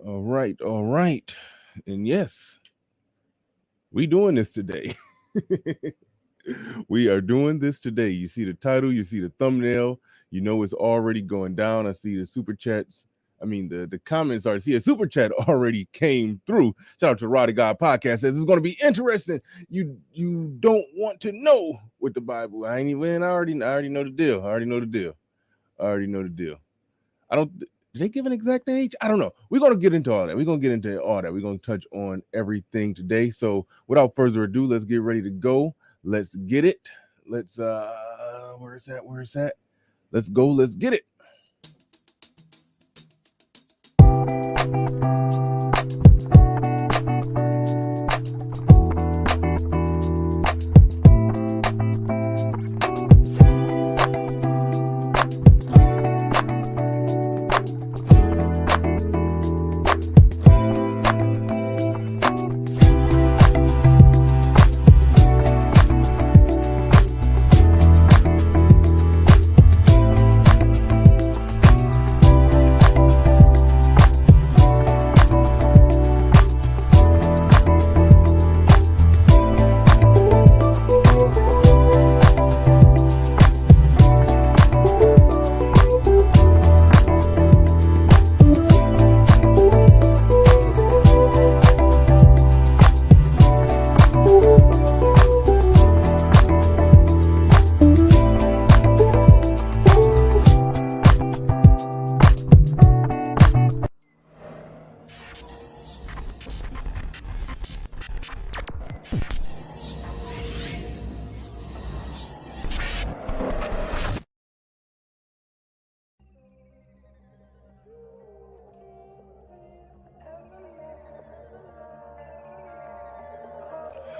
All right, all right. And yes, we doing this today. We are doing this today. You see the title, you see the thumbnail, you know it's already going down. I see the super chats. I mean the comments are see a super chat already came through. Shout out to Roddy God Podcast says it's gonna be interesting. You don't want to know with the Bible. I ain't even I already know the deal. I already know the deal. I already know the deal. I don't. Did they give an exact age? I don't know. We're gonna get into all that. We're gonna get into all that. We're gonna touch on everything today. So without further ado, let's get ready to go. Let's get it. Let's where's that? Where's that? Let's go. Let's get it.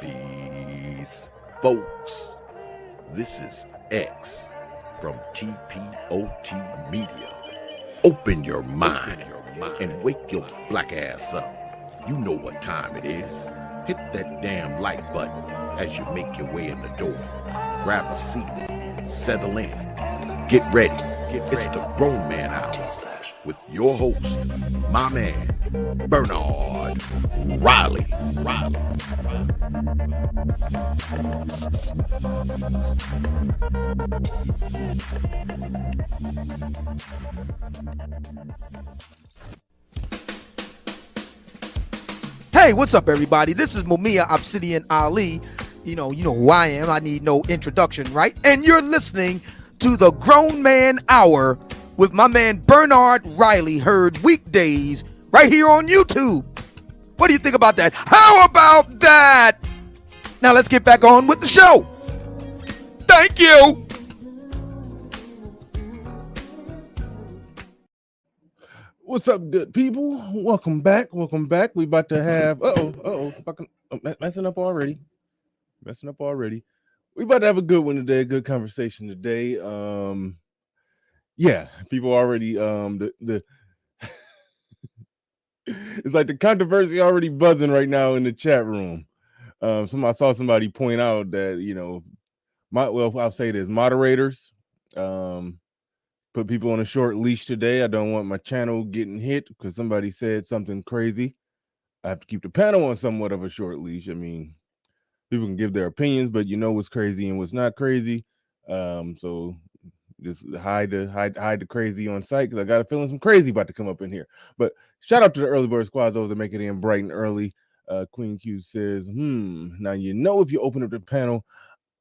Peace, folks. This is X from TPOT Media. Open your mind and wake your black ass up. You know what time it is. Hit that damn like button as you make your way in the door. Grab a seat, settle in, get ready. It's the Grown Man Hour with your host, my man, Bernard Riley. Hey, what's up, everybody? This is Mumia Obsidian Ali. You know who I am. I need no introduction, right? And you're listening to the Grown Man Hour with my man Bernard Riley, heard weekdays right here on YouTube. What do you think about that? How about that? Now let's get back on with the show. Thank you. What's up, good people? Welcome back. Welcome back. We about to have fucking messing up already. We about to have a good one today, a good conversation today. Yeah, people already the it's like the controversy already buzzing right now in the chat room. I saw somebody point out that I'll say this: moderators put people on a short leash today. I don't want my channel getting hit because somebody said something crazy. I have to keep the panel on somewhat of a short leash. I mean, people can give their opinions, but you know what's crazy and what's not crazy. So just hide the crazy on site because I got a feeling some crazy about to come up in here. But shout out to the early bird squads, those that make it in bright and early. Queen Q says, now if you open up the panel,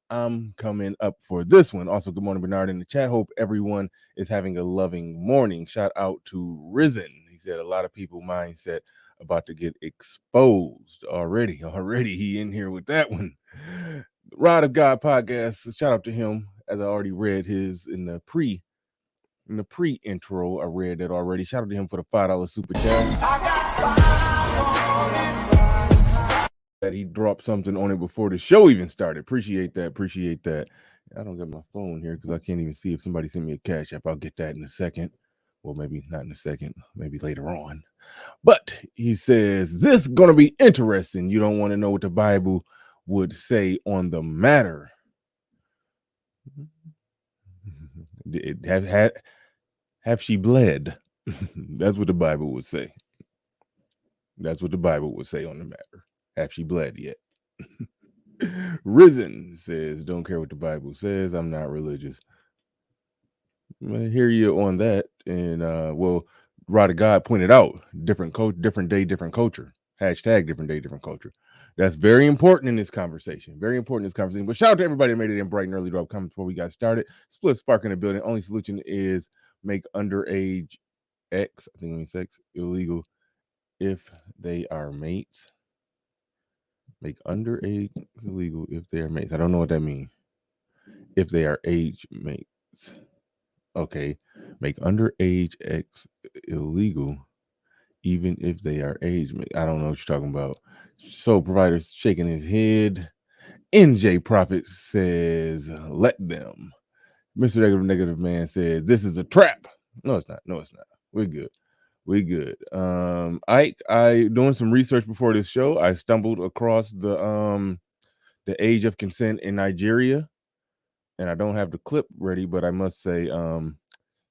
I'm coming up for this one. Also, good morning, Bernard, in the chat. Hope everyone is having a loving morning. Shout out to Risen. He said a lot of people mindset about to get exposed already. He in here with that one. Rod of God podcast. Shout out to him, as I already read his in the pre intro. I read that already. Shout out to him for the $5 super chat. That he dropped something on it before the show even started. Appreciate that. I don't got my phone here because I can't even see if somebody sent me a cash app. I'll get that in a second. Well, maybe not in a second, maybe later on. But he says, this is going to be interesting. You don't want to know what the Bible would say on the matter. Have she bled? That's what the Bible would say. That's what the Bible would say on the matter. Have she bled yet? Risen says, don't care what the Bible says. I'm not religious. I hear you on that. And well, Rod of God pointed out different different day, different culture. Hashtag different day, different culture. That's very important in this conversation. Very important in this conversation. But shout out to everybody that made it in bright and early. Drop comments before we got started. Split spark in the building. Only solution is make underage X, I think it means sex, illegal if they are mates. Make underage illegal if they are mates. I don't know what that means. If they are age mates. Okay. Make underage X illegal even if they are age mates. I don't know what you're talking about. So provider's shaking his head. NJ Prophet says, let them. Mr. Negative Man says, this is a trap. No, it's not. No, it's not. We're good. We good. I doing some research before this show. I stumbled across the age of consent in Nigeria, and I don't have the clip ready, but I must say,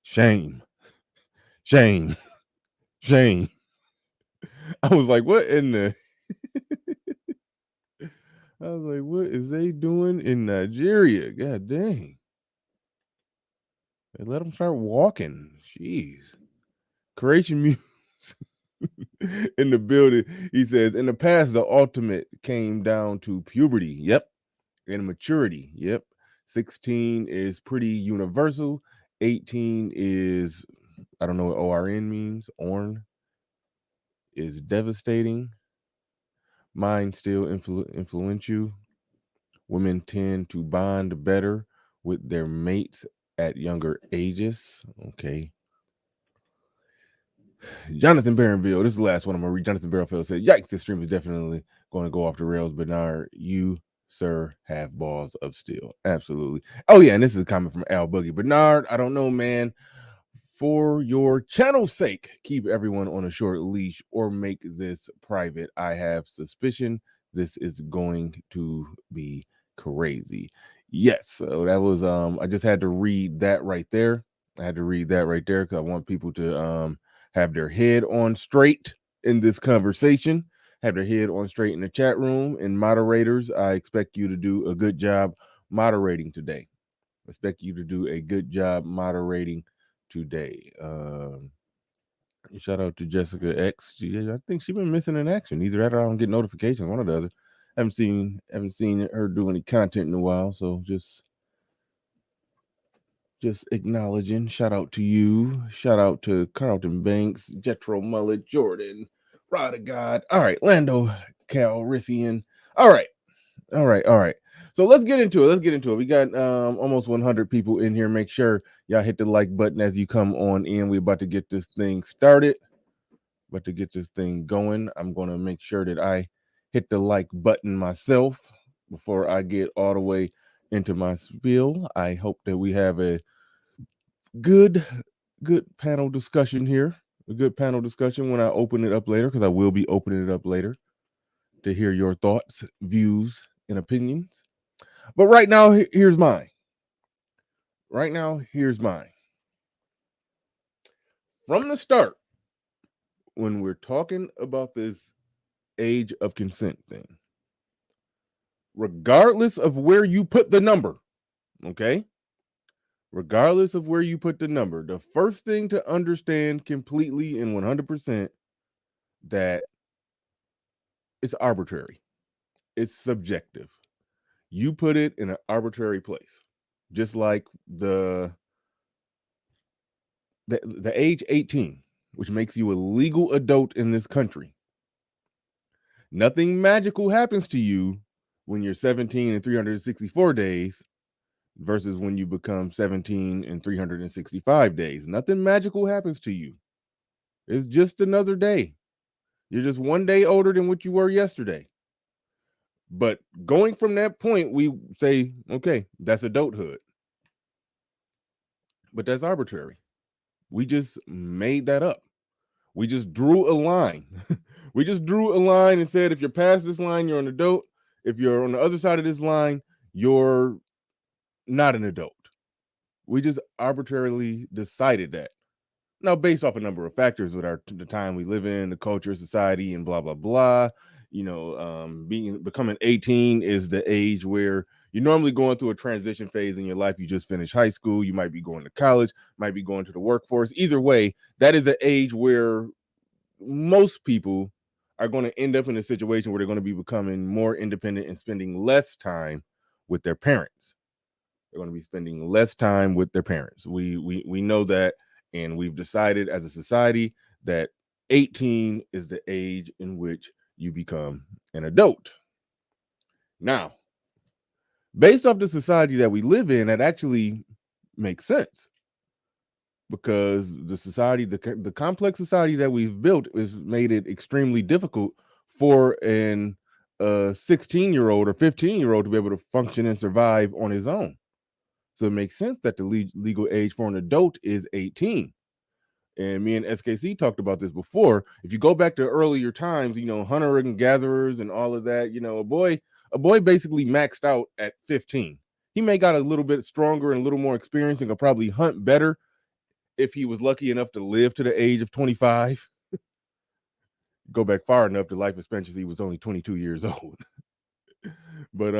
shame, shame, shame. I was like, what in the? I was like, what is they doing in Nigeria? God dang! They let them start walking. Jeez, creation music. In the building, he says, in the past, the ultimate came down to puberty. Yep. And maturity. Yep. 16 is pretty universal. 18 is, I don't know what ORN means. ORN is devastating. Mind still influential. Women tend to bond better with their mates at younger ages. Okay. Jonathan Barronville, this is the last one I'm going to read. Jonathan Barronville said, yikes, this stream is definitely going to go off the rails. Bernard, you, sir, have balls of steel. Absolutely. Oh, yeah, and this is a comment from Al Boogie. Bernard, I don't know, man. For your channel's sake, keep everyone on a short leash or make this private. I have suspicion this is going to be crazy. Yes, so that was, I just had to read that right there. I had to read that right there because I want people to have their head on straight in this conversation, have their head on straight in the chat room. And moderators, I expect you to do a good job moderating today. I expect you to do a good job moderating today. Shout out to Jessica X. I think she's been missing in action. Either that or I don't get notifications, one or the other. Haven't seen her do any content in a while, so just acknowledging. Shout out to you. Shout out to Carlton Banks, Jetro Mullet, Jordan, Rod of God. All right, Lando Calrissian. All right. So let's get into it. We got almost 100 people in here. Make sure y'all hit the like button as you come on in. We're about to get this thing started. About to get this thing going. I'm going to make sure that I hit the like button myself before I get all the way into my spiel. I hope that we have a good panel discussion here. A good panel discussion when I open it up later, because I will be opening it up later to hear your thoughts, views, and opinions. But right now, here's mine. From the start, when we're talking about this age of consent thing, regardless of where you put the number, okay? Regardless of where you put the number, the first thing to understand completely and 100% that it's arbitrary. It's subjective. You put it in an arbitrary place. Just like the age 18, which makes you a legal adult in this country. Nothing magical happens to you when you're 17 and 364 days versus when you become 17 and 365 days. Nothing magical happens to you. It's just another day. You're just one day older than what you were yesterday. But going from that point, we say, okay, that's adulthood. But that's arbitrary. We just made that up. We just drew a line. We just drew a line and said, if you're past this line, you're an adult. If you're on the other side of this line, you're not an adult. We just arbitrarily decided that. Now, based off a number of factors with the time we live in, the culture, society, and blah blah blah. Becoming 18 is the age where you're normally going through a transition phase in your life. You just finished high school, you might be going to college, might be going to the workforce. Either way, that is an age where most people are going to end up in a situation where they're going to be becoming more independent and spending less time with their parents. They're going to be spending less time with their parents. We know that, and we've decided as a society that 18 is the age in which you become an adult. Now, based off the society that we live in, that actually makes sense, because the complex society that we've built has made it extremely difficult for an 16-year-old or 15-year-old to be able to function and survive on his own. So it makes sense that the legal age for an adult is 18. And me and SKC talked about this before. If you go back to earlier times, hunter and gatherers and all of that, a boy basically maxed out at 15. He may got a little bit stronger and a little more experience and could probably hunt better if he was lucky enough to live to the age of 25. Go back far enough, the life expectancy was only 22 years old. But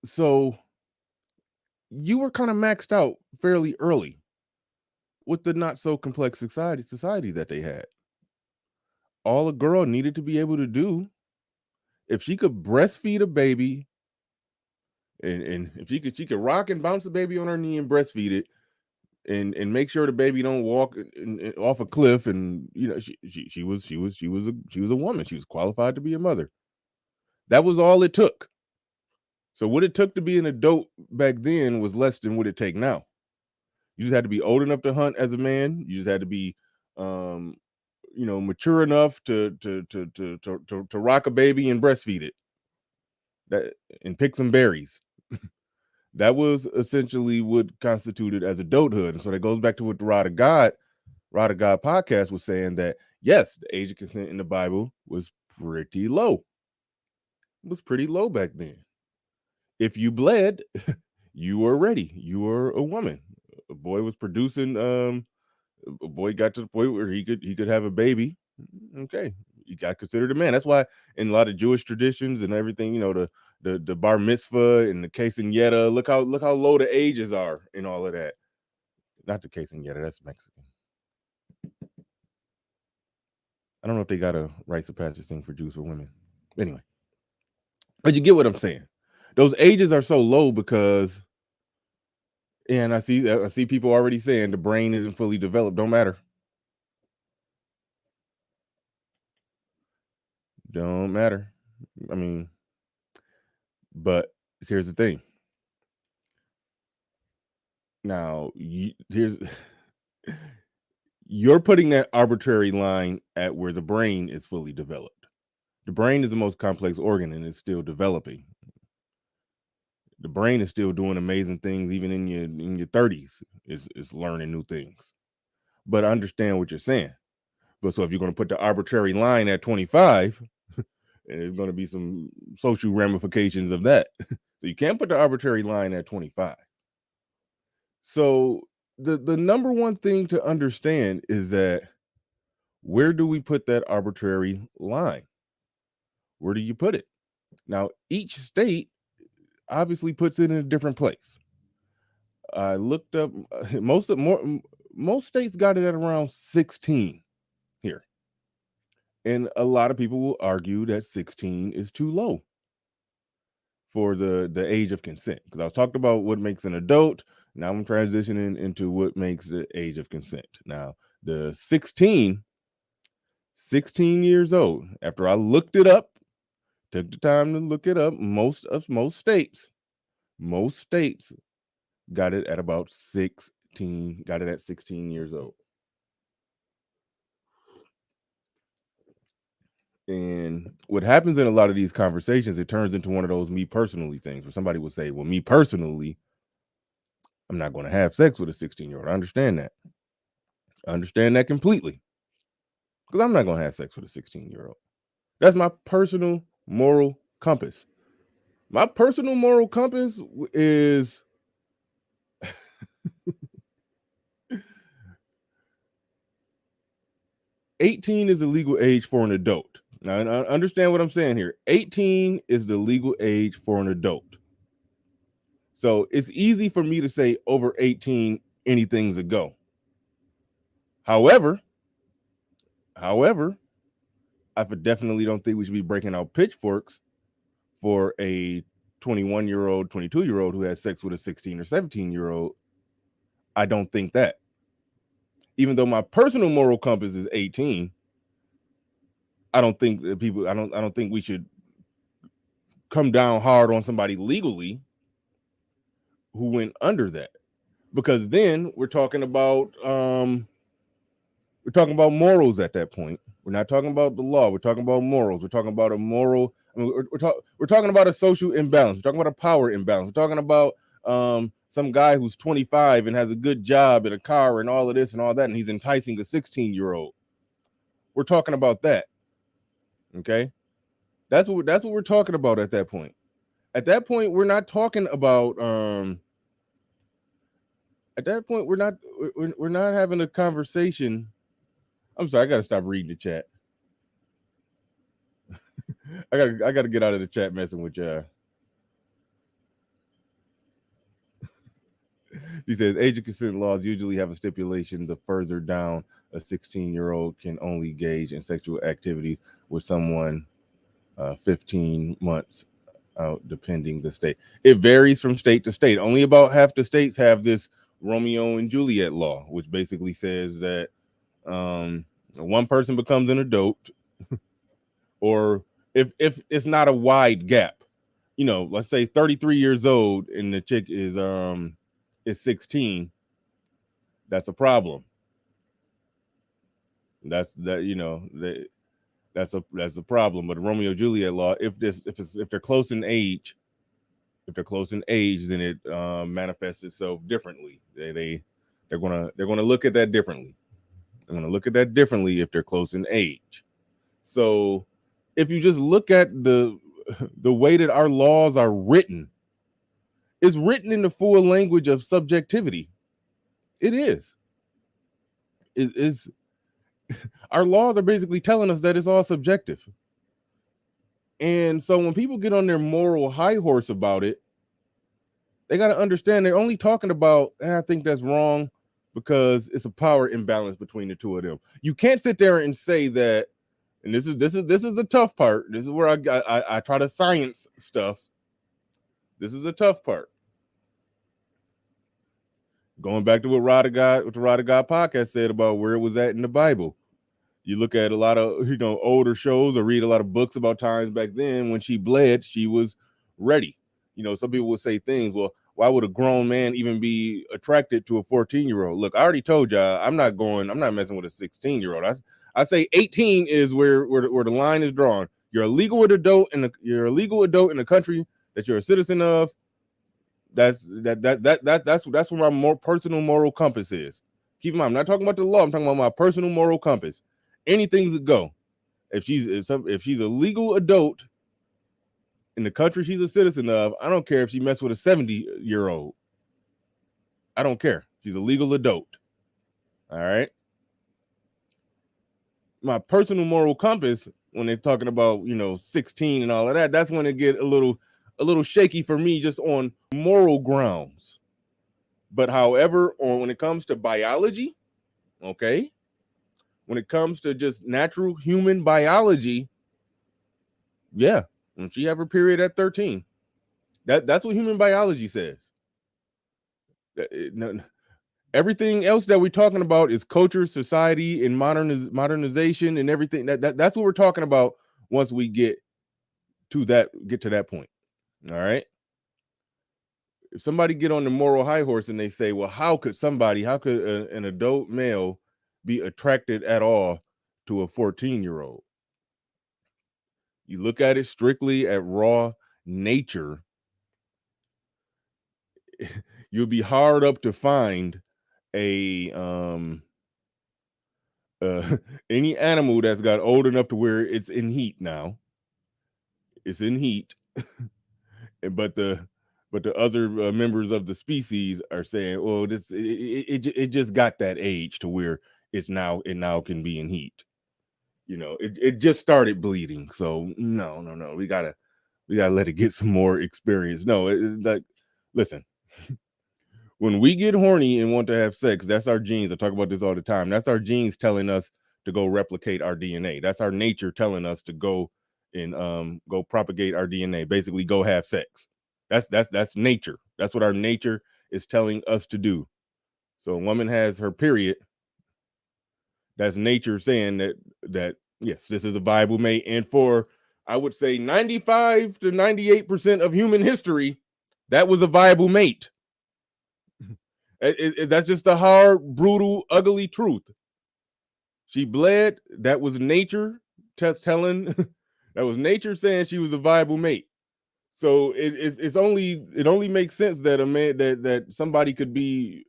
so you were kind of maxed out fairly early with the not so complex society that they had. All a girl needed to be able to do, if she could breastfeed a baby, and if she could rock and bounce the baby on her knee and breastfeed it, and make sure the baby don't walk off a cliff, and she was a woman. She was qualified to be a mother. That was all it took. So what it took to be an adult back then was less than what it take now. You just had to be old enough to hunt as a man. You just had to be mature enough to rock a baby and breastfeed it, that and pick some berries. That was essentially what constituted as adulthood. And so that goes back to what the Rod of God podcast was saying, that yes, the age of consent in the Bible was pretty low. It was pretty low back then. If you bled, you were ready. You were a woman. A boy was producing. A boy got to the point where he could have a baby. Okay, he got considered a man. That's why in a lot of Jewish traditions and everything, the bar mitzvah and the quinceañera, look how low the ages are and all of that. Not the quinceañera, that's Mexican. I don't know if they got a rites of passage thing for Jews or women. Anyway, but you get what I'm saying. Those ages are so low because, and I see people already saying the brain isn't fully developed. Don't matter. Don't matter. I mean, but here's the thing. Now, you're putting that arbitrary line at where the brain is fully developed. The brain is the most complex organ and it's still developing. The brain is still doing amazing things even in your 30s. It's learning new things. But I understand what you're saying. But so if you're going to put the arbitrary line at 25, there's going to be some social ramifications of that. So you can't put the arbitrary line at 25. So the number one thing to understand is that, where do we put that arbitrary line? Where do you put it? Now, each state obviously puts it in a different place. I looked up most states got it at around 16 here. And a lot of people will argue that 16 is too low for the age of consent. Because I was talking about what makes an adult. Now I'm transitioning into what makes the age of consent. Now, the 16 years old, after I looked it up, took the time to look it up, most states got it at about 16, got it at 16 years old. And what happens in a lot of these conversations, it turns into one of those me personally things where somebody will say, well, me personally, I'm not going to have sex with a 16-year-old. I understand that. I understand that completely. Because I'm not going to have sex with a 16-year-old. That's my personal moral compass. My personal moral compass is 18 is the legal age for an adult. Now, understand what I'm saying here. 18 is the legal age for an adult. So it's easy for me to say over 18, anything's a go. However, I definitely don't think we should be breaking out pitchforks for a 21-year-old, 22-year-old who has sex with a 16 or 17-year-old. I don't think that. Even though my personal moral compass is 18, I don't think that I don't think we should come down hard on somebody legally who went under that. Because then we're talking about morals at that point. We're not talking about the law. We're talking about morals. We're talking about a moral. I mean, we're talking about a social imbalance. We're talking about a power imbalance. We're talking about some guy who's 25 and has a good job and a car and all of this and all that, and he's enticing a 16-year-old. We're talking about that. Okay, that's what we're talking about at that point. At that point, we're not talking about. At that point, we're not having a conversation. I'm sorry, I gotta stop reading the chat. I gotta get out of the chat messing with y'all. She says age of consent laws usually have a stipulation the further down a 16-year-old can only engage in sexual activities with someone 15 months out, depending the state. It varies from state to state. Only about half the states have this Romeo and Juliet law, which basically says that one person becomes an adult, or if it's not a wide gap, let's say 33 years old and the chick is 16, that's a problem. That's a problem. But the Romeo Juliet law, if they're close in age, then it manifests itself differently. They're gonna look at that differently. They're gonna look at that differently if they're close in age. So if you just look at the way that our laws are written, it's written in the full language of subjectivity. It is. It is. Our laws are basically telling us that it's all subjective. And so when people get on their moral high horse about it, they got to understand they're only talking about, I think that's wrong because it's a power imbalance between the two of them. You can't sit there and say that, and this is the tough part. This is where I try to science stuff. This is the tough part. Going back to what the Rod of God podcast said about where it was at in the Bible. You look at a lot of older shows or read a lot of books about times back then when she bled, she was ready. Some people would say things, well, why would a grown man even be attracted to a 14-year-old? Look, I already told y'all I'm not messing with a 16-year-old. I say 18 is where the line is drawn. You're a legal adult in the country that you're a citizen of. That's where my more personal moral compass is. Keep in mind, I'm not talking about the law. I'm talking about my personal moral compass. Anything's a go. If she's a legal adult in the country she's a citizen of, I don't care if she messed with a 70-year-old. I don't care. She's a legal adult. All right. My personal moral compass, when they're talking about 16 and all of that, that's when it get a little shaky for me, just on moral grounds. But however, or when it comes to biology, okay, when it comes to just natural human biology, yeah, when she have her period at 13, that's what human biology says. Everything else that we're talking about is culture, society, and modernization and everything. That's what we're talking about once we get to that point. All right. If somebody get on the moral high horse and they say, well, how could an adult male be attracted at all to a 14-year-old? You look at it strictly at raw nature, you'll be hard up to find a any animal that's got old enough to where it's in heat now. It's in heat, but the other members of the species are saying, "Oh, it just got that age to where it now can be in heat." it just started bleeding. So no, we gotta let it get some more experience. No, like, listen, when we get horny and want to have sex, that's our genes. I talk about this all the time. That's our genes telling us to go replicate our DNA. That's our nature telling us to go and go propagate our DNA. Basically, go have sex. That's nature. That's what our nature is telling us to do. So a woman has her period. That's nature saying that yes, this is a viable mate. And for, I would say, 95 to 98% of human history, that was a viable mate. That's just the hard, brutal, ugly truth. She bled. That was nature telling. That was nature saying she was a viable mate. So it only makes sense that a man that somebody could be,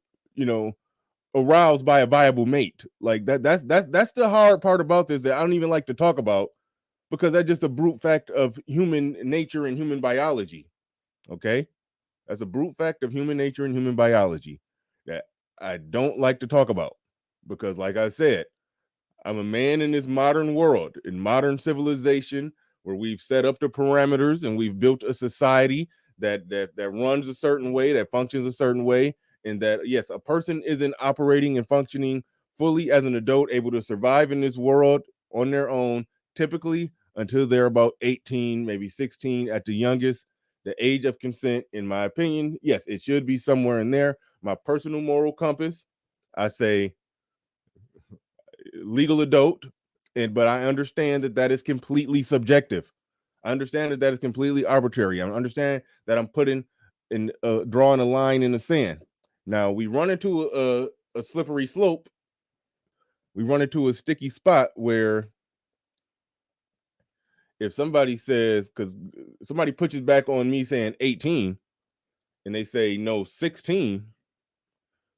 aroused by a viable mate. Like that's the hard part about this that I don't even like to talk about, because that's just a brute fact of human nature and human biology. Okay, that's a brute fact of human nature and human biology that I don't like to talk about, because, like I said, I'm a man in this modern world, in modern civilization, where we've set up the parameters and we've built a society that runs a certain way, that functions a certain way, and that, yes, a person isn't operating and functioning fully as an adult, able to survive in this world on their own, typically until they're about 18, maybe 16 at the youngest. The age of consent, in my opinion, yes, it should be somewhere in there. My personal moral compass, I say legal adult, but I understand that is completely subjective. I understand that is completely arbitrary. I understand that I'm putting and drawing a line in the sand. Now we run into a slippery slope. We run into a sticky spot where, if somebody says, because somebody pushes back on me saying 18, and they say no, 16.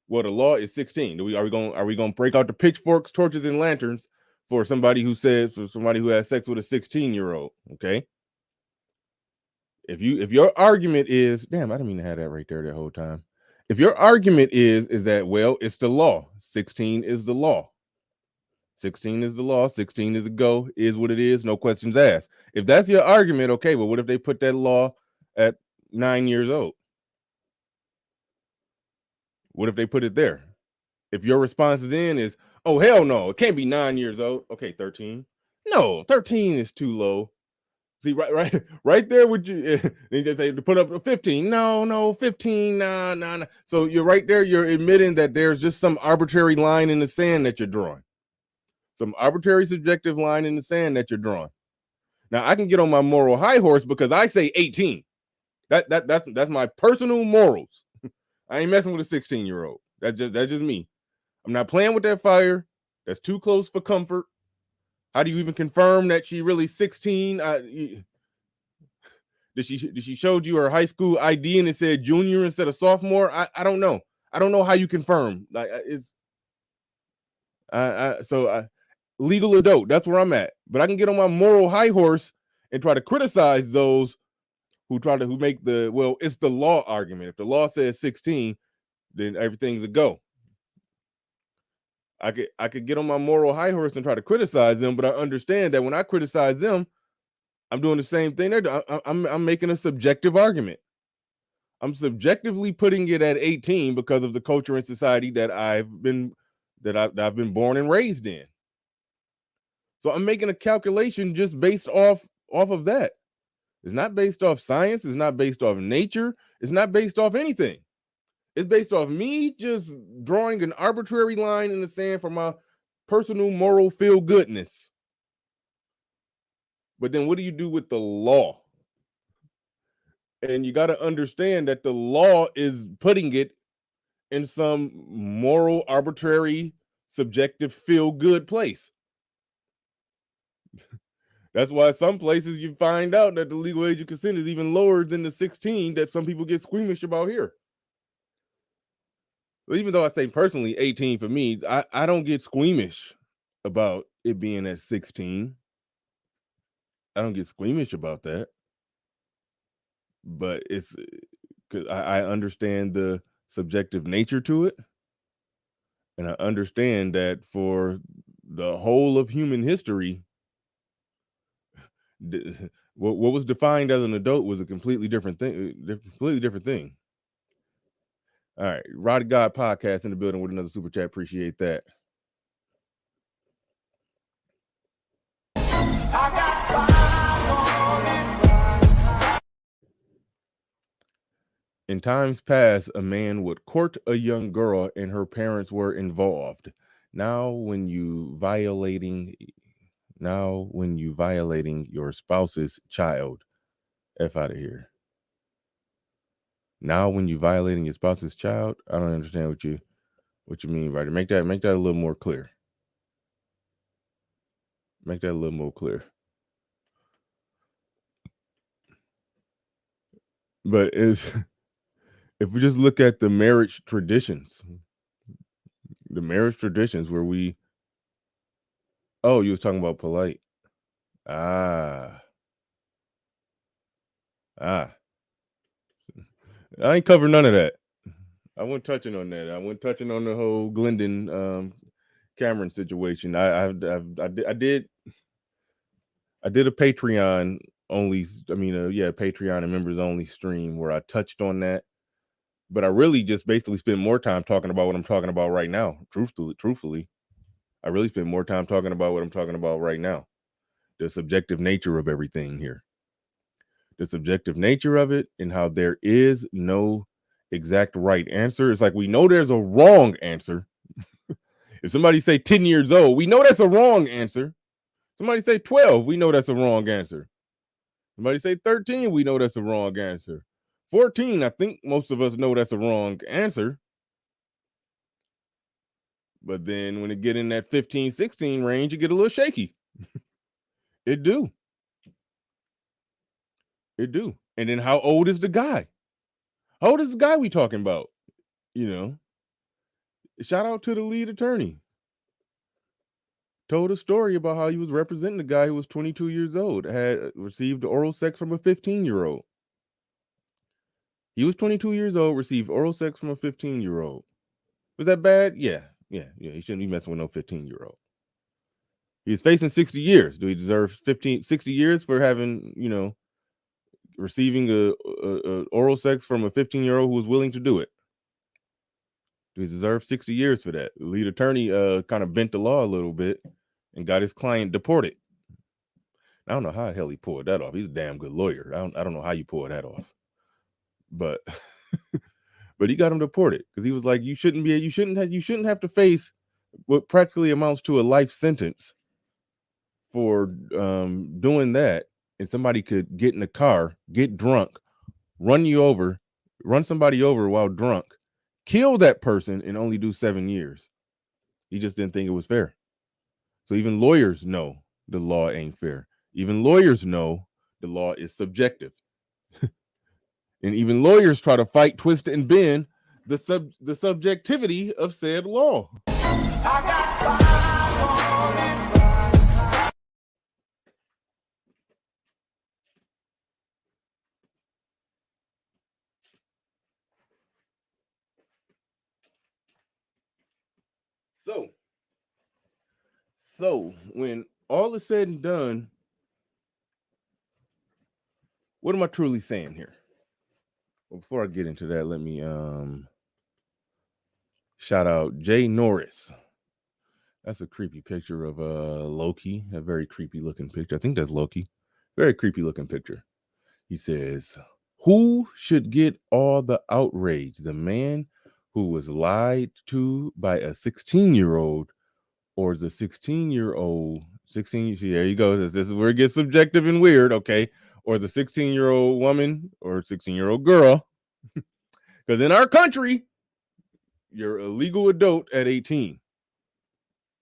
Well, the law is 16. Are we going to break out the pitchforks, torches, and lanterns for somebody who has sex with a 16-year-old? Okay. If your argument is, damn, I didn't mean to have that right there the whole time. If your argument is that, well, it's the law. 16 is the law. 16 is the law. 16 is a go. Is what it is. No questions asked. If that's your argument, okay. Well, what if they put that law at 9 years old? What if they put it there? If your response is, oh, hell no, it can't be 9 years old. Okay, 13. No, 13 is too low. See, right there with you. They say to put up a 15. No, 15. Nah. So you're right there. You're admitting that there's just some arbitrary line in the sand that you're drawing. Some arbitrary subjective line in the sand that you're drawing. Now I can get on my moral high horse because I say 18. That's my personal morals. I ain't messing with a 16-year-old. That's just me. I'm not playing with that fire. That's too close for comfort. How do you even confirm that she really 16? Did she showed you her high school ID and it said junior instead of sophomore? I don't know. I don't know how you confirm. Like, it's legal adult. That's where I'm at. But I can get on my moral high horse and try to criticize those who make the, well, it's the law argument. If the law says 16, then everything's a go. I could get on my moral high horse and try to criticize them, but I understand that when I criticize them, I'm doing the same thing. I'm making a subjective argument. I'm subjectively putting it at 18 because of the culture and society that I've been born and raised in. So I'm making a calculation just based off of that. It's not based off science. It's not based off nature. It's not based off anything. It's based off me just drawing an arbitrary line in the sand for my personal moral feel goodness. But then what do you do with the law? And you got to understand that the law is putting it in some moral, arbitrary, subjective feel good place. That's why some places you find out that the legal age of consent is even lower than the 16 that some people get squeamish about here. Even though I say personally 18 for me, I don't get squeamish about it being at 16. I don't get squeamish about that. But it's because I understand the subjective nature to it. And I understand that for the whole of human history, What was defined as an adult was a completely different thing. All right, Rod God podcast in the building with another super chat. Appreciate that. In times past, a man would court a young girl and her parents were involved. Now when you violating your spouse's child, F out of here. Now when you violating your spouse's child, I don't understand what you mean by that. Make that a little more clear. Make that a little more clear. But if we just look at the marriage traditions where we, oh, you was talking about polite. I ain't covered none of that. I wasn't touching on that. I wasn't touching on the whole Glendon Cameron situation. I did a Patreon only, Patreon and members only stream where I touched on that. But I really just basically spend more time talking about what I'm talking about right now. Truthfully, I really spend more time talking about what I'm talking about right now. The subjective nature of everything here. The subjective nature of it and how there is no exact right answer. It's like we know there's a wrong answer. If somebody say 10 years old, we know that's a wrong answer. Somebody say 12, we know that's a wrong answer. Somebody say 13, we know that's a wrong answer. 14, I think most of us know that's a wrong answer. But then when it get in that 15, 16 range, you get a little shaky. It do. And then how old is the guy? How old is the guy we talking about? Shout out to the lead attorney. Told a story about how he was representing a guy who was 22 years old, had received oral sex from a 15-year-old. He was 22 years old, received oral sex from a 15-year-old. Was that bad? Yeah. He shouldn't be messing with no 15-year-old. He's facing 60 years. Do he deserve 60 years for having, receiving a oral sex from a 15-year-old who was willing to do it? Do he deserve 60 years for that? The lead attorney kind of bent the law a little bit and got his client deported. I don't know how the hell he pulled that off. He's a damn good lawyer. I don't know how you pull that off. But but he got him deported because he was like, you shouldn't have to face what practically amounts to a life sentence for doing that. And somebody could get in a car, get drunk, run somebody over while drunk, kill that person, and only do 7 years. He just didn't think it was fair. So even lawyers know the law ain't fair. Even lawyers know the law is subjective. And even lawyers try to fight, twist, and bend the subjectivity of said law. So when all is said and done, what am I truly saying here? Well, before I get into that, let me shout out Jay Norris. That's a creepy picture of Loki, a very creepy looking picture. I think that's Loki. Very creepy looking picture. He says, who should get all the outrage? The man who was lied to by a 16-year-old or the 16-year-old, there you go. This is where it gets subjective and weird, okay? Or the 16-year-old woman or 16-year-old girl. Because in our country, you're a legal adult at 18.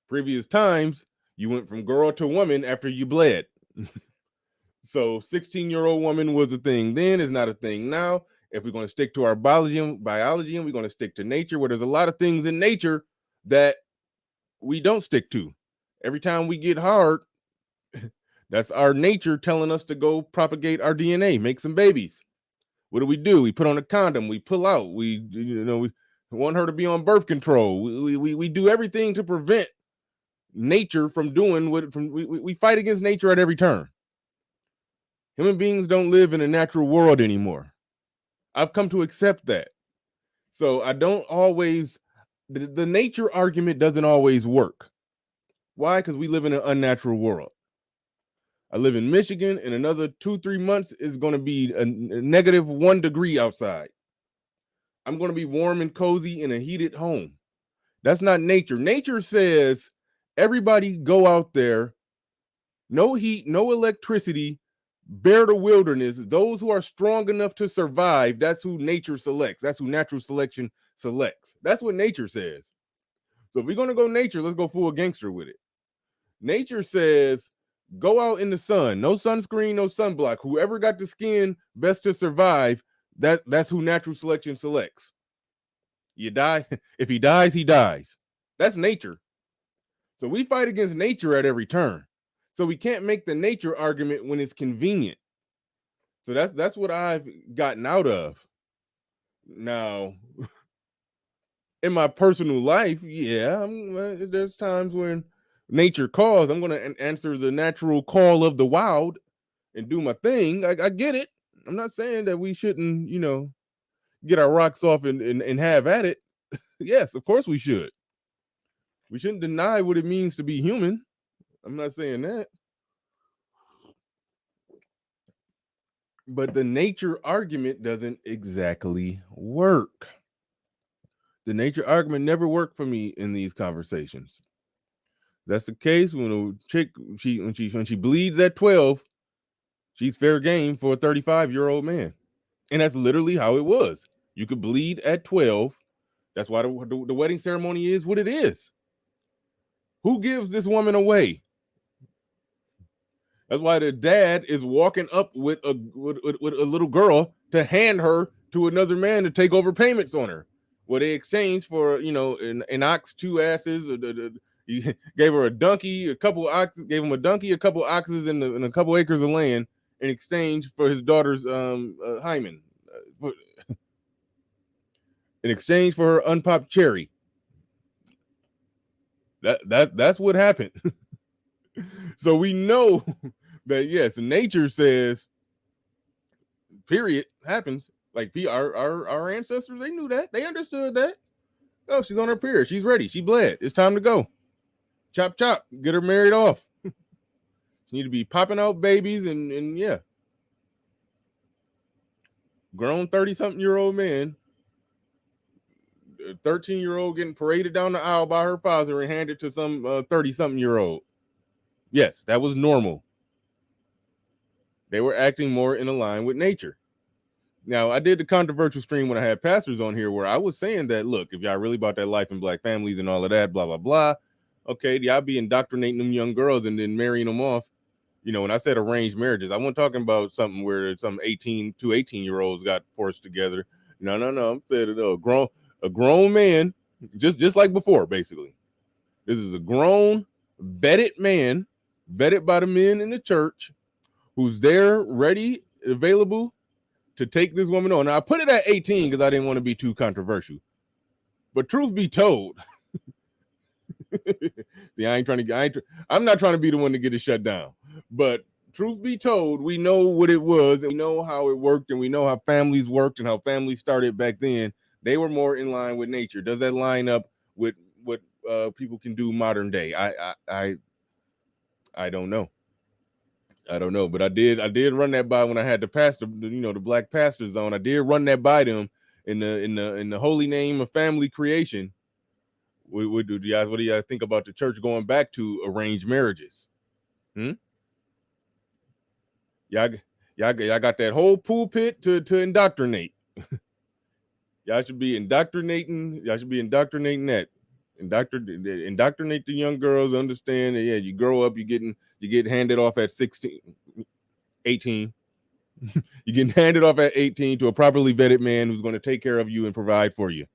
Previous times, you went from girl to woman after you bled. So 16-year-old woman was a thing then, is not a thing now. If we're going to stick to our biology and we're going to stick to nature, where there's a lot of things in nature that we don't stick to. Every time we get hard, that's our nature telling us to go propagate our DNA, make some babies. What do? We put on a condom, we pull out, we want her to be on birth control. We do everything to prevent nature from doing we fight against nature at every turn. Human beings don't live in a natural world anymore. I've come to accept that. So I don't always, the nature argument doesn't always work. Why? Because we live in an unnatural world. I live in Michigan. In another 2-3 months, it's going to be a negative 1 degree outside. I'm going to be warm and cozy in a heated home. That's not nature. Nature says everybody go out there, no heat, no electricity, bear the wilderness. Those who are strong enough to survive, that's who nature selects. That's who natural selection selects. That's what nature says. So if we're going to go nature, let's go full gangster with it. Nature says, go out in the sun, no sunscreen, no sunblock. Whoever got the skin best to survive, that's who natural selection selects. You die. If he dies, he dies. That's nature. So we fight against nature at every turn. So we can't make the nature argument when it's convenient. So that's what I've gotten out of. Now, in my personal life, yeah, there's times when nature calls. I'm going to answer the natural call of the wild and do my thing. I get it. I'm not saying that we shouldn't, get our rocks off and have at it. Yes, of course we should. We shouldn't deny what it means to be human. I'm not saying that. But the nature argument doesn't exactly work. The nature argument never worked for me in these conversations. That's the case when a chick, when she bleeds at 12, she's fair game for a 35-year-old man. And that's literally how it was. You could bleed at 12. That's why the wedding ceremony is what it is. Who gives this woman away? That's why the dad is walking up with a little girl to hand her to another man to take over payments on her. Well, they exchange for, an ox, 2 asses. He gave her a donkey, a couple oxes, gave him a donkey, a couple oxes, and a couple acres of land in exchange for his daughter's hymen. In exchange for her unpopped cherry. That's what happened. So we know that, yes, nature says, period, happens. Like our ancestors, they knew that. They understood that. Oh, she's on her period. She's ready. She bled. It's time to go. Chop, chop. Get her married off. She need to be popping out babies and yeah. Grown 30-something-year-old man, a 13-year-old getting paraded down the aisle by her father and handed to some 30-something-year-old. Yes, that was normal. They were acting more in line with nature. Now, I did the controversial stream when I had pastors on here where I was saying that, look, if y'all really about that life in black families and all of that, blah, blah, blah, okay, y'all be indoctrinating them young girls and then marrying them off. When I said arranged marriages, I wasn't talking about something where some 18-year-olds got forced together. No. I'm saying a grown man, just like before, basically. This is a grown, vetted man, vetted by the men in the church, who's there, ready, available to take this woman on. Now, I put it at 18 because I didn't want to be too controversial. But truth be told, see, I'm not trying to be the one to get it shut down. But truth be told, we know what it was, and we know how it worked, and we know how families worked and how families started back then. They were more in line with nature. Does that line up with what people can do modern day? I don't know. I don't know, but I did run that by when I had the pastor, the black pastors on. I did run that by them in the holy name of family creation. What do you guys think about the church going back to arranged marriages? Y'all got that whole pulpit to indoctrinate. Y'all should be indoctrinating that. Indoctrinate the young girls, understand that, yeah, you grow up, you get handed off at 16, 18. You're getting handed off at 18 to a properly vetted man who's going to take care of you and provide for you.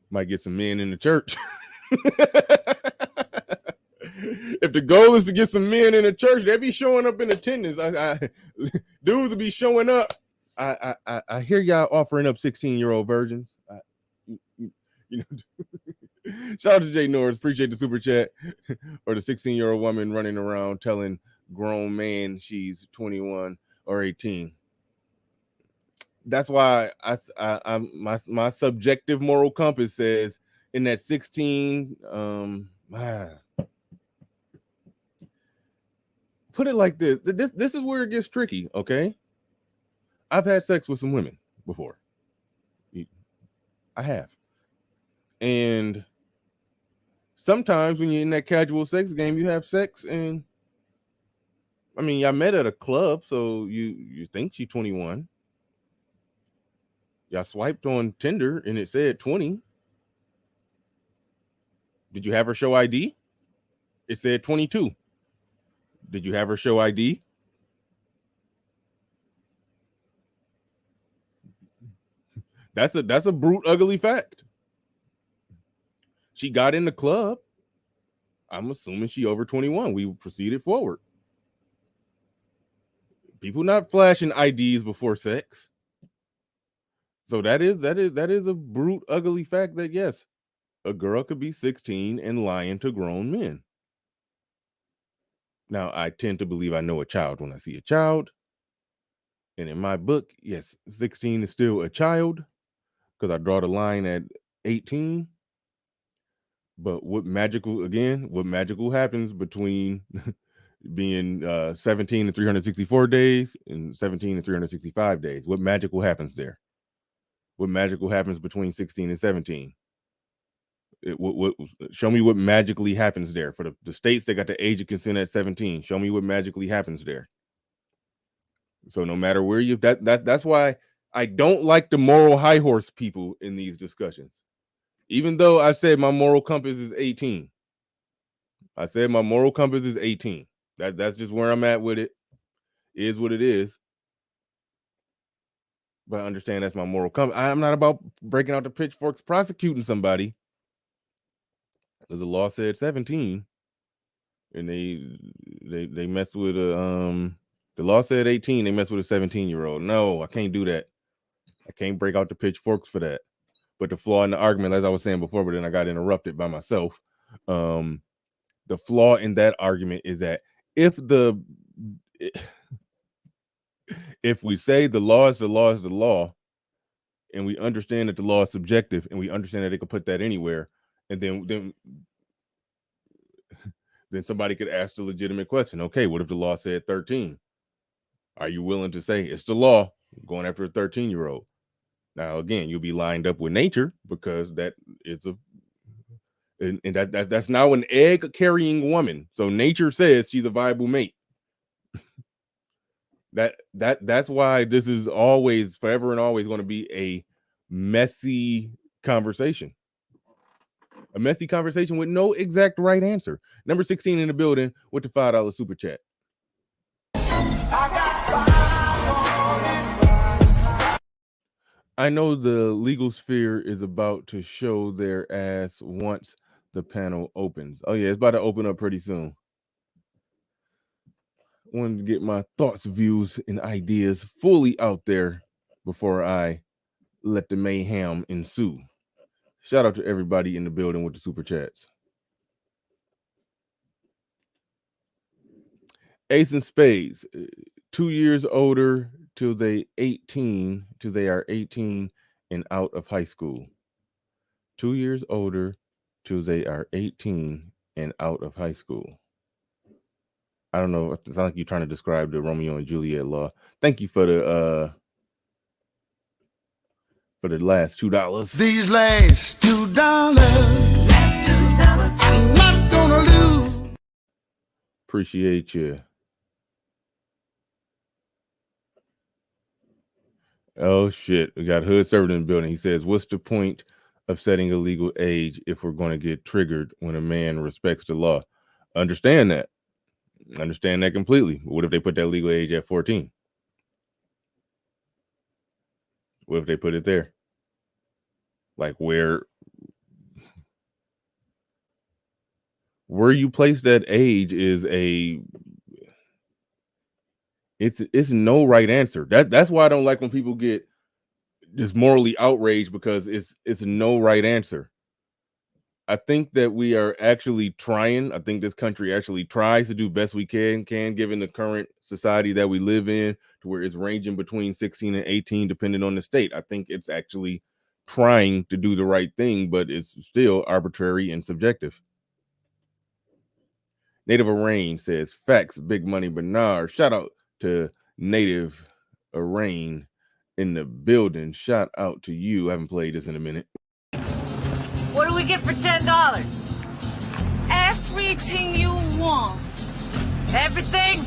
Might get some men in the church. If the goal is to get some men in the church, they be showing up in attendance. Dudes will be showing up. I hear y'all offering up 16-year-old virgins. Shout out to Jay Norris. Appreciate the super chat. Or the 16-year-old woman running around telling grown man she's 21 or 18. That's why my subjective moral compass says in that 16. Put it like this. This is where it gets tricky. Okay, I've had sex with some women before. I have, and sometimes when you're in that casual sex game, you have sex, and I mean, y'all met at a club, so you think she's 21. Y'all swiped on Tinder, and it said 20. Did you have her show ID? It said 22. Did you have her show ID? That's a brute, ugly fact. She got in the club. I'm assuming she over 21. We proceeded forward. People not flashing IDs before sex. So that is a brute, ugly fact that yes, a girl could be 16 and lying to grown men. Now, I tend to believe I know a child when I see a child. And in my book, yes, 16 is still a child because I draw the line at 18. But what magical happens between being 17 and 364 days and 17 and 365 days? What magical happens there? What magical happens between 16 and 17? Show me what magically happens there. For the states that got the age of consent at 17, show me what magically happens there. So no matter where you that's why I don't like the moral high horse people in these discussions. Even though I said my moral compass is 18. I said my moral compass is 18. That's just where I'm at with it. Is what it is. But I understand that's my moral compass. I'm not about breaking out the pitchforks prosecuting somebody. Because the law said 17. And they messed with a the law said 18, they messed with a 17-year-old. No, I can't do that. I can't break out the pitchforks for that. But the flaw in the argument, as I was saying before, but then I got interrupted by myself. The flaw in that argument is that if we say the law is the law is the law, and we understand that the law is subjective, and we understand that they could put that anywhere, and then somebody could ask the legitimate question. Okay, what if the law said 13? Are you willing to say it's the law going after a 13-year-old? Now, again, you'll be lined up with nature because that is that's now an egg-carrying woman. So nature says she's a viable mate. That's why this is always, forever and always going to be a messy conversation. A messy conversation with no exact right answer. Number 16 in the building with the $5 super chat. I know the legal sphere is about to show their ass once the panel opens. Oh yeah, it's about to open up pretty soon. I wanted to get my thoughts, views, and ideas fully out there before I let the mayhem ensue. Shout out to everybody in the building with the super chats. Ace and Spades, 2 years older till they are 18 and out of high school. 2 years older till they are 18 and out of high school. I don't know. It sounds like you're trying to describe the Romeo and Juliet law. Thank you for the last $2. These last $2, I'm not gonna lose. Appreciate you. Oh shit, we got Hood Servant in the building. He says, what's the point of setting a legal age if we're going to get triggered when a man respects the law? Understand that completely. What if they put that legal age at 14? What if they put it there? Like where you place that age is it's no right answer. That's why I don't like when people get just morally outraged, because it's no right answer. I think that we are actually trying. I think this country actually tries to do best we can given the current society that we live in, to where it's ranging between 16 and 18, depending on the state. I think it's actually trying to do the right thing, but it's still arbitrary and subjective. Native Arraign says, facts, big money Bernard. Shout out to Native Arraign in the building. Shout out to you. I haven't played this in a minute. What do we get for $10? Everything you want. Everything?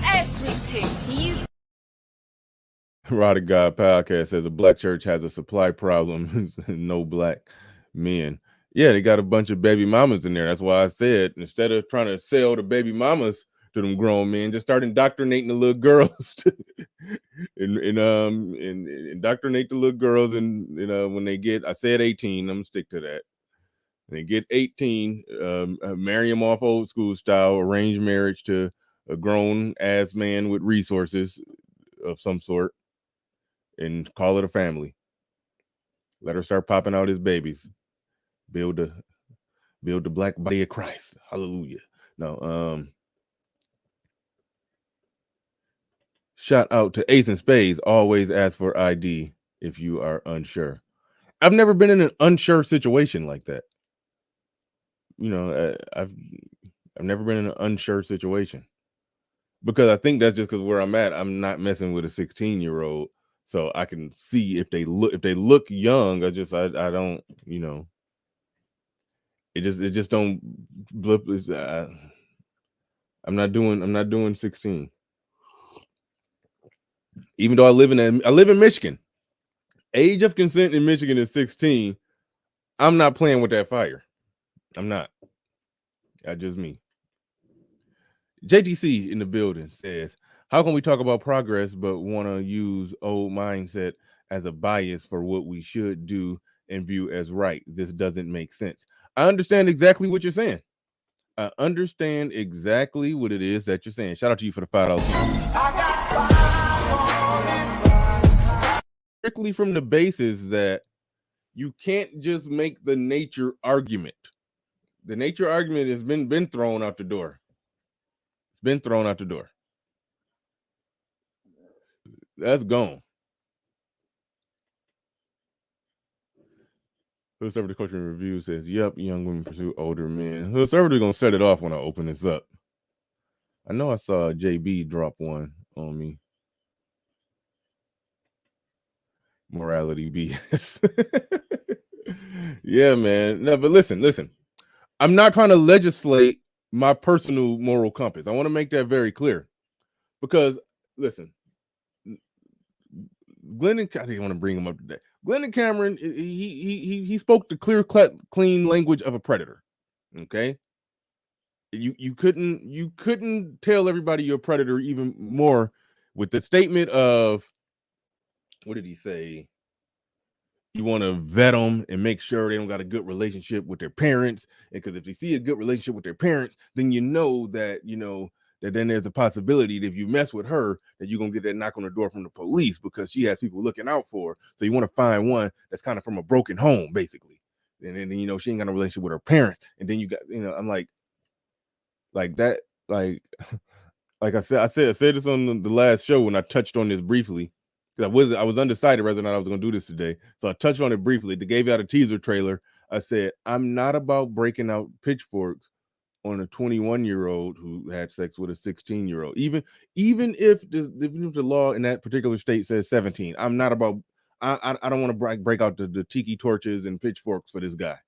Everything. You. Rod of God podcast says a black church has a supply problem. No black men. Yeah, they got a bunch of baby mamas in there. That's why I said, instead of trying to sell the baby mamas to them grown men, just start indoctrinating the little girls and indoctrinate the little girls. And when they get, I said 18, I'm gonna stick to that. When they get 18, marry them off old school style, arranged marriage to a grown ass man with resources of some sort, and call it a family. Let her start popping out his babies. Build the black body of Christ. Hallelujah. No, shout out to Ace and Spades. Always ask for ID if you are unsure. I've never been in an unsure situation like that. I've never been in an unsure situation, because I think that's just because where I'm at, I'm not messing with a 16-year-old, so I can see if they look young. I don't, it just don't blip. I'm not doing 16. Even though I live in Michigan. Age of consent in Michigan is 16. I'm not playing with that fire. I'm not. That's just me. JTC in the building says, how can we talk about progress but want to use old mindset as a bias for what we should do and view as right? This doesn't make sense. I understand exactly what you're saying. I understand exactly what it is that you're saying. Shout out to you for the $5. Strictly from the basis that you can't just make the nature argument. The nature argument has been thrown out the door. It's been thrown out the door. That's gone. Hood Server Coaching Review says, yep, young women pursue older men. Hood Server is going to set it off when I open this up. I know I saw JB drop one on me. Morality BS. Yeah, man. No, but listen. I'm not trying to legislate my personal moral compass. I want to make that very clear. Because, listen, Glenn and I didn't want to bring him up today. Glenn and Cameron, he spoke the clear, clean language of a predator. Okay, you couldn't tell everybody you're a predator even more with the statement of, what did he say? You want to vet them and make sure they don't got a good relationship with their parents, because if they see a good relationship with their parents, then that then there's a possibility that if you mess with her, that you're going to get that knock on the door from the police, because she has people looking out for her. So you want to find one that's kind of from a broken home, basically. And then, she ain't got a relationship with her parents. And then you got, I'm like that, like I said this on the last show when I touched on this briefly. I was undecided whether or not I was going to do this today. So I touched on it briefly. They gave out a teaser trailer. I said, I'm not about breaking out pitchforks on a 21-year-old who had sex with a 16-year-old, even if the law in that particular state says 17. I'm not about. I don't want to break out the tiki torches and pitchforks for this guy.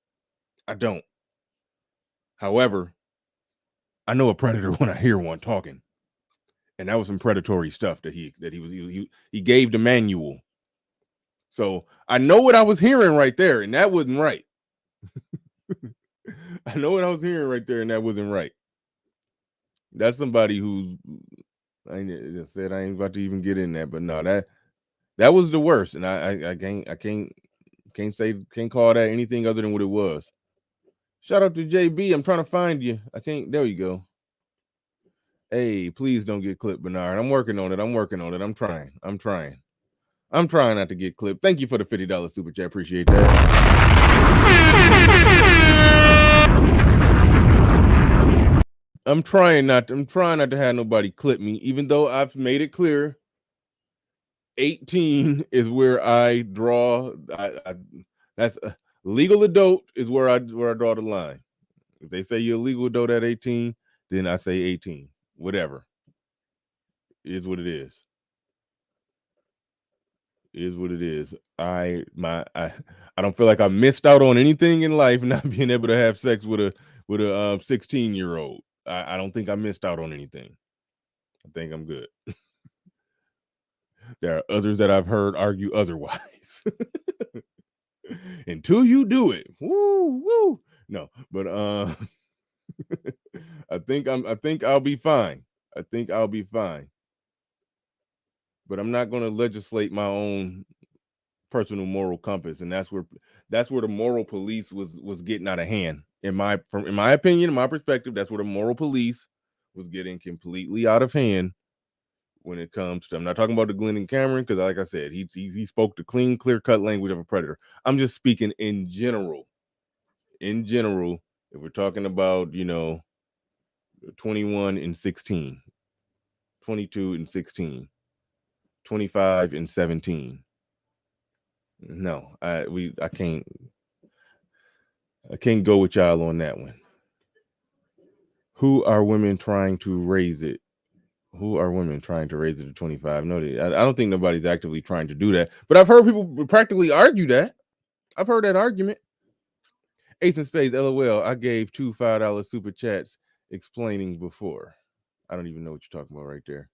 I don't. However, I know a predator when I hear one talking, and that was some predatory stuff that he gave the manual. So I know what I was hearing right there, and that wasn't right. I know what I was hearing right there, and that wasn't right. That's somebody who I said I ain't about to even get in there, but no, that was the worst, and I can't call that anything other than what it was. Shout out to JB. I'm trying to find you. I can't. There you go. Hey, please don't get clipped, Bernard. I'm working on it. I'm trying not to get clipped. Thank you for the $50 super chat. Appreciate that. I'm trying not to have nobody clip me, even though I've made it clear 18 is where I draw. That's legal adult is where I draw the line. If they say you're a legal adult at 18, then I say 18. Whatever. It is what it is. It is what it is. I don't feel like I missed out on anything in life not being able to have sex with a 16-year-old. I don't think I missed out on anything. I think I'm good. There are others that I've heard argue otherwise. Until you do it. Woo. No, but I think I'll be fine. I think I'll be fine. But I'm not going to legislate my own personal moral compass, and that's where the moral police was getting out of hand. In my opinion, in my perspective, that's where the moral police was getting completely out of hand when it comes to. I'm not talking about the Glenn and Cameron, because like I said, he spoke the clean, clear-cut language of a predator. I'm just speaking in general. In general, if we're talking about 21 and 16, 22 and 16, 25 and 17. No, I can't go with y'all on that one. Who are women trying to raise it? Who are women trying to raise it to 25? No, I don't think nobody's actively trying to do that. But I've heard people practically argue that. I've heard that argument. Ace of Spades, LOL. I gave 2 $5 super chats explaining before. I don't even know what you're talking about right there.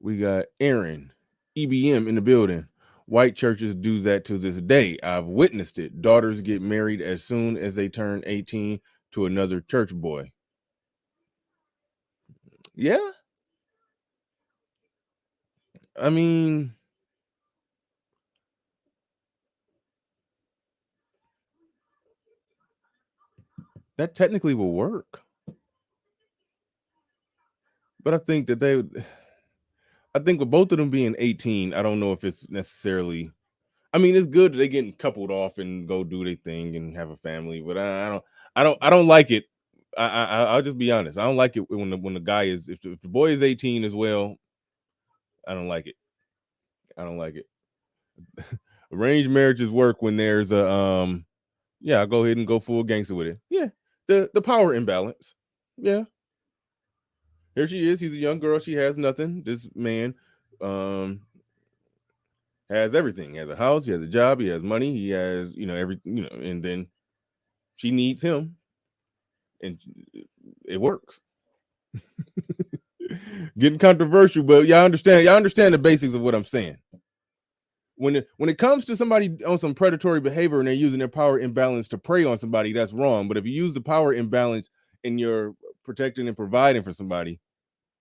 We got Aaron, EBM in the building. White churches do that to this day. I've witnessed it. Daughters get married as soon as they turn 18 to another church boy. Yeah. I mean, that technically will work. But I think with both of them being 18, I don't know if it's necessarily. I mean, it's good that they're getting coupled off and go do their thing and have a family, but I don't like it. I'll just be honest. I don't like it when the guy is if the boy is 18 as well. I don't like it. I don't like it. Arranged marriages work when there's a I'll go ahead and go full gangster with it. Yeah, the power imbalance. Yeah. Here she is. He's a young girl. She has nothing. This man has everything. He has a house. He has a job. He has money. He has, everything, and then she needs him. And it works. Getting controversial, but y'all understand the basics of what I'm saying. When it comes to somebody on some predatory behavior and they're using their power imbalance to prey on somebody, that's wrong. But if you use the power imbalance and you're protecting and providing for somebody,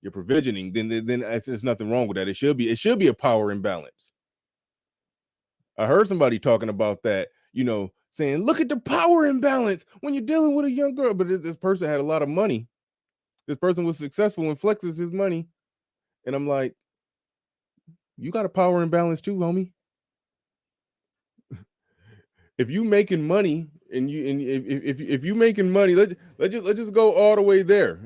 you're provisioning, then there's nothing wrong with that. It should be a power imbalance. I heard somebody talking about that, saying, look at the power imbalance when you're dealing with a young girl. But this person had a lot of money. This person was successful and flexes his money. And I'm like, you got a power imbalance too, homie. If you making money if you making money, let's just go all the way there.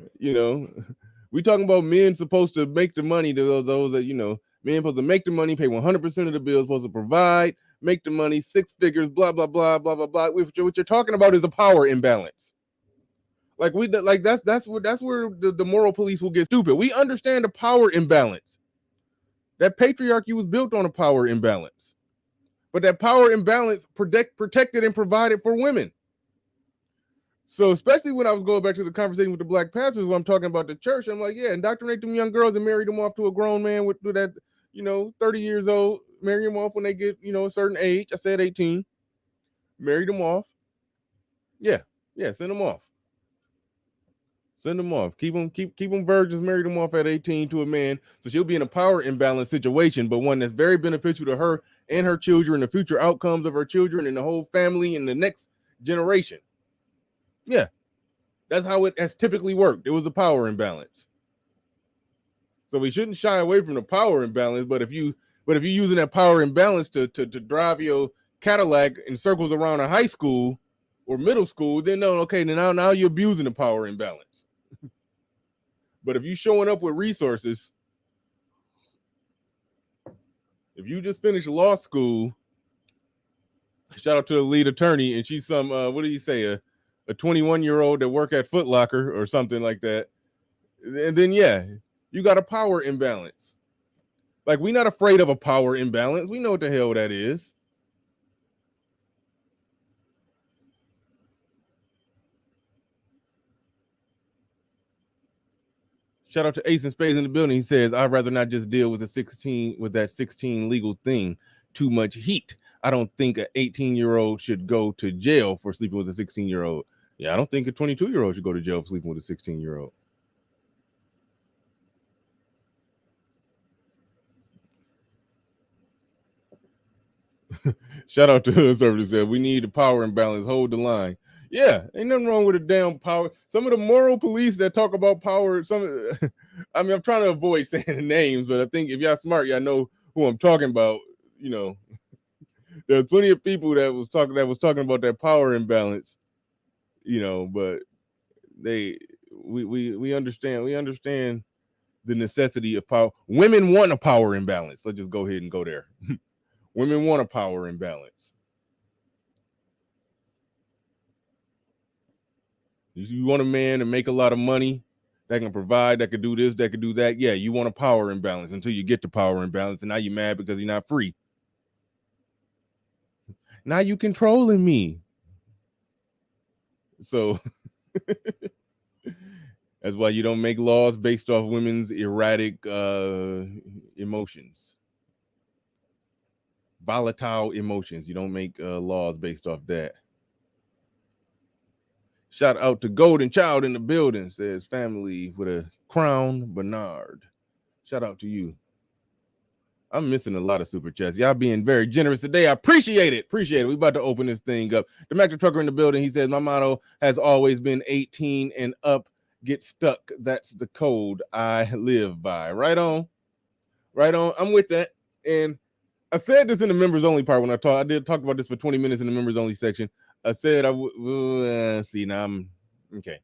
We talking about men supposed to make the money to those that, men supposed to make the money, pay 100% of the bills, supposed to provide, make the money, 6 figures, blah, blah, blah, blah, blah, blah. What you're talking about is a power imbalance. That's where the moral police will get stupid. We understand the power imbalance. That patriarchy was built on a power imbalance. But that power imbalance protected and provided for women. So especially when I was going back to the conversation with the black pastors when I'm talking about the church, I'm like, yeah, indoctrinate them young girls and marry them off to a grown man with that, 30 years old, marry them off when they get, a certain age. I said 18. Marry them off. Yeah, send them off. Send them off. Keep them virgins, marry them off at 18 to a man. So she'll be in a power imbalance situation, but one that's very beneficial to her and her children, the future outcomes of her children and the whole family and the next generation. Yeah, that's how it has typically worked. It was a power imbalance. So we shouldn't shy away from the power imbalance. But if you're using that power imbalance to drive your Cadillac and circles around a high school or middle school, then no, okay, then now you're abusing the power imbalance. But if you're showing up with resources, if you just finished law school, shout out to the lead attorney, and she's some what do you say, a 21-year-old that work at Foot Locker or something like that, and then yeah, you got a power imbalance. Like, we're not afraid of a power imbalance. We know what the hell that is. Shout out to Ace and Spades in the building. He says, I'd rather not just deal with that 16 legal thing. Too much heat. I don't think an 18-year-old should go to jail for sleeping with a 16-year-old. Yeah, I don't think a 22-year-old should go to jail for sleeping with a 16-year-old. Shout out to Hood Server that said, we need a power imbalance. Hold the line. Yeah, ain't nothing wrong with a damn power. Some of the moral police that talk about power, I mean, I'm trying to avoid saying the names, but I think if y'all smart, y'all know who I'm talking about. You know, there's plenty of people that was talking about that power imbalance. You know, but we understand the necessity of power. Women want a power imbalance. Let's just go ahead and go there. Women want a power imbalance. You want a man to make a lot of money, that can provide, that can do this, that can do that. Yeah, you want a power imbalance until you get the power imbalance, and now you're mad because you're not free. Now you controlling me. So that's why you don't make laws based off women's erratic emotions. Volatile emotions. You don't make laws based off that. Shout out to Golden Child in the building, says family with a crown, Bernard. Shout out to you. I'm missing a lot of super chats. Y'all being very generous today. I appreciate it. Appreciate it. We about to open this thing up. The Mac Trucker in the building. He says, my motto has always been 18 and up. Get stuck. That's the code I live by. Right on. Right on. I'm with that. And I said this in the members only part when I did talk about this for 20 minutes in the members only section. I said I would see now I'm okay.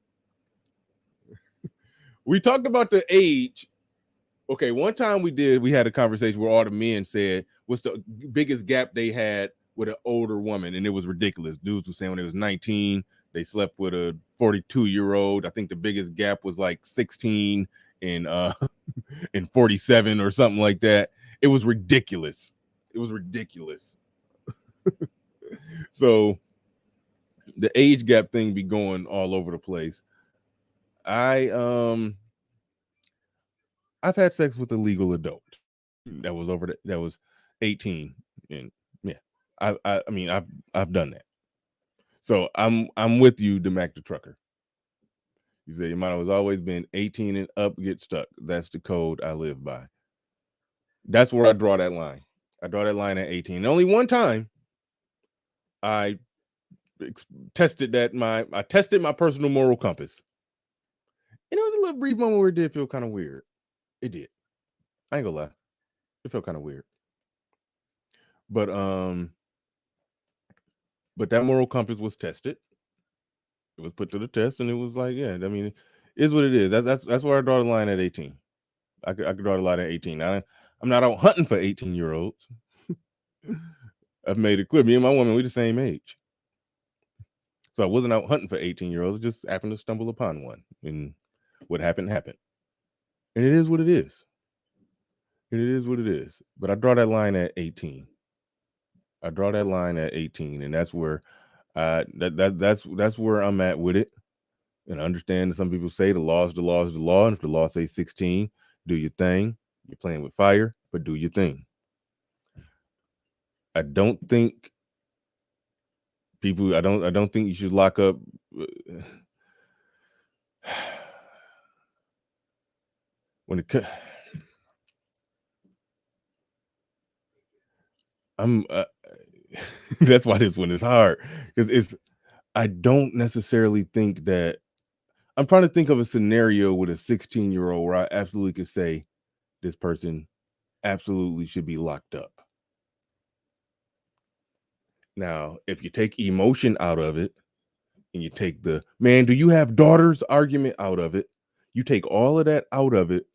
We talked about the age. Okay, one time we had a conversation where all the men said what's the biggest gap they had with an older woman, and it was ridiculous. Dudes were saying when they was 19, they slept with a 42-year-old. I think the biggest gap was like 16 and and 47 or something like that. It was ridiculous. It was ridiculous. So the age gap thing be going all over the place. I've had sex with a legal adult that was 18, and yeah, I mean I've done that. So I'm with you, DeMac the trucker. You say your motto has always been 18 and up, get stuck. That's the code I live by. That's where I draw that line. I draw that line at 18. And only one time I tested my personal moral compass. And it was a little brief moment where it did feel kind of weird. It did. I ain't gonna lie. It felt kind of weird. But that moral compass was tested. It was put to the test, and it was like, yeah, I mean, it is what it is. That's where I draw the line at 18. I could draw the line at 18. I'm not out hunting for 18-year-olds. I've made it clear. Me and my woman, we're the same age. So I wasn't out hunting for 18-year-olds, just happened to stumble upon one. And what happened, happened. And it is what it is. It is what it is. But I draw that line at 18. I draw that line at 18, and that's where that's where I'm at with it. And I understand that some people say the law is the law is the law, and if the law says 16, do your thing. You're playing with fire, but do your thing. I don't think you should lock up when it that's why this one is hard, because I don't necessarily think that I'm trying to think of a scenario with a 16-year-old where I absolutely could say this person absolutely should be locked up. Now, if you take emotion out of it, and you take the man, do you have daughters argument out of it, you take all of that out of it,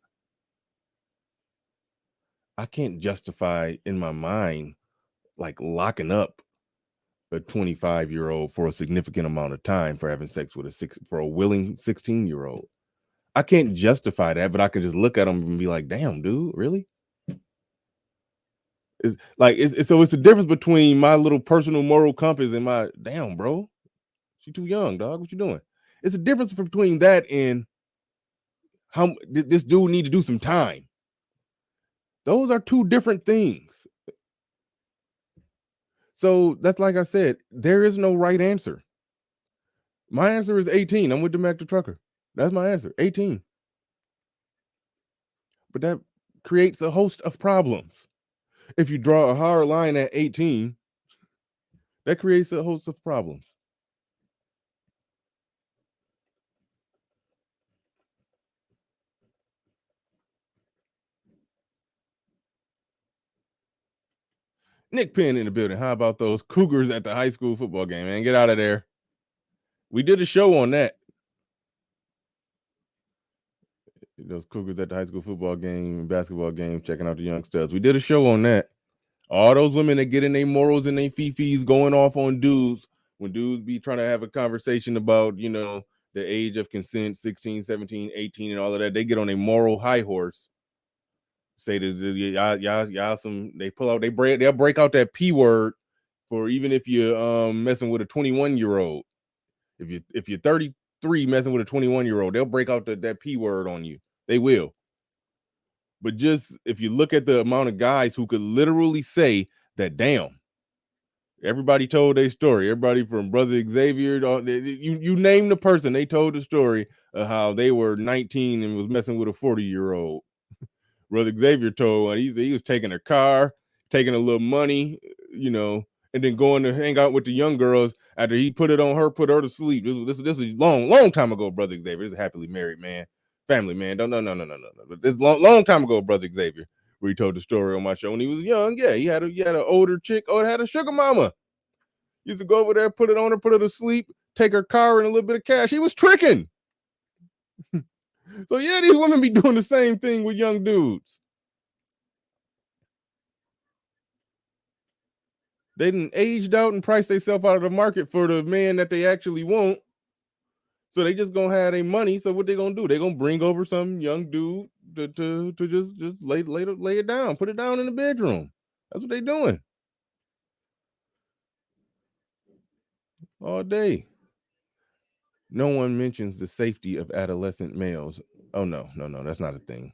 I can't justify in my mind like locking up a 25-year-old for a significant amount of time for having sex with a willing 16-year-old. I can't justify that, but I can just look at them and be like, damn, dude, really? So it's the difference between my little personal moral compass and my damn, bro, she too young, dog. What you doing? It's a difference between that and how this dude need to do some time. Those are two different things. So that's like I said, there is no right answer. My answer is 18. I'm with the Mac the Trucker. That's my answer, 18. But that creates a host of problems. If you draw a hard line at 18, that creates a host of problems. Nick Penn in the building. How about those Cougars at the high school football game, man? Get out of there. We did a show on that. Those Cougars at the high school football game, basketball game, checking out the young studs. We did a show on that. All those women that get in their morals and their fifis going off on dudes when dudes be trying to have a conversation about, the age of consent, 16, 17, 18, and all of that. They get on a moral high horse. Say that y'all some, they pull out, they'll break out that P word for even if you're messing with a 21-year-old. If you're 33 messing with a 21-year-old, they'll break out that P word on you. They will. But just if you look at the amount of guys who could literally say that, damn, everybody told their story. Everybody from Brother Xavier, you name the person, they told the story of how they were 19 and was messing with a 40-year-old. Brother Xavier told he was taking a car, taking a little money, and then going to hang out with the young girls after he put her to sleep. This is long time ago, Brother Xavier. This is a happily married man, family man. No. This long time ago, Brother Xavier, where he told the story on my show when he was young. Yeah, he had an older chick, had a sugar mama. He used to go over there, put it on her, put her to sleep, take her car and a little bit of cash. He was tricking. So yeah, these women be doing the same thing with young dudes. They done aged out and priced themselves out of the market for the man that they actually want. So they just gonna have their money. So what they gonna do? They gonna bring over some young dude to just lay it down, put it down in the bedroom. That's what they doing all day. No one mentions the safety of adolescent males. Oh, no, that's not a thing.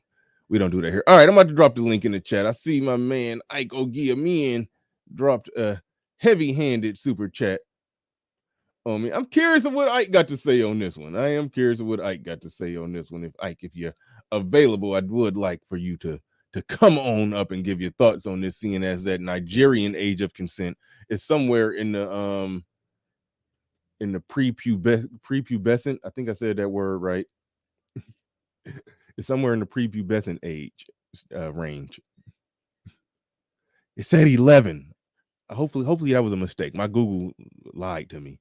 We don't do that here. All right, I'm about to drop the link in the chat. I see my man Ike Ogiamian dropped a heavy-handed super chat on me. I'm curious of what Ike got to say on this one. I am curious of what Ike got to say on this one. If you're available, I would like for you to come on up and give your thoughts on this, seeing as that Nigerian age of consent is somewhere in the prepubescent. I think I said that word right. It's somewhere in the prepubescent age range. It said 11. Hopefully that was a mistake. My Google lied to me.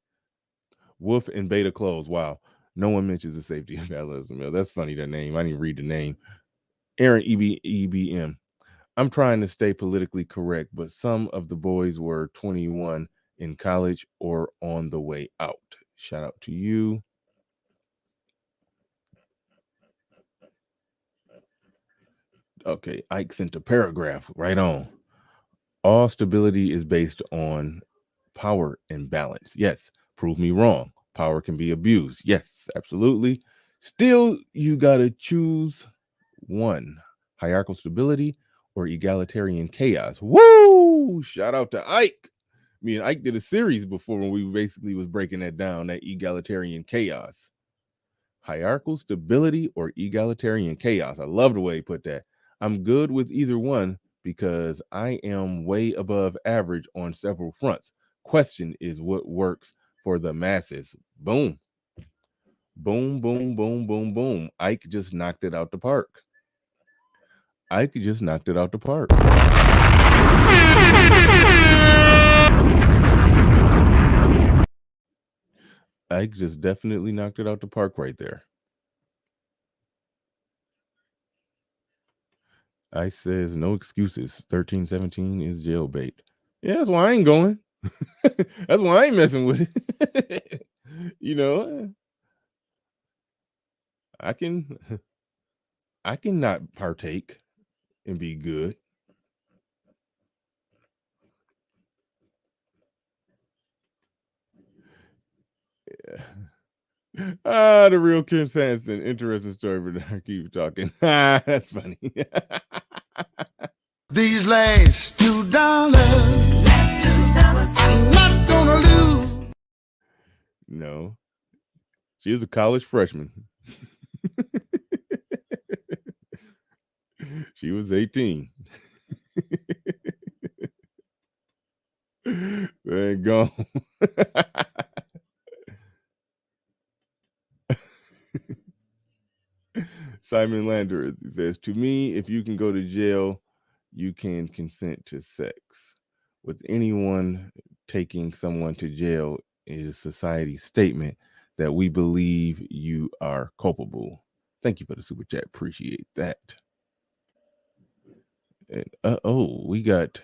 Wolf and beta clothes. Wow. No one mentions the safety of adolescent. That's funny, that name. I didn't read the name. Aaron EBM. I'm trying to stay politically correct, but some of the boys were 21 in college or on the way out. Shout out to you. Okay, Ike sent a paragraph right on. All stability is based on power and balance. Yes, prove me wrong. Power can be abused. Yes, absolutely. Still, you got to choose one. Hierarchical stability or egalitarian chaos. Woo! Shout out to Ike. Me and Ike did a series before when we basically was breaking that down, that egalitarian chaos. Hierarchical stability or egalitarian chaos. I love the way he put that. I'm good with either one because I am way above average on several fronts. Question is what works for the masses. Boom. Boom, boom, boom, boom, boom. Ike just knocked it out the park. Ike just knocked it out the park. I just definitely knocked it out the park right there. I says no excuses. 13, 17 is jail bait. Yeah, that's why I ain't going. That's why I ain't messing with it. I can not partake and be good. The real Kim Sanson. Interesting story, but I keep talking. That's funny. These last $2, I'm not gonna lose. No. She was a college freshman. She was 18. Man, gone. Simon Lander says, to me, if you can go to jail, you can consent to sex. With anyone taking someone to jail is society's statement that we believe you are culpable. Thank you for the super chat. Appreciate that. And, we got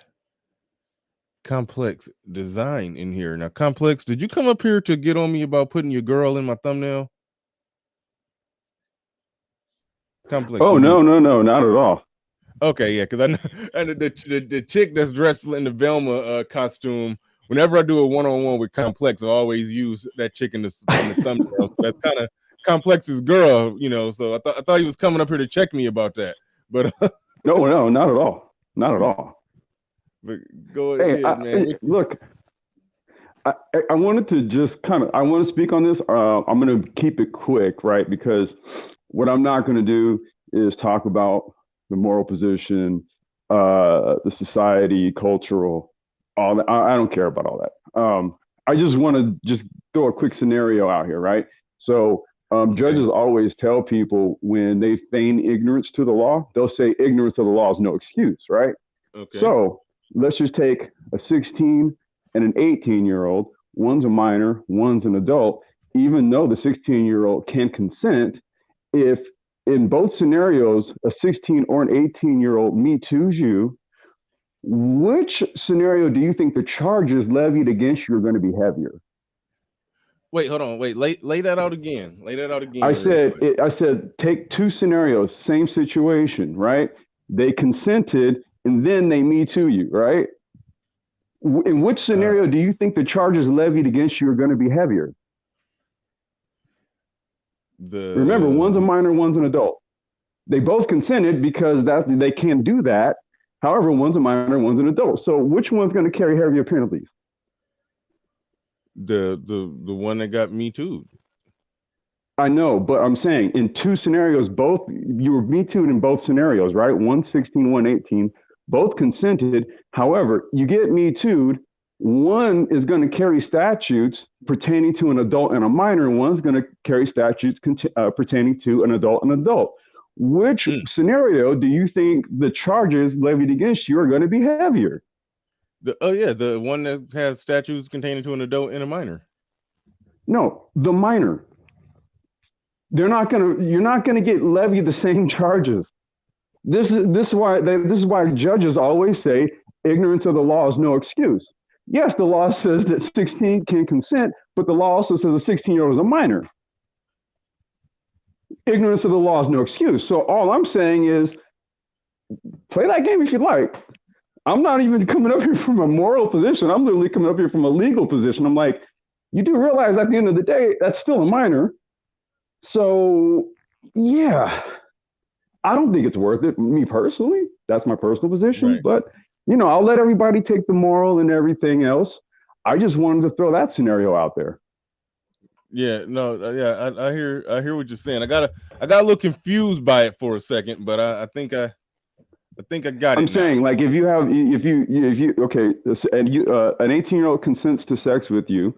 Complex Design in here. Now, Complex, did you come up here to get on me about putting your girl in my thumbnail? Complex. Oh, no, not at all. Okay, yeah, because I know and the chick that's dressed in the Velma costume, whenever I do a one-on-one with Complex, I always use that chick in the thumbnail. So that's kind of Complex's girl, so I thought he was coming up here to check me about that. But No, not at all. Not at all. But go ahead, man. Look, I wanted to just I want to speak on this. I'm going to keep it quick, right? Because what I'm not going to do is talk about the moral position, the society, cultural, all that. I don't care about all that. I just want to just throw a quick scenario out here, right? So judges always tell people when they feign ignorance to the law, they'll say ignorance of the law is no excuse, right? Okay. So let's just take a 16 and an 18-year-old. One's a minor, one's an adult. Even though the 16-year-old can consent, if in both scenarios, a 16 or an 18-year-old Me Too's you, which scenario do you think the charges levied against you are going to be heavier? Wait, hold on. Wait, lay that out again. Lay that out again. I said, take two scenarios, same situation, right? They consented and then they Me Too you, right? In which scenario do you think the charges levied against you are going to be heavier? Remember, one's a minor, one's an adult. They both consented because they can do that. However, one's a minor, one's an adult. So which one's going to carry heavier penalties? The one that got Me Too'd. I know, but I'm saying in two scenarios, both you were Me Too'd in both scenarios, right? 116, 118, both consented. However, you get Me Too'd, one is going to carry statutes pertaining to an adult and a minor, and one's going to carry statutes pertaining to an adult and adult. Which scenario do you think the charges levied against you are going to be heavier? The one that has statutes containing to an adult and a minor. No, the minor. You're not going to get levied the same charges. This is why judges always say ignorance of the law is no excuse. Yes, the law says that 16 can consent, but the law also says a 16-year-old is a minor. Ignorance of the law is no excuse. So all I'm saying is play that game if you like. I'm not even coming up here from a moral position. I'm literally coming up here from a legal position. I'm like, you do realize at the end of the day, that's still a minor. So, yeah, I don't think it's worth it. Me personally, that's my personal position. Right. But, I'll let everybody take the moral and everything else. I just wanted to throw that scenario out there. Yeah, no, yeah, I hear what you're saying. I got a little confused by it for a second, but I think I got it. I'm saying, like, if you okay, and an 18-year-old consents to sex with you,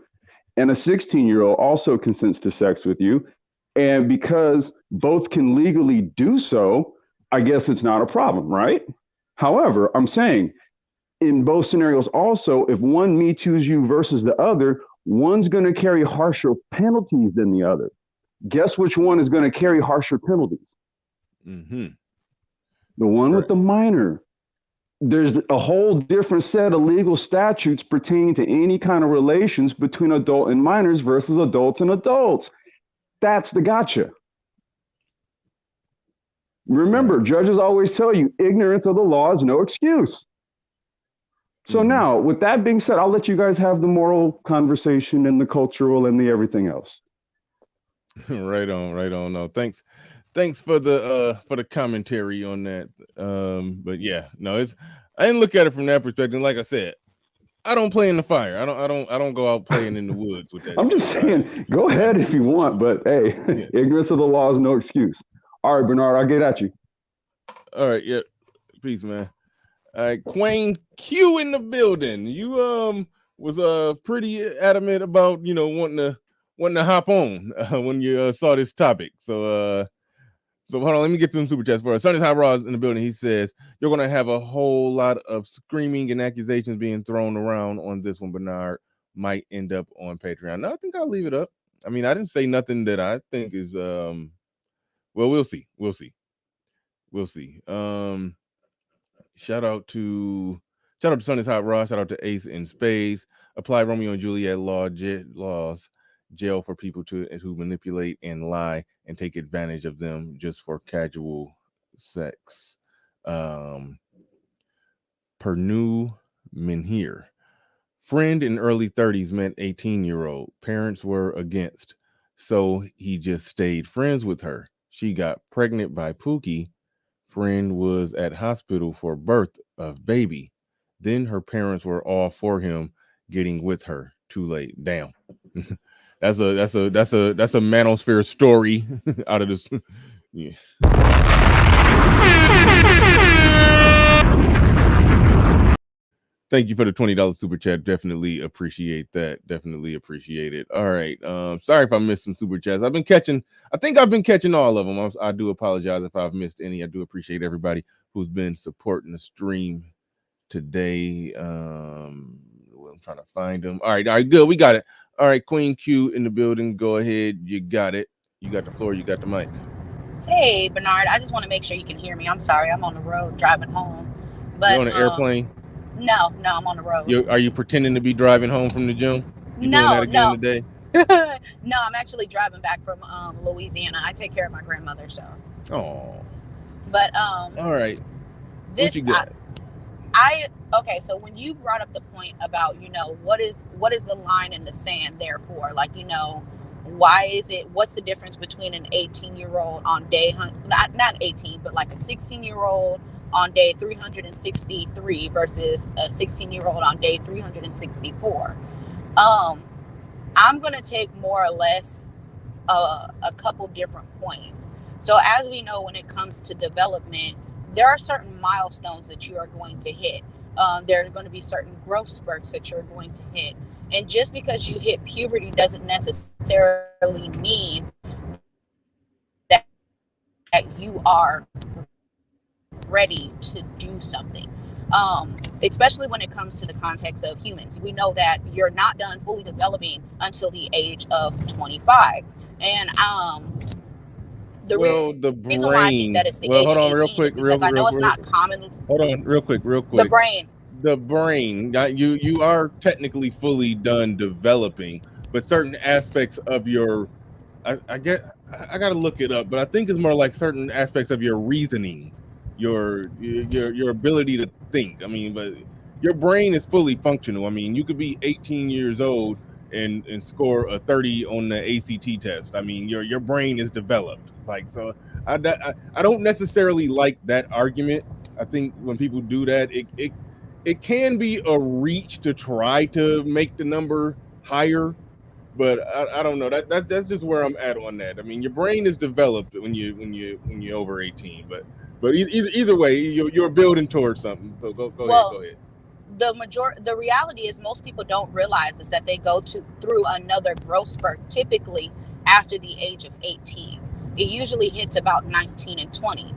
and a 16-year-old also consents to sex with you, and because both can legally do so, I guess it's not a problem, right? However, I'm saying in both scenarios also, if one Me Too's you versus the other, One's going to carry harsher penalties than the other. Guess which one is going to carry harsher penalties? Mm-hmm. The one with the minor. There's a whole different set of legal statutes pertaining to any kind of relations between adult and minors versus adults and adults. That's the gotcha. Remember, judges always tell you ignorance of the law is no excuse. So now, with that being said, I'll let you guys have the moral conversation and the cultural and the everything else. Right on. No, thanks for the commentary on that. But yeah, no, I didn't look at it from that perspective. Like I said, I don't play in the fire. I don't go out playing in the woods with that. I'm just saying, go ahead if you want, but hey, ignorance of the law is no excuse. All right, Bernard, I'll get at you. All right, yeah, peace, man. All right, Quayne Q in the building. You was pretty adamant about wanting to hop on when you saw this topic. So but hold on, let me get some super chats for us. Sonny's Hot Rods in the building. He says you're gonna have a whole lot of screaming and accusations being thrown around on this one. Bernard might end up on Patreon. No, I think I'll leave it up. I mean, I didn't say nothing that I think is well, we'll see. Shout out to Sonny's Hot Rod. Shout out to Ace in Spades. Apply Romeo and Juliet laws. Jail for people who manipulate and lie and take advantage of them just for casual sex. Pernu Minhir. Friend in early 30s met 18-year-old. Parents were against, so he just stayed friends with her. She got pregnant by Pookie. Friend was at hospital for birth of baby. Then her parents were all for him getting with her. Too late. Damn. That's a manosphere story out of this. Yeah. Thank you for the $20 super chat. Definitely appreciate that. Definitely appreciate it. All right. Sorry if I missed some super chats. I think I've been catching all of them. I do apologize if I've missed any. I do appreciate everybody who's been supporting the stream today. I'm trying to find them. All right, good. We got it. All right, Queen Q in the building. Go ahead. You got it. You got the floor. You got the mic. Hey, Bernard. I just want to make sure you can hear me. I'm sorry. I'm on the road driving home. But you on an airplane? No, I'm on the road. Are you pretending to be driving home from the gym? You doing that again today? No, I'm actually driving back from Louisiana. I take care of my grandmother, so. Oh. But all right. This what you got? Okay, so when you brought up the point about, what is the line in the sand there for? Like, why is it, what's the difference between an 18-year-old on day, not 18, but like a 16-year-old on day 363 versus a 16-year-old on day 364? I'm going to take more or less a couple different points. So as we know, when it comes to development, there are certain milestones that you are going to hit. There are going to be certain growth spurts that you're going to hit. And just because you hit puberty doesn't necessarily mean that you are ready to do something. Especially when it comes to the context of humans. We know that you're not done fully developing until the age of 25. And the reason why I think that it's the age of 18 is because I know it's not common. Hold on, real quick. The brain. You are technically fully done developing, but certain aspects of your, I gotta look it up, but I think it's more like certain aspects of your reasoning, your ability to think. I mean, but your brain is fully functional. I mean, you could be 18 years old and score a 30 on the ACT test. I mean, your brain is developed. Like, so I don't necessarily like that argument. I think when people do that, it can be a reach to try to make the number higher, but I don't know. That's just where I'm at on that. I mean, your brain is developed when you're over 18, but either way, you're building towards something. So go ahead. The reality is most people don't realize is that they go through another growth spurt typically after the age of 18. It usually hits about 19 and 20.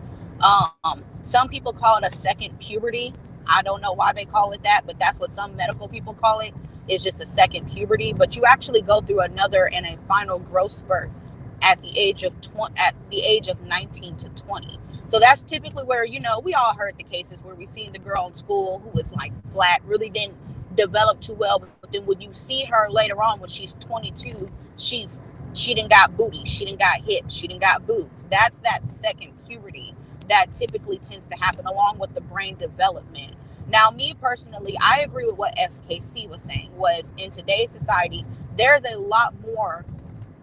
Some people call it a second puberty. I don't know why they call it that, but that's what some medical people call it. It's just a second puberty, but you actually go through another and a final growth spurt at the age of 19 to 20. So that's typically where, you know, we all heard the cases where we've seen the girl in school who was like flat, really didn't develop too well, but then when you see her later on when she's 22, she done got booty, she done got hips, she done got boobs. That's that second puberty that typically tends to happen along with the brain development. Now, me personally, I agree with what SKC was saying, was in today's society, there's a lot more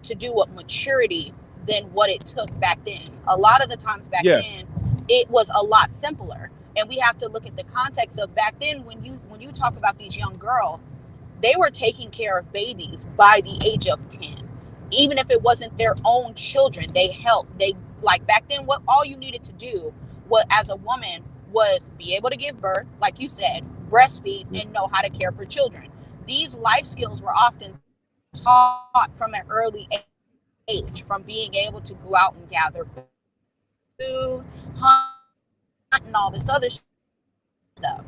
to do with maturity than what it took back then. A lot of the times back then, it was a lot simpler. And we have to look at the context of back then when you talk about these young girls, they were taking care of babies by the age of 10. Even if it wasn't their own children, they helped. They, like back then, what all you needed to do was, as a woman, was be able to give birth, like you said, breastfeed, and know how to care for children. These life skills were often taught from an early age, from being able to go out and gather food, hunt, and all this other stuff.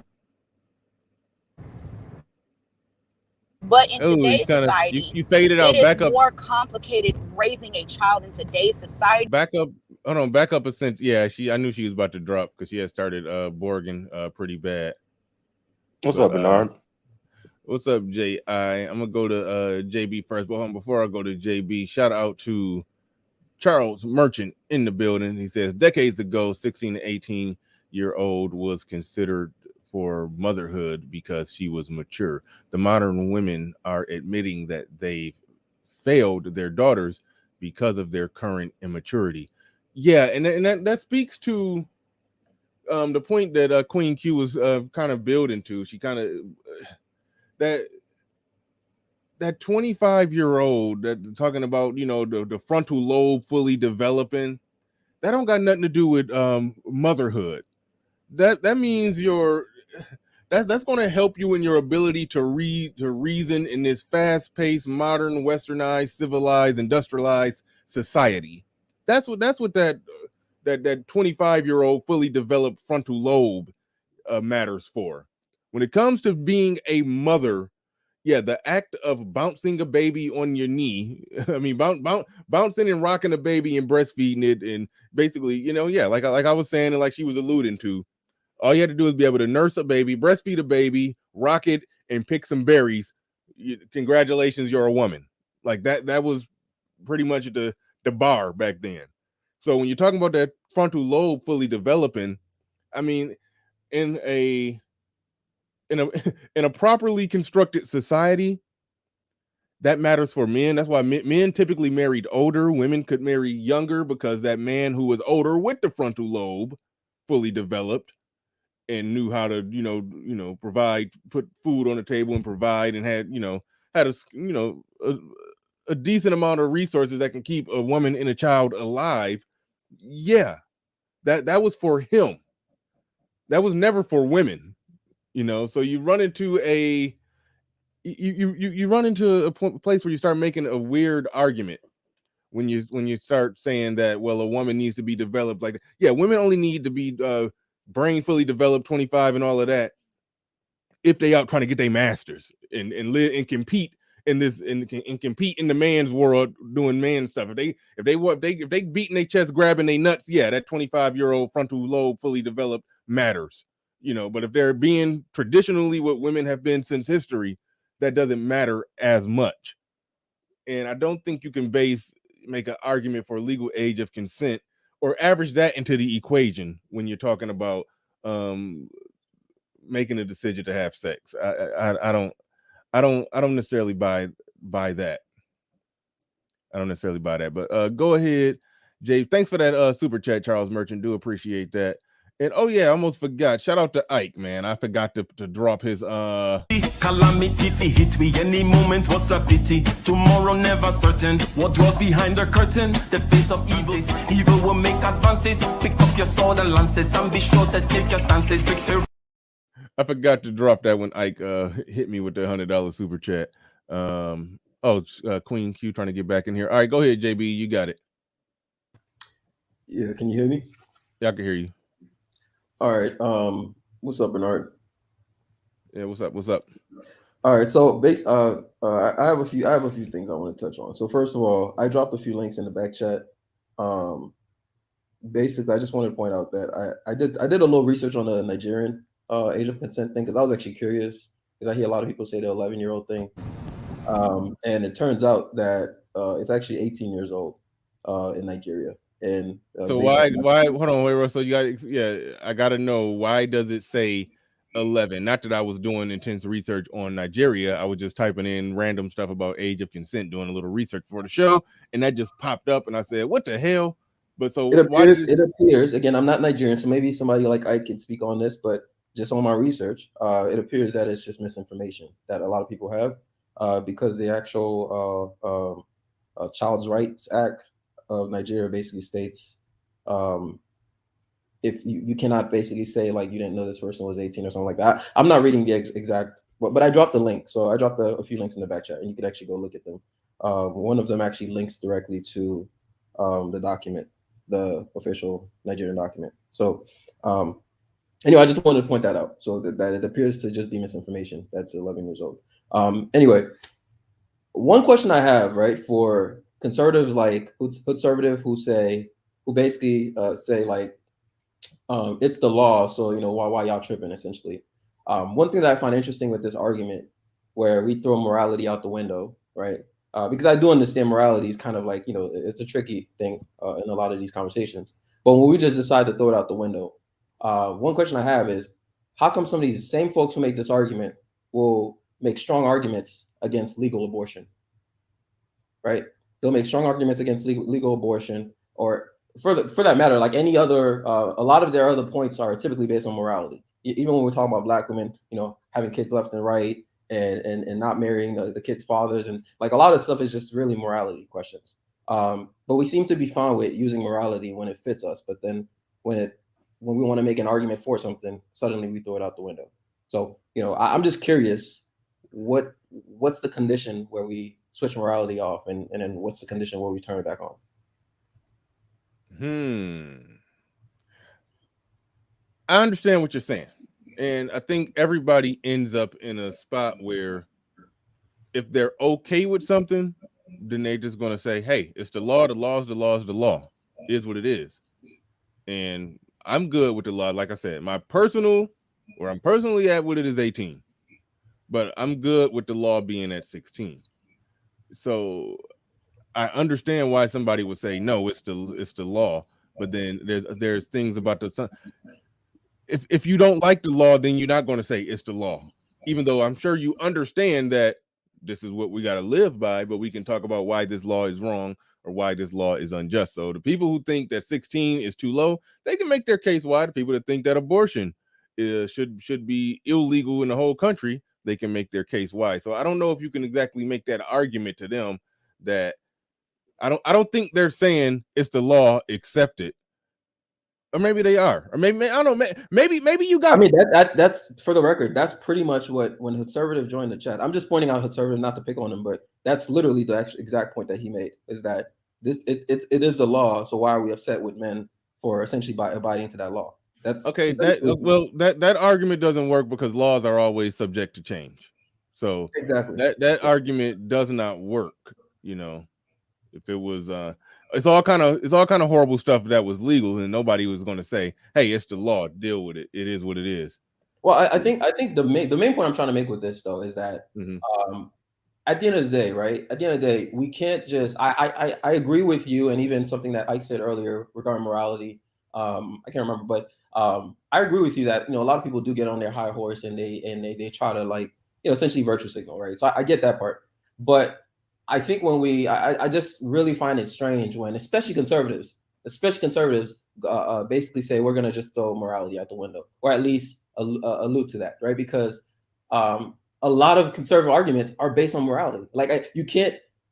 But in today's society, you faded out. It is more complicated raising a child in today's society. Back up. Hold on. Back up a cent. Yeah, I knew she was about to drop because she had started Borging pretty bad. What's up, Bernard? What's up, J.I.? I'm gonna go to JB first, but before I go to JB, shout out to Charles Merchant in the building. He says decades ago, 16 to 18-year-old was considered for motherhood because she was mature. The modern women are admitting that they failed their daughters because of their current immaturity. Yeah, and that speaks to the point that Queen Q was kind of building to. She kind of that 25-year-old that talking about, you know, the frontal lobe fully developing, that don't got nothing to do with motherhood. That means that's going to help you in your ability to reason in this fast-paced, modern, westernized, civilized, industrialized society. That's what that 25-year-old fully developed frontal lobe matters for. When it comes to being a mother, yeah, the act of bouncing a baby on your knee, I mean, bouncing and rocking a baby and breastfeeding it, and basically, you know, yeah, like I was saying, and like she was alluding to, all you had to do is be able to nurse a baby, breastfeed a baby, rock it, and pick some berries. Congratulations, you're a woman. Like that was pretty much the bar back then. So when you're talking about that frontal lobe fully developing, I mean, in a properly constructed society, that matters for men. That's why men typically married older. Women could marry younger because that man who was older with the frontal lobe fully developed and knew how to, you know, provide, put food on the table and provide, and had a decent amount of resources that can keep a woman and a child alive. Yeah, that was for him. That was never for women, you know. So you run into a place where you start making a weird argument when you start saying that, well, a woman needs to be developed like that. Yeah, women only need to be brain fully developed, 25 and all of that, if they out trying to get their masters and live and compete in this and compete in the man's world doing man stuff. If they beating their chest, grabbing their nuts, yeah, that 25-year-old frontal lobe fully developed matters, you know. But if they're being traditionally what women have been since history, that doesn't matter as much. And I don't think you can make an argument for legal age of consent or average that into the equation when you're talking about making a decision to have sex. I don't necessarily buy that. I don't necessarily buy that. But go ahead, Jay. Thanks for that super chat, Charles Merchant. Do appreciate that. And oh yeah, I almost forgot. Shout out to Ike, man. I forgot to drop his calamity hit me any moment. What's a pity? Tomorrow never certain. What was behind the curtain? The face of evil. Evil will make advances. Pick up your sword and lances and be sure to take your stances. Victory. I forgot to drop that when Ike hit me with the $100 super chat. Queen Q trying to get back in here. All right, go ahead, JB. You got it. Yeah, can you hear me? Yeah, I can hear you. All right. What's up, Bernard? Yeah, what's up? What's up? All right, so I have a few things I want to touch on. So first of all, I dropped a few links in the back chat. Basically, I just wanted to point out that I did a little research on the Nigerian age of consent thing because I was actually curious because I hear a lot of people say the 11-year-old thing, and it turns out that it's actually 18 years old in Nigeria. And so why hold on, wait, Russell, you got I gotta know, why does it say 11? Not that I was doing intense research on Nigeria, I was just typing in random stuff about age of consent, doing a little research for the show, and that just popped up, and I said, what the hell? But so it appears again, I'm not Nigerian, so maybe somebody like I could speak on this, but just on my research, it appears that it's just misinformation that a lot of people have, because the actual Child's Rights Act of Nigeria basically states if you cannot basically say like you didn't know this person was 18 or something like that. I'm not reading the exact, but I dropped the link. So I dropped a few links in the back chat, and you could actually go look at them. One of them actually links directly to the document, the official Nigerian document. So anyway, I just wanted to point that out. So that it appears to just be misinformation. That's 11 years old. Anyway, one question I have, right, for conservatives like conservative who basically say like it's the law, so why y'all tripping essentially. One thing that I find interesting with this argument where we throw morality out the window, right? Because I do understand morality is kind of like, it's a tricky thing in a lot of these conversations. But when we just decide to throw it out the window, one question I have is, how come some of these same folks who make this argument will make strong arguments against legal abortion, right? They'll make strong arguments against legal abortion, or for that matter, like any other, a lot of their other points are typically based on morality. Even when we're talking about Black women, having kids left and right, and not marrying the kids' fathers, and like a lot of stuff is just really morality questions. But we seem to be fine with using morality when it fits us, but then when we want to make an argument for something, suddenly we throw it out the window. So I'm just curious, what's the condition where we switch morality off, and then what's the condition where we turn it back on? I understand what you're saying, and I think everybody ends up in a spot where if they're okay with something, then they're just going to say, hey, it's the law, the law is the law, is the law, is what it is. And I'm good with the law. Like I said, I'm personally at what it is 18, but I'm good with the law being at 16. So I understand why somebody would say, no, it's the law. But then there's things about the, if you don't like the law, then you're not going to say it's the law, even though I'm sure you understand that this is what we got to live by, but we can talk about why this law is wrong or why this law is unjust. So the people who think that 16 is too low, they can make their case why. The people that think that abortion should be illegal in the whole country, they can make their case why. So I don't know if you can exactly make that argument to them. That I don't think they're saying it's the law, accept it. Or maybe they are, or maybe I don't know. Maybe you got. I mean, that's for the record. That's pretty much what when Conservative joined the chat. I'm just pointing out Conservative, not to pick on him, but that's literally the exact point that he made. Is that it is the law? So why are we upset with men for essentially by abiding to that law? That's okay. That argument doesn't work because laws are always subject to change. So exactly that argument does not work. If it was it's all kind of horrible stuff that was legal, and nobody was going to say, hey, it's the law, deal with it, it is what it is. Well, I think the main point I'm trying to make with this though is that at the end of the day, right? At the end of the day, we can't just I agree with you, and even something that Ike said earlier regarding morality. I can't remember, but I agree with you that a lot of people do get on their high horse and they try to like essentially virtue signal, right? So I get that part, but I think when I just really find it strange when, especially conservatives basically say we're going to just throw morality out the window, or at least allude to that, right? Because a lot of conservative arguments are based on morality. Like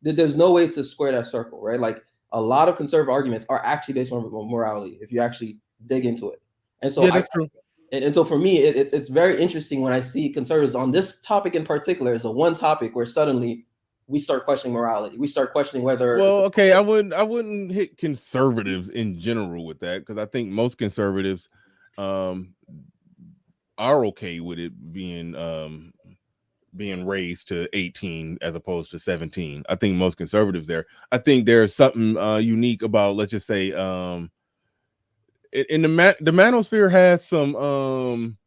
there's no way to square that circle, right? Like a lot of conservative arguments are actually based on morality if you actually dig into it. And so that's true. And so for me, it's very interesting when I see conservatives on this topic in particular is the one topic where suddenly we start questioning morality. We start questioning whether. Well, okay, I wouldn't hit conservatives in general with that, because I think most conservatives are are okay with it being raised to 18 as opposed to 17. I think most conservatives there. I think there's something unique about, let's just say, in the manosphere has some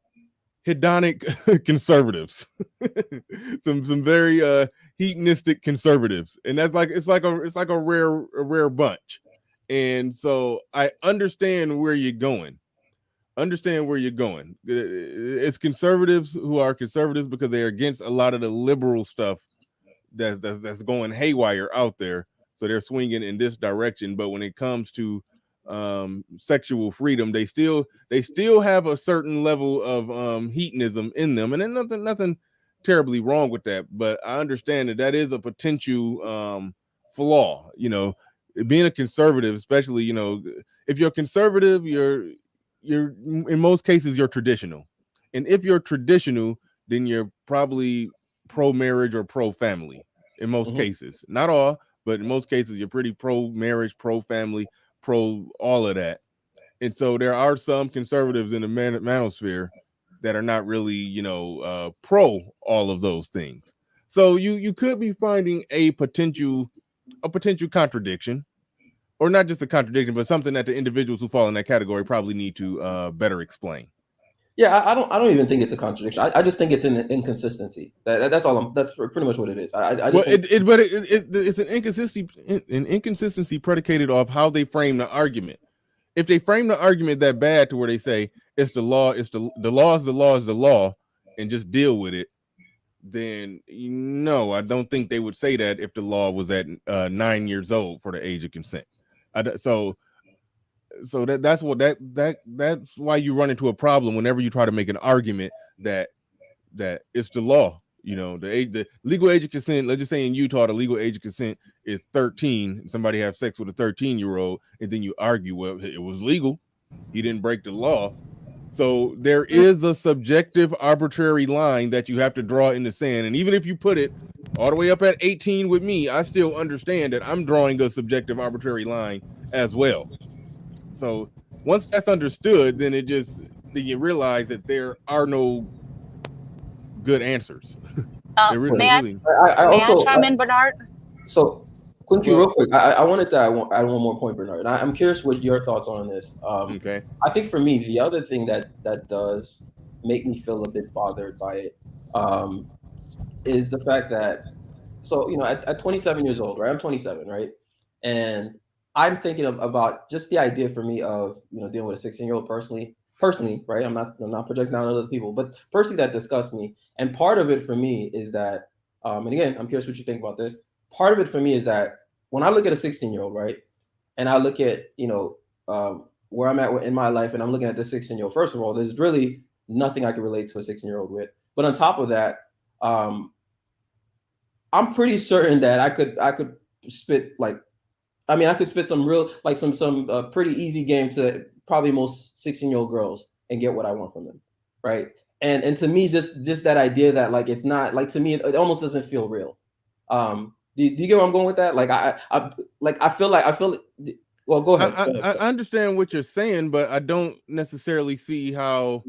hedonic conservatives, some very hedonistic conservatives, and it's like a rare bunch. And so I understand where you're going. It's conservatives who are conservatives because they're against a lot of the liberal stuff that's going haywire out there. So they're swinging in this direction. But when it comes to sexual freedom, they still have a certain level of hedonism in them, and there's nothing terribly wrong with that. But I understand that is a potential flaw. Being a conservative, especially, if you're conservative, you're in most cases you're traditional, and if you're traditional, then you're probably pro marriage or pro family. In most cases, not all, but in most cases, you're pretty pro marriage, pro family, pro all of that. And so there are some conservatives in the manosphere that are not really, pro all of those things. So you could be finding a potential contradiction, or not just a contradiction, but something that the individuals who fall in that category probably need to better explain. Yeah, I don't even think it's a contradiction. I just think it's an inconsistency. That's all. That's pretty much what it is. It's an inconsistency predicated off how they frame the argument. If they frame the argument that bad to where they say it's the law, the law is the law, and just deal with it, then no, I don't think they would say that if the law was at 9 years old for the age of consent. So that's why you run into a problem whenever you try to make an argument that it's the law. The legal age of consent, let's just say in Utah, the legal age of consent is 13. Somebody have sex with a 13-year-old, and then you argue, well, it was legal. He didn't break the law. So there is a subjective, arbitrary line that you have to draw in the sand. And even if you put it all the way up at 18 with me, I still understand that I'm drawing a subjective, arbitrary line as well. So once that's understood, then you realize that there are no good answers. May I chime in, Bernard? So, Quincy, real quick, I wanted to add one more point, Bernard. I'm curious what your thoughts are on this. Okay. I think for me, the other thing that does make me feel a bit bothered by it is the fact that, at 27 years old, right? I'm 27, right? And I'm thinking about just the idea for me of, dealing with a 16-year-old personally, right? I'm not projecting out on other people, but personally that disgusts me. And part of it for me is that, and again, I'm curious what you think about this. Part of it for me is that when I look at a 16-year-old, right, and I look at, where I'm at in my life, and I'm looking at this 16-year-old, first of all, there's really nothing I can relate to a 16-year-old with. But on top of that, I'm pretty certain that I could spit I could spit some real, some pretty easy game to probably most 16-year-old girls and get what I want from them, right? And to me, just that idea that it's not to me, it almost doesn't feel real. Do you get where I'm going with that? I feel. Well, go ahead. I understand what you're saying, but I don't necessarily see how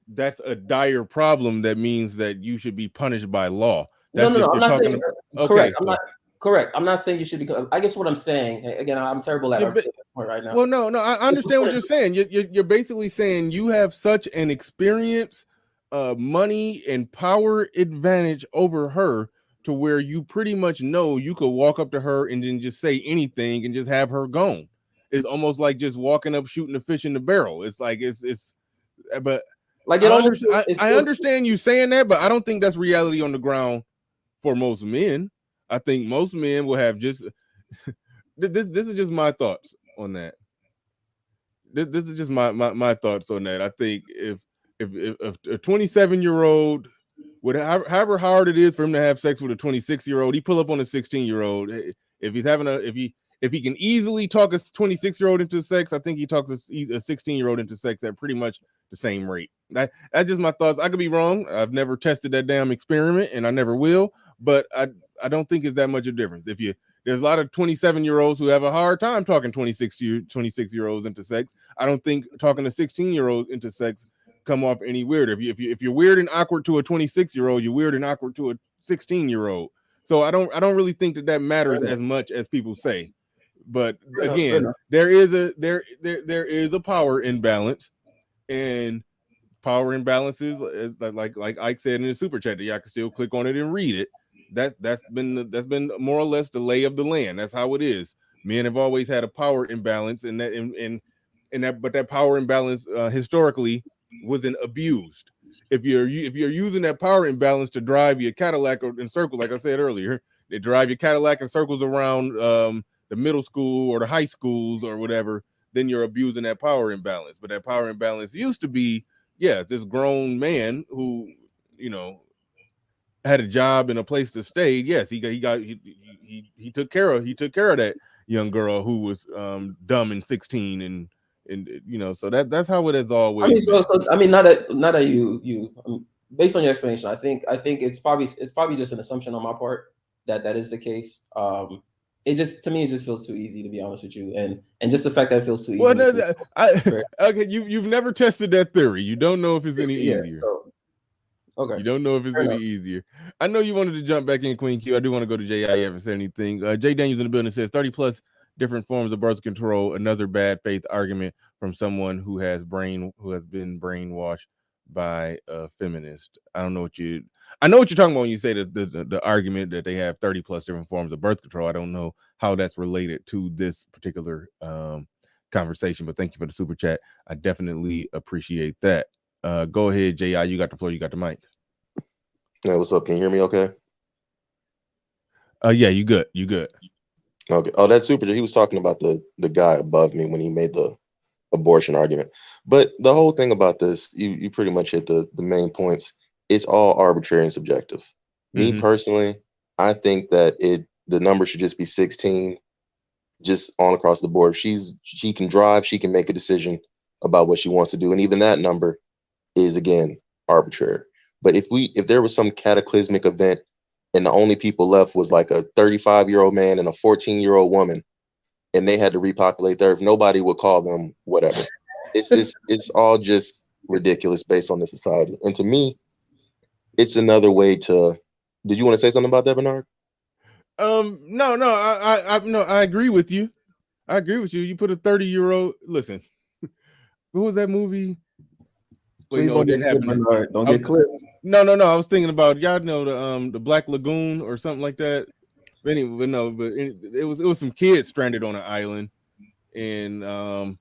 that's a dire problem that means that you should be punished by law. No, I'm not saying correct. Okay. Correct. I'm not saying you should be. I guess what I'm saying, again, I'm terrible at articulating this point right now. Well, no, I understand what you're saying. You're basically saying you have such an experience, money, and power advantage over her to where you pretty much know you could walk up to her and then just say anything and just have her gone. It's almost like just walking up, shooting a fish in the barrel. It's like but I understand you saying that, but I don't think that's reality on the ground for most men. I think most men will have just this is just my thoughts on that. This is just my thoughts on that. I think if a 27-year-old would however hard it is for him to have sex with a 26-year-old, he pull up on a 16-year-old. If he's having if he can easily talk a 26-year-old into sex, I think he talks a 16-year-old into sex at pretty much the same rate. That's just my thoughts. I could be wrong. I've never tested that damn experiment, and I never will. But I don't think it's that much of a difference. There's a lot of 27-year-olds who have a hard time talking 26-year-olds into sex. I don't think talking to 16-year-olds into sex come off any weirder. If you're weird and awkward to a 26-year-old, you're weird and awkward to a 16-year-old. So I don't really think that matters as much as people say. But again, there is a power imbalance, and power imbalances, is like Ike said in the super chat, that y'all can still click on it and read it. That's been more or less the lay of the land. That's how it is. Men have always had a power imbalance, and that power imbalance historically wasn't abused. If you're using that power imbalance to drive your Cadillac in circles, like I said earlier, they drive your Cadillac in circles around the middle school or the high schools or whatever, then you're abusing that power imbalance. But that power imbalance used to be, this grown man who, had a job and a place to stay. Yes, he took care of that young girl who was dumb and 16, and so that's how it has always been. Not that you based on your explanation, I think it's probably just an assumption on my part that is the case. To me it just feels too easy, to be honest with you, and just the fact that it feels too easy. Okay, you've never tested that theory. You don't know if it's any easier. Okay. You don't know if it's any easier. I know you wanted to jump back in, Queen Q. I do want to go to Jay. I haven't said anything. Jay Daniels in the building says 30 plus different forms of birth control. Another bad faith argument from someone who has been brainwashed by a feminist. I know what you're talking about when you say the argument that they have 30 plus different forms of birth control. I don't know how that's related to this particular conversation, but thank you for the super chat. I definitely appreciate that. Go ahead, J.I. You got the floor. You got the mic. Hey, what's up? Can you hear me okay? Yeah, you good. Okay. Oh, that's super. He was talking about the guy above me when he made the abortion argument. But the whole thing about this, you pretty much hit the main points. It's all arbitrary and subjective. Me personally, I think that the number should just be 16, just on across the board. She can drive, she can make a decision about what she wants to do, and even that number is again arbitrary. But if there was some cataclysmic event and the only people left was like a 35-year-old man and a 14-year-old woman, and they had to repopulate the earth, nobody would call them whatever. It's all just ridiculous based on the society. And to me, it's another way to. Did you want to say something about that, Bernard? No, I agree with you. You put a 30-year-old. Listen, what was that movie? Please don't get clipped, Bernard. Don't get clipped. No. I was thinking about, y'all know, the Black Lagoon or something like that. But anyway, it was some kids stranded on an island, and when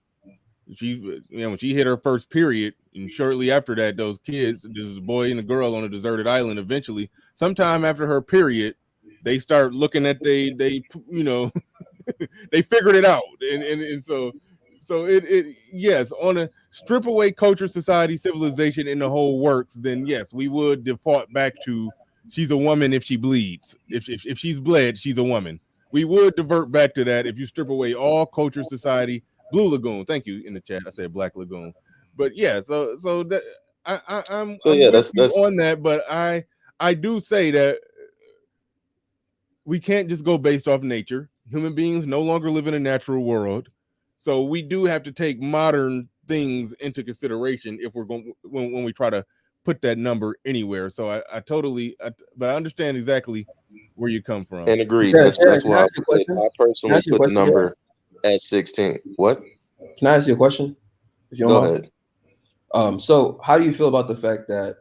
she hit her first period, and shortly after that, those kids, this boy and a girl on a deserted island, eventually, sometime after her period, they start looking at they they figured it out, and so it yes, on a strip away culture, society, civilization, and the whole works, then yes, we would default back to she's a woman if she bleeds. If she's bled, she's a woman. We would divert back to that if you strip away all culture, society. Blue Lagoon, thank you in the chat. I said Black Lagoon, but yeah. So that I'm that's on that, but I do say that we can't just go based off nature. Human beings no longer live in a natural world. So we do have to take modern things into consideration if we're going when we try to put that number anywhere. So I totally, but I understand exactly where you come from. And agree. That's why I personally put the number at 16. What? Can I ask you a question? If you don't mind. Go ahead. So how do you feel about the fact that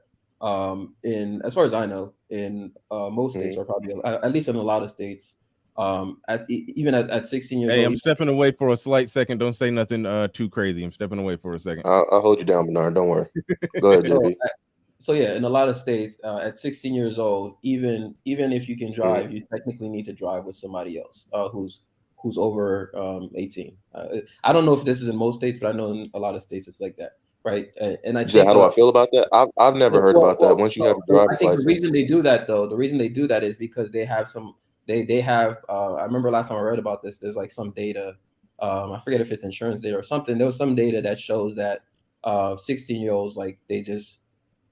in, as far as I know, in most states, or probably at least in a lot of states, even at 16 years old. Hey, I'm stepping away for a slight second. Don't say nothing too crazy. I'm stepping away for a second. I'll hold you down, Bernard. Don't worry. Go ahead, JB. So yeah, in a lot of states, at 16 years old, even if you can drive, you technically need to drive with somebody else who's over 18. I don't know if this is in most states, but I know in a lot of states it's like that, right? And I think, how do I feel about that? I've never heard about that. Once you have a driver's license, the reason they do that is because they have some. They have. I remember last time I read about this. There's like some data. I forget if it's insurance data or something. There was some data that shows that 16-year-olds, like, they just.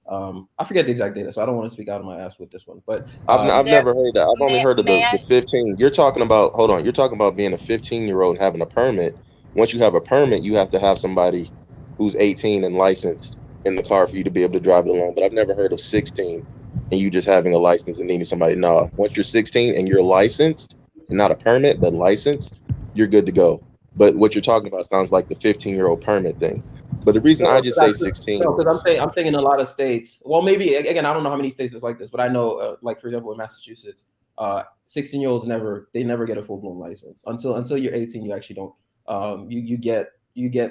I forget the exact data, so I don't want to speak out of my ass with this one. But I've never heard that. I've only heard of the 15. You're talking about. Hold on. You're talking about being a 15-year-old having a permit. Once you have a permit, you have to have somebody who's 18 and licensed in the car for you to be able to drive it alone. But I've never heard of 16 and you just having a license and needing somebody. No, once you're 16 and you're licensed, and not a permit, but licensed, you're good to go. But what you're talking about sounds like the 15-year-old permit thing. But the reason I just say 16 because is I'm saying in a lot of states. Well, maybe again, I don't know how many states it's like this, but I know, like for example, in Massachusetts, 16-year-olds never get a full blown license until you're 18. You actually don't. You get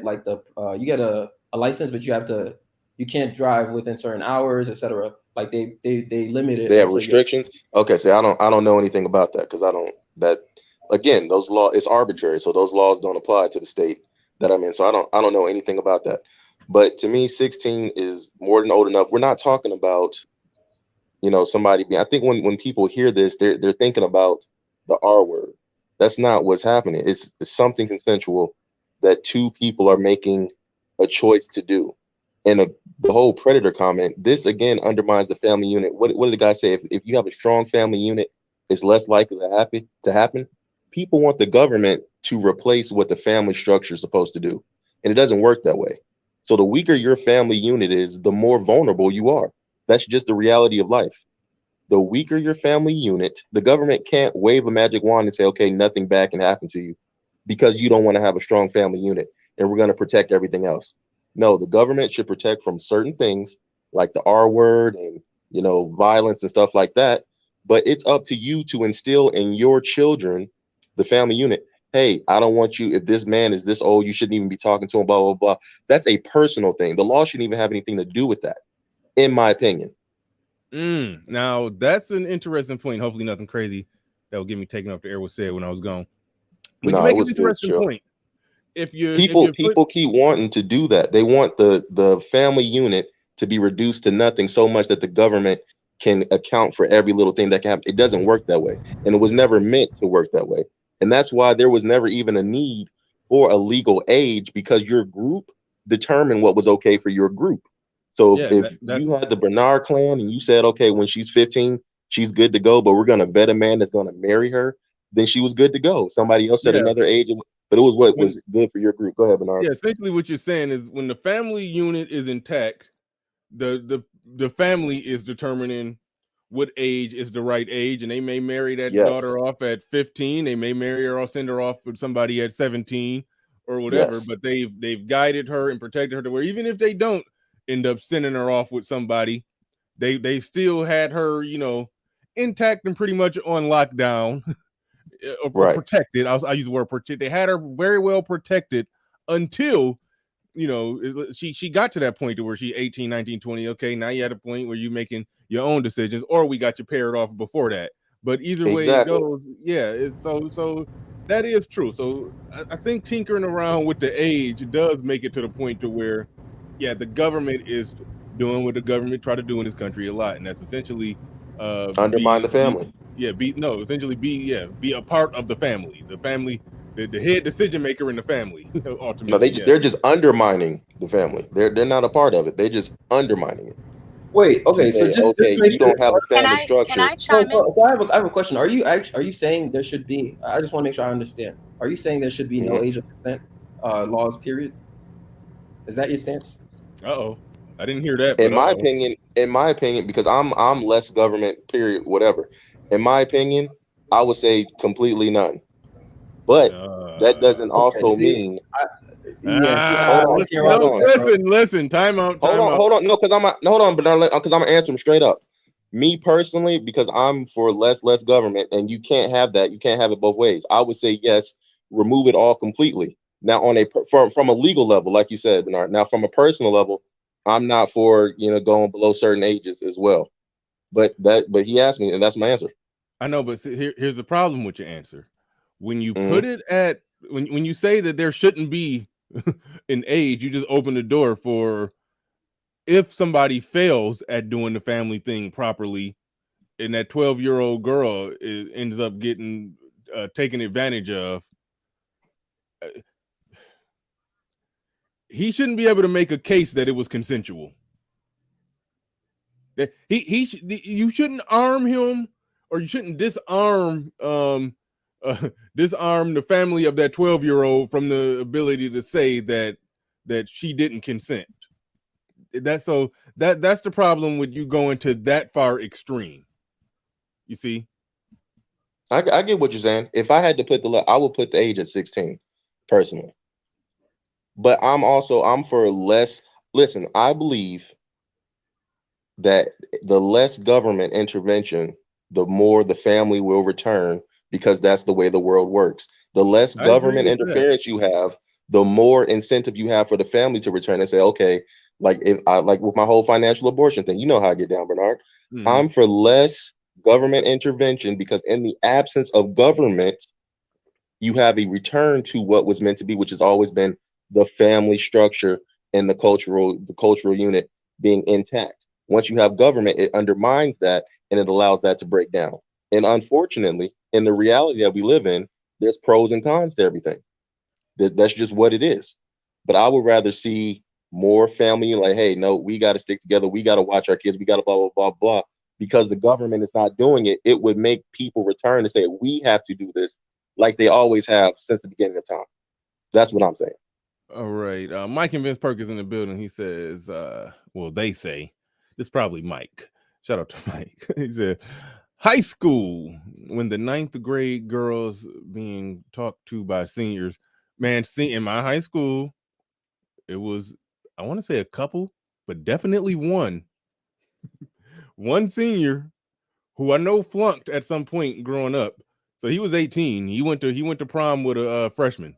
like you get a license, but you can't drive within certain hours, etc. Like they limit it. they have restrictions. Okay, so I don't know anything about that because I don't that again those law it's arbitrary, so those laws don't apply to the state that I'm in. So I don't know anything about that. But to me, 16 is more than old enough. We're not talking about somebody being. I think when people hear this, they're thinking about the R word. That's not what's happening. It's something consensual that two people are making a choice to do. And the whole predator comment, this again undermines the family unit. What did the guy say? If you have a strong family unit, it's less likely to happen. People want the government to replace what the family structure is supposed to do, and it doesn't work that way. So the weaker your family unit is, the more vulnerable you are. That's just the reality of life. The weaker your family unit, the government can't wave a magic wand and say, okay, nothing bad can happen to you because you don't want to have a strong family unit and we're going to protect everything else. No, the government should protect from certain things like the R word and, violence and stuff like that. But it's up to you to instill in your children, the family unit. Hey, I don't want you, if this man is this old, you shouldn't even be talking to him, blah, blah, blah. That's a personal thing. The law shouldn't even have anything to do with that, in my opinion. Now that's an interesting point. Hopefully nothing crazy that will get me taken off the air was said when I was gone. But you make an interesting point. People keep wanting to do that. They want the family unit to be reduced to nothing so much that the government can account for every little thing that can happen. It doesn't work that way. And it was never meant to work that way. And that's why there was never even a need for a legal age, because your group determined what was okay for your group. So if you had the Bernard clan and you said, okay, when she's 15, she's good to go, but we're going to vet a man that's going to marry her, then she was good to go. Somebody else said another age, but it was what was good for your group. Go ahead, Bernard. Yeah, essentially what you're saying is when the family unit is intact, the family is determining what age is the right age, and they may marry that daughter off at 15. They may marry her or send her off with somebody at 17 or whatever. But they've guided her and protected her to where even if they don't end up sending her off with somebody, they still had her, intact and pretty much on lockdown. Or protected. I use the word protect. They had her very well protected until she got to that point to where she 18, 19, 20. Okay, now you're at a point where you're making your own decisions, or we got you paired off before that. But either way it goes, so that is true. So I think tinkering around with the age does make it to the point to where, the government is doing what the government try to do in this country a lot, and that's essentially undermine the family. Essentially be a part of the family. The family, the head decision maker in the family. Ultimately, they're just undermining the family. They're not a part of it. They're just undermining it. Wait, okay, so just you don't have a family structure. Can I chime in? So I have a question. Are you saying there should be? I just want to make sure I understand. Are you saying there should be no age of consent laws? Period. Is that your stance? I didn't hear that. In my opinion, because I'm less government. Period. Whatever. In my opinion, I would say completely none. But that doesn't also mean. Listen. Time out. Hold on. No, because hold on, but because I'm gonna answer them straight up. Me personally, because I'm for less government, and you can't have that. You can't have it both ways. I would say yes, remove it all completely. Now, from a legal level, like you said, Bernard. Now, from a personal level, I'm not for going below certain ages as well. But he asked me, and that's my answer. I know, but here's the problem with your answer. When you put it at when you say that there shouldn't be an age, you just open the door for if somebody fails at doing the family thing properly, and that 12-year-old girl ends up getting taken advantage of. He shouldn't be able to make a case that it was consensual. You shouldn't arm him, or you shouldn't disarm the family of that 12-year-old from the ability to say that she didn't consent. that's the problem with you going to that far extreme. You see, I get what you're saying. If I had to put I would put the age at 16, personally. But I'm for less. Listen, I believe that the less government intervention, the more the family will return, because that's the way the world works. The less I agree government with that. interference you have, the more incentive you have for the family to return and say, okay, like if I like with my whole financial abortion thing, you know how I get down, Bernard. Mhm. I'm for less government intervention, because in the absence of government, you have a return to what was meant to be, which has always been the family structure and the cultural unit being intact. Once you have government, it undermines that, and it allows that to break down. And unfortunately, in the reality that we live in, there's pros and cons to everything. That's just what it is. But I would rather see more family like, hey, no, we got to stick together. We got to watch our kids. We got to blah, blah, blah, blah. Because the government is not doing it, it would make people return and say, we have to do this like they always have since the beginning of time. That's what I'm saying. All right. Mike and Vince Perkins in the building. He says, well, they say, this is probably Mike. Shout out to Mike. He said, high school, when the 9th grade girls being talked to by seniors, man, see, in my high school, it was, I want to say a couple, but definitely one senior who I know flunked at some point growing up. So he was 18. He went to prom with a freshman.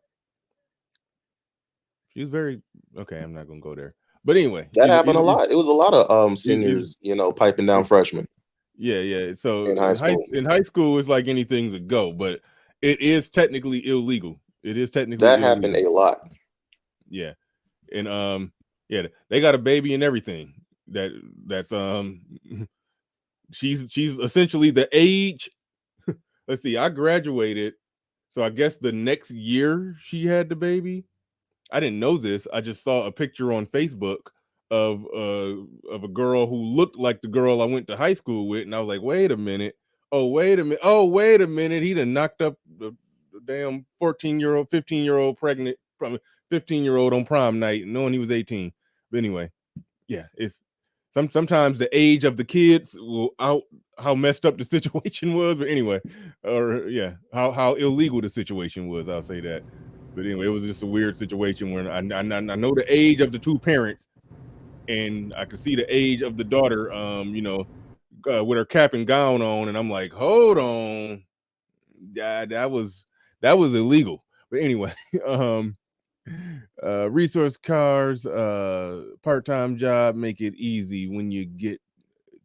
She was very okay. I'm not gonna go there, but anyway, That happened a lot. It was a lot of it, seniors, piping down freshmen. Yeah. So in high school. In high school, it's like anything's a go, but it is technically illegal. It is technically that illegal. happened a lot. Yeah, and yeah, they got a baby and everything. That's she's essentially the age. Let's see, I graduated, so I guess the next year she had the baby. I didn't know this. I just saw a picture on Facebook of a girl who looked like the girl I went to high school with, and I was like, wait a minute. Oh, wait a minute. He done knocked up the damn 14-year-old, 15-year-old pregnant from 15-year-old on prom night, knowing he was 18. But anyway, yeah, it's sometimes the age of the kids will out how messed up the situation was. But anyway, or yeah, how illegal the situation was. I'll say that. But anyway, it was just a weird situation where I know the age of the two parents, and I could see the age of the daughter, with her cap and gown on, and I'm like, hold on, yeah, that was illegal. But anyway, resource cars, part-time job make it easy. When you get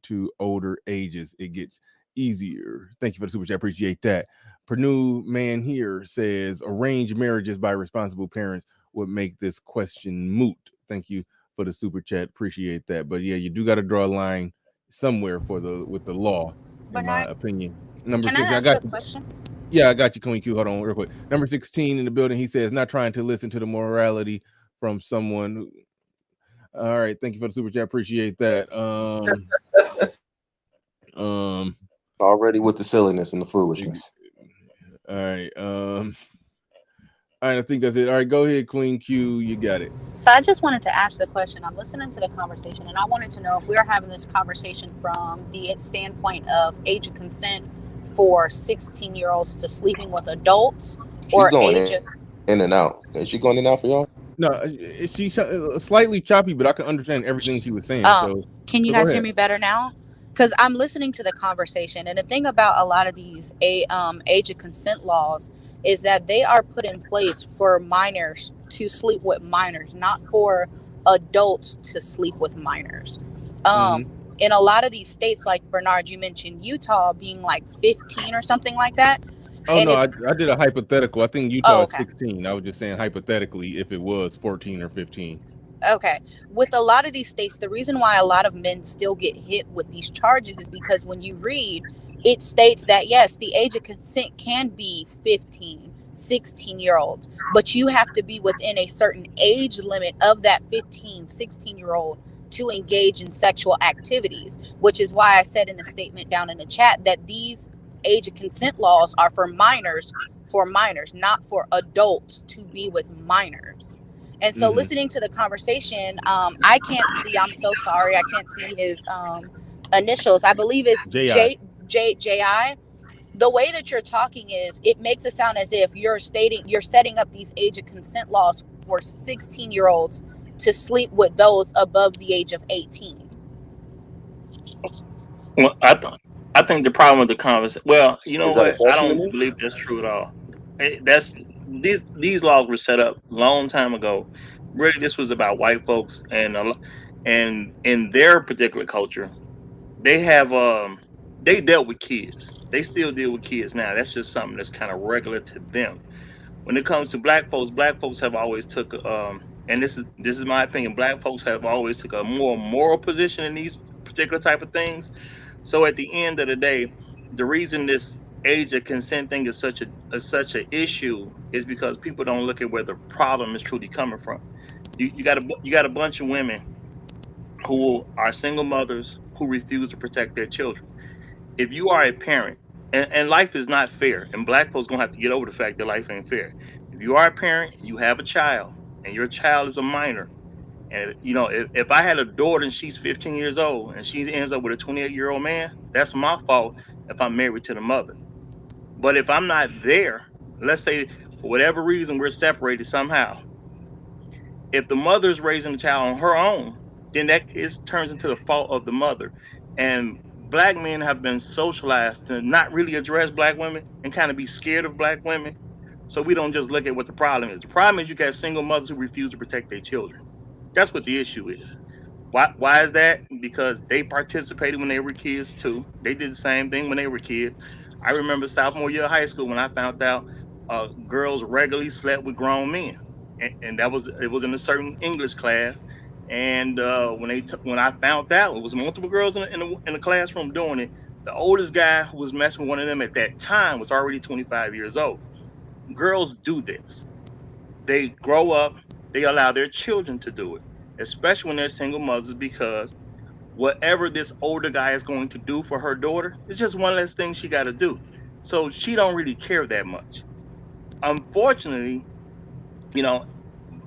to older ages, it gets easier. Thank you for the super chat. Appreciate that. Purdue man here says arranged marriages by responsible parents would make this question moot. Thank you for the super chat. Appreciate that. But yeah, you do got to draw a line somewhere with the law, in my opinion. Number 6, I got a question. Yeah, I got you, Queen Q. Hold on real quick. Number 16 in the building. He says, not trying to listen to the morality from someone who... All right, thank you for the super chat. Appreciate that. Already with the silliness and the foolishness. All right. I think that's it. All right, go ahead, Queen Q. You got it. So I just wanted to ask the question. I'm listening to the conversation, and I wanted to know if we're having this conversation from the standpoint of age of consent for 16-year-olds to sleeping with adults, or age of... in and out. Is she going in and out for y'all? No, she's slightly choppy, but I can understand everything she was saying. Can you guys hear me better now? Because I'm listening to the conversation, and the thing about a lot of these age of consent laws is that they are put in place for minors to sleep with minors, not for adults to sleep with minors. In a lot of these states, like Bernard, you mentioned Utah being like 15 or something like that. Oh, and no, I did a hypothetical. I think Utah is 16. I was just saying hypothetically if it was 14 or 15. Okay. With a lot of these states, the reason why a lot of men still get hit with these charges is because when you read, it states that, yes, the age of consent can be 15, 16-year-olds, but you have to be within a certain age limit of that 15, 16-year-old to engage in sexual activities, which is why I said in the statement down in the chat that these age of consent laws are for minors, not for adults to be with minors. And so listening to the conversation, I can't see, I'm so sorry, I can't see his initials. I believe it's JI. The way that you're talking is, it makes it sound as if you're setting up these age of consent laws for 16-year-olds to sleep with those above the age of 18. Well, I think the problem with the conversation. Well, you know Is that a what? I question to don't me? believe that's true at all. That's these laws were set up long time ago. Really, this was about white folks, and in their particular culture, they have they dealt with kids. They still deal with kids now. That's just something that's kind of regular to them. When it comes to black folks have always took and this is my opinion. Black folks have always took a more moral position in these particular type of things. So at the end of the day, the reason this age of consent thing is such an issue is because people don't look at where the problem is truly coming from. You got a bunch of women who are single mothers who refuse to protect their children. If you are a parent, and life is not fair, and black folks gonna have to get over the fact that life ain't fair. If you are a parent, you have a child, and your child is a minor, and if I had a daughter and she's 15 years old and she ends up with a 28-year-old man, that's my fault if I'm married to the mother. But if I'm not there, let's say for whatever reason we're separated somehow, if the mother's raising the child on her own, then turns into the fault of the mother. And black men have been socialized to not really address black women and kind of be scared of black women. So we don't just look at what the problem is. The problem is you got single mothers who refuse to protect their children. That's what the issue is. Why is that? Because they participated when they were kids too. They did the same thing when they were kids. I remember sophomore year of high school when I found out girls regularly slept with grown men, and it was in a certain English class. And when I found out it was multiple girls in the classroom doing it, the oldest guy who was messing with one of them at that time was already 25 years old. Girls do this. They grow up, they allow their children to do it, especially when they're single mothers, because whatever this older guy is going to do for her daughter, it's just one less thing she got to do. So she don't really care that much. Unfortunately, you know,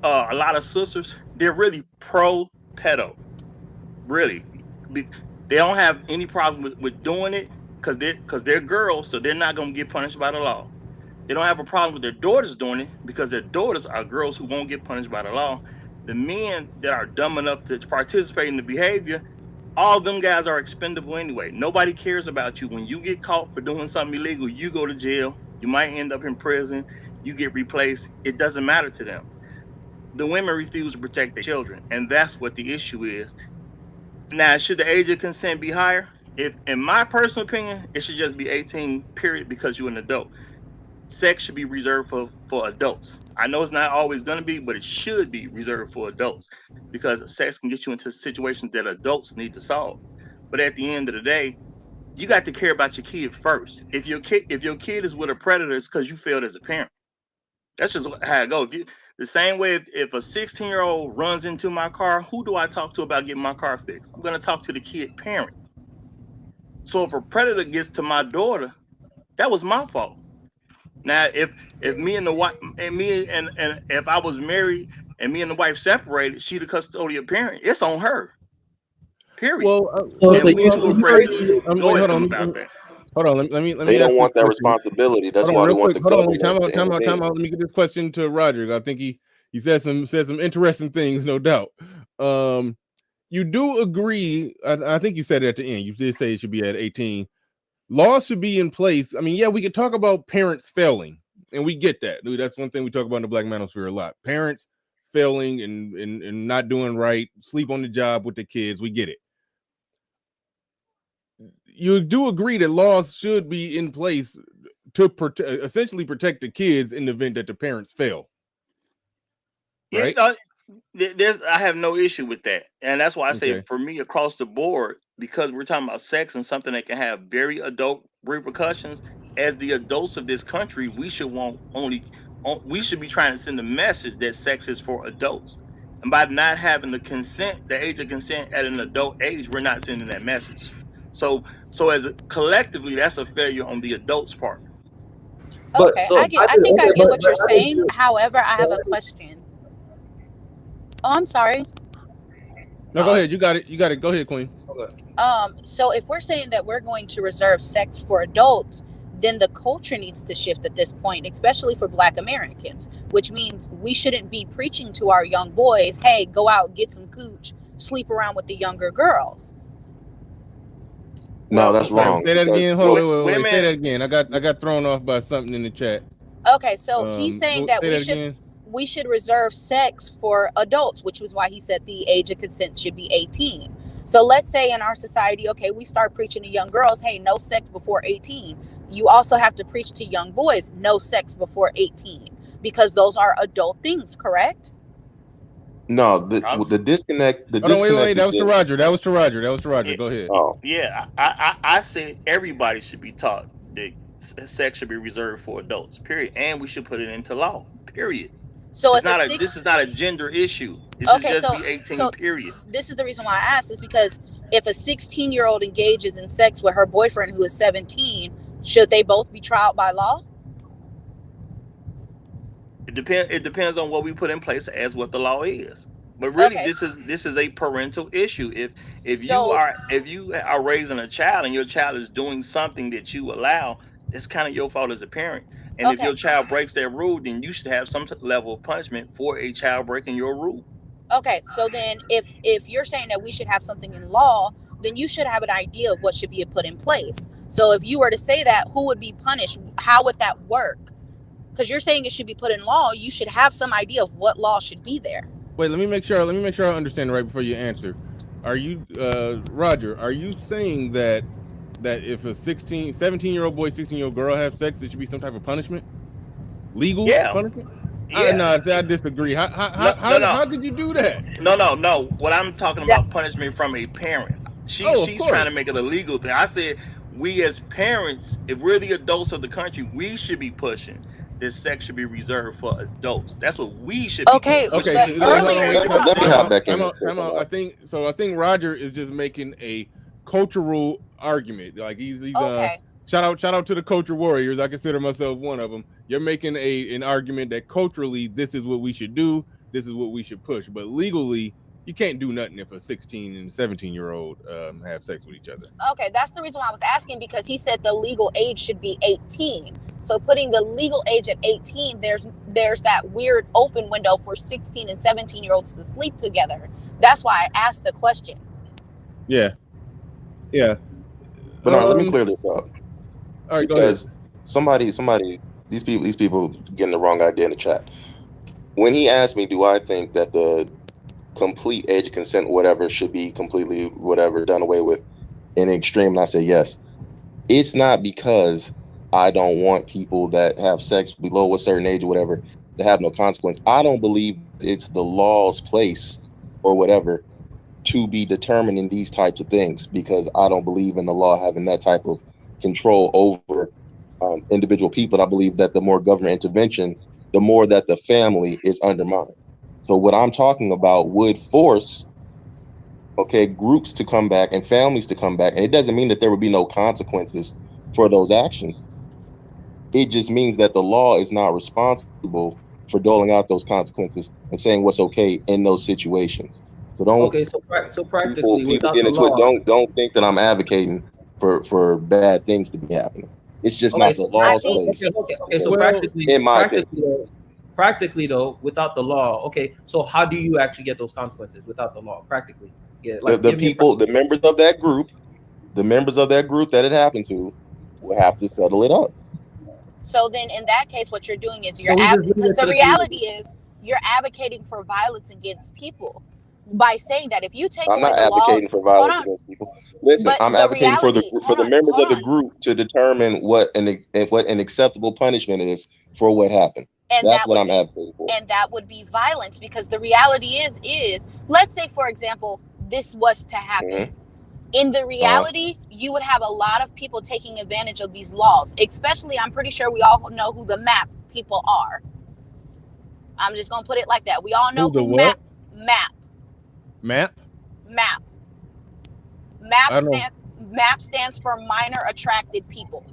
a lot of sisters, they're really pro pedo, really. They don't have any problem with doing it because they're girls, so they're not going to get punished by the law. They don't have a problem with their daughters doing it because their daughters are girls who won't get punished by the law. The men that are dumb enough to participate in the behavior, all of them guys are expendable anyway. Nobody cares about you. When you get caught for doing something illegal, you go to jail. You might end up in prison. You get replaced. It doesn't matter to them. The women refuse to protect their children, and that's what the issue is. Now, should the age of consent be higher? If, in my personal opinion, it should just be 18, period, because you're an adult. Sex should be reserved for adults. I know it's not always going to be, but it should be reserved for adults because sex can get you into situations that adults need to solve. But at the end of the day, you got to care about your kid first. If your kid is with a predator, it's because you failed as a parent. That's just how it goes. The same way, if a 16-year-old runs into my car, who do I talk to about getting my car fixed? I'm going to talk to the kid parent. So if a predator gets to my daughter, that was my fault. Now, if me and the wife and me and if I was married and me and the wife separated, she the custodial parent. It's on her. Period. Well, So, And so we you, too you afraid to wait, go at hold them on, about that. hold on. Let They me don't ask this want that question. responsibility. That's Hold on, why they real want quick. the Hold on, wait, government to time intervene. out. Let me get this question to Roger. I think he said some interesting things, no doubt. You do agree? I think you said it at the end. You did say it should be at 18. Laws should be in place. I mean, yeah, we could talk about parents failing, and we get that. Dude, that's one thing we talk about in the Black Manosphere a lot. Parents failing and not doing right, sleep on the job with the kids. We get it. You do agree that laws should be in place to essentially protect the kids in the event that the parents fail, Yeah, right? I have no issue with that, and that's why I say Okay. for me across the board, because we're talking about sex and something that can have very adult repercussions. As the adults of this country, we should want only we should be trying to send a message that sex is for adults, and by not having the age of consent at an adult age, we're not sending that message. So as collectively, that's a failure on the adults' part. but Okay, so I think I get what you're I think saying. However, I have a you- question. Oh, I'm sorry. No, go ahead. You got it. You got it. Go ahead, Queen. Okay. So if we're saying that we're going to reserve sex for adults, then the culture needs to shift at this point, especially for Black Americans, which means we shouldn't be preaching to our young boys, hey, go out, get some cooch, sleep around with the younger girls. No, that's wrong. Say that because- again. Hold on, wait. Say women- that again. I got thrown off by something in the chat. Okay, so he's saying that we should reserve sex for adults, which was why he said the age of consent should be 18. So let's say in our society, okay, we start preaching to young girls, hey, no sex before 18. You also have to preach to young boys, no sex before 18, because those are adult things, correct? No, the disconnect. The Hold on, disconnect. wait. That was to Roger. That was to Roger. Go ahead. Oh, Yeah, I say everybody should be taught that sex should be reserved for adults. Period, and we should put it into law. Period. So this is not a gender issue. This Okay, should just so- be 18. so- Period. This is the reason why I asked, is because if a 16-year-old engages in sex with her boyfriend who is 17, should they both be tried by law? It depends on what we put in place as what the law is. But really, Okay. this is a parental issue. If So- you are raising a child and your child is doing something that you allow, that's kind of your fault as a parent. And if Okay. your child breaks that rule, then you should have some level of punishment for a child breaking your rule. Okay, so then if you're saying that we should have something in law, then you should have an idea of what should be put in place. So if you were to say that, who would be punished? How would that work? Because you're saying it should be put in law, you should have some idea of what law should be there. Wait, let me make sure I understand it right before you answer. Are you Roger, are you saying that if a 17-year-old boy, 16-year-old girl have sex, there should be some type of punishment? Legal punishment? Yeah. No, I disagree. How did you do that? No. What I'm talking about, punishment from a parent. She's trying to make it a legal thing. I said we as parents, if we're the adults of the country, we should be pushing this sex should be reserved for adults. That's what we should be doing. Okay. But let me hop back in. Time out. I think Roger is just making a cultural argument. Like he's Okay. shout out to the culture warriors. I consider myself one of them. You're making an argument that culturally this is what we should do, this is what we should push, but legally you can't do nothing if a 16 and 17-year-old have sex with each other. Okay, that's the reason why I was asking, because he said the legal age should be 18. So putting the legal age at 18, there's that weird open window for 16 and 17-year-olds to sleep together. That's why I asked the question. Yeah. But no, let me clear this up. All right, because go ahead. Somebody, these people getting the wrong idea in the chat. When he asked me, do I think that the complete age of consent, whatever, should be completely whatever done away with in extreme, and I say yes. It's not because I don't want people that have sex below a certain age or whatever to have no consequence. I don't believe it's the law's place or whatever to be determining these types of things, because I don't believe in the law having that type of control over individual people. I believe that the more government intervention, the more that the family is undermined. So what I'm talking about would force, groups to come back and families to come back. And it doesn't mean that there would be no consequences for those actions. It just means that the law is not responsible for doling out those consequences and saying what's okay in those situations. So don't. Okay, so practically, people without get the into law, it. Don't think that I'm advocating for bad things to be happening. It's just not the law's place. Okay. So Well, practically, in my opinion. practically though, without the law, okay. So how do you actually get those consequences without the law? Practically, yeah. Like The people, the members of that group that it happened to, will have to settle it up. So then in that case, what you're doing is you're So we just because leave it the to the reality is you're advocating for violence against people by saying that if you take I'm away not the advocating laws, for violence against people. Listen, But I'm the advocating for reality- the members of the group to determine what an acceptable punishment is for what happened. and That's that what would I'm be, advocating for. and that would be violence, because the reality is let's say, for example, this was to happen. Mhm. In the reality, you would have a lot of people taking advantage of these laws, especially, I'm pretty sure we all know who the MAP people are. I'm just going to put it like that. We all know Who the who what? MAP. Map? MAP stands for minor attracted people.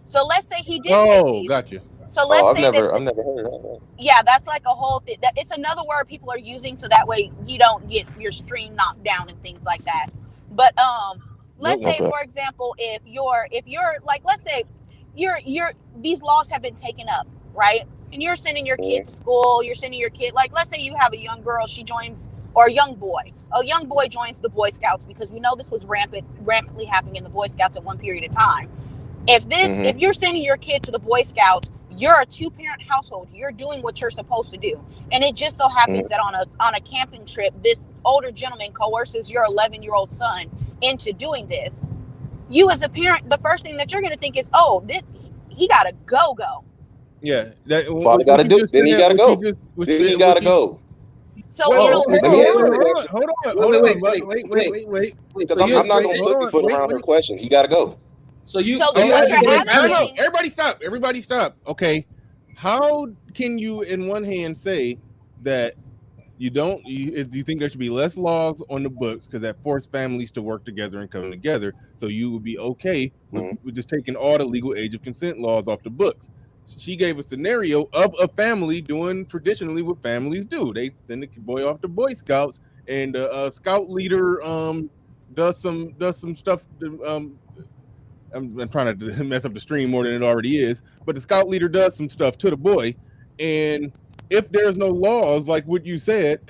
So let's say he did take Oh, these. gotcha. So let's say I've never heard of that. Yeah, that's like a whole thing. It's another word people are using so that way you don't get your stream knocked down and things like that. But let's say, for example, if you're like, let's say you're these laws have been taken up, right? And you're sending your kid to school, you're sending your kid, like, let's say you have a young girl, she joins, or a young boy joins the Boy Scouts, because we know this was rampantly happening in the Boy Scouts at one period of time. If you're sending your kid to the Boy Scouts, you're a 2-parent household. You're doing what you're supposed to do. And it just so happens that on a camping trip, this older gentleman coerces your 11-year-old son into doing this. You as a parent, the first thing that you're going to think is, oh, he got to go. Yeah. Father got to do. Then he got to go. Then he got to go. So hold on. Wait. Because I'm not going to pussyfoot around her question. He got to go. So what you're asking? Everybody stop. Okay. How can you, in one hand, say that you think there should be less laws on the books because that force families to work together and come together, so you would be okay with just taking all the legal age of consent laws off the books? She gave a scenario of a family doing traditionally what families do. They send the boy off to Boy Scouts, and a scout leader does some stuff. I'm trying to mess up the stream more than it already is, but the scout leader does some stuff to the boy, and if there's no laws like what you said,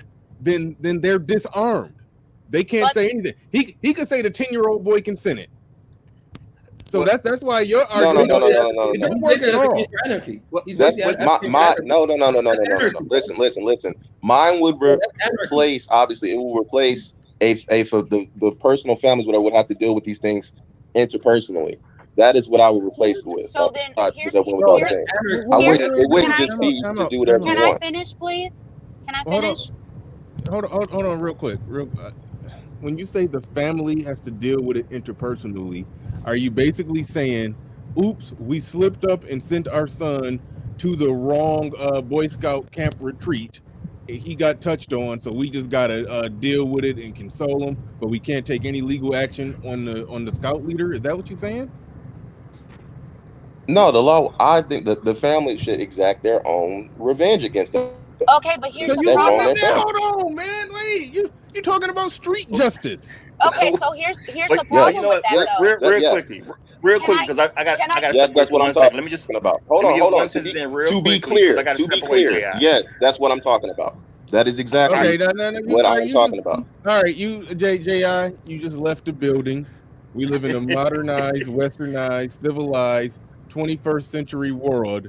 then they're disarmed. They can't say anything. He could say the 10-year-old boy can send it. So that's why you're arguing. No. It don't work at all. Listen. Mine would replace. Obviously, it will replace for the personal families would have to deal with these things interpersonally. That is what I would replace it with. So then here's it wouldn't just be just do whatever you want. Can I finish, please? Can I finish? Hold on, real quick. When you say the family has to deal with it interpersonally, are you basically saying, "Oops, we slipped up and sent our son to the wrong Boy Scout camp retreat. He got touched on, so we just gotta deal with it and console him, but we can't take any legal action on the scout leader"? Is that what you're saying? No, the law. I think that the family should exact their own revenge against them. Okay, but here's the problem. Hold on, man. Wait, you're talking about street justice. Okay, so here's the problem with that, though. Real quick, because I got. Yes, that's what I'm talking. Let me just about. Hold on. To be clear, yes, that's what I'm talking about. That is exactly what I'm talking about. All right, you, J.I., you just left the building. We live in a modernized, westernized, civilized 21st century world.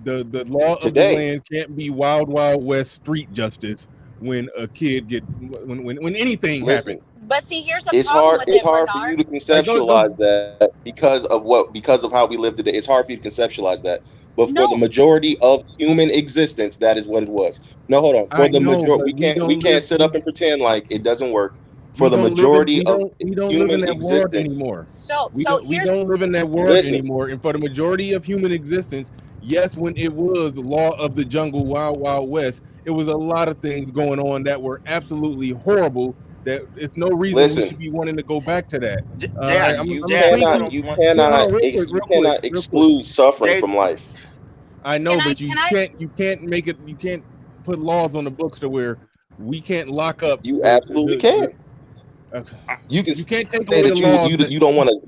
The law of the land can't be wild west street justice when a kid when anything happens. But see, here's the problem. It's hard for you to conceptualize that because of how we live today. It's hard for you to conceptualize that. But for the majority of human existence, that is what it was. No, hold on. For the majority, we can't sit up and pretend like it doesn't work. For the majority of human existence anymore. We don't live in that world anymore. And for the majority of human existence, yes, when it was the law of the jungle, wild west, it was a lot of things going on that were absolutely horrible. That it's no reason we should be wanting to go back to that. You cannot exclude suffering from life. I know, but you can't make it. You can't put laws on the books to where we can't lock up. You absolutely can. You can't take away the laws. You don't want to.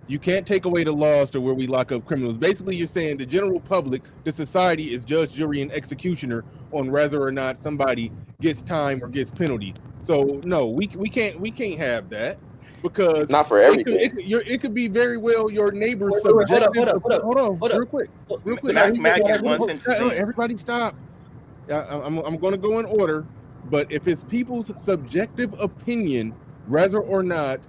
You can't take away the laws to where we lock up criminals. Basically, you're saying the general public, the society, is judge, jury, and executioner on whether or not somebody gets time or gets penalty. So no, we can't have that, because not for everything. It could be very well your neighbor's subjective. Hold on, real quick. Everybody stop. I'm going to go in order, but if it's people's subjective opinion, whether or not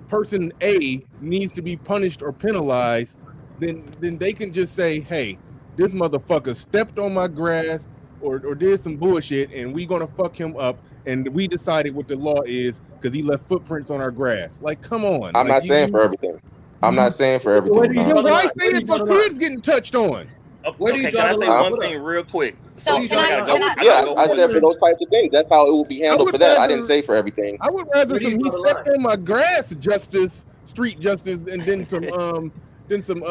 person A needs to be punished or penalized, then they can just say, "Hey, this motherfucker stepped on my grass or did some bullshit, and we gonna fuck him up, and we decided what the law is because he left footprints on our grass." Like, come on. I'm not saying for everything. I'm not saying for everything. Why say it for kids getting touched on? Okay, can I say one thing real quick? So I said for those types of things, that's how it will be handled for that. I didn't say for everything. I would rather he stepped on my grass justice, street justice, and then some than some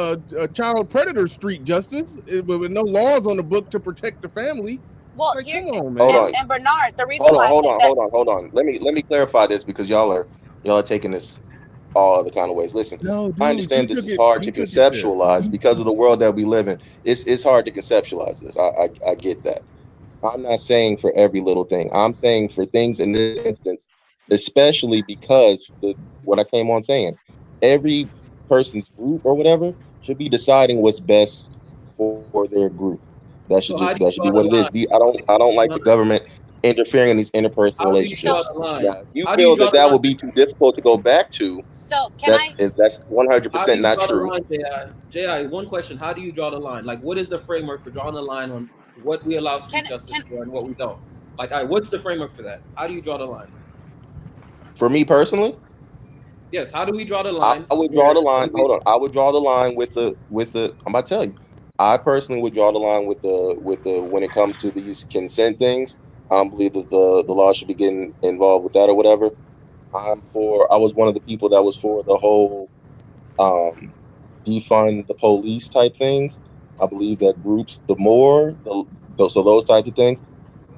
child predator street justice with no laws on the book to protect the family. Well, Like, here come on, man. Hold on. and Bernard, the reason why I said that. Hold on. Let me clarify this because y'all are taking this all other kind of ways. Listen, No, I dude, understand this is hard to conceptualize because of the world that we live in. It's hard to conceptualize this. I get that. I'm not saying for every little thing. I'm saying for things in this instance, especially because what I came on saying, every person's group or whatever should be deciding what's best for their group. That should So how do be you what draw it the is. line? I don't like the government interfering in these interpersonal How do you draw relationships. the line? Now, if you How do you feel draw that the that line? would be too difficult to go back to, So that's 100% How do you not draw the true. line, Ji? One question: how do you draw the line? Like, what is the framework for drawing the line on what we allow street justice for and what we don't? Like, what's the framework for that? How do you draw the line? For me personally, yes. How do we draw the line? I would draw the line. Hold on. I would draw the line with the. I'm about to tell you. I personally would draw the line with the when it comes to these consent things. I don't believe that the law should be getting involved with that or whatever. I was one of the people that was for the whole defund the police type things. I believe that groups, so those types of things,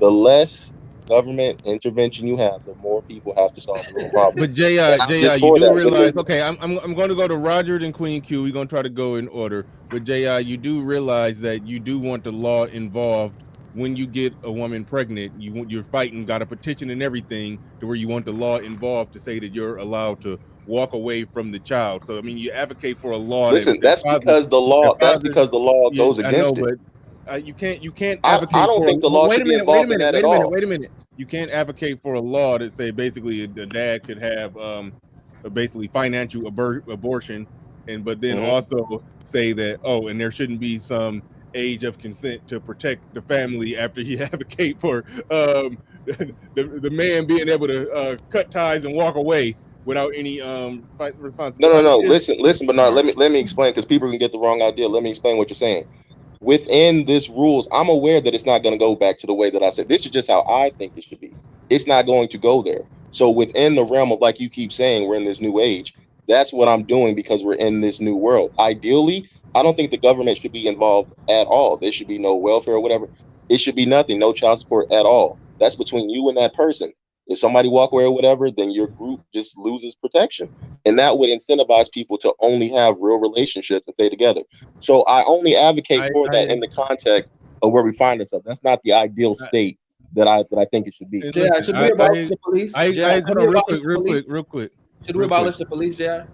the less government intervention you have, the more people have to solve their own problems. But Ji, you do realize? Okay, I'm going to go to Roger and Queen Q. We're going to try to go in order. But Ji, you do realize that you do want the law involved when you get a woman pregnant. You're fighting, got a petition and everything to where you want the law involved to say that you're allowed to walk away from the child. So I mean, you advocate for a law. Listen, that's because the law. That's because the law goes against it. You can't advocate. I don't think the law should be involved in that at all. Wait a minute. You can't advocate for a law that say basically the dad could have basically financial abortion, but then also say that and there shouldn't be some age of consent to protect the family after you advocate for the man being able to cut ties and walk away without any responsibility. No. Listen, Bernard. Let me explain because people can get the wrong idea. Let me explain what you're saying. Within this rules, I'm aware that it's not going to go back to the way that I said. This is just how I think it should be. It's not going to go there. So within the realm of, like you keep saying, we're in this new age. That's what I'm doing because we're in this new world. Ideally, I don't think the government should be involved at all. There should be no welfare or whatever. It should be nothing, no child support at all. That's between you and that person. If somebody walk away or whatever, then your group just loses protection. And that would incentivize people to only have real relationships and stay together. So I only advocate for that in the context of where we find ourselves. That's not the ideal state that I think it should be. Should we abolish the police? Real quick. Should we abolish the police, Jay?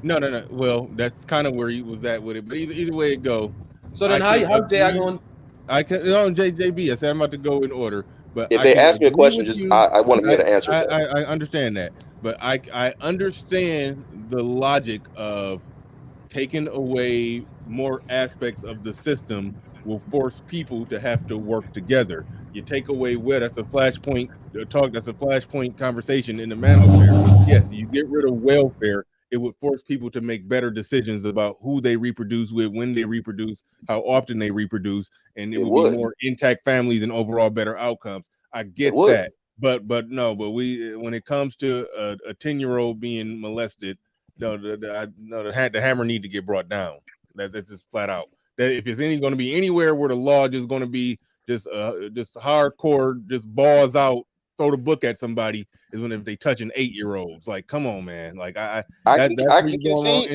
No. Well, that's kind of where he was at with it. But either way it go. So then how's Jay going? I can JB. I said I'm about to go in order. But if they ask me a question, I want to be able to answer that. I understand that, but I understand the logic of taking away more aspects of the system will force people to have to work together. You take away that's a flashpoint talk. That's a flashpoint conversation in the manosphere. Yes, you get rid of welfare. It would force people to make better decisions about who they reproduce with, when they reproduce, how often they reproduce, and it would be more intact families and overall better outcomes. I get that, but we when it comes to a 10-year-old being molested, the hammer need to get brought down. That's just flat out. That if it's going to be anywhere where the law just going to be just hardcore, just balls out, throw the book at somebody, is when if they touching 8-year-olds. Like, come on, man. Like I can concede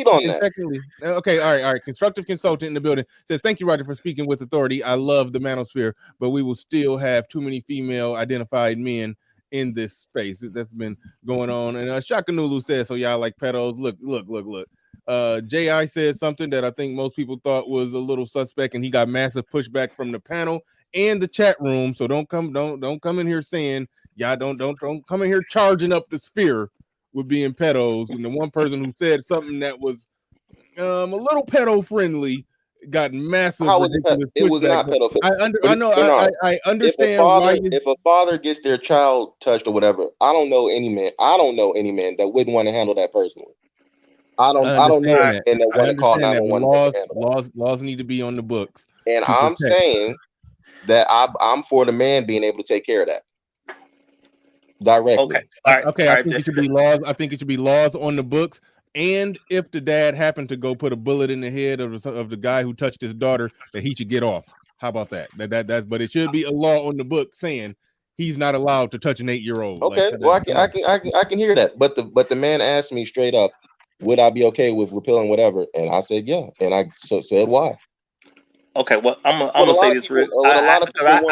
on that. Secondly, okay, all right. Constructive consultant in the building says, "Thank you, Roger, for speaking with authority. I love the manosphere, but we will still have too many female identified men in this space." That's been going on. And Shakanulu says, "So y'all like pedos? Look. J.I. said something that I think most people thought was a little suspect, and he got massive pushback from the panel and the chat room. So don't come in here saying y'all don't come in here charging up the sphere with being pedos. And the one person who said something that was a little pedo friendly got massive. It was not pedo. I understand if a father gets their child touched or whatever, I don't know any man that wouldn't want to handle that personally. I don't know that. and that want to call 911. Laws need to be on the books. And I'm saying that I'm for the man being able to take care of that directly. Okay. I think it should be laws. I think it should be laws on the books and if the dad happened to go put a bullet in the head of the guy who touched his daughter, that he should get off. How about that? But it should be a law on the book saying he's not allowed to touch an 8-year-old. Okay, well, I can hear that, but the man asked me straight up, would I be okay with repealing whatever, and I said yeah, and I said why. Okay, well, I'm gonna say this real. I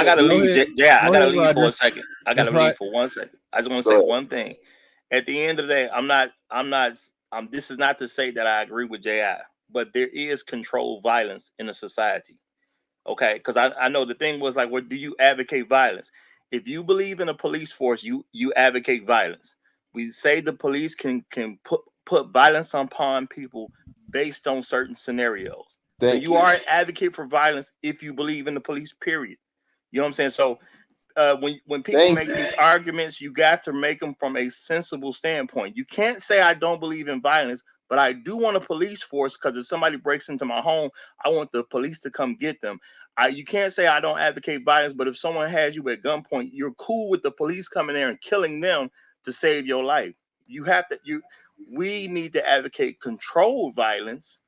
gotta leave. I gotta leave for a second. I gotta leave for 1 second. I just want to say one thing. At the end of the day, this is not to say that I agree with J.I., but there is controlled violence in a society. Okay, because I know the thing was like, do you advocate violence? If you believe in a police force, you advocate violence. We say the police can put violence upon people based on certain scenarios. So you are an advocate for violence if you believe in the police, period. You know what I'm saying? So when people make these arguments, you got to make them from a sensible standpoint. You can't say I don't believe in violence, but I do want a police force, because if somebody breaks into my home, I want the police to come get them. You can't say I don't advocate violence, but if someone has you at gunpoint, you're cool with the police coming there and killing them to save your life. We need to advocate controlled violence.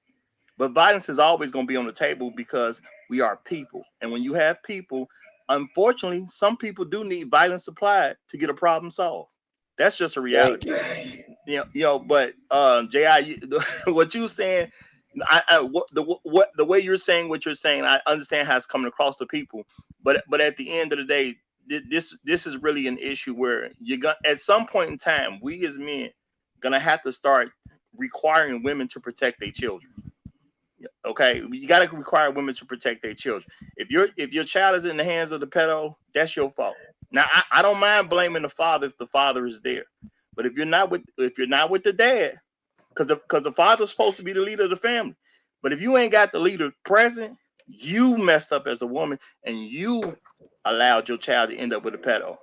But violence is always going to be on the table because we are people. And when you have people, unfortunately, some people do need violence applied to get a problem solved. That's just a reality. But J.I., what you saying, the way you're saying what you're saying, I understand how it's coming across to people. But at the end of the day, this is really an issue where at some point in time, we as men gonna have to start requiring women to protect their children. Okay, you got to require women to protect their children. If your child is in the hands of the pedo, that's your fault. Now, I don't mind blaming the father if the father is there, but if you're not with the dad, because the father's supposed to be the leader of the family, but if you ain't got the leader present, you messed up as a woman and you allowed your child to end up with a pedo.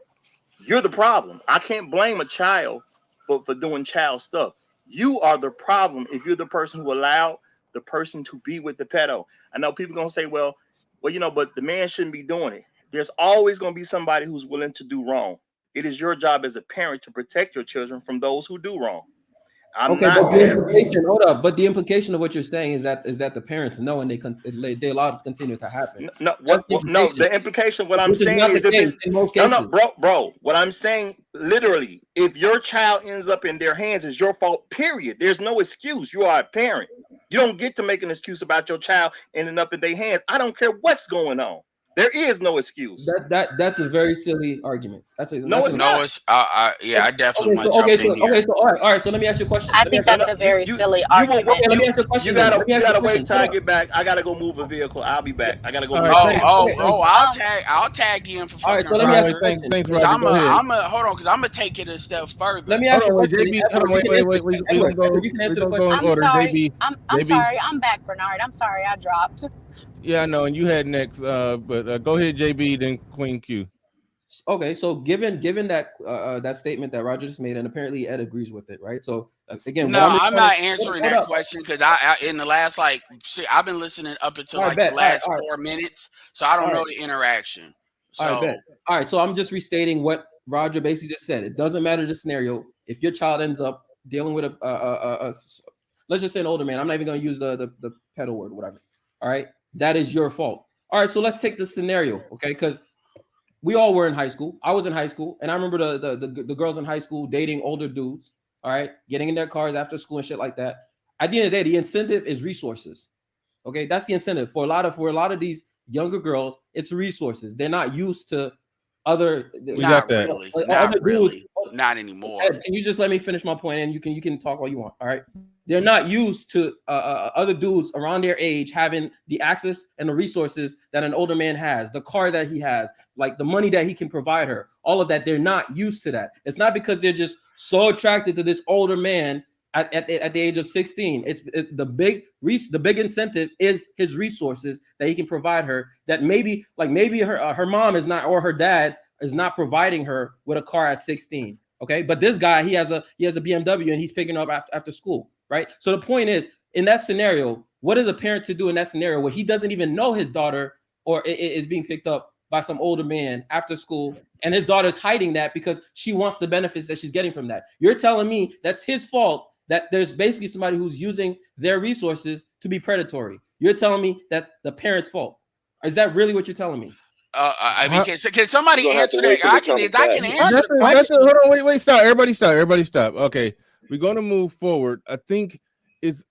You're the problem. I can't blame a child for doing child stuff. You are the problem if you're the person who allowed the person to be with the pedo. I know people gonna say, well, but the man shouldn't be doing it. There's always gonna be somebody who's willing to do wrong. It is your job as a parent to protect your children from those who do wrong. But the implication of what you're saying is that the parents know and they allow it to continue to happen. The implication. What I'm saying is, in most cases, bro. What I'm saying, literally, if your child ends up in their hands, it's your fault. Period. There's no excuse. You are a parent. You don't get to make an excuse about your child ending up in their hands. I don't care what's going on. There is no excuse. That's a very silly argument. I definitely want to jump in here. So all right. So let me ask you a question. I think that's a very silly argument. Let me ask you a question. You gotta wait till I get back. I gotta go move a vehicle. I'll be back. I gotta go. I'll tag in for fucking. All right, so let me ask you a question. Thanks, Roger. Hold on, because I'm gonna take it a step further. Let me ask you a question. Wait. I'm sorry. I'm back, Bernard. I'm sorry I dropped. Yeah, I know, and you had next, but go ahead, JB, then Queen Q. Okay, so given that that statement that Roger just made, and apparently Ed agrees with it, right? So again, I'm not answering that question because I in the last I've been listening up until the last 4 minutes, so I don't know the interaction. So all right, so I'm just restating what Roger basically just said. It doesn't matter the scenario. If your child ends up dealing with a let's just say an older man. I'm not even going to use the pedo word, whatever. All right. That is your fault. All right, so let's take the scenario, okay? Because we all were in high school. I was in high school, and I remember the girls in high school dating older dudes, all right, getting in their cars after school and shit like that. At the end of the day, the incentive is resources. Okay, that's the incentive for a lot of these younger girls. It's resources. They're not used to other. Not really. Not anymore. Can you just let me finish my point, and you can talk all you want. All right. They're not used to other dudes around their age having the access and the resources that an older man has, the car that he has, like the money that he can provide her, all of that. They're not used to that. It's not because they're just so attracted to this older man at the age of 16. It's the big incentive is his resources that he can provide her. That maybe her mom is not, or her dad is not providing her with a car at 16. Okay, but this guy, he has a BMW and he's picking up after school. Right. So the point is, in that scenario, what is a parent to do in that scenario where he doesn't even know his daughter or is being picked up by some older man after school, and his daughter's hiding that because she wants the benefits that she's getting from that? You're telling me that's his fault that there's basically somebody who's using their resources to be predatory. You're telling me that's the parent's fault. Is that really what you're telling me? I mean, can somebody answer that? I can answer the question. That's hold on, wait, stop. Everybody stop. Okay, we're gonna move forward. I think it's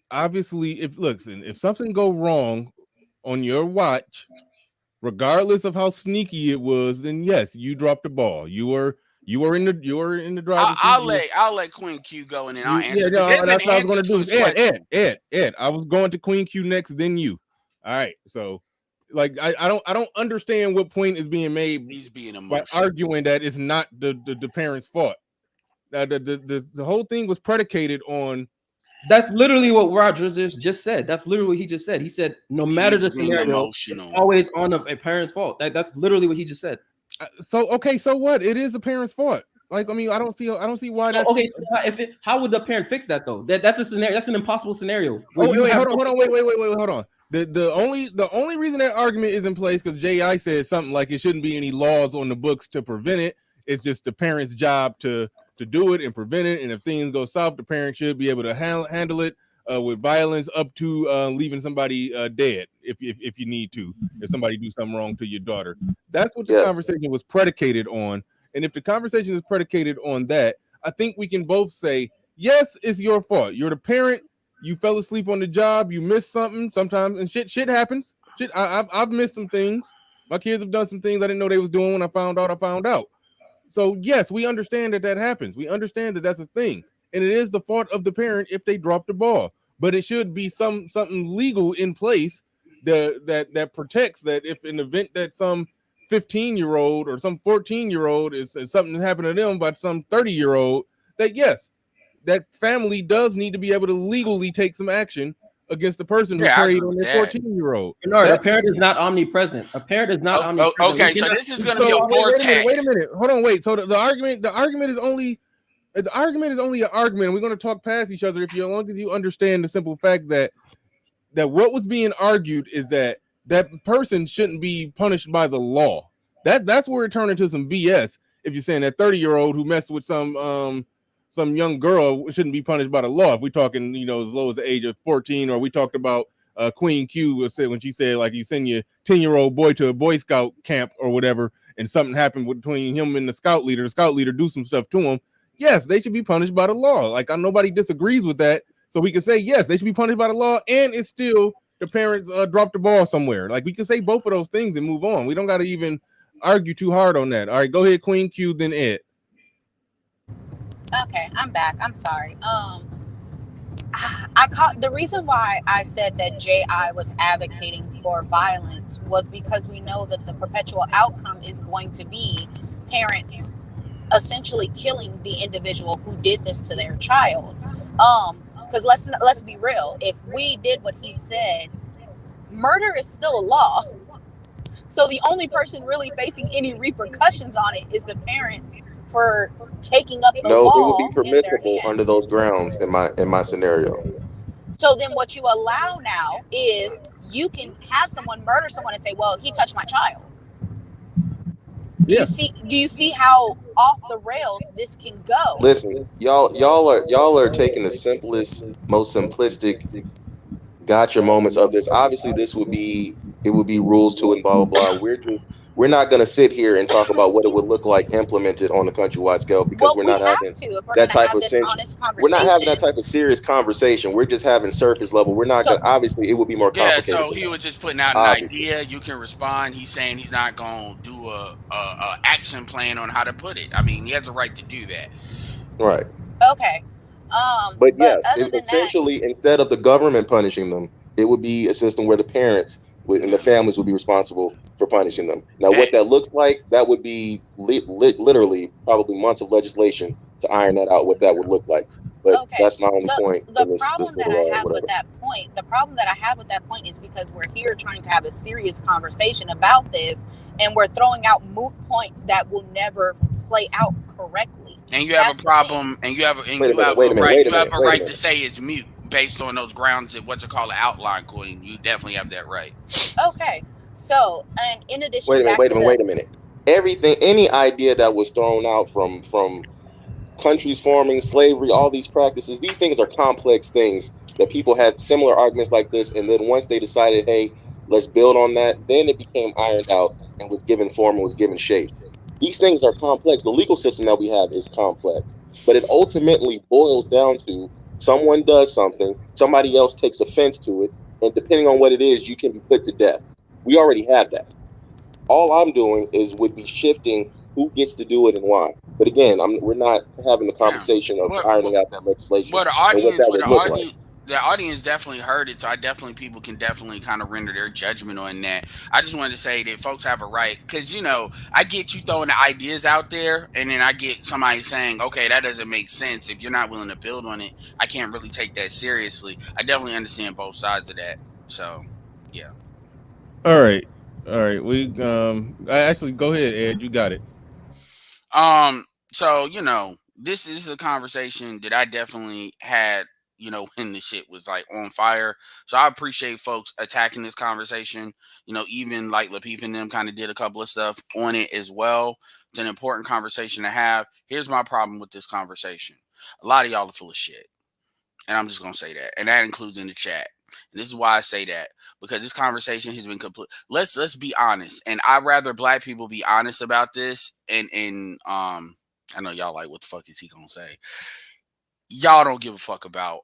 obviously if something go wrong on your watch, regardless of how sneaky it was, then yes, you dropped the ball. You were in the driver's seat. I'll let Queen Q go and then I'll answer. Yeah, no, that's what I was gonna do. Ed. I was going to Queen Q next, then you. All right, so like I don't understand what point is being made. He's being by arguing that it's not the parents' fault. The whole thing was predicated on. That's literally what Rogers just said. That's literally what he just said. He said, no matter the scenario, it's always on a parent's fault. That's literally what he just said. So what? It is the parent's fault. Like, I mean, I don't see why that's okay. So how would the parent fix that though? That's a scenario. That's an impossible scenario. Hold on. The only reason that argument is in place because J.I. said something like it shouldn't be any laws on the books to prevent it. It's just the parent's job to do it and prevent it. And if things go south, the parent should be able to handle it with violence up to leaving somebody dead if you need to, if somebody do something wrong to your daughter. That's what the conversation was predicated on. And if the conversation is predicated on that, I think we can both say, yes, it's your fault. You're the parent. You fell asleep on the job. You missed something sometimes, and shit happens. I've missed some things. My kids have done some things I didn't know they was doing. When I found out. So yes, we understand that happens. We understand that that's a thing, and it is the fault of the parent if they drop the ball. But it should be something legal in place that protects that if in the event that some 15-year-old or some 14-year-old is something happened to them by some 30-year-old, that yes, that family does need to be able to legally take some action against the person who preyed on their 14-year-old. No, a parent is not omnipresent. A parent is not omnipresent. Okay, so this is going to be a vortex. Wait a minute. Hold on, wait. So the argument is only an argument. We're going to talk past each other as long as you understand the simple fact that what was being argued is that person shouldn't be punished by the law. That's where it turned into some BS. If you're saying that 30-year-old who messed with some young girl shouldn't be punished by the law. If we're talking, as low as the age of 14, or we talked about Queen Q when she said, like, you send your 10-year-old boy to a Boy Scout camp or whatever, and something happened between him and the scout leader do some stuff to him. Yes, they should be punished by the law. Like, nobody disagrees with that. So we can say, yes, they should be punished by the law, and it's still the parents dropped the ball somewhere. Like, we can say both of those things and move on. We don't got to even argue too hard on that. All right, go ahead, Queen Q, then Ed. Okay, I'm back. I'm sorry. The reason why I said that J.I. was advocating for violence was because we know that the perpetual outcome is going to be parents essentially killing the individual who did this to their child. Because let's be real. If we did what he said, murder is still a law. So the only person really facing any repercussions on it is the parents for taking up the law. No, it would be permissible under those grounds in my scenario. So then what you allow now is you can have someone murder someone and say, well, he touched my child. Do you see how off the rails this can go? Listen, y'all are taking the simplest, most simplistic gotcha moments of this. Obviously, it would be rules to it and blah blah blah. We're not going to sit here and talk about what it would look like implemented on a countrywide scale because we're not having that type of we're not having that type of serious conversation. We're just having surface level. We're not going to, obviously it would be more complicated. Yeah, so he was just putting out an idea. You can respond. He's saying he's not going to do a action plan on how to put it. I mean, he has a right to do that. Right. Okay. But yes, essentially, instead of the government punishing them, it would be a system where the parents and the families would be responsible for punishing them. Now, what that looks like, that would be literally probably months of legislation to iron that out, what that would look like. But that's my only point. The problem that I have with that point is because we're here trying to have a serious conversation about this, and we're throwing out moot points that will never play out correctly. And you have a problem, and you have a right to say it's mute based on those grounds of what's it called, an outline queen. You definitely have that right. Okay, so and in addition, wait a minute. Everything, any idea that was thrown out from countries forming, slavery, all these practices. These things are complex things that people had similar arguments like this, and then once they decided, hey, let's build on that, then it became ironed out and was given form and was given shape. These things are complex. The legal system that we have is complex, but it ultimately boils down to someone does something, somebody else takes offense to it, and depending on what it is, you can be put to death. We already have that. All I'm doing would be shifting who gets to do it and why. But again, we're not having the conversation of ironing out that legislation Well, the and what audience, that would look like. the audience definitely heard it, so people can definitely kind of render their judgment on that. I just wanted to say that folks have a right, because I get you throwing the ideas out there, and then I get somebody saying, okay, that doesn't make sense. If you're not willing to build on it, I can't really take that seriously. I definitely understand both sides of that. So, yeah. All right. We actually go ahead, Ed. You got it. So this is a conversation that I definitely had, when the shit was like on fire. So I appreciate folks attacking this conversation. Even like Lapeef and them kind of did a couple of stuff on it as well. It's an important conversation to have. Here's my problem with this conversation. A lot of y'all are full of shit. And I'm just gonna say that. And that includes in the chat. And this is why I say that, because this conversation has been complete. Let's be honest. And I'd rather black people be honest about this. And I know y'all like, what the fuck is he gonna say? Y'all don't give a fuck about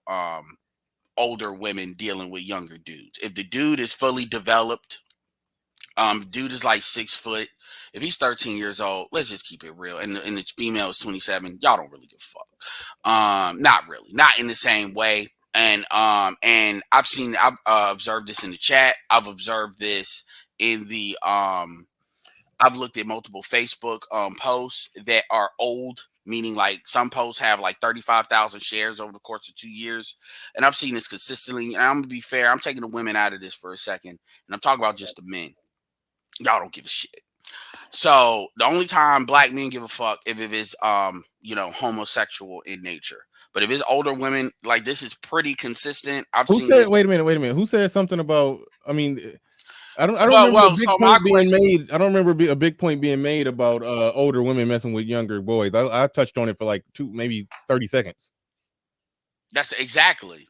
older women dealing with younger dudes. If the dude is fully developed, dude is like 6 foot. If he's 13 years old, let's just keep it real. And the female is 27. Y'all don't really give a fuck. Not really, not in the same way. And I've observed this in the chat. I've observed this in the I've looked at multiple Facebook posts that are old, meaning like some posts have like 35,000 shares over the course of 2 years. And I've seen this consistently. And I'm gonna be fair, I'm taking the women out of this for a second, and I'm talking about just the men. Y'all don't give a shit. So the only time black men give a fuck if it is homosexual in nature. But if it's older women, like, this is pretty consistent. Wait a minute. Who said something about, I don't remember a big point being made. I don't remember a big point being made about older women messing with younger boys. I touched on it for like maybe 30 seconds. That's exactly.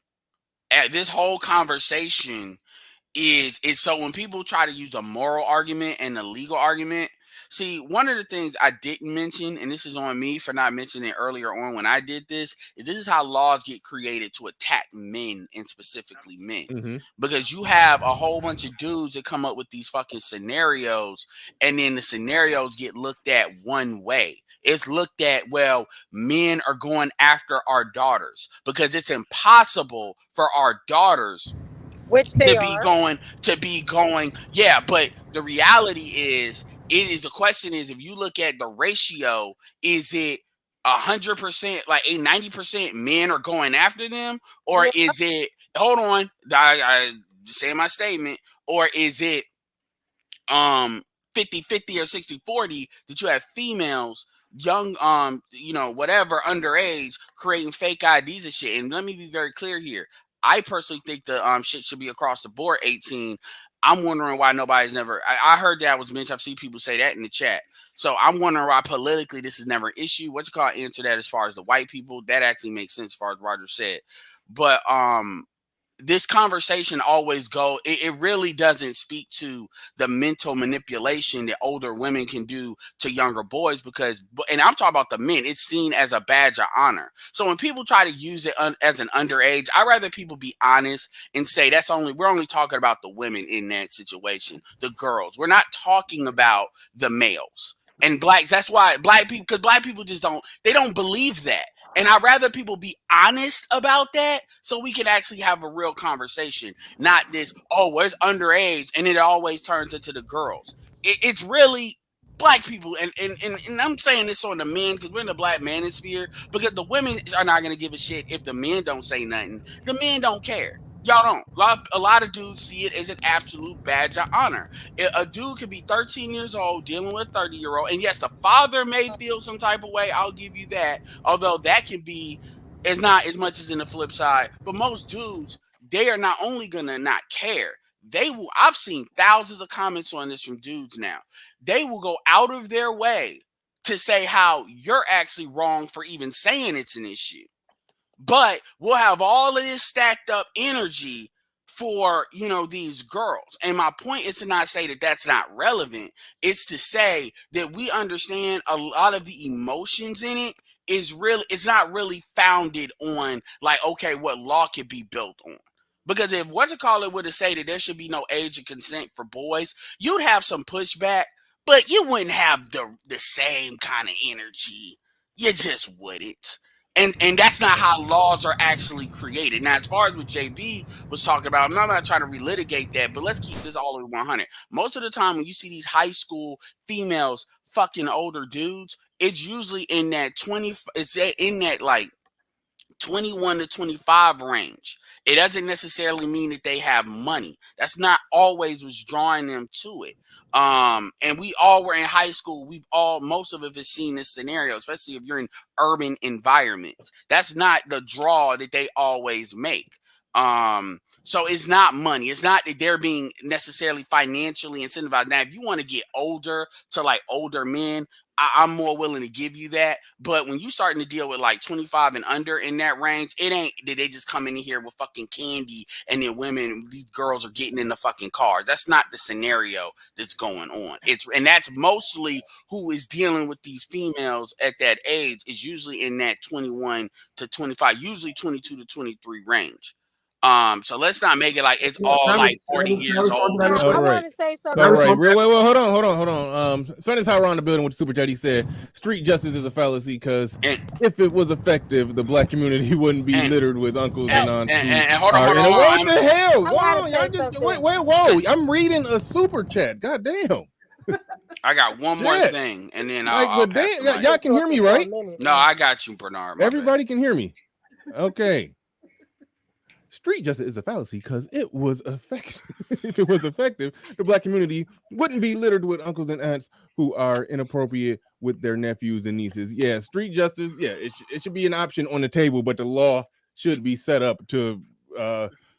This whole conversation is so when people try to use a moral argument and a legal argument. See, one of the things I didn't mention, and this is on me for not mentioning it earlier on when I did this is how laws get created to attack men, and specifically men. Mm-hmm. Because you have a whole bunch of dudes that come up with these fucking scenarios, and then the scenarios get looked at one way. It's looked at, well, men are going after our daughters because it's impossible for our daughters to be going. Yeah, but the reality is, the question is, if you look at the ratio, is it 100%, like 90% men are going after them, or is it, hold on, I say my statement, or is it 50-50 or 60-40 that you have females, young, whatever, underage, creating fake IDs and shit? And let me be very clear here. I personally think the shit should be across the board 18. I'm wondering why nobody's never. I heard that was mentioned. I've seen people say that in the chat. So I'm wondering why politically this is never an issue. What you call answer that as far as the white people? That actually makes sense as far as Roger said. But this conversation always it really doesn't speak to the mental manipulation that older women can do to younger boys, and I'm talking about the men, it's seen as a badge of honor. So when people try to use it as an underage, I'd rather people be honest and say we're only talking about the women in that situation, the girls. We're not talking about the males and blacks. That's why black people just don't believe that. And I'd rather people be honest about that so we can actually have a real conversation, not this, well, it's underage, and it always turns into the girls. It's really black people, and I'm saying this on the men because we're in the black manosphere, because the women are not going to give a shit if the men don't say nothing. The men don't care. Y'all don't. A lot of dudes see it as an absolute badge of honor. A dude could be 13 years old dealing with a 30-year-old, and yes, the father may feel some type of way. I'll give you that. Although that can be, it's not as much as in the flip side. But most dudes, they are not only gonna not care, they will. I've seen thousands of comments on this from dudes now. They will go out of their way to say how you're actually wrong for even saying it's an issue. But we'll have all of this stacked up energy for, these girls. And my point is to not say that that's not relevant. It's to say that we understand a lot of the emotions in it it's not really founded on like, okay, what law could be built on. Because if were to say that there should be no age of consent for boys, you'd have some pushback, but you wouldn't have the same kind of energy. You just wouldn't. And that's not how laws are actually created. Now, as far as what JB was talking about, I'm not trying to relitigate that, but let's keep this all the way 100. Most of the time when you see these high school females fucking older dudes, it's usually in that 21 to 25 range. It doesn't necessarily mean that they have money. That's not always what's drawing them to it. And we all were in high school. Most of us have seen this scenario, especially if you're in urban environments. That's not the draw that they always make. So it's not money. It's not that they're being necessarily financially incentivized. Now, if you want to get older to like older men, I'm more willing to give you that. But when you starting to deal with like 25 and under in that range, it ain't that they just come in here with fucking candy and then these girls are getting in the fucking cars. That's not the scenario that's going on. And that's mostly who is dealing with these females at that age is usually in that 21 to 25, usually 22 to 23 range. So let's not make it like it's all like 40 years old. All I right. want to say something. All right. Well, hold on. Son is how we're on the building with the super chat. He said street justice is a fallacy because if it was effective, the black community wouldn't be littered with uncles and aunts. Hold on. What the hell? Whoa, I'm reading a super chat. God damn. I got one more thing, and then I'll pass the mic. Y'all can hear me, right? No, I got you, Bernard. Everybody can hear me. Okay. Street justice is a fallacy because it was effective. If it was effective, the black community wouldn't be littered with uncles and aunts who are inappropriate with their nephews and nieces. Yeah, street justice, it should be an option on the table, but the law should be set up to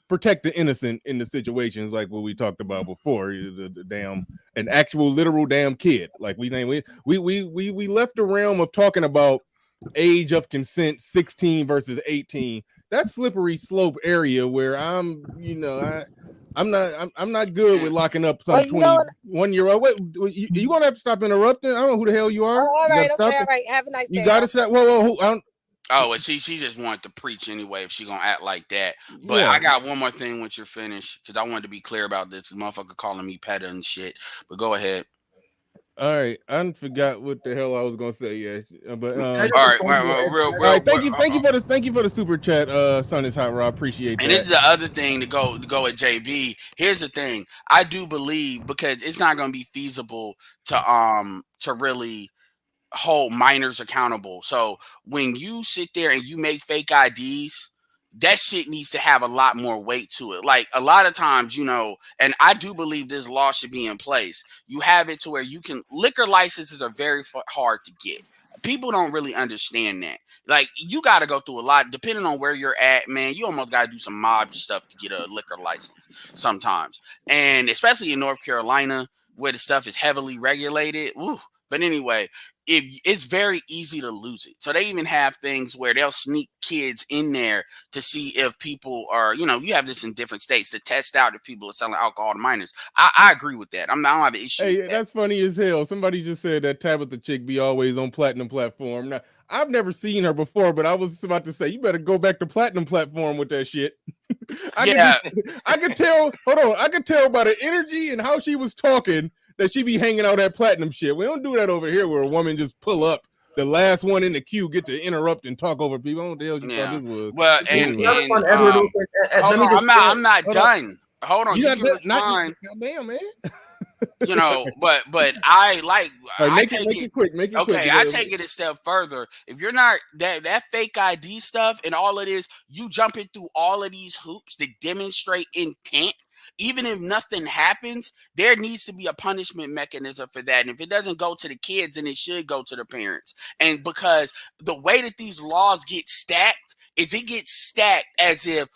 protect the innocent in the situations like what we talked about before. The damn, an actual literal damn kid. Like we left the realm of talking about age of consent 16 versus 18. That's slippery slope area where I'm not good with locking up some 21-year-old. Wait, you gonna have to stop interrupting? I don't know who the hell you are. All right. Have a nice day. You gotta stop. Whoa. Well, she just wanted to preach anyway if she gonna act like that. But I got one more thing once you're finished because I wanted to be clear about this. Motherfucker calling me Peta and shit. But go ahead. All right, I forgot what the hell I was gonna say. Yeah, but all right, real. Thank you for the super chat, Son is hot, Rob. Appreciate that. And this is the other thing to go at JB. Here's the thing: I do believe because it's not gonna be feasible to really hold minors accountable. So when you sit there and you make fake IDs, that shit needs to have a lot more weight to it. Like a lot of times, and I do believe this law should be in place. You have it to where liquor licenses are very hard to get. People don't really understand that. Like you got to go through a lot, depending on where you're at, man. You almost got to do some mob stuff to get a liquor license sometimes. And especially in North Carolina, where the stuff is heavily regulated. Ooh. But anyway, it's very easy to lose it. So they even have things where they'll sneak kids in there to see if people are, you have this in different states to test out if people are selling alcohol to minors. I agree with that. I don't have an issue. Hey, that's funny as hell. Somebody just said that Tabitha chick be always on platinum platform. Now, I've never seen her before, but I was about to say, you better go back to platinum platform with that shit. I could tell. Hold on. I could tell by the energy and how she was talking that she be hanging out at platinum shit. We don't do that over here where a woman just pull up the last one in the queue, get to interrupt and talk over people. I don't know what the hell you thought this was. Well, I'm not done. Hold on, you can respond. Damn, man. But I like. Make it quick. Okay, I take it a step further. If you're not that fake ID stuff and all it is, you jumping through all of these hoops to demonstrate intent. Even if nothing happens, there needs to be a punishment mechanism for that. And if it doesn't go to the kids, then it should go to the parents. And because the way that these laws get stacked is it gets stacked as if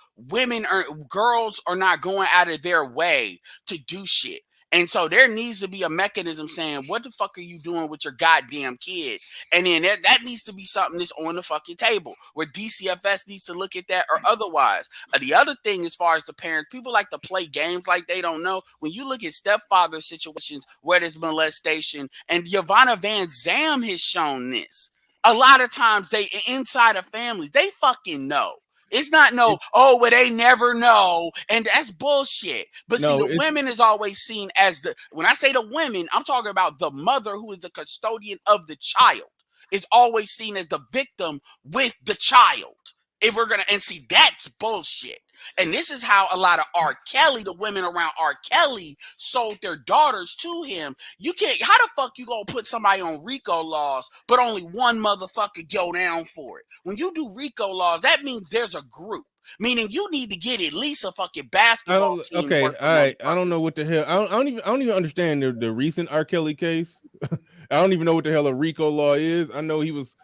girls are not going out of their way to do shit. And so there needs to be a mechanism saying, what the fuck are you doing with your goddamn kid? And then that needs to be something that's on the fucking table where DCFS needs to look at that or otherwise. The other thing, as far as the parents, people like to play games like they don't know. When you look at stepfather situations where there's molestation, and Yvonne Van Zam has shown this, a lot of times they inside of families, they fucking know. It's not well, they never know, and that's bullshit. But see, the women is always seen as when I say the women, I'm talking about the mother who is the custodian of the child is always seen as the victim with the child. If we're gonna, and see, that's bullshit. And this is how a lot of R. Kelly, the women around R. Kelly, sold their daughters to him. You can't, how the fuck you gonna put somebody on RICO laws, but only one motherfucker go down for it? When you do RICO laws, that means there's a group. Meaning you need to get at least a fucking basketball team. Okay, all right. I don't know what the hell. I don't even understand the recent R. Kelly case. I don't even know what the hell a RICO law is. I know he was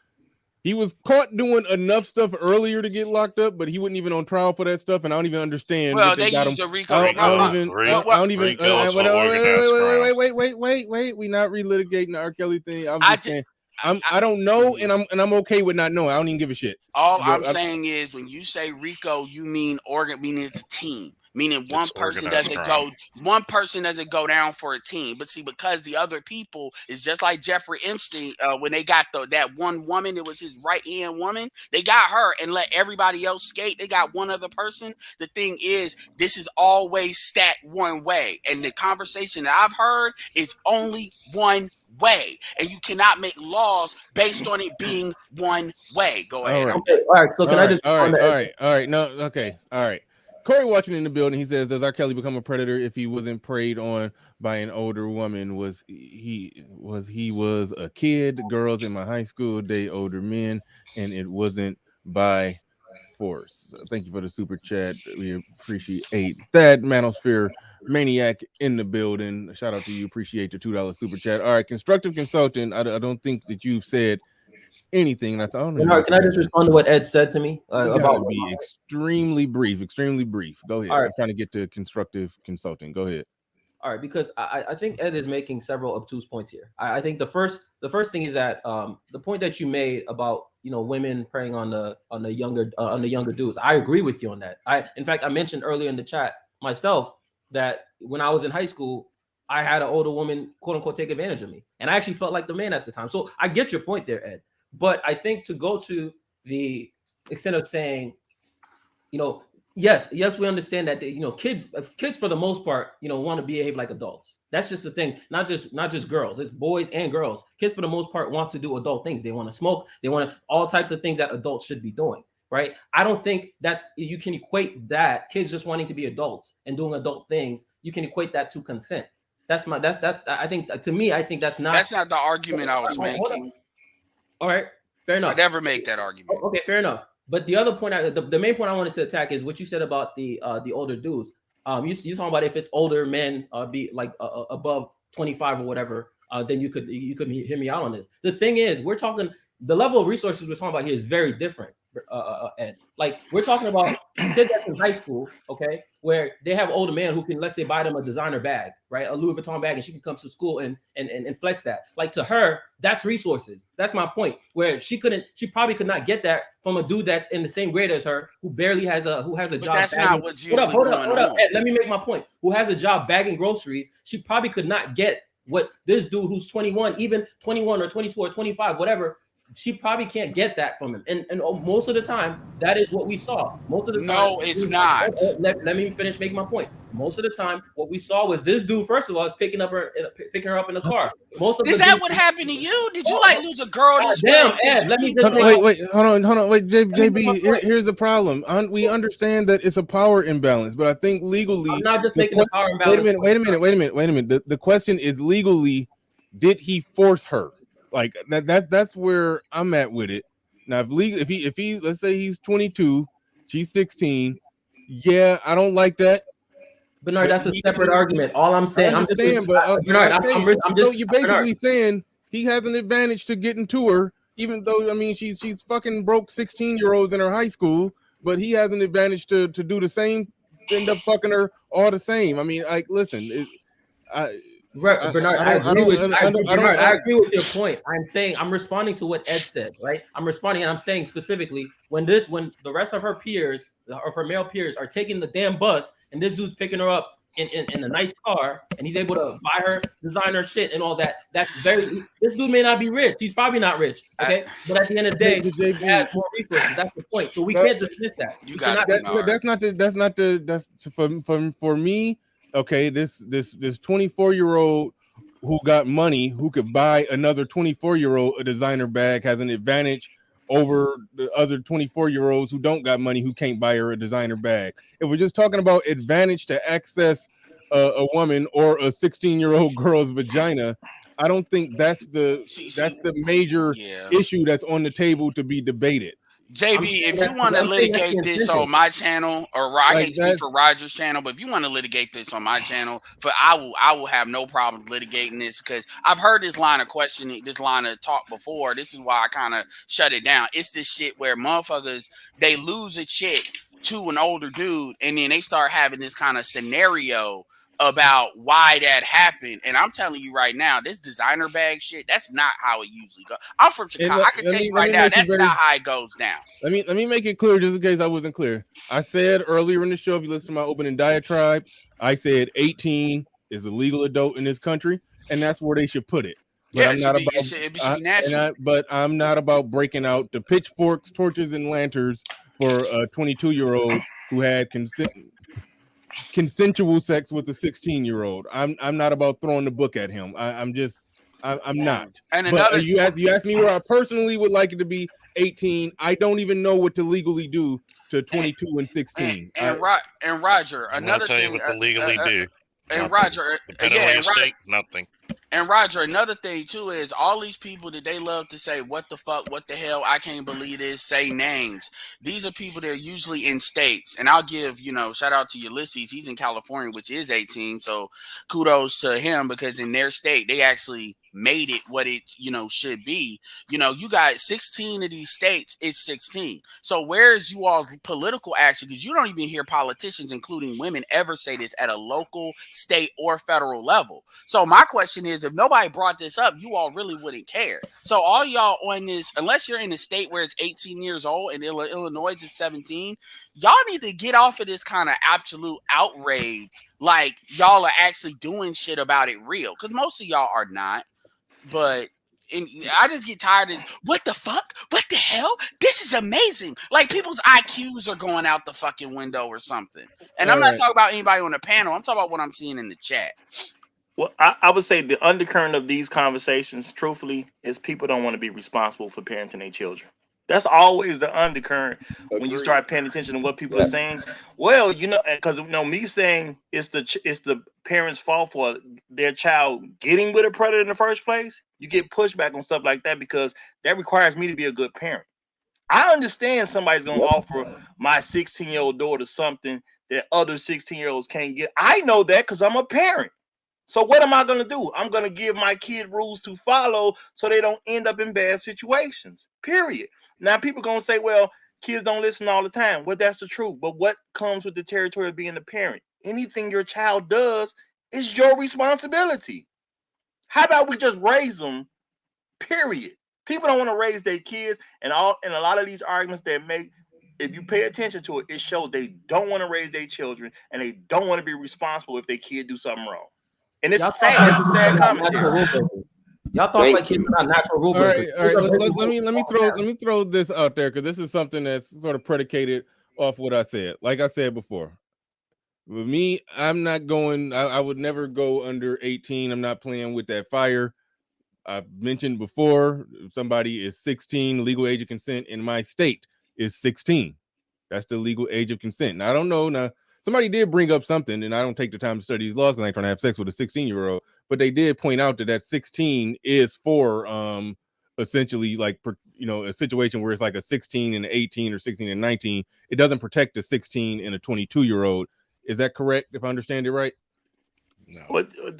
caught doing enough stuff earlier to get locked up, but he wasn't even on trial for that stuff, and I don't even understand. Well, they use the RICO. I don't even. Wait. We not relitigating the R. Kelly thing. I'm just saying. I don't know, and I'm okay with not knowing. I don't even give a shit. All I'm saying is, when you say RICO, you mean meaning it's a team. Meaning one person doesn't go down for a team. But see, because the other people is just like Jeffrey Epstein, when they got that one woman, it was his right-hand woman, they got her and let everybody else skate. They got one other person. The thing is, this is always stat one way. And the conversation that I've heard is only one way. And you cannot make laws based on it being one way. Go ahead. All right. So can I just... All right. No, okay. All right. Corey watching in the building, he says, does R. Kelly become a predator if he wasn't preyed on by an older woman? Was he a kid? Girls in my high school date older men, and it wasn't by force. So thank you for the super chat. We appreciate that. Manosphere Maniac in the building. Shout out to you. Appreciate the $2 super chat. All right, constructive consultant. I don't think that you've said anything. And I thought, can I just respond to what Ed said to me about be extremely brief? Go ahead. Right. I'm trying to get to constructive consulting. Go ahead. All right, because I think Ed is making several obtuse points here. I think the first thing is that the point that you made about women preying on the younger dudes. I agree with you on that. In fact, I mentioned earlier in the chat myself that when I was in high school, I had an older woman, quote unquote, take advantage of me, and I actually felt like the man at the time. So I get your point there, Ed. But I think to go to the extent of saying, yes, we understand that kids for the most part, want to behave like adults. That's just the thing. Not just girls. It's boys and girls. Kids for the most part want to do adult things. They want to smoke. They want all types of things that adults should be doing. Right? I don't think that you can equate that kids just wanting to be adults and doing adult things. You can equate that to consent. That's I think to me, I think that's not the argument I was making. All right, fair enough. I never make that argument. Okay, fair enough. But the other point, the main point I wanted to attack is what you said about the older dudes. You talking about if it's older men, be like above 25 or whatever, then you could hear me out on this. The thing is, we're talking the level of resources we're talking about here is very different. Ed. Like we're talking about kids that's in high school, okay, where they have older men who can, let's say, buy them a designer bag, right, a Louis Vuitton bag, and she can come to school and flex that. Like to her, that's resources. That's my point. Where she probably could not get that from a dude that's in the same grade as her, who barely has a job. That's not what's usually hold up. Ed, let me make my point. Who has a job bagging groceries? She probably could not get what this dude who's 21, even 21 or 22 or 25, whatever. She probably can't get that from him, and most of the time, that is what we saw. Most of the time, no, it's not. Let me finish making my point. Most of the time, what we saw was this dude. First of all, is picking her up in the car. Is that what happened to you? Did you lose a girl? Damn, Ed. Let me just wait. Hold on. Wait, JB. Here's the problem. We understand that it's a power imbalance, but I think legally, I'm not just making a power imbalance. Wait a minute. The question is legally, did he force her? Like that's where I'm at with it. Now, if he let's say he's 22, she's 16. Yeah, I don't like that. Bernard, that's a separate argument. All I'm saying, I'm just you're basically saying he has an advantage to getting to her, even though she's fucking broke 16-year-olds in her high school, but he has an advantage to do the same, end up fucking her all the same. Listen. Bernard, I agree with your point. I'm saying I'm responding to what Ed said, right? I'm responding and I'm saying specifically when the rest of her peers, of her male peers, are taking the damn bus and this dude's picking her up in a nice car and he's able to buy her designer shit and all that. That's this dude may not be rich. He's probably not rich. Okay. But at the end of the day, he has more resources. That's the point. So we can't dismiss that. That's for me. Okay, this 24-year-old who got money, who could buy another 24-year-old a designer bag, has an advantage over the other 24-year-olds who don't got money, who can't buy her a designer bag. If we're just talking about advantage to access a woman or a 16-year-old girl's vagina, I don't think that's the major issue that's on the table to be debated. JB, if you want to litigate this on my channel, or I can't speak for Roger's channel, but if you want to litigate this on my channel, I will have no problem litigating this, because I've heard this line of questioning, this line of talk before. This is why I kind of shut it down. It's this shit where motherfuckers, they lose a chick to an older dude, and then they start having this kind of scenario about why that happened. And I'm telling you right now, this designer bag shit, that's not how it usually goes. I'm from Chicago. I can tell you right now, that's not how it goes down. Let me make it clear, just in case I wasn't clear. I said earlier in the show, if you listen to my opening diatribe, I said 18 is a legal adult in this country, and that's where they should put it. But I'm not about it should be natural. But I'm not about breaking out the pitchforks, torches, and lanterns for a 22-year-old who had consensual sex with a 16-year-old. I'm not about throwing the book at him. I'm not. And another, you asked me where I personally would like it to be 18. I don't even know what to legally do to 22 and 16. And Roger, another thing. Tell you what to legally do. And Roger, nothing. And Roger, another thing too is all these people that they love to say, what the fuck, what the hell, I can't believe this, say names. These are people that are usually in states. And I'll give, shout out to Ulysses. He's in California, which is 18. So kudos to him, because in their state, they actually made it what it, should be. You got 16 of these states, it's 16. So where's you all political action? Because you don't even hear politicians, including women, ever say this at a local, state, or federal level. So my question is, if nobody brought this up, you all really wouldn't care. So all y'all on this, unless you're in a state where it's 18 years old and Illinois is 17, y'all need to get off of this kind of absolute outrage. Like y'all are actually doing shit about it real. Because most of y'all are not. But I just get tired of this. What the fuck? What the hell? This is amazing. Like people's IQs are going out the fucking window or something. And I'm not talking about anybody on the panel. I'm talking about what I'm seeing in the chat. Well, I would say the undercurrent of these conversations, truthfully, is people don't want to be responsible for parenting their children. That's always the undercurrent when you start paying attention to what people are saying. Well, because me saying it's the parents' fault for their child getting with a predator in the first place, you get pushback on stuff like that because that requires me to be a good parent. I understand somebody's going to offer my 16-year-old daughter something that other 16-year-olds can't get. I know that because I'm a parent. So what am I going to do? I'm going to give my kid rules to follow so they don't end up in bad situations, period. Now, people going to say, well, kids don't listen all the time. Well, that's the truth. But what comes with the territory of being a parent? Anything your child does is your responsibility. How about we just raise them, period? People don't want to raise their kids. And a lot of these arguments they make, if you pay attention to it, it shows they don't want to raise their children and they don't want to be responsible if their kid do something wrong. And it's sad. It's a sad commentary. Y'all thought like kids are not natural rule breakers. All right. Let me throw this out there because this is something that's sort of predicated off what I said. Like I said before, with me, I'm not going. I would never go under 18. I'm not playing with that fire. I've mentioned before, if somebody is 16, legal age of consent in my state is 16. That's the legal age of consent. Now I don't know. Now somebody did bring up something, and I don't take the time to study these laws because I ain't trying to have sex with a 16-year-old. But they did point out that 16 is for essentially like a situation where it's like a 16 and 18 or 16 and 19. It doesn't protect a 16 and a 22-year-old. Is that correct? If I understand it right? No.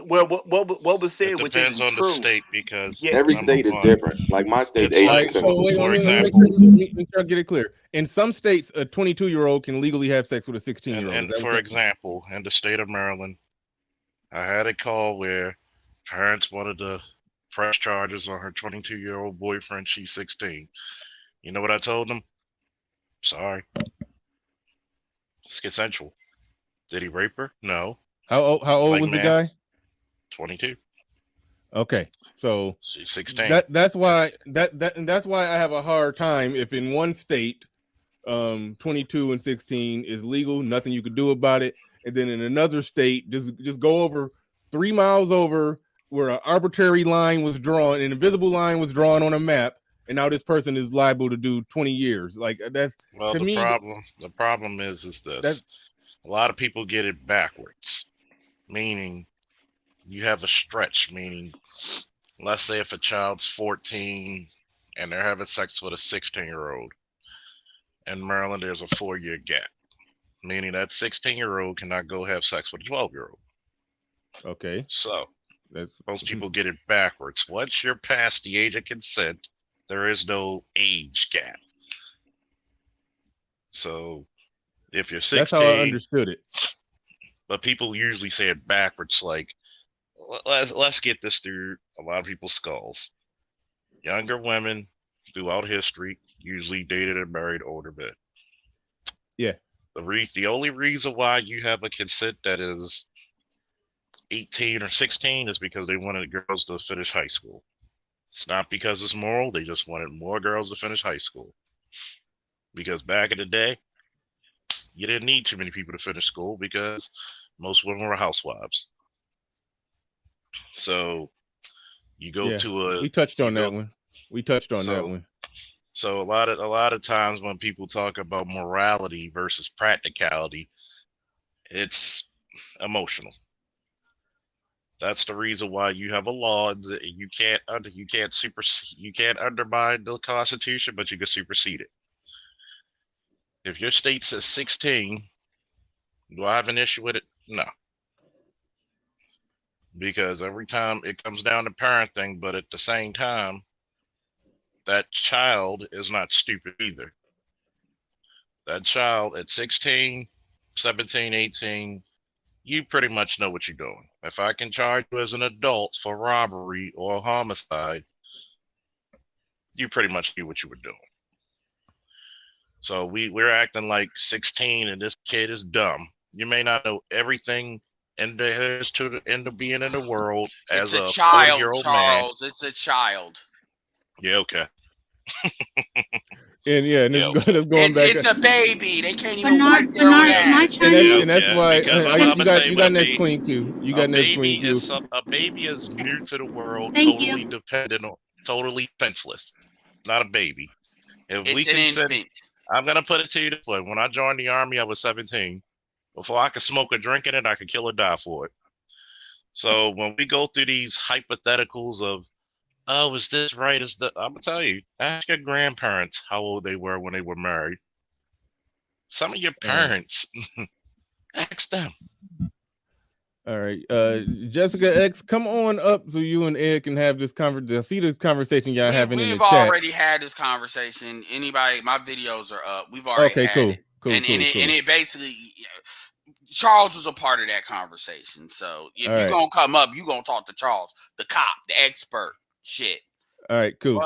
What was said, which depends on true. The state because every state is different. Like my state, let me try to get it clear. In some states, a 22-year-old can legally have sex with a 16-year-old. And for example, in the state of Maryland, I had a call where parents wanted to press charges on her 22-year-old boyfriend. She's 16. You know what I told them? Sorry. It's consensual. Did he rape her? No. How old was the guy? 22. Okay, so she's 16. That's why I have a hard time if in one state 22 and 16 is legal, nothing you could do about it, and then in another state just go over 3 miles over where an arbitrary line was drawn, an invisible line was drawn on a map, and now this person is liable to do 20 years. Like that's well, to the me. problem is this: a lot of people get it backwards, meaning you have a stretch, meaning let's say if a child's 14 and they're having sex with a 16-year-old. In Maryland, there's a 4-year gap, meaning that 16-year-old cannot go have sex with a 12-year-old. Okay. So most people get it backwards. Once you're past the age of consent, there is no age gap. So if you're 16, that's how I understood it. But people usually say it backwards, like, let's get this through a lot of people's skulls. Younger women throughout history usually dated and married older men. Yeah. The only reason why you have a consent that is 18 or 16 is because they wanted girls to finish high school. It's not because it's moral. They just wanted more girls to finish high school. Because back in the day, you didn't need too many people to finish school because most women were housewives. So you go to a. We touched on that one. So a lot of times when people talk about morality versus practicality, it's emotional. That's the reason why you have a law. You can't undermine the Constitution, but you can supersede it. If your state says 16, do I have an issue with it? No. Because every time it comes down to parenting, but at the same time, that child is not stupid either. That child at 16, 17, 18, you pretty much know what you're doing. If I can charge you as an adult for robbery or homicide, you pretty much knew what you were doing. So we're acting like 16 and this kid is dumb. You may not know everything and there is to end up being in the world as a child, 40-year-old Charles. man. It's a child. Yeah, okay. And it's a baby. They can't even wipe their own ass. And that's why you got next baby, Queen Q. You got next Queen Q. A baby is new to the world, Totally dependent on, totally defenseless. Not a baby. If it's we can an infant. I'm gonna put it to you this way: when I joined the army, I was 17. Before I could smoke or drink in it, I could kill or die for it. So when we go through these hypotheticals of, oh, is this right? I'm gonna tell you, ask your grandparents how old they were when they were married. Some of your parents, ask them. All right, Jessica X, come on up so you and Ed can have this conversation. I see the conversation y'all having in the chat. We've already had this conversation. Anybody, my videos are up. We've already had it. Cool. And it basically, Charles was a part of that conversation. So if you're gonna come up, you're gonna talk to Charles, the cop, the expert. Shit. All right, cool.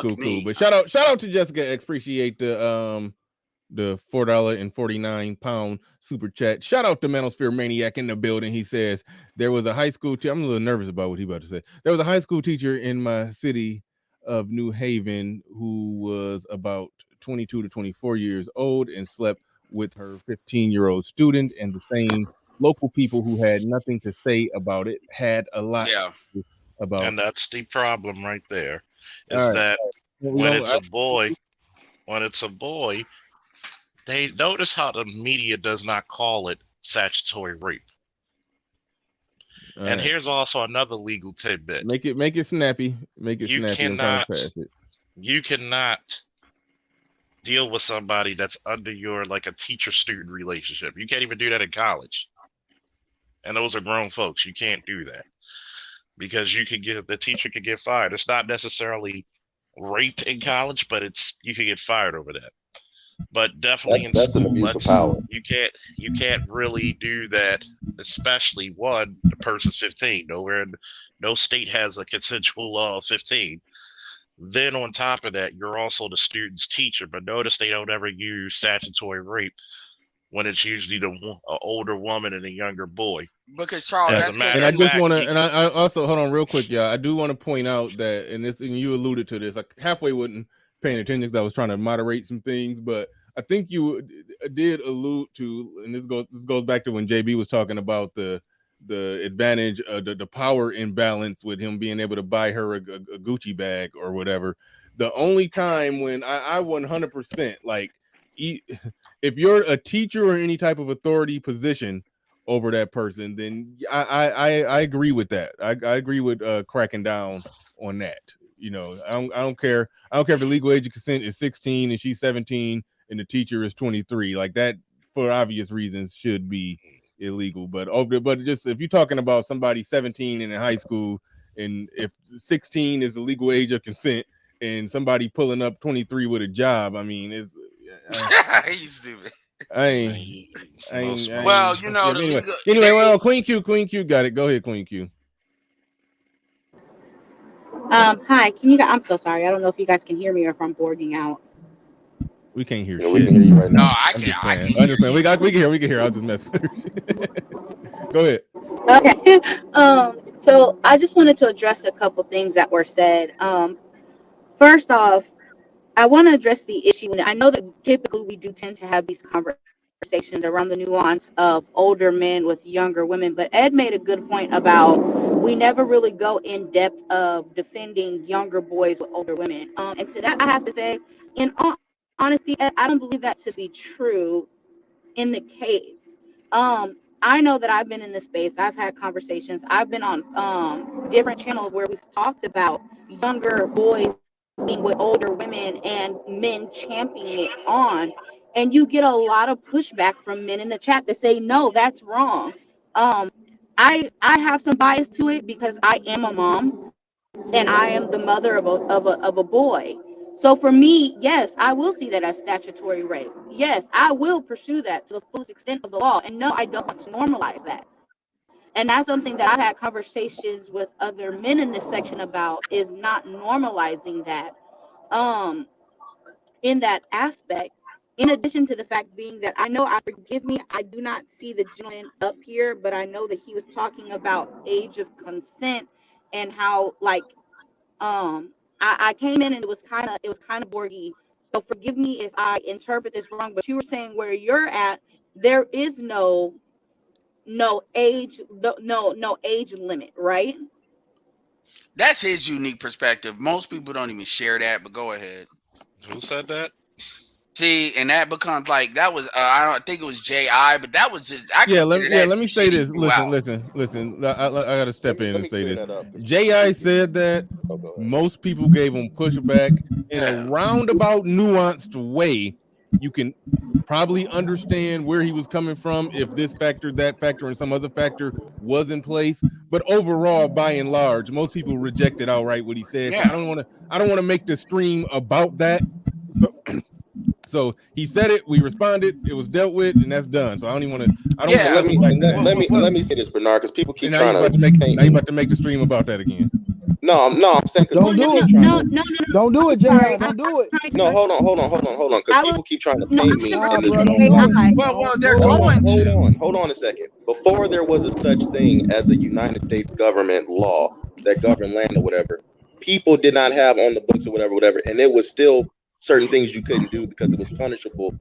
But shout out to Jessica X. Appreciate the $4.49 super chat. Shout out to Manosphere Maniac in the building. He says there was a high school teacher. I'm a little nervous about what he's about to say. There was a high school teacher in my city of New Haven who was about 22 to 24 years old and slept with her 15-year-old student, and the same local people who had nothing to say about it had a lot about. And that's the problem right there, is that when it's a boy, they notice how the media does not call it statutory rape. And here's also another legal tidbit. Make it snappy. You cannot deal with somebody that's under your, like, a teacher-student relationship. You can't even do that in college. And those are grown folks. You can't do that because the teacher could get fired. It's not necessarily rape in college, but you could get fired over that. but definitely in That's an school, abuse of power. you can't really do that. Especially one, the person's 15. No state has a consensual law of 15. Then on top of that, you're also the student's teacher. But notice they don't ever use statutory rape when it's usually an older woman and a younger boy. Because Charles, As a that's matter And I of just fact, want to, and I also hold on real quick, y'all. I do want to point out that, and you alluded to this, I halfway wasn't paying attention because I was trying to moderate some things, but I think you did allude to, and this goes back to when JB was talking about the advantage, the power imbalance with him being able to buy her a Gucci bag or whatever. The only time when I 100% like, if you're a teacher or any type of authority position over that person, then I agree with that. I agree with cracking down on that. You know, I don't care. I don't care if the legal age of consent is 16 and she's 17 and the teacher is 23. Like that, for obvious reasons, should be illegal. But just if you're talking about somebody 17 and in high school, and if 16 is the legal age of consent, and somebody pulling up 23 with a job, I mean, it's you stupid. Well, you know, anyway, well, Queen Q got it. Go ahead, Queen Q. Hi, can you guys, I'm so sorry. I don't know if you guys can hear me or if I'm boarding out. We can't hear Yeah, shit. we can hear you right now. No, I can hear. We can hear. I'll just mess with her. Go ahead. Okay. So I just wanted to address a couple things that were said. First off, I want to address the issue, and I know that typically we do tend to have these conversations around the nuance of older men with younger women, but Ed made a good point about we never really go in depth of defending younger boys with older women. And to that, I have to say, in all honesty, Ed, I don't believe that to be true in the case. I know that I've been in this space. I've had conversations. I've been on different channels where we've talked about younger boys being with older women and men championing it on. And you get a lot of pushback from men in the chat that say, no, that's wrong. I have some bias to it because I am a mom and I am the mother of a boy. So for me, yes, I will see that as statutory rape. Yes, I will pursue that to the fullest extent of the law. And no, I don't want to normalize that. And that's something that I've had conversations with other men in this section about, is not normalizing that in that aspect. In addition to the fact being that forgive me, I do not see the gentleman up here, but I know that he was talking about age of consent and how I came in and it was kind of borgy. So forgive me if I interpret this wrong, but you were saying where you're at, there is no age limit, right? That's his unique perspective. Most people don't even share that, but go ahead. Who said that? See, and that becomes like that was I don't think it was J.I., but that was just let me say this. Listen. I got to step in and say this. J.I. said that most people gave him pushback in a roundabout, nuanced way. You can probably understand where he was coming from if this factor, that factor, and some other factor was in place. But overall, by and large, most people rejected outright what he said. Yeah. So I don't want to make the stream about that. So he said it, we responded, it was dealt with, and that's done. So I don't even want to. Let me say this, Bernard, because people keep trying to make. Now you about to make the stream about that again. No, I'm saying don't do it. Don't do it, Jay. Don't do it. No, hold on, because people keep trying to paint me in this. Well, they're going to. Hold on a second. Before there was a such thing as a United States government law that governed land or whatever, people did not have on the books or whatever, and it was still certain things you couldn't do because it was punishable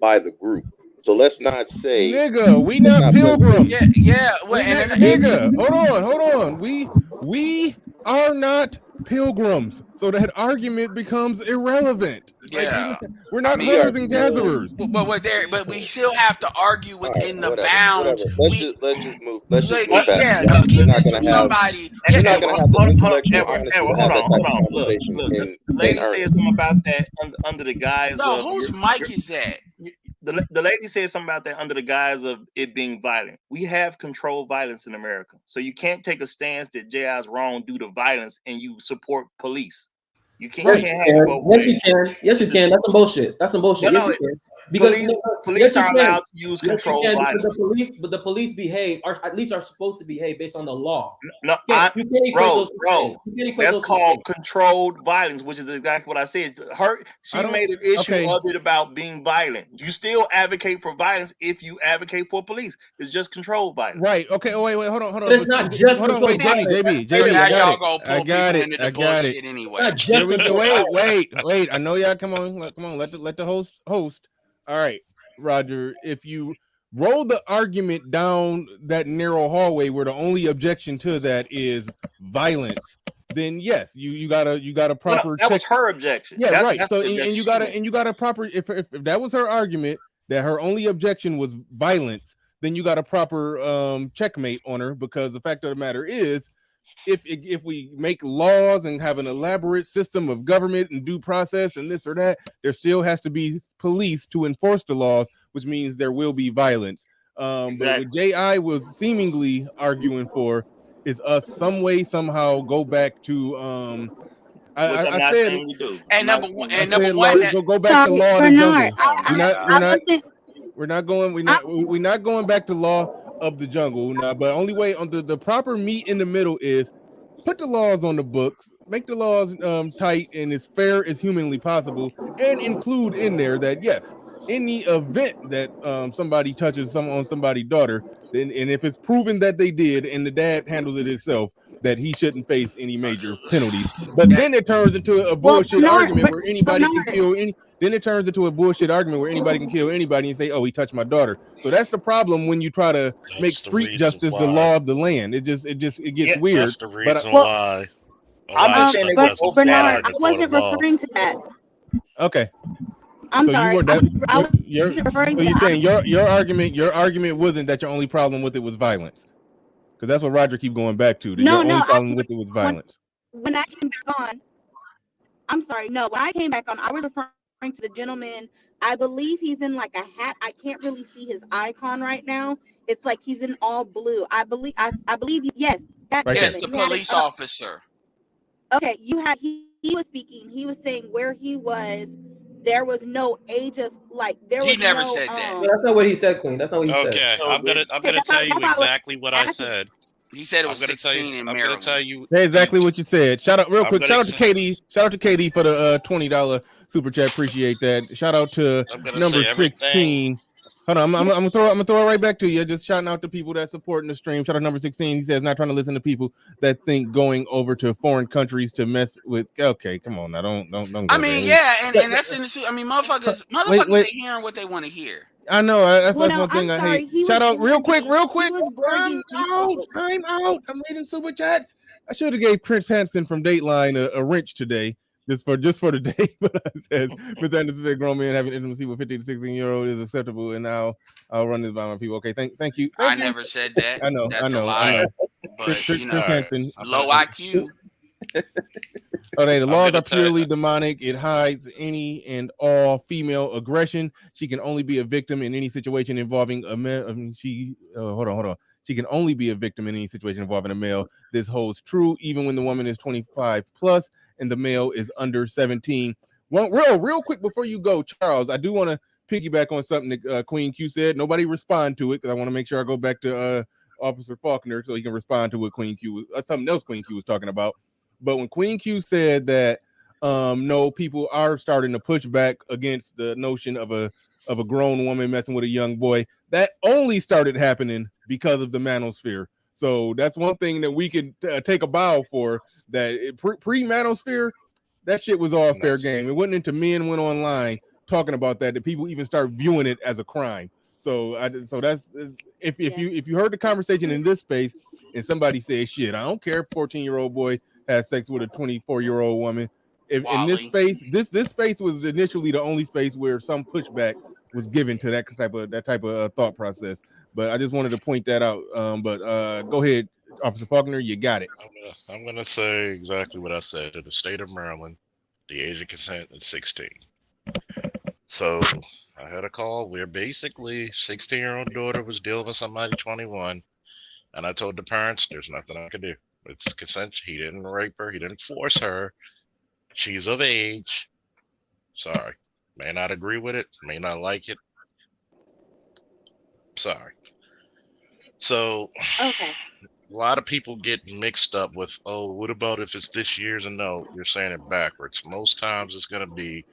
by the group. So let's not say, nigga, we not pilgrims. Yeah. Well, nigga, hold on. We are not pilgrims. So that argument becomes irrelevant. Yeah, we're not hunters and gatherers. But we still have to argue within the bounds. Let's just move. Let's just move past. Yeah, because keep this from somebody. You're not gonna have the intellectual honesty to have that type of Look. conversation. The lady said something about that under the guise of. No, whose mic is that? The lady said something about that under the guise of it being violent. We have controlled violence in America, so you can't take a stance that J.I. is wrong due to violence and you support police. You can't Yes, you you can't have it can. both Yes, ways. you can. Yes, you This can. is That's some bullshit. That's some bullshit. Yes, no. you can. Because yes, Police you are can. allowed to use Yes, you controlled can. Because violence. the police behave, or at least are supposed to behave based on the law. No, You can't equate those two bro, things. You can't equate that's those two called things. controlled violence, which is exactly what I said. I She don't. made an issue Okay. of it about being violent. You still advocate for violence if you advocate for police. It's just controlled violence. Right. Okay. Oh, wait. Hold on. But it's not just Hold on. Wait, controlled violence. So JB. now I got y'all it. gonna I pull got people it. into the I got it. bullshit anyway. It's not just Here we go. controlled violence. Wait. I know y'all. Come on. Let the host. All right, Roger. If you roll the argument down that narrow hallway where the only objection to that is violence, then yes, you got a No, proper that check. was her objection. Yeah, right. That's So the and objection you she got made. a proper if that was her argument that her only objection was violence, then you got a proper checkmate on her, because the fact of the matter is, if we make laws and have an elaborate system of government and due process and this or that, there still has to be police to enforce the laws, which means there will be violence. But what J.I. was seemingly arguing for is us some way somehow go back to Which I'm I not said saying you do. And I'm not number one, saying you I and do. number said one, law, that go back to Sorry, law of the Bernard. jungle. oh my We're I god, not wasn't. we're not going back to law of the jungle now. But only way on the proper meat in the middle is put the laws on the books, make the laws tight and as fair as humanly possible, and include in there that yes, in the event that somebody touches on somebody's daughter, then and if it's proven that they did and the dad handles it himself, that he shouldn't face any major penalties. But that then it turns into a Well, bullshit argument where anybody can Bernard. kill any. Then it turns into a bullshit argument where anybody can kill anybody and say, "Oh, he touched my daughter." So that's the problem when you try to make That's the street reason justice the why. law of the land. It gets Yeah, weird. That's the But reason Well, why a I'm lot of just saying stuff they go doesn't both fly Bernard, ways. in I the court of wasn't law. referring to that. okay, I'm so you sorry. were that I you're wasn't referring so to you're that. saying your argument wasn't that your only problem with it was violence, because that's what Roger keep going back to. That your No, only no. problem with it was violence. When I came back on, I'm sorry. No, when I came back on, I was referring to the gentleman. I believe he's in like a hat. I can't really see his icon right now. It's like he's in all blue. I believe yes, that Right there. yes, gentleman. the You had it police up. officer. Okay, he was speaking. He was saying where he was. There was no age of like. There He was never no said that. No, that's not what he said, Queen. That's not what he said. Okay, So agree. I'm Okay, gonna tell you that's how I was exactly what I asking. said. He said it I'm was gonna tell you. 16 in I'm gonna tell Maryland. you. Say exactly what you said. Shout out real I'm quick. gonna. Shout out to Katie. Shout out to Katie for the $20 super chat. Appreciate that. Shout out to I'm gonna number say everything. 16. Hold on, I'm gonna throw it right back to you. Just shouting out to people that supporting the stream. Shout out number 16. He says not trying to listen to people that think going over to foreign countries to mess with. Okay, come on now, don't go I there. mean, yeah, and that's in the. I mean, motherfuckers Wait. are hearing what they want to hear. I know that's Well, no, one thing I'm I sorry. hate. Shout out real quick. He was I'm boarding out. people. I'm out. I'm reading super chats. I should have gave Prince Hansen from Dateline a wrench today, just for the day. But I said, Mr. Anderson said grown men having intimacy with 15 to 16-year-old is acceptable, and now I'll run this by my people. Okay, thank you. I never said that. I know. That's a lie. But Prince Hansen, low IQ. Okay, the laws are tell you- purely demonic. It hides any and all female aggression. She can only be a victim in any situation involving a male. Hold on. She can only be a victim in any situation involving a male. This holds true even when the woman is 25 plus and the male is under 17. Well, real quick before you go, Charles, I do want to piggyback on something that Queen Q said. Nobody respond to it because I want to make sure I go back to Officer Faulkner so he can respond to what Queen Q, something else Queen Q was talking about. But when Queen Q said that no, people are starting to push back against the notion of a grown woman messing with a young boy, that only started happening because of the manosphere. So that's one thing that we could take a bow for. That pre manosphere, that shit was all fair game. It wasn't until men went online talking about that people even start viewing it as a crime. So that's if you heard the conversation in this space and somebody says shit, I don't care if 14-year-old boy has sex with a 24-year-old woman. If in this space, this space was initially the only space where some pushback was given to that type of thought process. But I just wanted to point that out. But go ahead, Officer Faulkner, you got it. I'm gonna say exactly what I said. In the state of Maryland, the age of consent is 16. So I had a call where basically 16-year-old daughter was dealing with somebody 21, and I told the parents there's nothing I could do. It's consent. He didn't rape her. He didn't force her. She's of age. Sorry. May not agree with it, may not like it. Sorry. So Okay. a lot of people get mixed up with, oh, what about if it's this year's? And no, you're saying it backwards. Most times it's going to be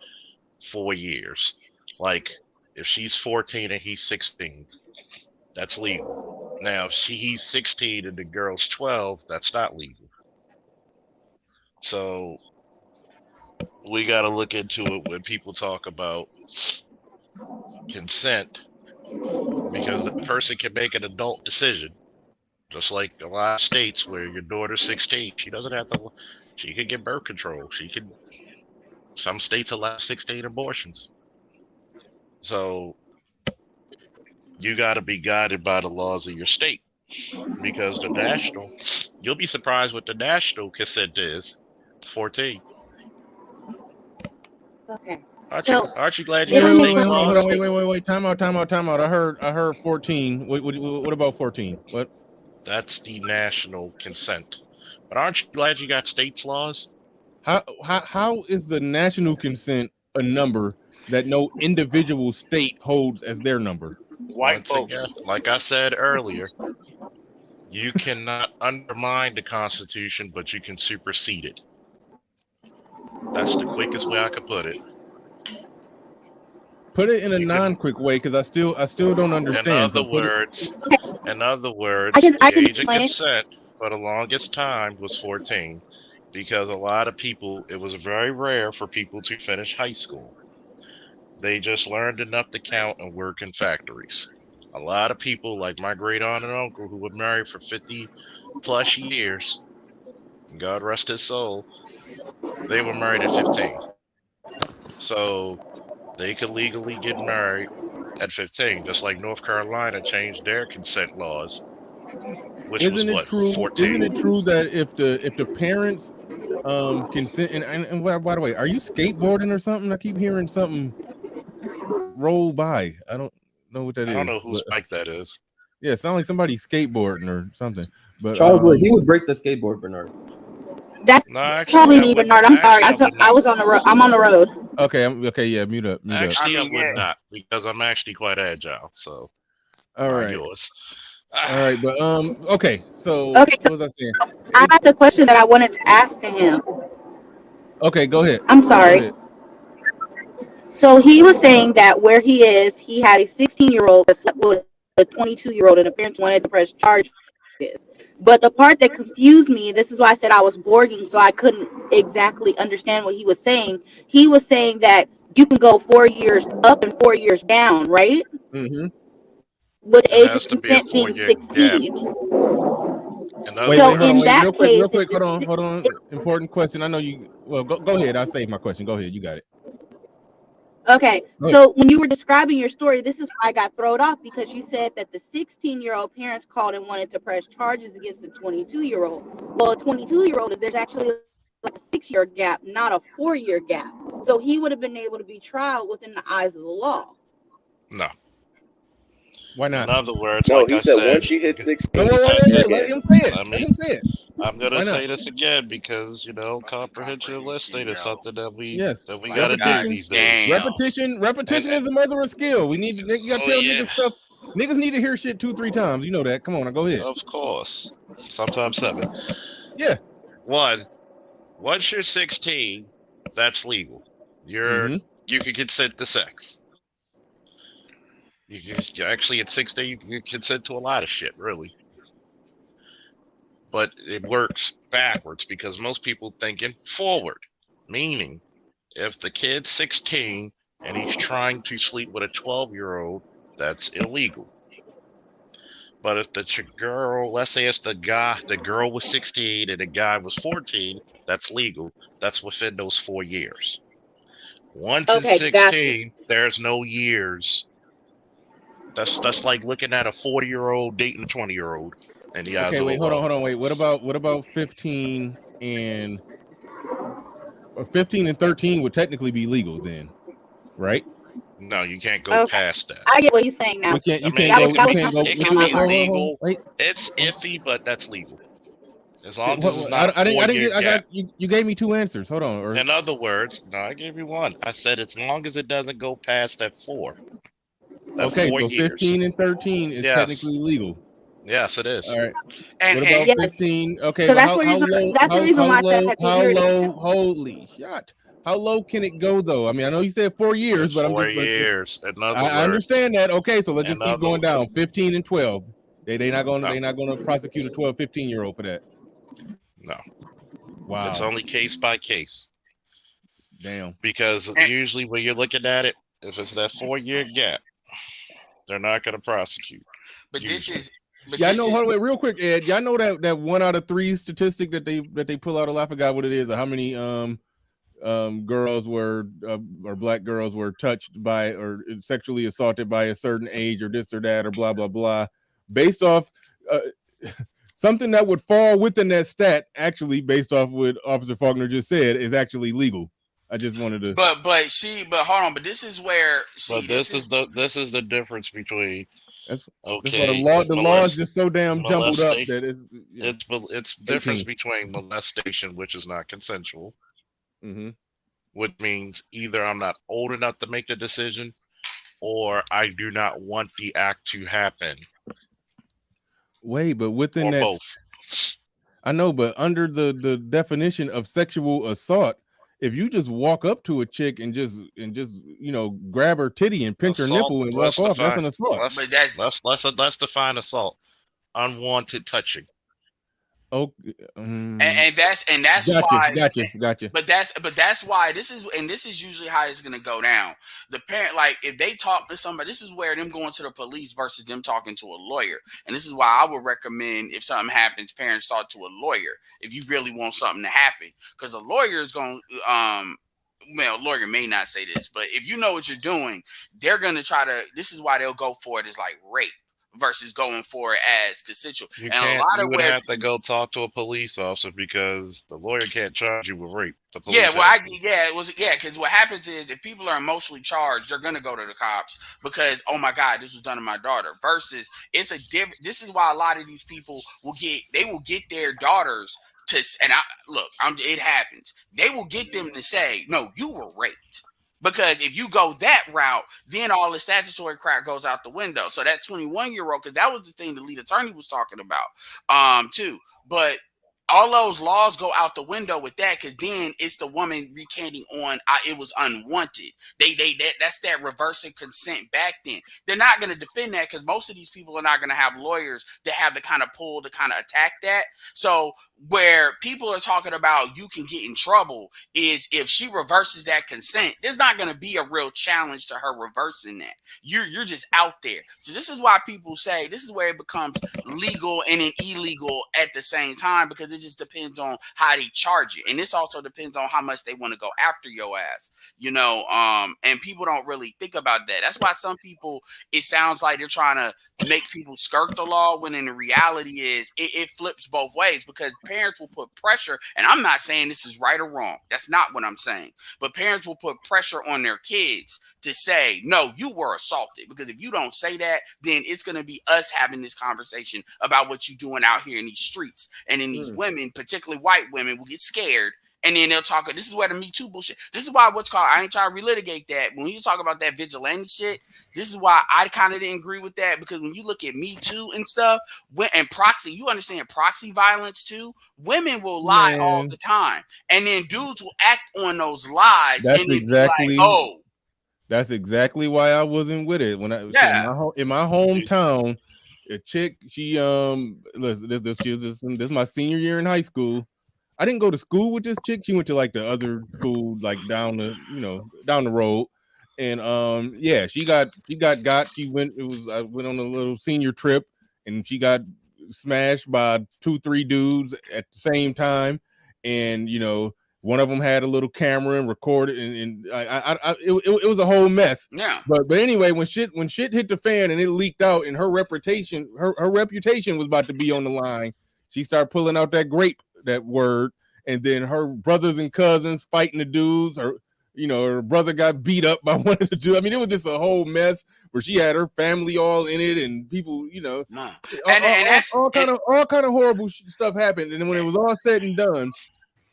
4 years. Like if she's 14 and he's 16, that's legal. Now, if he's 16 and the girl's 12, that's not legal. So we got to look into it when people talk about consent, because the person can make an adult decision. Just like a lot of states where your daughter's 16, she doesn't have to, she could get birth control. Some states allow 16 abortions. So you got to be guided by the laws of your state, because the national, you'll be surprised what the national consent is. It's 14. Okay. Aren't you glad you Wait, got wait, states Hold laws? on, wait. Time out. I heard 14. What about 14? What? That's the national consent. But aren't you glad you got states laws? How is the national consent a number that no individual state holds as their number? White folks. Again, like I said earlier, you cannot undermine the Constitution, but you can supersede it. That's the quickest way I could put it. Put it in a non-quick way, because I still don't understand. In other words, I the can age of explain it. consent for the longest time was 14, because a lot of people, it was very rare for people to finish high school. They just learned enough to count and work in factories. A lot of people, like my great aunt and uncle, who were married for 50 plus years, God rest his soul, they were married at 15. So they could legally get married at 15, just like North Carolina changed their consent laws, which was what, 14? Isn't it true that if the parents consent, and by the way, are you skateboarding or something? I keep hearing something roll by. I don't know what that is. I don't know whose bike that is. Yeah, it sounds like somebody skateboarding or something. But Charles, he would break the skateboard, Bernard. That's probably me, Bernard. I'm sorry. I was on the road. I'm on the road. Okay, yeah, mute up. Actually, I would not, because I'm actually quite agile. So, all right, yours. All right, but okay. So what was I saying? I have the question that I wanted to ask to him. Okay, go ahead. I'm sorry. So he was saying that where he is, he had a 16-year-old that slept with a 22-year-old, and the parents wanted to press charges. But the part that confused me, this is why I said I was borging, so I couldn't exactly understand what he was saying. He was saying that you can go 4 years up and 4 years down, right? Mm-hmm. With age of consent being 16. Wait, hold on, real quick. Hold on. Important question. I know you. Well, go ahead. I'll save my question. Go ahead. You got it. Okay, so when you were describing your story, this is why I got thrown off, because you said that the 16-year-old parents called and wanted to press charges against the 22-year-old. Well, a 22-year-old, there's actually like a 6-year gap, not a 4-year gap. So he would have been able to be tried within the eyes of the law. No. Why not? In other words, no, like he I said, said, once you hit 16, let him say it. Let him say it. I'm gonna say this again, because comprehension listening is something that we gotta do these days. Repetition is the mother of skill. You gotta tell niggas stuff. Niggas need to hear shit 2-3 times. You know that. Come on, go ahead. Of course. Sometimes 7. Yeah. Once you're 16, that's legal. You can consent to sex. You actually at 16 you can consent to a lot of shit, really. But it works backwards, because most people thinking forward, meaning if the kid's 16 and he's trying to sleep with a 12-year-old, that's illegal. But if the girl, let's say it's the girl was 16 and the guy was 14, that's legal. That's within those 4 years. Once it's 16, there's no years. That's like looking at a 40-year-old dating a 20-year-old. And the eyes of the law. Hold on, wait. What about 15 and 13 would technically be legal then, right? No, you can't go past that. I get what you're saying now. It can be legal. It's iffy, but that's legal. As long as this is not a I didn't 4-year get. I gap. got you. Gave me two answers. Hold on. Or, In other words, no, I gave you one. I said as long as it doesn't go past that 4. That okay, 4 so years. 15 and 13 is Yes. technically legal. Yes, it is. All right. And What about Yes. 15? Okay, So but that's how the reason. low? That's the reason why I said that. How low? Holy shit! How low can it go though? I mean, I know you said 4 years, It's but I'm 4 just. years. In other I words, understand that. Okay, so let's in just keep other- going down. 15 and 12. They not No. gonna prosecute a 12, 15-year-old for that. No. Wow. It's only case by case. Damn. Because usually when you're looking at it, if it's that 4-year gap, they're not going to prosecute. But this usually. is. But Yeah, I this know. is, Hold on, wait, real quick, Ed. Y'all know that 1 out of 3 statistic that they pull out. I forgot what it is. Or how many girls were or black girls were touched by or sexually assaulted by a certain age or this or that or blah blah blah, based off something that would fall within that stat. Actually, based off what Officer Faulkner just said, is actually legal. I just wanted to. but hold on. But this is where. See, But this is the difference between. That's Okay, why the law is just so damn jumbled up that it's difference between molestation, which is not consensual, which means either I'm not old enough to make the decision, or I do not want the act to happen. Wait, but within or that, both. I know, but under the definition of sexual assault, if you just walk up to a chick and just grab her titty and pinch her nipple and walk off, that's an assault. Let's define assault. Unwanted touching. Oh, and that's gotcha. But that's why this is usually how it's gonna go down. The parent, like if they talk to somebody, this is where them going to the police versus them talking to a lawyer. And this is why I would recommend if something happens, parents talk to a lawyer if you really want something to happen, because a lawyer is going well, a lawyer may not say this, but if you know what you're doing, they're gonna try to. This is why they'll go for it as like rape versus going for it as consensual. You would have to go talk to a police officer because the lawyer can't charge you with rape. Because what happens is if people are emotionally charged, they're gonna go to the cops because, oh my God, this was done to my daughter. Versus it's a different. This is why a lot of these people will get their daughters to, and it happens. They will get them to say, no, you were raped. Because if you go that route, then all the statutory crap goes out the window. So that 21-year-old, because that was the thing the lead attorney was talking about, too. But all those laws go out the window with that, because then it's the woman recanting on it was unwanted. That's that reversing consent back then. They're not going to defend that because most of these people are not going to have lawyers that have the kind of pull to kind of attack that. So where people are talking about you can get in trouble is if she reverses that consent, there's not going to be a real challenge to her reversing that. You're just out there. So this is why people say this is where it becomes legal and then illegal at the same time, because it just depends on how they charge it. And this also depends on how much they want to go after your ass, and people don't really think about that. That's why some people, it sounds like they're trying to make people skirt the law, when in the reality is it flips both ways, because parents will put pressure. And I'm not saying this is right or wrong. That's not what I'm saying. But parents will put pressure on their kids to say, no, you were assaulted. Because if you don't say that, then it's going to be us having this conversation about what you're doing out here in these streets. And then these women, particularly white women, will get scared. And then they'll talk. This is where the Me Too bullshit. This is why I ain't trying to relitigate that. When you talk about that vigilante shit, this is why I kind of didn't agree with that. Because when you look at Me Too and stuff, and proxy, you understand proxy violence too. Women will lie all the time, and then dudes will act on those lies. That's and then exactly. be like, oh, that's exactly why I wasn't with it. When I in my hometown, a chick, she this is my senior year in high school. I didn't go to school with this chick. She went to like the other school, like down the road. And she got. She went. I went on a little senior trip, and she got smashed by 2-3 dudes at the same time. And one of them had a little camera and recorded, and it was a whole mess. Yeah. But anyway, when shit hit the fan and it leaked out, and her reputation was about to be on the line, she started pulling out that word, and then her brothers and cousins fighting the dudes, her brother got beat up by one of the two. I mean, it was just a whole mess where she had her family all in it, and people, all kind of horrible stuff happened. And then when it was all said and done,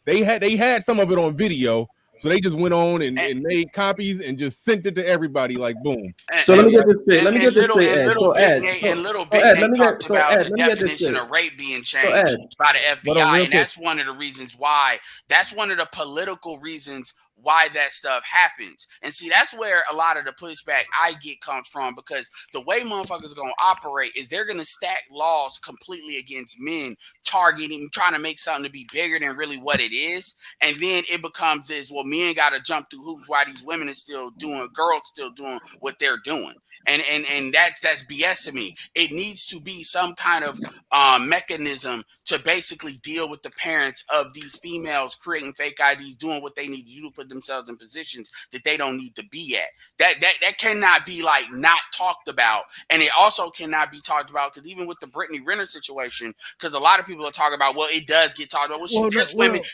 they had some of it on video. So they just went on and made copies and just sent it to everybody like boom. So let me get this straight. Let me get this straight, Ed. Little So Ed, Big Nate talked about the let me get this definition straight. of rape being So changed Ed, by the FBI, and quick. that's one of the reasons why. That's one of the political reasons why that stuff happens. And see, that's where a lot of the pushback I get comes from, because the way motherfuckers are going to operate is they're going to stack laws completely against men, targeting, trying to make something to be bigger than really what it is. And then it becomes this, well, men got to jump through hoops while these women are still doing, girls still doing what they're doing. And that's BS to me. It needs to be some kind of mechanism to basically deal with the parents of these females creating fake IDs, doing what they need to do to put themselves in positions that they don't need to be at. That cannot be like not talked about, and it also cannot be talked about because even with the Brittany Renner situation, because a lot of people are talking about, well, it does get talked about.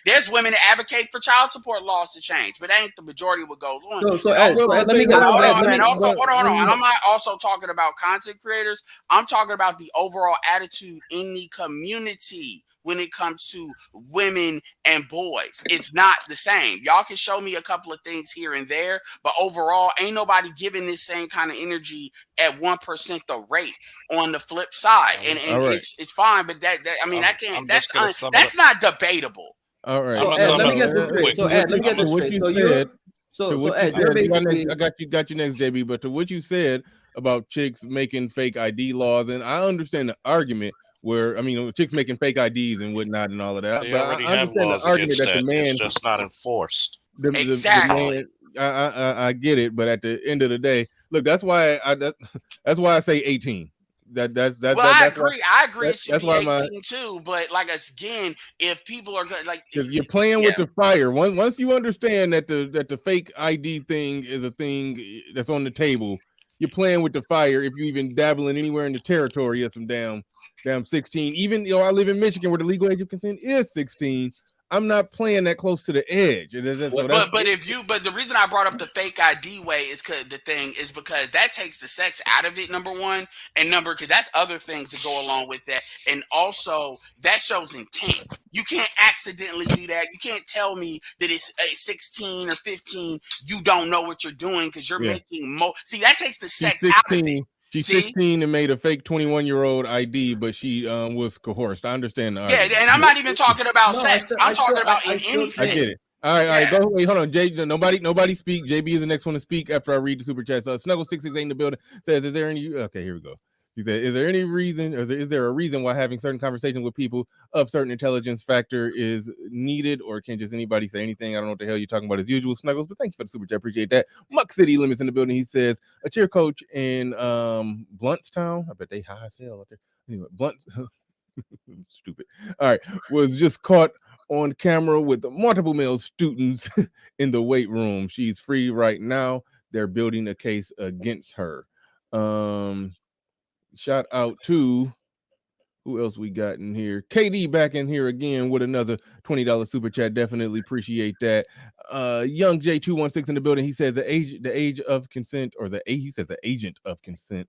There's women that advocate for child support laws to change, but that ain't the majority of what goes on. So Ed, let me get. Hold on. I'm not also talking about content creators. I'm talking about the overall attitude in the community when it comes to women and boys. It's not the same. Y'all can show me a couple of things here and there, but overall, ain't nobody giving this same kind of energy at 1% the rate on the flip side. And right. it's fine, but that's not debatable. All right. Let me get this straight. So Ed, let me get this straight. So Ed, you're basically I got you next, JB. But to what you said about chicks making fake ID laws, and I understand the argument where chicks making fake IDs and whatnot and all of that. They but already I have understand laws the argument against that the man it's just not enforced. Exactly. I get it, but at the end of the day, look, that's why I say 18. I agree. It should be 18 too. But like again, if people are good, like because you're playing with the fire. Once you understand that the fake ID thing is a thing that's on the table, you're playing with the fire. If you even dabbling anywhere in the territory of some damn 16, even I live in Michigan where the legal age of consent is 16. I'm not playing that close to the edge. But the reason I brought up the fake ID way is because that takes the sex out of it, number one, and because that's other things that go along with that, and also that shows intent. You can't accidentally do that. You can't tell me that it's 16 or 15. You don't know what you're doing because you're making See, that takes the sex out of it. She's 16 and made a fake 21-year-old ID, but she was coerced. I understand the argument. And I'm not even talking about sex. I'm talking about anything. I get it. All right. Go. Wait, hold on, Jay. Nobody speak. JB is the next one to speak after I read the super chat. So Snuggle668 in the building says, "Is there any?" Okay, here we go. He said, "Is there any reason, or is there a reason why having certain conversations with people of certain intelligence factor is needed, or can just anybody say anything? I don't know what the hell you're talking about as usual, Snuggles, but thank you for the super chat. Appreciate that." Muck City Limits in the building. He says, "A cheer coach in Bluntstown. I bet they high as hell out there. Anyway, Blunt, stupid. All right, was just caught on camera with multiple male students in the weight room. She's free right now. They're building a case against her." Shout out to who else we got in here? KD back in here again with another $20 super chat. Definitely appreciate that. Young J216 in the building. He says the age of consent, or he says the agent of consent,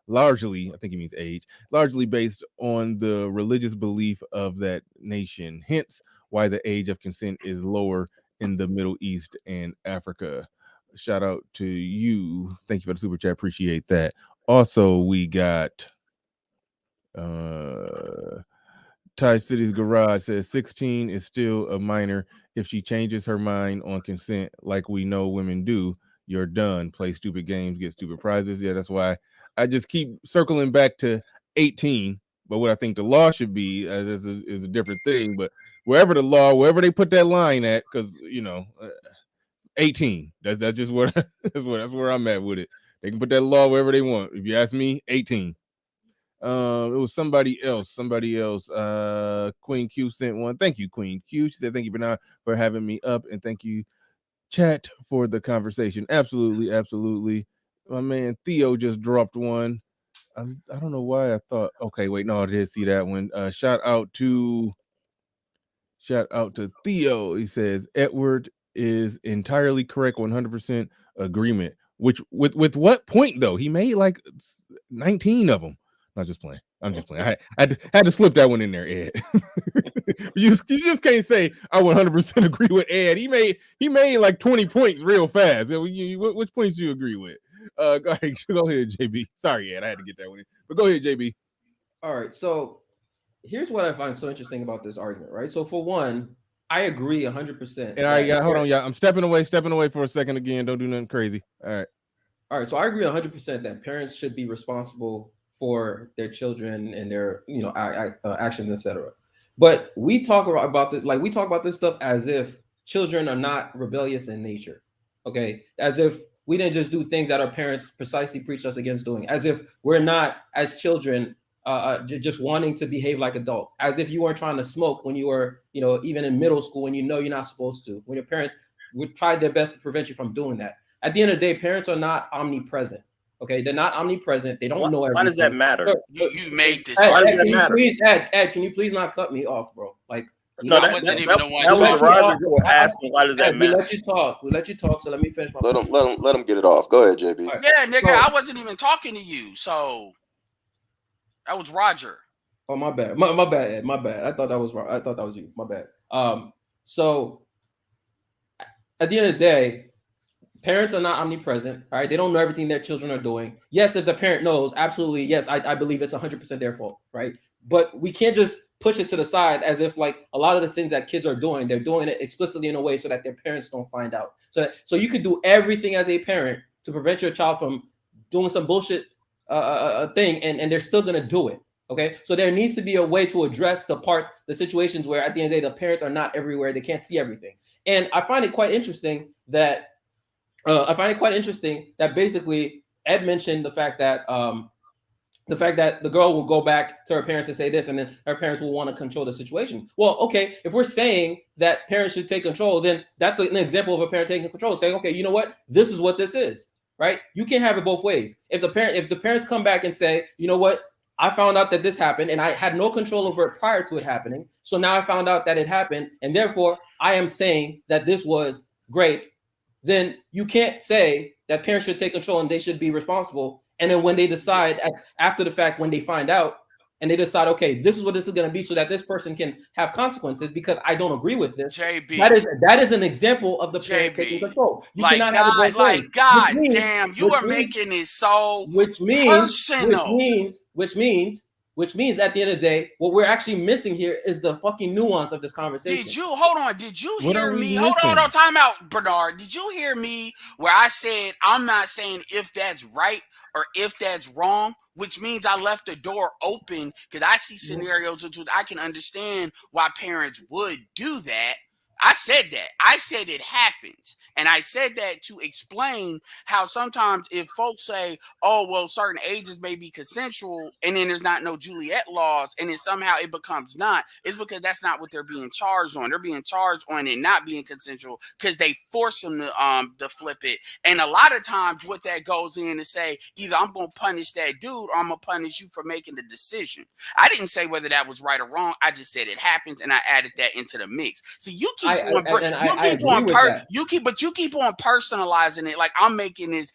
largely, I think he means age, largely based on the religious belief of that nation. Hence why the age of consent is lower in the Middle East and Africa. Shout out to you. Thank you for the super chat. Appreciate that. Also, we got Ty City's Garage says 16 is still a minor. If she changes her mind on consent, like we know women do, you're done. Play stupid games, get stupid prizes. Yeah, that's why I just keep circling back to 18. But what I think the law should be is a different thing. But wherever they put that line at, because 18. That's just where that's where I'm at with it. They can put that law wherever they want. If you ask me, 18. It was somebody else. Queen Q sent one. Thank you, Queen Q. She said, "Thank you, Bernard, for having me up, and thank you, chat, for the conversation." Absolutely. My man Theo just dropped one. I don't know why I thought. Okay, wait, no, I did see that one. Shout out to Theo. He says, "Edward is entirely correct, 100% agreement. Which with what point though? He made like 19 of them. Not just playing. I'm just playing. I had to slip that one in there, Ed. you just can't say I 100% agree with Ed. He made like 20 points real fast. Which points do you agree with? Go ahead, JB. Sorry, Ed, I had to get that one in. But go ahead, JB. All right, so here's what I find so interesting about this argument, right? So for one, I agree 100%. And hold on, y'all. I'm stepping away for a second again. Don't do nothing crazy. All right. So I agree 100% that parents should be responsible for their children and their actions, etc. But we talk about this, like we talk about this stuff as if children are not rebellious in nature. Okay, as if we didn't just do things that our parents precisely preached us against doing, as if we're not as children just wanting to behave like adults, as if you weren't trying to smoke when you were, even in middle school, when you're not supposed to, when your parents would try their best to prevent you from doing that. At the end of the day, parents are not omnipresent. Okay, they're not omnipresent. They don't know everything. Why does that matter? You made this. Why does that matter? Ed, can you please not cut me off, bro? Like, no, that was Roger who was asking. Why does that matter? We let you talk. So let me finish my. Let him get it off. Go ahead, JB. Right. Yeah, nigga, I wasn't even talking to you. So that was Roger. Oh, my bad. My bad, Ed. My bad. I thought that was you. My bad. So at the end of the day, parents are not omnipresent. All right, they don't know everything their children are doing. Yes, if the parent knows, absolutely, yes, I believe it's 100% their fault, right? But we can't just push it to the side as if like a lot of the things that kids are doing, they're doing it explicitly in a way so that their parents don't find out. So you could do everything as a parent to prevent your child from doing some bullshit thing, and they're still gonna do it. Okay, so there needs to be a way to address the situations where at the end of the day, the parents are not everywhere, they can't see everything. And I find it quite interesting that basically Ed mentioned the fact that the girl will go back to her parents and say this, and then her parents will want to control the situation. Well, okay, if we're saying that parents should take control, then that's an example of a parent taking control, saying, okay, you know what, this is what this is, right? You can't have it both ways. If the parents come back and say, you know what, I found out that this happened and I had no control over it prior to it happening, so now I found out that it happened, and therefore I am saying that this was great, then you can't say that parents should take control and they should be responsible. And then when they decide after the fact, when they find out and they decide, okay, this is what this is going to be so that this person can have consequences because I don't agree with this. JB. That is an example of the parent taking control. You cannot have it both ways. God damn, you are making it so personal. Which means at the end of the day, what we're actually missing here is the fucking nuance of this conversation. Did you hear me? Hold on, time out, Bernard. Did you hear me where I said I'm not saying if that's right or if that's wrong, which means I left the door open because I see scenarios which I can understand why parents would do that. I said that. I said it happens. And I said that to explain how sometimes if folks say, oh, well, certain ages may be consensual and then there's not no Juliet laws and then somehow it becomes not, it's because that's not what they're being charged on. They're being charged on it not being consensual because they force them to flip it. And a lot of times what that goes in to say, either I'm going to punish that dude or I'm going to punish you for making the decision. I didn't say whether that was right or wrong. I just said it happens and I added that into the mix. See, you keep on personalizing it like I'm making this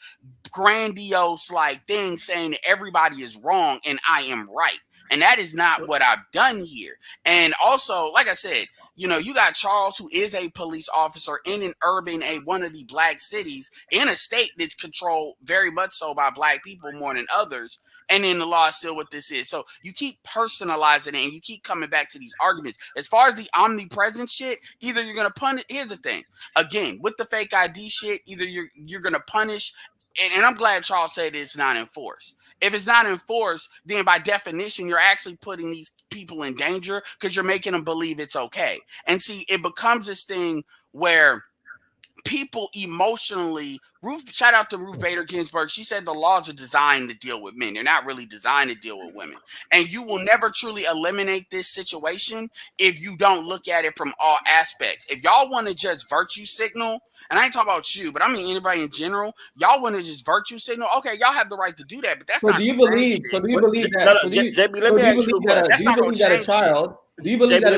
grandiose like thing saying that everybody is wrong and I am right. And that is not what I've done here. And also, like I said, you got Charles, who is a police officer in an urban, one of the black cities in a state that's controlled very much so by black people more than others. And then the law is still what this is. So you keep personalizing it and you keep coming back to these arguments. As far as the omnipresent shit, either you're going to punish. Here's the thing. Again, with the fake ID shit, either you're going to punish. And I'm glad Charles said it's not enforced. If it's not enforced, then by definition, you're actually putting these people in danger because you're making them believe it's okay. And see, it becomes this thing where people emotionally, shout out to Ruth Bader Ginsburg. She said the laws are designed to deal with men. They're not really designed to deal with women. And you will never truly eliminate this situation if you don't look at it from all aspects. If y'all want to just virtue signal, and I ain't talking about you, but I mean anybody in general, y'all want to just virtue signal, okay, y'all have the right to do that, but that's not. Do you believe that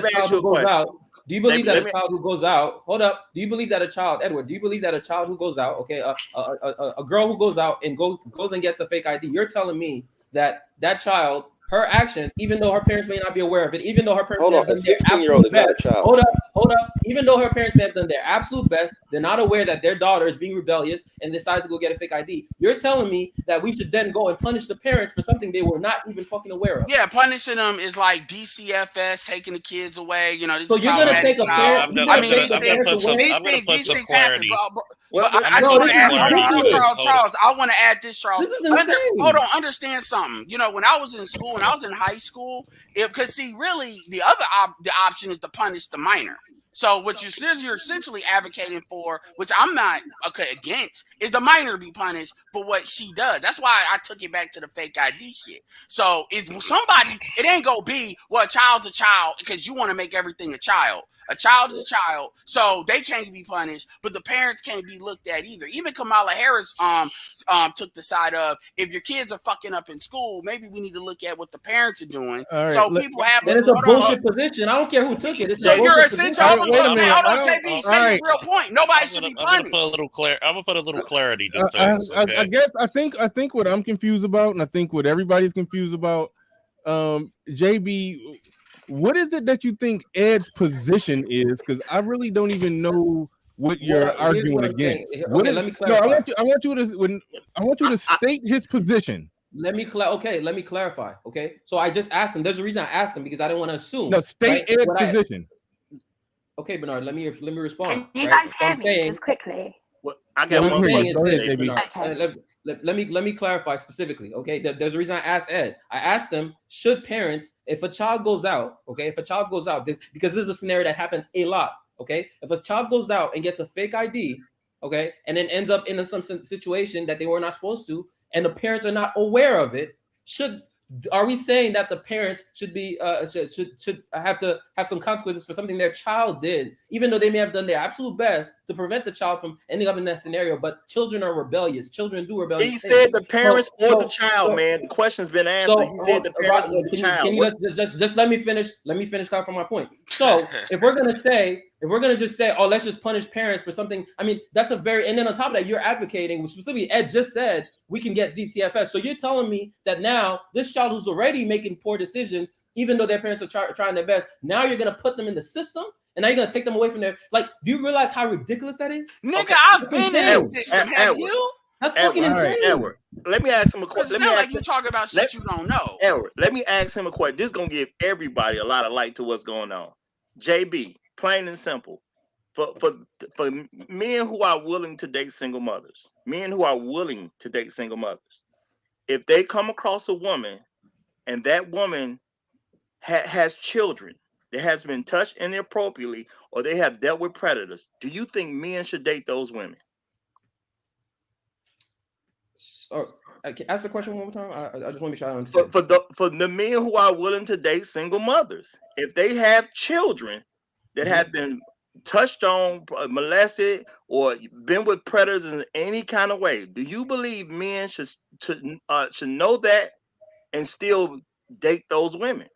a child Do you believe that a child who goes out? Hold up. Do you believe that a child, Edward? Do you believe that a child who goes out, okay, a girl who goes out and goes and gets a fake ID? You're telling me that child, her actions, even though her parents may not be aware of it, even though her parents may have done their absolute best. Hold up. Even though her parents may have done their absolute best, they're not aware that their daughter is being rebellious and decide to go get a fake ID. You're telling me that we should then go and punish the parents for something they were not even fucking aware of. Yeah, punishing them is like DCFS, taking the kids away. You know, so you're gonna take a parent. These things happen. But I want to add, Charles. I want to add this, Charles. This is insane. Hold on, understand something. You know, when I was in school, when I was in high school, because see, really, the other the option is to punish the minor. So what you're essentially advocating for, which I'm not against, is the minor be punished for what she does. That's why I took it back to the fake ID shit. So if somebody, it ain't gonna be, well, a child's a child because you want to make everything a child. A child is a child, so they can't be punished, but the parents can't be looked at either. Even Kamala Harris took the side of, if your kids are fucking up in school, maybe we need to look at what the parents are doing. Right, so people have it's a bullshit position. I don't care who took it. It's so you're essentially. Hold on, JB. Say your real point. Nobody should be punished. I'm gonna put a little clarity to things. Okay? I think what I'm confused about, and I think what everybody's confused about, JB, what is it that you think Ed's position is? Because I really don't even know what you're arguing against. Let me clarify. No, I want you to state his position. Let me clarify. Okay, so I just asked him. There's a reason I asked him, because I didn't want to assume. No, state Ed's position. Okay, Bernard, let me respond. Can you guys hear me just quickly? Well, I got one question. Okay. Let me clarify specifically. Okay, there's a reason I asked Ed. I asked him, should parents, if a child goes out, because this is a scenario that happens a lot. Okay, if a child goes out and gets a fake ID, okay, and then ends up in some situation that they were not supposed to, and the parents are not aware of it, are we saying that the parents should be should have to have some consequences for something their child did, even though they may have done their absolute best to prevent the child from ending up in that scenario? But children are rebellious. Children do rebellious. He said the parents or the child, man. The question's been answered. He said the parents or the child. Can you just let me finish? Let me finish clarifying my point. So if we're gonna just say, oh, let's just punish parents for something, I mean, that's a very, and then on top of that, you're advocating, specifically Ed just said, we can get DCFS. So you're telling me that now this child who's already making poor decisions, even though their parents are trying their best, now you're gonna put them in the system, and now you're gonna take them away from their, like, do you realize how ridiculous that is? Nigga, I've been in this system. Have you? That's fucking insane. Edward, let me ask him a question. It sounds like you talking about shit you don't know. Edward, let me ask him a question. This is gonna give everybody a lot of light to what's going on. JB, plain and simple. For men who are willing to date single mothers, if they come across a woman and that woman has children that has been touched inappropriately, or they have dealt with predators, do you think men should date those women? Ask the question one more time. I just want to make sure I understand. For the men who are willing to date single mothers, if they have children that have been touched on, molested, or been with predators in any kind of way, do you believe men should know that and still date those women?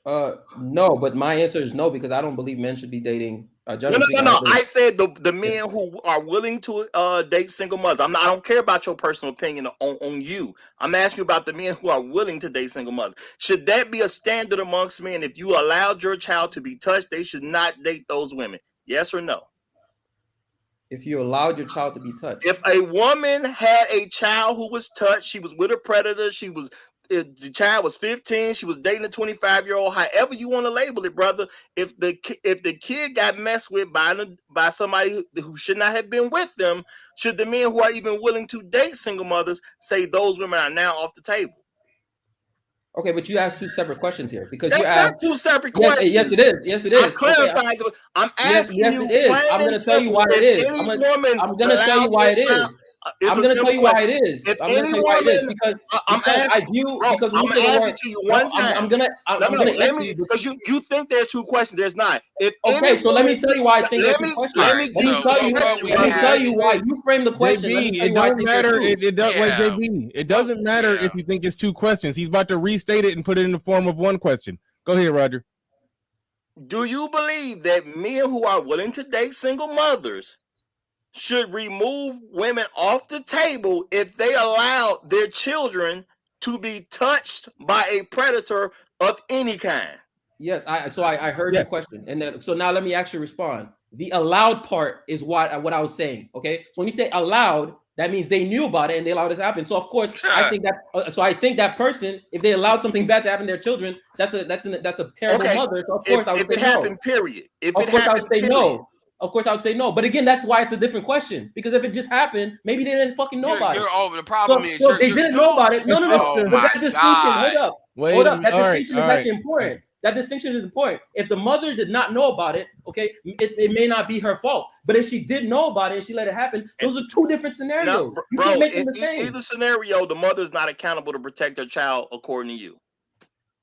No, but my answer is no, because I don't believe men should be dating. No. I said the men who are willing to date single mothers. I don't care about your personal opinion on you. I'm asking you about the men who are willing to date single mothers. Should that be a standard amongst men? If you allowed your child to be touched, they should not date those women. Yes or no? If you allowed your child to be touched. If a woman had a child who was touched, she was with a predator, the child was 15, she was dating a 25-year-old, however you want to label it, brother. If the kid got messed with by somebody who should not have been with them, should the men who are even willing to date single mothers say those women are now off the table? Okay, but you asked two separate questions here, because that's you asked not two separate questions. Yes, it is. Yes, it is. I'm clarifying. Okay, I'm asking you. Yes, it is. I'm going to tell you why it is. I'm going to tell you why it is. I'm going to tell you why it is. If any woman, because I'm asking you one time. I'm going to answer you because you think there's two questions. There's not. So let me tell you why I think there's two questions. Let me tell you why you frame the question. It doesn't matter. It doesn't matter if you think it's two questions. He's about to restate it and put it in the form of one question. Go ahead, Roger. Do you believe that men who are willing to date single mothers should remove women off the table if they allow their children to be touched by a predator of any kind? Yes, I heard your Yes. question, and then, so now let me actually respond. The allowed part is what I was saying. Okay, so when you say allowed, that means they knew about it and they allowed it to happen. So of course, I think that person, if they allowed something bad to happen to their children, that's a terrible Okay, mother. So of course I would if it say no. happened, period. If Of it course I would happened, say period. no. Of course I would say no. But again, that's why it's a different question. Because if it just happened, maybe they didn't fucking know about it. You're over. The problem is So they didn't know about it. No. Oh But my that distinction, God. hold up. Wait Hold a up. That minute. All right, distinction is all right. actually important. That distinction is important. If the mother did not know about it, okay, it may not be her fault. But if she did know about it and she let it happen, those are two different scenarios. No, You bro, can't make them in the same. either scenario, the mother's not accountable to protect their child, according to you.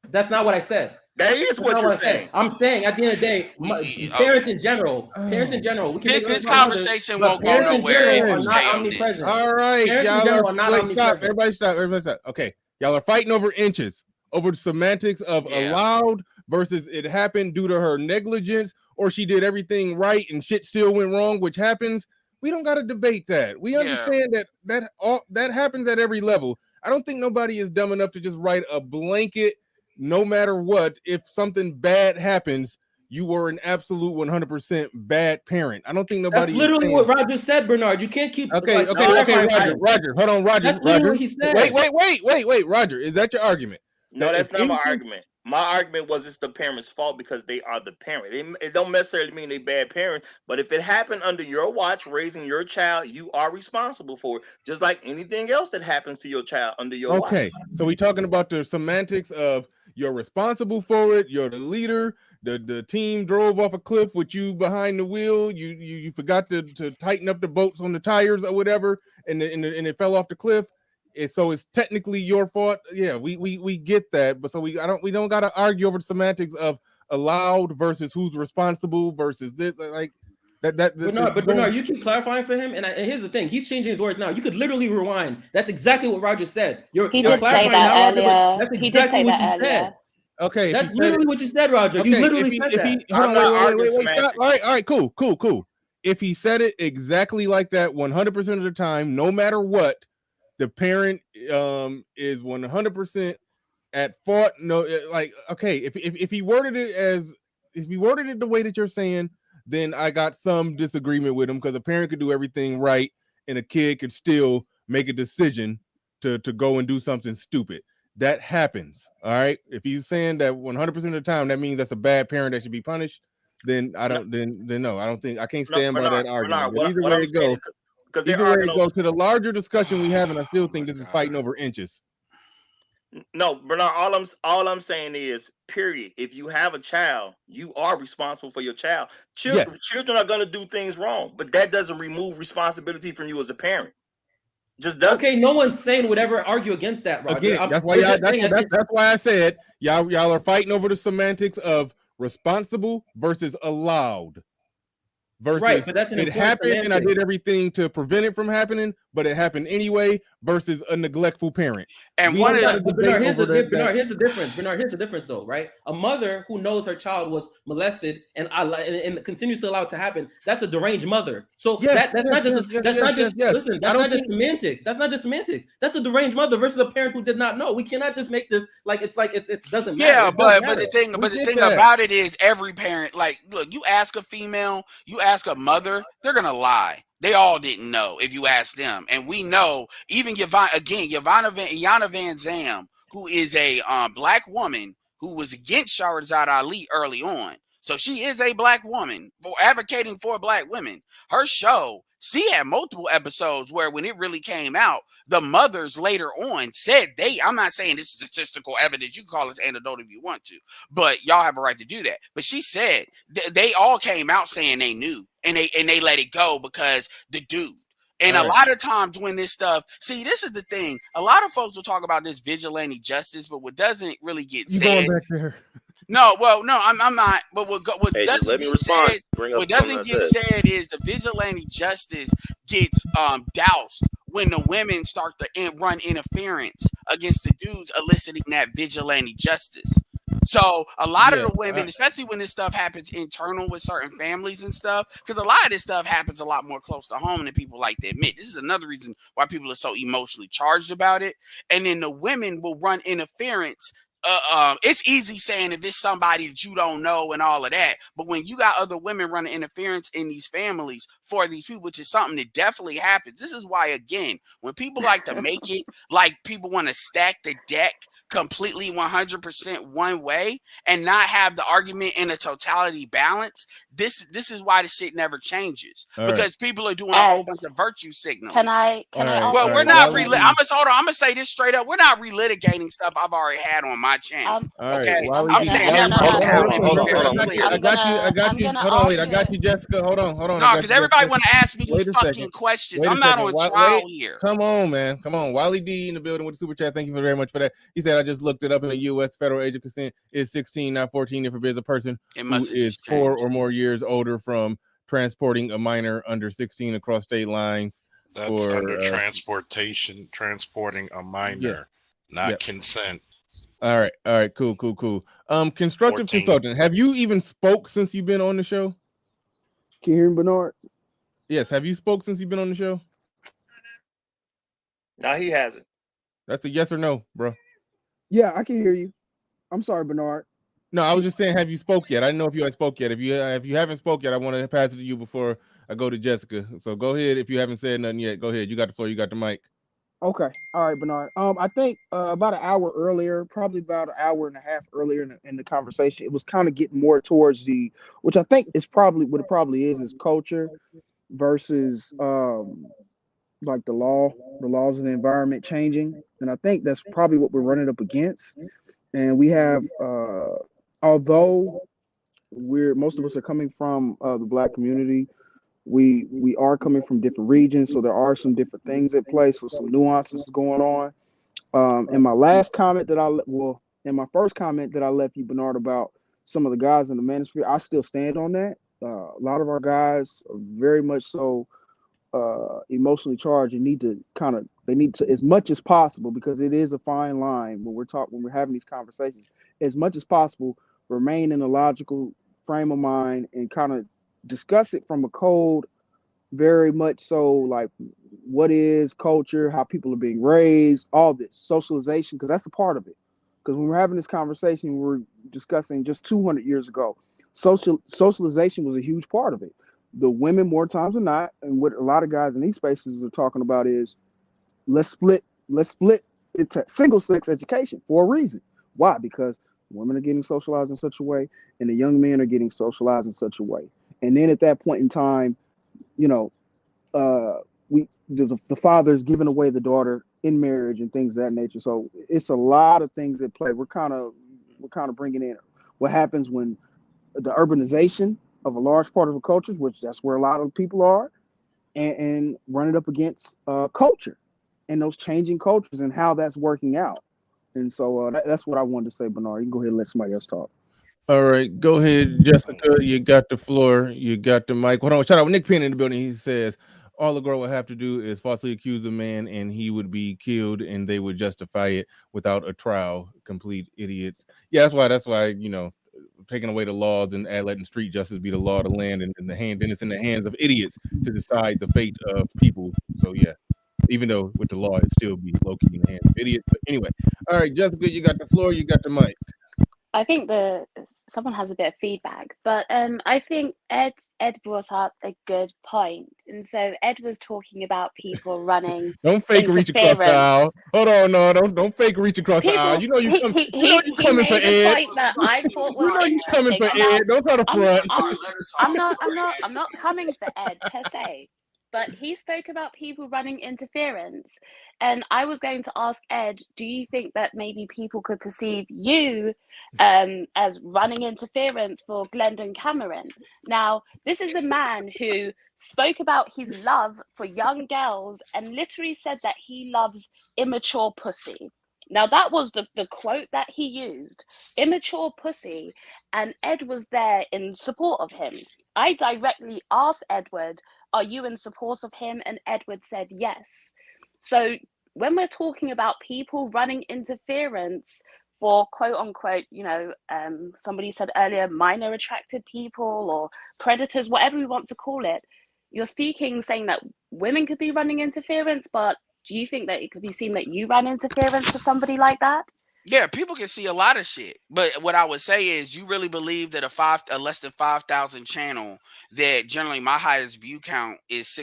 That's not what I said. That is what you're saying. I'm saying at the end of the day, parents in general, we can this conversation won't go nowhere. Are not omnipresent. All right, Parents in y'all general are not wait, omnipresent. stop. Everybody stop. Okay, y'all are fighting over inches, over the semantics of allowed versus it happened due to her negligence, or she did everything right and shit still went wrong, which happens. We don't got to debate that. We understand that happens at every level. I don't think nobody is dumb enough to just write a blanket, no matter what. If something bad happens, you were an absolute 100% bad parent. I don't think nobody. That's literally what Roger said, Bernard. You can't keep. Okay, Roger. Hold on, Roger. That's literally what he said. Wait, Roger. Is that your argument? No, that's not my argument. My argument was it's the parent's fault because they are the parent. It don't necessarily mean they bad parents, but if it happened under your watch, raising your child, you are responsible for it, just like anything else that happens to your child under your watch. Okay, so we're talking about the semantics of you're responsible for it. You're the leader. The team drove off a cliff with you behind the wheel. You forgot to tighten up the bolts on the tires or whatever, and it fell off the cliff. So it's technically your fault. Yeah, we get that, but so we don't got to argue over the semantics of allowed versus who's responsible versus this, like that. Bernard, you keep clarifying for him, and here's the thing: he's changing his words now. You could literally rewind. That's exactly what Roger said. He did say that earlier. That's exactly what you said. Okay, that's literally what you said, Roger. You literally said that. All right, cool. If he said it exactly like that 100% of the time, no matter what, the parent is 100% at fault. No, like, okay, if he worded it the way that you're saying, then I got some disagreement with him, because a parent could do everything right and a kid could still make a decision to go and do something stupid. That happens. All right. If he's saying that 100% of the time, that means that's a bad parent that should be punished, then I don't. Then no, I don't think I can't stand by that argument. But either way it goes. Either way it goes, to the larger discussion we have, and I still think this is fighting over inches. No, Bernard, all I'm saying is, period. If you have a child, you are responsible for your child. Children are going to do things wrong, but that doesn't remove responsibility from you as a parent. Just doesn't. Okay, no one's saying would ever argue against that, Roger. Again, that's why I said y'all are fighting over the semantics of responsible versus allowed. Versus right, but that's an it happened semantic. And I did everything to prevent it from happening, but it happened anyway, versus a neglectful parent. And Bernard, here's the difference. Bernard, here's the difference though, right? A mother who knows her child was molested and continues to allow it to happen, that's a deranged mother. So that's not just semantics. That's not just semantics. That's a deranged mother versus a parent who did not know. We cannot just make this like it doesn't matter. Yeah, but the thing about it is, every parent, like, look, you ask a female, you ask a mother, they're gonna lie. They all didn't know if you ask them. And we know, even Iyanla Vanzant, who is a black woman who was against Shahrazad Ali early on. So she is a black woman for advocating for black women. Her show, she had multiple episodes where when it really came out, the mothers later on said I'm not saying this is statistical evidence. You can call this anecdotal if you want to, but y'all have a right to do that. But she said they all came out saying they knew and they let it go because the dude. And a lot of times when this stuff, see, this is the thing. A lot of folks will talk about this vigilante justice, but what doesn't really get said. Going back there. No, I'm not. But what doesn't get said is the vigilante justice gets doused when the women start to run interference against the dudes eliciting that vigilante justice. So a lot of the women, especially when this stuff happens internal with certain families and stuff, because a lot of this stuff happens a lot more close to home than people like to admit. This is another reason why people are so emotionally charged about it. And then the women will run interference. It's easy saying if it's somebody that you don't know and all of that, but when you got other women running interference in these families for these people, which is something that definitely happens. This is why, again, when people like to make it like people want to stack the deck completely 100% one way and not have the argument in a totality balance, this is why the shit never changes. Because people are doing a whole bunch of virtue signaling. Can I ask well, you we're a not question? I'm gonna say this straight up. We're not relitigating stuff I've already had on my channel. Okay. I'm saying everybody I got you. Hold on, wait. I got you, Jessica. Hold on. No, because everybody want to ask me these fucking questions. I'm not on trial here. Come on, man. Come on. Wally D in the building with the super chat. Thank you very much for that. He said, I just looked it up in the U.S. federal age of consent is 16, not 14. If it is a person who is 4 or more years older from transporting a minor under 16 across state lines. That's under transporting a minor, not consent. All right, cool. Constructive 14. consultant. Have you even spoke since you've been on the show? Can you hear me, Bernard? Yes. Have you spoke since you've been on the show? No, he hasn't. That's a yes or no, bro. Yeah, I can hear you. I'm sorry, Bernard. No, I was just saying, have you spoke yet? I didn't know if you had spoke yet. If you haven't spoke yet, I want to pass it to you before I go to Jessica. So go ahead. If you haven't said nothing yet, go ahead. You got the floor. You got the mic. Okay. All right, Bernard. I think about an hour earlier, probably about an hour and a half earlier in the conversation, it was kind of getting more towards which I think is probably what it probably is culture versus like the laws of the environment changing. And I think that's probably what we're running up against. And we have, although most of us are coming from the Black community, we are coming from different regions, so there are some different things at play, so some nuances going on. In my last comment in my first comment that I left you, Bernard, about some of the guys in the manosphere, I still stand on that. A lot of our guys are very much so emotionally charged and need to as much as possible, because it is a fine line when we're having these conversations, as much as possible, remain in a logical frame of mind and kind of discuss it from a code, very much so, like what is culture, how people are being raised, all this socialization, because that's a part of it. Because when we're having this conversation, we're discussing just 200 years ago, socialization was a huge part of it. The women, more times than not, and what a lot of guys in these spaces are talking about is let's split it to single sex education for a reason. Why? Because women are getting socialized in such a way, and the young men are getting socialized in such a way. And then at that point in time, the father is giving away the daughter in marriage and things of that nature. So it's a lot of things at play. We're kind of bringing in what happens when the urbanization of a large part of the cultures, which that's where a lot of people are, and running up against culture and those changing cultures and how that's working out. And so that's what I wanted to say, Bernard. You can go ahead and let somebody else talk. All right, go ahead, Jessica. You got the floor. You got the mic. Hold on, shout out Nick Penn in the building. He says all the girl would have to do is falsely accuse a man, and he would be killed, and they would justify it without a trial. Complete idiots. Yeah, that's why taking away the laws and letting street justice be the law of the land, and it's in the hands of idiots to decide the fate of people. So yeah, even though with the law it still be low key in the hands of idiots. But anyway, all right, Jessica, you got the floor. You got the mic. I think someone has a bit of feedback, but I think Ed brought up a good point, and so Ed was talking about people running. Don't fake reach across the aisle. Hold on, no, don't fake reach across the aisle. You know you come. You coming for Ed. Point that I thought was you coming for Ed. Don't try to front. I'm not coming for Ed per se. But he spoke about people running interference. And I was going to ask Ed, do you think that maybe people could perceive you as running interference for Glendon Cameron? Now, this is a man who spoke about his love for young girls and literally said that he loves immature pussy. Now, that was the quote that he used, immature pussy, and Ed was there in support of him. I directly asked Edward, are you in support of him? And Edward said yes. So when we're talking about people running interference for quote unquote, somebody said earlier, minor attracted people or predators, whatever we want to call it. You're speaking, saying that women could be running interference, but do you think that it could be seen that you ran interference for somebody like that? Yeah, people can see a lot of shit. But what I would say is, you really believe that a less than 5,000 channel, that generally my highest view count is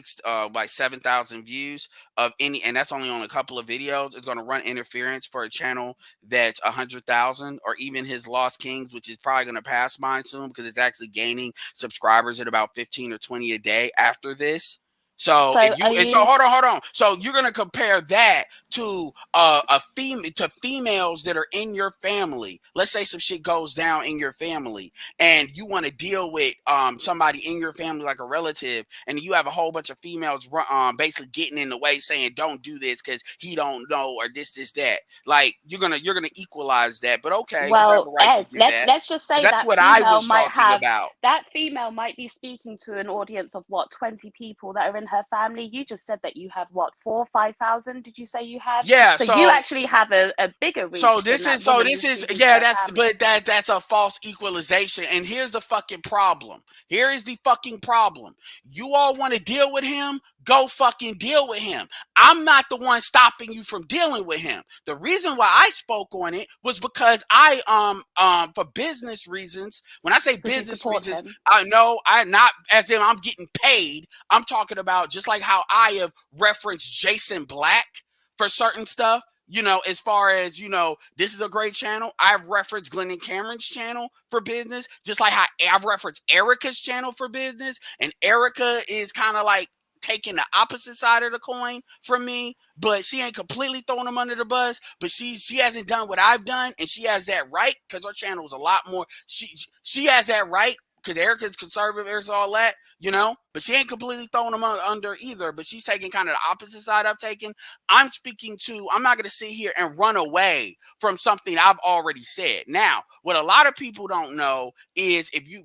like 7,000 views of any, and that's only on a couple of videos, is going to run interference for a channel that's 100,000, or even his Lost Kings, which is probably going to pass mine soon because it's actually gaining subscribers at about 15 or 20 a day after this. So So hold on. So you're gonna compare that to females that are in your family. Let's say some shit goes down in your family, and you want to deal with somebody in your family like a relative, and you have a whole bunch of females basically getting in the way, saying don't do this because he don't know, or this that. Like you're gonna equalize that. But okay, you have a well, right to Ed, do that. let's just say That's that what I female was might talking have about. that female might be speaking to an audience of what, 20 people that are in her family. You just said that you have what, 4,000 or 5,000? Did you say you have? Yeah. So you actually have a bigger reach than that woman who's speaking to her family. That's a false equalization. And here's the fucking problem. Here is the fucking problem. You all want to deal with him? Go fucking deal with him. I'm not the one stopping you from dealing with him. The reason why I spoke on it was because I for business reasons. When I say business reasons, I know I not as if I'm getting paid. I'm talking about just like how I have referenced Jason Black for certain stuff. As far as, this is a great channel. I've referenced Glenn and Cameron's channel for business, just like how I've referenced Erica's channel for business. And Erica is kind of like taking the opposite side of the coin from me, but she ain't completely throwing them under the bus. But she hasn't done what I've done, and she has that right because her channel is a lot more. She has that right because Erica's conservative, Erica's all that, but she ain't completely throwing them under either. But she's taking kind of the opposite side I've taken. I'm not going to sit here and run away from something I've already said. Now, what a lot of people don't know is if you,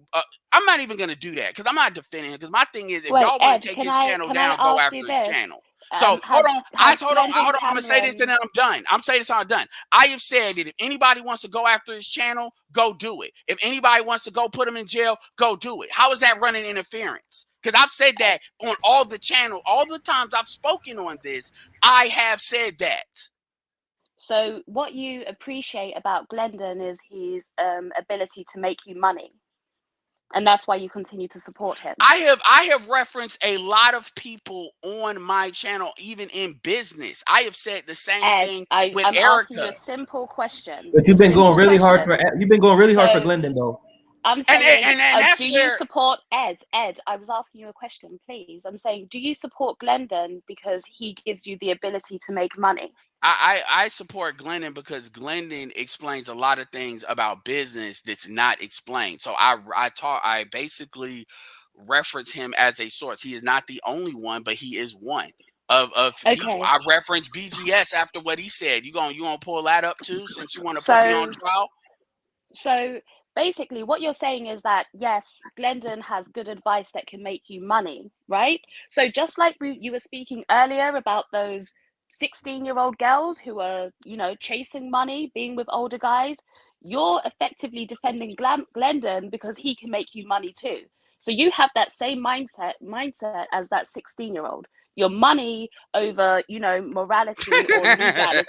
I'm not even going to do that because I'm not defending him. Because my thing is, if y'all want to take his channel down, go after his channel. So hold on. I'm gonna say this and then I'm done. I'm saying this and I'm done. I have said that if anybody wants to go after his channel, go do it. If anybody wants to go put him in jail, go do it. How is that running interference? Because I've said that on all the channel, all the times I've spoken on this, I have said that. So what you appreciate about Glendon is his ability to make you money. And that's why you continue to support him. I have referenced a lot of people on my channel, even in business. I have said the same thing with I'm Erica. asking you a simple question. But you've been going really hard for Glendon though. I'm saying, and do you support Ed? Ed, I was asking you a question, please. I'm saying, do you support Glendon because he gives you the ability to make money? I support Glendon because Glendon explains a lot of things about business that's not explained. So I basically reference him as a source. He is not the only one, but he is one of people. I reference BGS after what he said. You gonna pull that up too, since you want to put me on trial? So basically what you're saying is that, yes, Glendon has good advice that can make you money, right? So just like you were speaking earlier about those 16-year-old girls who are, chasing money, being with older guys, you're effectively defending Glendon because he can make you money too. So you have that same mindset as that 16-year-old. Your money over, morality or legality.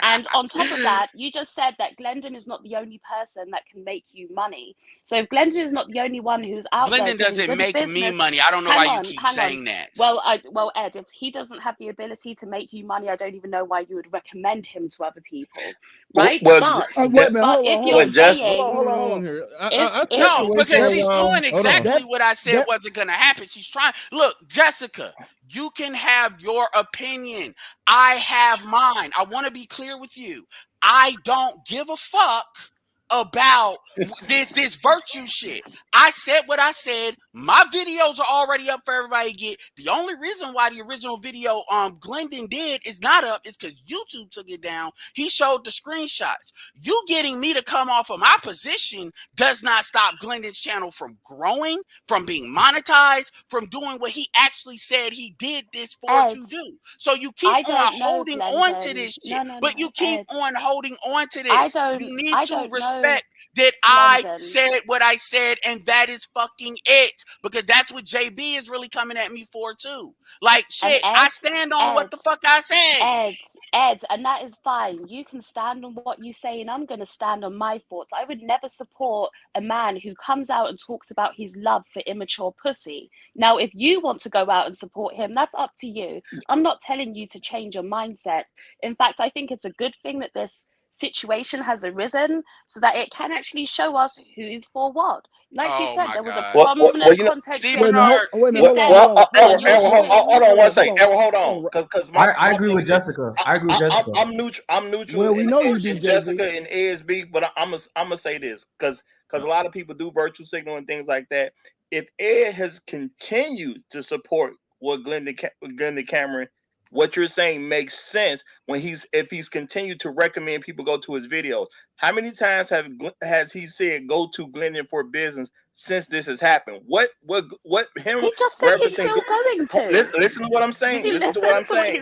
And on top of that, you just said that Glendon is not the only person that can make you money. So if Glendon is not the only one who's out Glendon there, doesn't make me money. I don't know why you keep saying that. Well, Ed, if he doesn't have the ability to make you money, I don't even know why you would recommend him to other people, right? Wait a minute, hold on here. No, because she's doing exactly what I said wasn't going to happen. She's trying. Look, Jessica, you can have your opinion. I have mine. I want to be clear with you. I don't give a fuck about this virtue shit. I said what I said. My videos are already up for everybody to get. The only reason why the original video Glendon did is not up is because YouTube took it down. He showed the screenshots. You getting me to come off of my position does not stop Glendon's channel from growing, from being monetized, from doing what he actually said he did this for Ed, to do. So you keep I on don't know holding on to Glendon. this shit, No, but you keep Ed. on holding on to I this. You need to don't know respect that I Glendon. said what I said, and that is fucking it. Because that's what JB is really coming at me for too. Like shit, And I Ed, stand on what Ed, the fuck I said. Ed, and that is fine. You can stand on what you say, and I'm going to stand on my thoughts. I would never support a man who comes out and talks about his love for immature pussy. Now, if you want to go out and support him, that's up to you. I'm not telling you to change your mindset. In fact, I think it's a good thing that this situation has arisen so that it can actually show us who's for what. Like you Oh said, my there was a god. prominent You know, content See, creator Bernard, Wait a minute, who hold on, said, hold on, on your stream. hold on one second. hold on, Hold hold on, on. because I my agree thing with is this. Jessica. I agree with Jessica. I'm neutral. I'm neutral Well, we in, know in, you do, in JB. Jessica and ASB, but I'm gonna say this because a lot of people do virtue signal and things like that. If Ed has continued to support what Glendon Cameron, what you're saying makes sense when if he's continued to recommend people go to his videos. How many times has he said go to Glendon for business since this has happened? What him He just said he's referencing? still going to. Listen to what I'm Did saying. you Listen to listen what I'm to what saying. he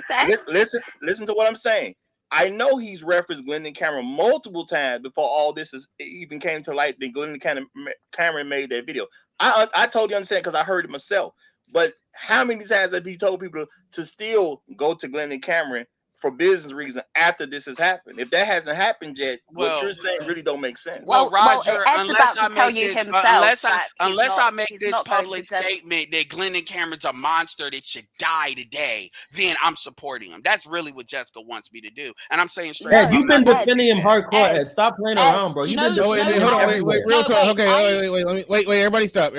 said? Listen to what I'm saying. I know he's referenced Glendon Cameron multiple times before all this even came to light. That Glendon Cameron made that video. I totally understand because I heard it myself. But how many times have he told people to still go to Glendon Cameron for business reasons after this has happened? If that hasn't happened yet, what well, you're saying really don't make sense. well, Roger, Ed's about to tell you himself that unless I make he's this not going public to Glendon. statement that Glendon Cameron's a monster that should die today, then I'm supporting him. That's really what Jessica wants me to do, and I'm saying straight up, Ed, you've been defending him hardcore. Ed, stop playing around, bro. You've been No, defending hold him on, everywhere. real talk. Okay, wait, everybody stop,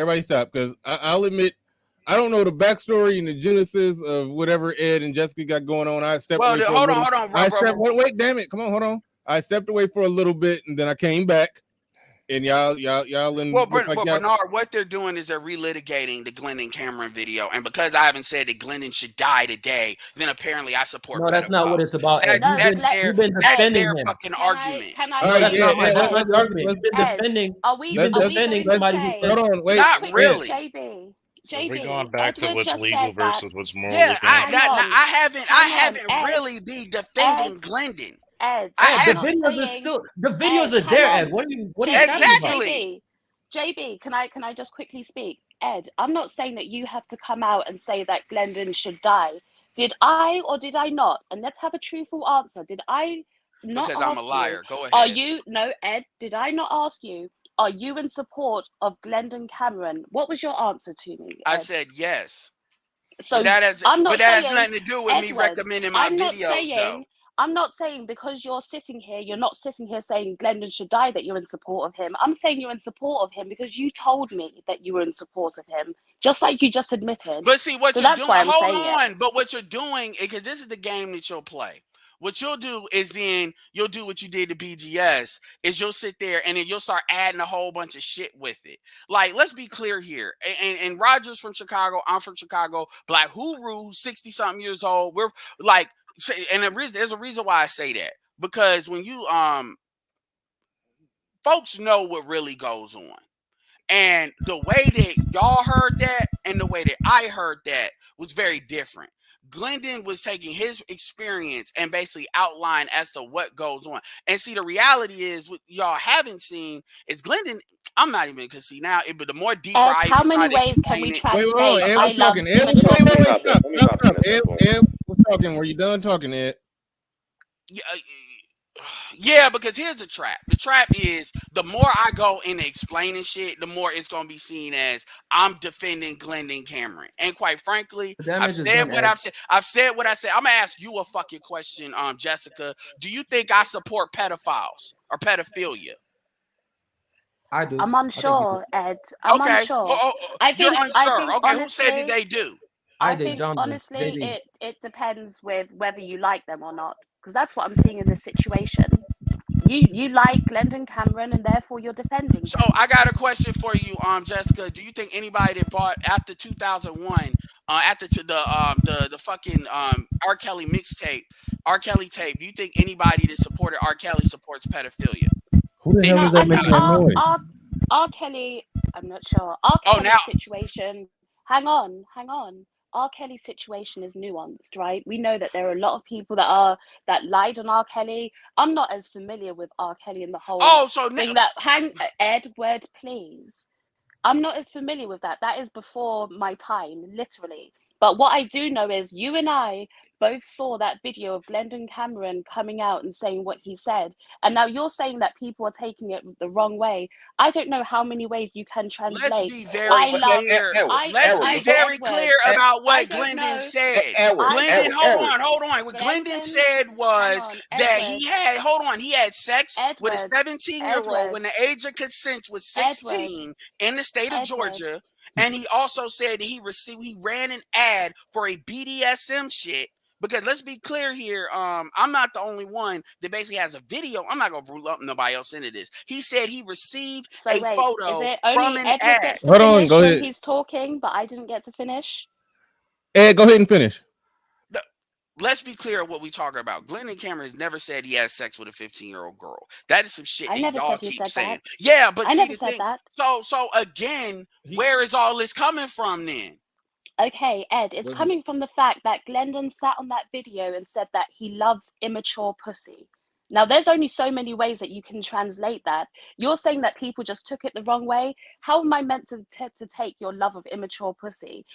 because I'll admit I don't know the backstory and the genesis of whatever Ed and Jessica got going on. I stepped away for a little. Hold on, wait, damn it, come on, hold on. I stepped away for a little bit and then I came back, and y'all. Well, Bernard, what they're doing is they're relitigating the Glendon Cameron video, and because I haven't said that Glendon should die today, then apparently I support. No, that's not what it's about. Ed. That's their fucking argument. No, that's not my argument. You've been defending. You've been defending somebody who said. Hold on, wait. Not really. So we're going back to what's legal versus what's moral. Yeah, I haven't really be defending Glendon. Ed, the videos are still there, Ed. What are you exactly? JB, can I just quickly speak? Ed, I'm not saying that you have to come out and say that Glendon should die. Did I or did I not? And let's have a truthful answer. Did I not because ask I'm a liar. you, Go ahead. Are you Ed, did I not ask you? Are you in support of Glendon Cameron? What was your answer to me, Ed? I said yes. So but that has nothing to do with me recommending my videos, I'm not saying because you're not sitting here saying Glendon should die that you're in support of him. I'm saying you're in support of him because you told me that you were in support of him, just like you just admitted. But see what so you're that's doing. Why I'm Hold saying on. it. But what you're doing, because this is the game that you'll play. What you'll do is then you'll do what you did to BGS is you'll sit there and then you'll start adding a whole bunch of shit with it. Like, let's be clear here. And Roger's from Chicago. I'm from Chicago. Black Huru, 60-something years old. We're like, and there's a reason why I say that. Because when you folks know what really goes on. And the way that y'all heard that and the way that I heard that was very different. Glendon was taking his experience and basically outline as to what goes on. And see, the reality is what y'all haven't seen is Glendon. I'm not even because see now, but the more deeper Ed, how many ways can we translate? I love immature. Wait, stop. Ed, we're talking. Were you done talking, Ed? Yeah, because here's the trap. The trap is the more I go into explaining shit, the more it's gonna be seen as I'm defending Glendon Cameron. And quite frankly, I've said what I've said. I've said what I said. I'm gonna ask you a fucking question, Jessica. Do you think I support pedophiles or pedophilia? I do. I'm unsure, Ed. I'm unsure. You're unsure. Okay, honestly, who said that they do? I did, John. Honestly, it depends with whether you like them or not. Because that's what I'm seeing in this situation. You like Glendon Cameron, and therefore you're defending So him. I got a question for you, Jessica. Do you think anybody that bought after 2001, after the fucking R. Kelly mixtape, R. Kelly tape? Do you think anybody that supported R. Kelly supports pedophilia? Who the hell No, is I that think making that noise? R. Kelly. I'm not sure. R. Oh, now Kelly's situation. Hang on. R. Kelly's situation is nuanced, right? We know that there are a lot of people that lied on R. Kelly. I'm not as familiar with R. Kelly and the whole so thing that Edward, please. I'm not as familiar with that. That is before my time, literally. But what I do know is you and I both saw that video of Glendon Cameron coming out and saying what he said. And now you're saying that people are taking it the wrong way. I don't know how many ways you can let's translate. be very clear. Let's be very clear about what Glendon said. Glendon, hold on. What Glendon said was that he had sex with a 17-year-old when the age of consent was 16 in the state of Georgia. And he also said that he ran an ad for a BDSM shit. Because let's be clear here, I'm not the only one that basically has a video. I'm not gonna lump nobody else into this. He said he received a photo is it from only an Edward ad. gets to Hold on, finish go when ahead. he's talking, but I didn't get to finish? Ed, go ahead and finish. Let's be clear what we talking about. Glendon Cameron has never said he has sex with a 15-year-old girl. That is some shit I that never y'all said he keep said saying. that. Yeah, but I see never the said thing. that. So again, where is all this coming from then? Okay, Ed, it's coming from the fact that Glendon sat on that video and said that he loves immature pussy. Now, there's only so many ways that you can translate that. You're saying that people just took it the wrong way. How am I meant to take your love of immature pussy?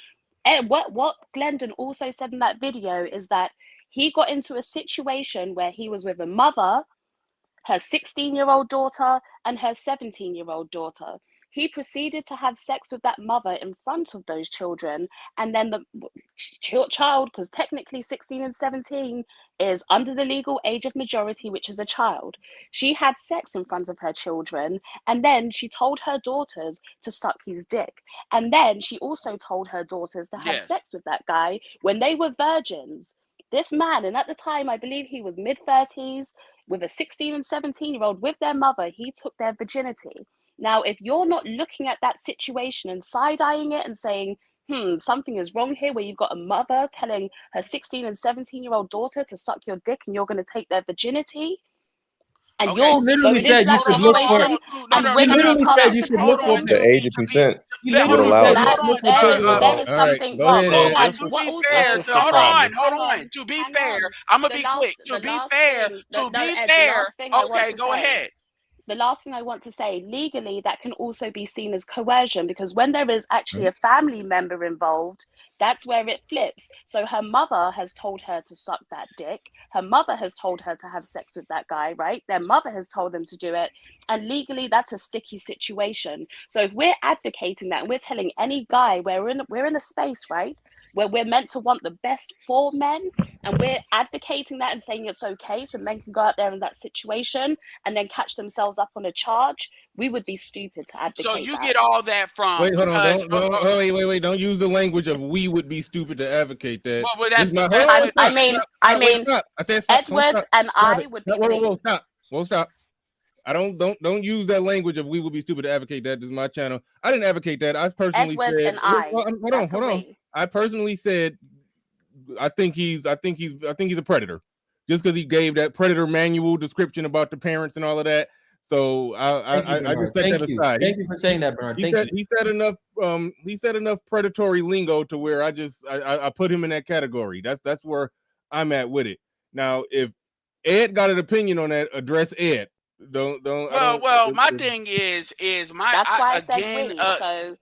Ed, what Glendon also said in that video is that he got into a situation where he was with a mother, her 16-year-old daughter, and her 17-year-old daughter. He proceeded to have sex with that mother in front of those children, and then the child, because technically 16 and 17 is under the legal age of majority, which is a child. She had sex in front of her children, and then she told her daughters to suck his dick. And then she also told her daughters to have sex with that guy when they were virgins. This man, and at the time, I believe he was mid-30s, with a 16 and 17-year-old with their mother, he took their virginity. Now, if you're not looking at that situation and side-eyeing it and saying, something is wrong here, where you've got a mother telling her 16 and 17-year-old daughter to suck your dick and you're going to take their virginity, and you're going into that situation, and women participating. The age of consent would Hold allow on, that. there is something wrong. And what also, hold on. To be fair, I'm gonna be quick. To be fair, okay, go ahead. The last thing I want to say, legally, that can also be seen as coercion, because when there is actually a family member involved, that's where it flips. So her mother has told her to suck that dick. Her mother has told her to have sex with that guy, right? Their mother has told them to do it. And legally, that's a sticky situation. So if we're advocating that and we're telling any guy we're in a space, right, where we're meant to want the best for men, and we're advocating that and saying it's okay so men can go out there in that situation and then catch themselves up on a charge, we would be stupid to advocate. So you get all that from wait, hold on, wait, don't use the language of we would be stupid to advocate that. Well, that's I mean, Edwards and I would be. Whoa, stop. I don't use that language of we would be stupid to advocate that. This is my channel. I didn't advocate that. I personally Edwards said, and I. Hold on. I personally said I think he's a predator, just because he gave that predator manual description about the parents and all of that. So I just set that aside. Thank you for saying that, Bernard. He said enough predatory lingo to where I put him in that category. That's where I'm at with it. Now, if Ed got an opinion on that, address Ed. My thing is my. That's why I again, said we. So.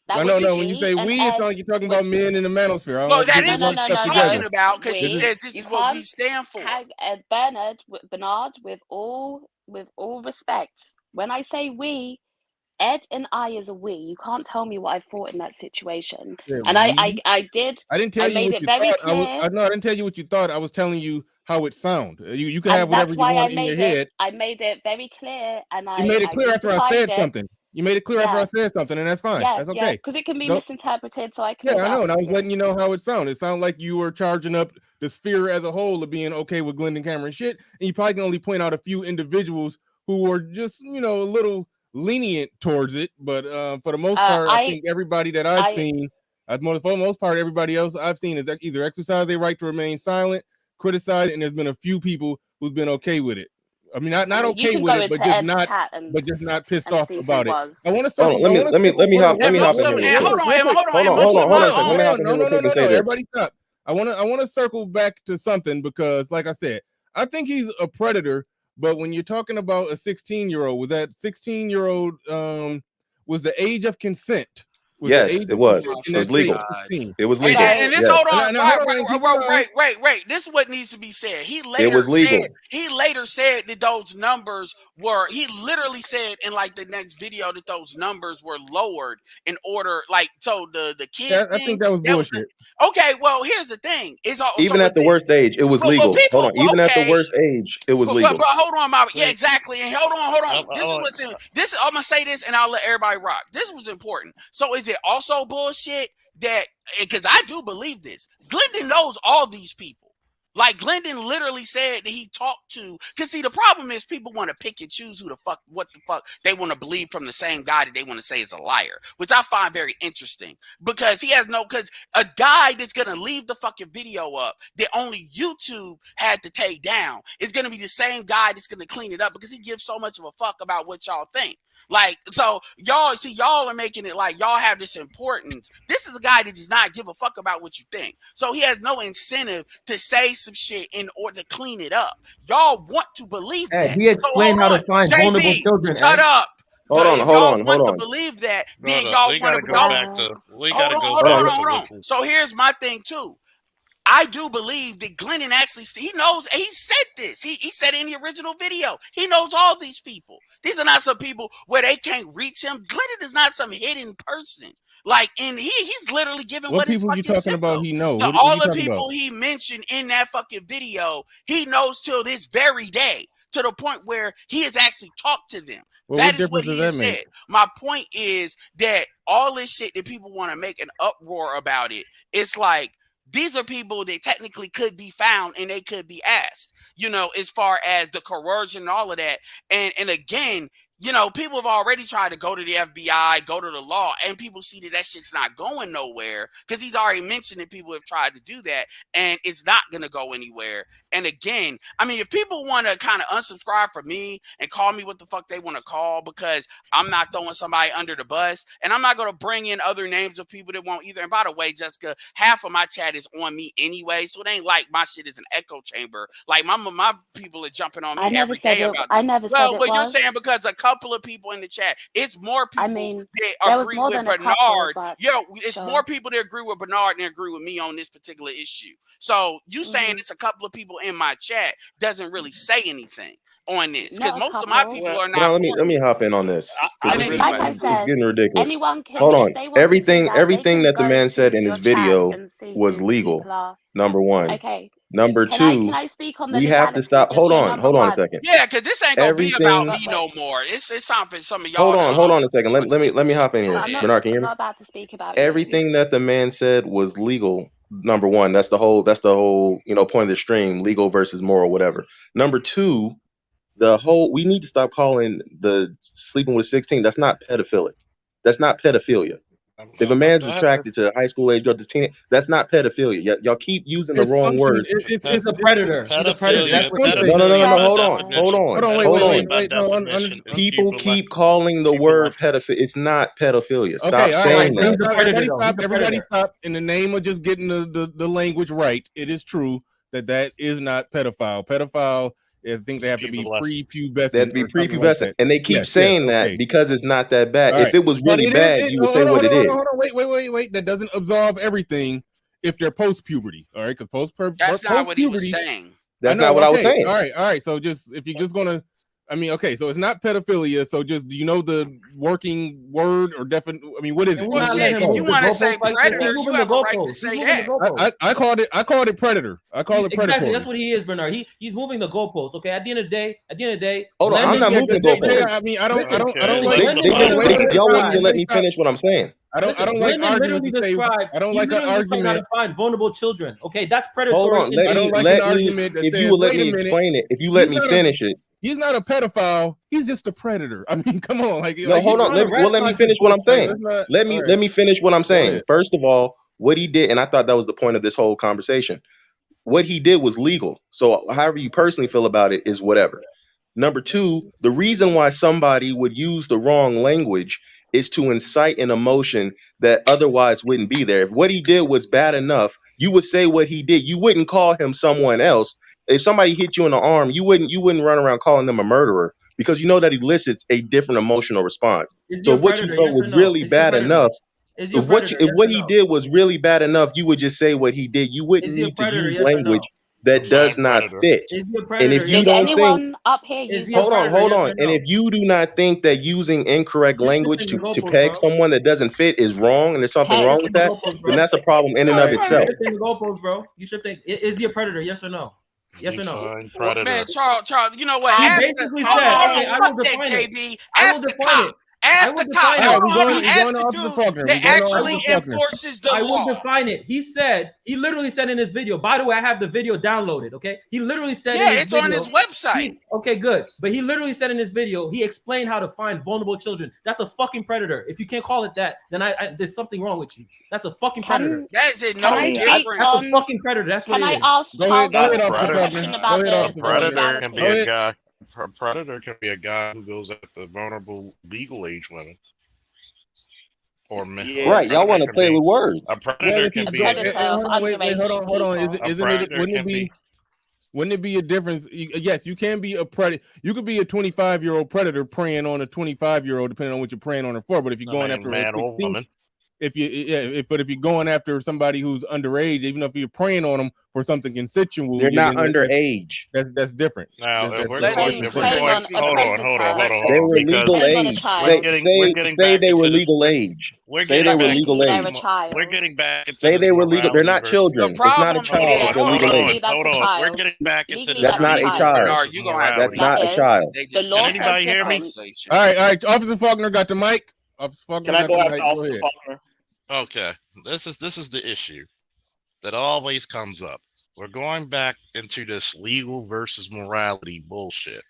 No. When you say we, it's like you're talking about men in the manosphere. Well, that is what she's talking about, because she says this is what we stand for. Bernard, with all respect, when I say we, Ed and I is a we. You can't tell me what I thought in that situation. Yeah, and I did. I didn't tell you made what it you very thought. clear. I didn't tell you what you thought. I was telling you how it sounded. You can have whatever you want in your head. I made it very clear, and you made it clear after I said something. You made it clear after I said something, and that's fine. That's okay. Because it can be misinterpreted, so I can. Yeah, I know, and I was letting you know how it sounded. It sounded like you were charging up the sphere as a whole of being okay with Glendon Cameron shit, and you probably can only point out a few individuals who are just, you know, a little lenient towards it. But for the most part, I think everybody that I've seen, for the most part, everybody else I've seen is either exercise their right to remain silent, criticize it, and there's been a few people who's been okay with it. I mean, not okay with it, but just not pissed off about it. I want to circle. Let me hop in here. Hold on a second. Let me hop in here real quick and say this. Everybody stop. I want to circle back to something because, like I said, I think he's a predator. But when you're talking about a 16-year-old, was that 16-year-old was the age of consent? Yes, it was. It was legal. It was legal. And this, hold on, wait. This is what needs to be said. He later said that those numbers were. He literally said in like the next video that those numbers were lowered in order, like so the kids. Yeah, I think that was bullshit. Okay, well here's the thing. Even at the worst age, it was legal. Hold on. Even at the worst age, it was legal. But hold on, yeah, exactly. And hold on. This is what's in. This I'm gonna say this, and I'll let everybody rock. This was important. So is it also bullshit that, because I do believe this, Glendon knows all these people. Like Glendon literally said that he talked to, because see the problem is people want to pick and choose what the fuck they want to believe from the same guy that they want to say is a liar, which I find very interesting because because a guy that's gonna leave the fucking video up that only YouTube had to take down is gonna be the same guy that's gonna clean it up because he gives so much of a fuck about what y'all think. Like, so y'all are making it like y'all have this importance. This is a guy that does not give a fuck about what you think. So he has no incentive to say some shit in order to clean it up. Y'all want to believe that. He explained how to find vulnerable children. Shut up. Hold on. To believe that, then y'all want to go back to. Hold on. So here's my thing too. I do believe that Glendon actually, he knows, he said this. He said in the original video, he knows all these people. These are not some people where they can't reach him. Glendon is not some hidden person. Like, and he's literally giving what his fucking talking about. He knows all the people he mentioned in that fucking video. He knows till this very day, to the point where he has actually talked to them. That is what he has said. My point is that all this shit that people want to make an uproar about it, it's like, these are people that technically could be found and they could be asked, you know, as far as the coercion and all of that. And again, you know, people have already tried to go to the FBI, go to the law, and people see that shit's not going nowhere because he's already mentioned that people have tried to do that and it's not going to go anywhere. And again, I mean, if people want to kind of unsubscribe from me and call me what the fuck they want to call because I'm not throwing somebody under the bus and I'm not going to bring in other names of people that won't either. And by the way, Jessica, half of my chat is on me anyway, so it ain't like my shit is an echo chamber. Like my people are jumping on me every day about this. Well, what you're saying because a couple of people in the chat. It's more people that agree with Bernard. It's more people that agree with Bernard than agree with me on this particular issue. So you saying it's a couple of people in my chat doesn't really say anything on this because most of my people are not. Let me hop in on this. Like I said, it's getting ridiculous. Anyone can, hold on. Everything that the man said in his video was legal. Number one. Okay. Number two, can I speak on the we have to stop. Hold on a second. Yeah, because this ain't gonna be about me no more. It's time for some of y'all. Hold on a second. Let me hop in here. Bernard, can you hear me? I'm not about to speak about everything that the man said was legal. Number one, that's the whole point of the stream, legal versus moral, whatever. Number two, we need to stop calling the sleeping with 16. That's not pedophilic. That's not pedophilia. If a man's attracted to a high school age girl to teenage, that's not pedophilia. Y'all keep using the wrong words. It's a predator. No. Hold on. People keep calling the word pedophilia. It's not pedophilia. Stop saying that. Everybody stop. In the name of just getting the language right, it is true that is not pedophile. Pedophile. I think they have to be prepubescent. They have to be prepubescent, and they keep saying that because it's not that bad. Right. If it was really bad, you would say what it is. Wait. That doesn't absolve everything if they're post-puberty. All right, because that's not what he was saying. That's not what I was saying. All right. So just if you're just gonna. I mean, okay, so it's not pedophilia. So just, do you know the working word or definite? I mean, what is it? Well, shit, if you want to say predator, you have a right to say that. I called it predator. I call it predator. Exactly, that's what he is, Bernard. He's moving the goalposts. Okay, at the end of the day. Hold on, I'm not moving the goalposts. I mean, I don't like. Y'all won't even let me finish what I'm saying. I don't like women literally arguments to say. describe. I don't He like an literally described how to argument. find vulnerable children. Okay, that's Hold predatory. on. Let I me don't like an argument that if you says, will let wait a me minute, explain it. If you let he's me not finish it. he's not a pedophile. He's just a predator. I mean, come on, like No, hold on. Let me finish what I'm saying. Let me finish what I'm saying. First of all, what he did, and I thought that was the point of this whole conversation. What he did was legal. So however you personally feel about it is whatever. Number two, the reason why somebody would use the wrong language is to incite an emotion that otherwise wouldn't be there. If what he did was bad enough, you would say what he did. You wouldn't call him someone else. If somebody hit you in the arm, you wouldn't run around calling them a murderer because you know that elicits a different emotional response. Is he So a if what you predator? felt Yes or was no? really Is he a bad predator? enough, Is he a predator? if Yes what or he no? did was really bad enough, you would just say what he did. You wouldn't Is he a need to predator? use Yes or language no? that does Define not predator. fit. Is he a And predator? if you Yes Did or don't no? think, anyone up here Is use he the a hold on, word? predator? hold Yes on. or And no? if you do not think that using incorrect You're language shifting the to goalpost, peg bro. someone that doesn't fit is wrong and there's something Peg. wrong You're with shifting the that, goalpost, then bro. that's a problem in and of All right. You're itself. shifting the goalpost, bro. You shifting. Is he a predator? Yes or no? Yes or no? Define Man, predator. Charles, you know what? He Has Ask the basically hold said, on, okay, I will fuck that, define it. JB. I will Ask the define cop. it. I Ask will the cop. define All it. right, Hold on. we're going Ask to the Officer dude Faulkner. that We're going to I actually will Officer Faulkner. enforces the I will law. define it. He said, he literally said in his video, by the way, I have the video downloaded, okay? He literally said in Yeah, his it's on video, his website. okay, good. But he literally said in his video, he explained how to find vulnerable children. That's a fucking predator. If you can't call it that, then there's something wrong with you. That's a fucking predator. Can That is it. can No I different. speak That's a on? fucking predator. That's what Can it I is. ask Go ahead, Charles Officer a Faulkner. question Go about ahead, the Officer the Faulkner. Predator can legality? be Go a ahead. guy. A predator can be a guy who goes after vulnerable legal age women. Or men. Yeah. Or a Right. Y'all want predator to can play be with words. a Well, predator if you A can be go, a predator hold of on, wait, underage hold on. people. a predator Wouldn't it can be? be Wouldn't it be a difference? Yes, you can be a predator. You could be a 25-year-old predator preying on a 25-year-old, depending on what you're preying on her for. But if you're I going mean after a man or 16, woman. if you're going after somebody who's underage, even if you're preying on them for something consensual, They're not then underage. that's different. Now if we're Let going him if we're Preying going on a speak. hold on, predator. They hold on, were because legal Preying on a age. we're child, getting Say back they were into this legal age. we're Say getting they but were back legal into legally this they're a age. we're child. getting back into Say this they were legal. They're morality not versus The children. It's not a problem child if Yes, they're hold legal on. legally age. that's a We're child. getting back into Legally this That's that's a not a legal child. child. Bernard, versus you're gonna have to That's morality. That not a relax. is. child. They The just law Can started says anybody having a hear me? different. conversation. All right. Officer Faulkner got the mic. Officer Faulkner Can I got go the after mic. Go Officer ahead. Faulkner? Okay. This is the issue that always comes up. We're going back into this legal versus morality bullshit.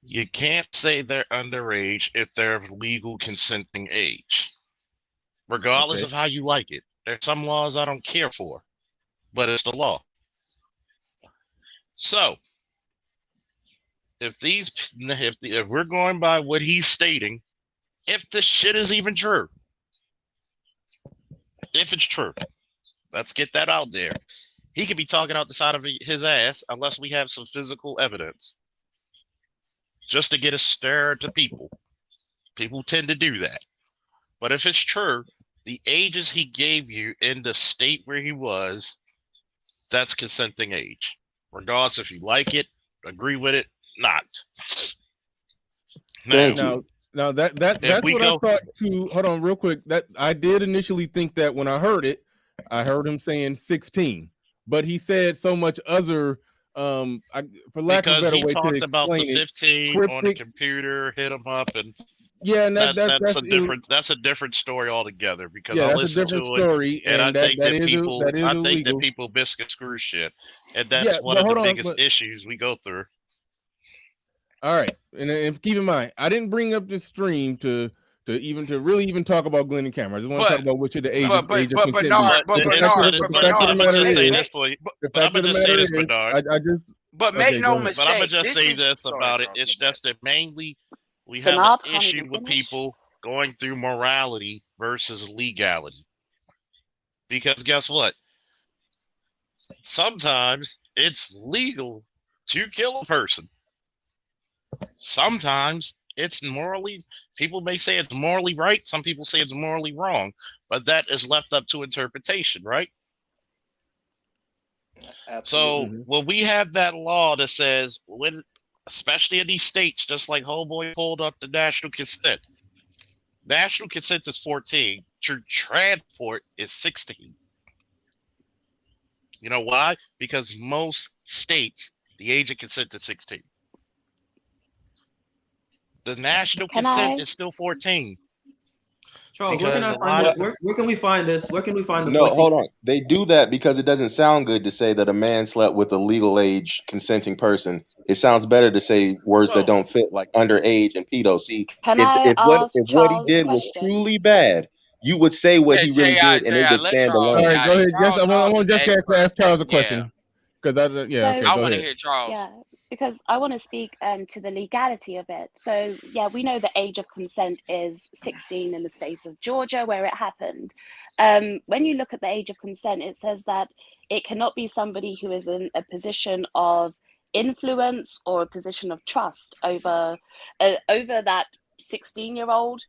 You can't say they're underage if they're of legal consenting age, regardless Okay. of how you like it. There's some laws I don't care for, but it's the law. So if we're going by what he's stating, if this shit is even true, if it's true, let's get that out there. He could be talking out the side of his ass unless we have some physical evidence, just to get a stare to people. People tend to do that. But if it's true, the ages he gave you in the state where he was, that's consenting age. Regardless if you like it, agree with it, not. Thank you. Now that's what I thought too. Hold on, real quick. That I did initially think that when I heard it, I heard him saying 16, but he said so much other. For lack of a better way to explain talked about the 15 cryptic, on the computer, hit him up, and yeah, and that's a different story altogether. Because I that's a listened different to story, it, and I think that illegal. people biscuit screw shit, and that's one of the biggest issues we go through. All right, and keep in mind, I didn't bring up this stream to really talk about Glenn and Cameron. I just want to talk about which of the age of consent. But make no mistake. But I'm gonna just say this about it. It's just that mainly we have an issue with people going through morality versus legality. Because guess what? Sometimes it's legal to kill a person. Sometimes it's morally, people may say it's morally right. Some people say it's morally wrong, but that is left up to interpretation, right? Absolutely. So when we have that law that says, when, especially in these states, just like Homeboy pulled up the national consent. National consent is 14. Transport is 16. You know why? Because most states, the age of consent is 16. The national consent is still 14. Charles, where can because I a find lot it? of Where can we find this? Where can we find the No, 14? hold on. They do that because it doesn't sound good to say that a man slept with a legal age consenting person. It sounds better to say words that Well, don't fit, like underage and pedo. See, Can if I if what ask if what he Charles a did was question? truly bad, you would say what hey, he really did, and it would Let stand Charles All alone. right, got go it. ahead. Just I Charles want is Jessica to ask expert. Charles a Yeah, question because yeah, So okay, I go want to ahead. hear Charles. yeah, because I want to speak to the legality of it. So yeah, we know the age of consent is 16 in the state of Georgia where it happened. When you look at the age of consent, it says that it cannot be somebody who is in a position of influence or a position of trust over that 16-year-old.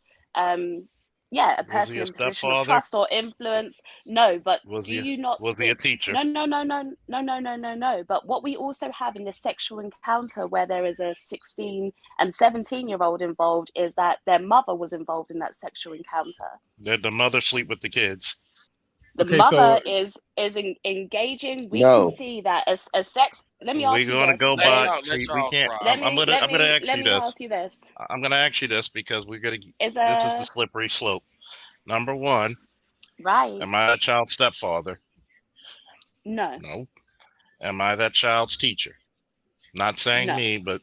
Yeah, a was he person a in position of stepfather? trust or influence. No, but Was do he you not was he a think? teacher? No. But what we also have in this sexual encounter where there is a 16 and 17-year-old involved is that their mother was involved in that sexual encounter. Did the mother sleep with the kids? The Okay, so mother is engaging. We can No, see that as sex. Let me We're ask you gonna this. go Let by. Charles. Let See, we Charles can't. rock. I'm gonna ask Let you me this. ask you this. I'm gonna ask you this because we're gonna. Is This is the a slippery slope. Number one, right? am I that child's stepfather? No, No. Am I that child's teacher? Not saying no, me, but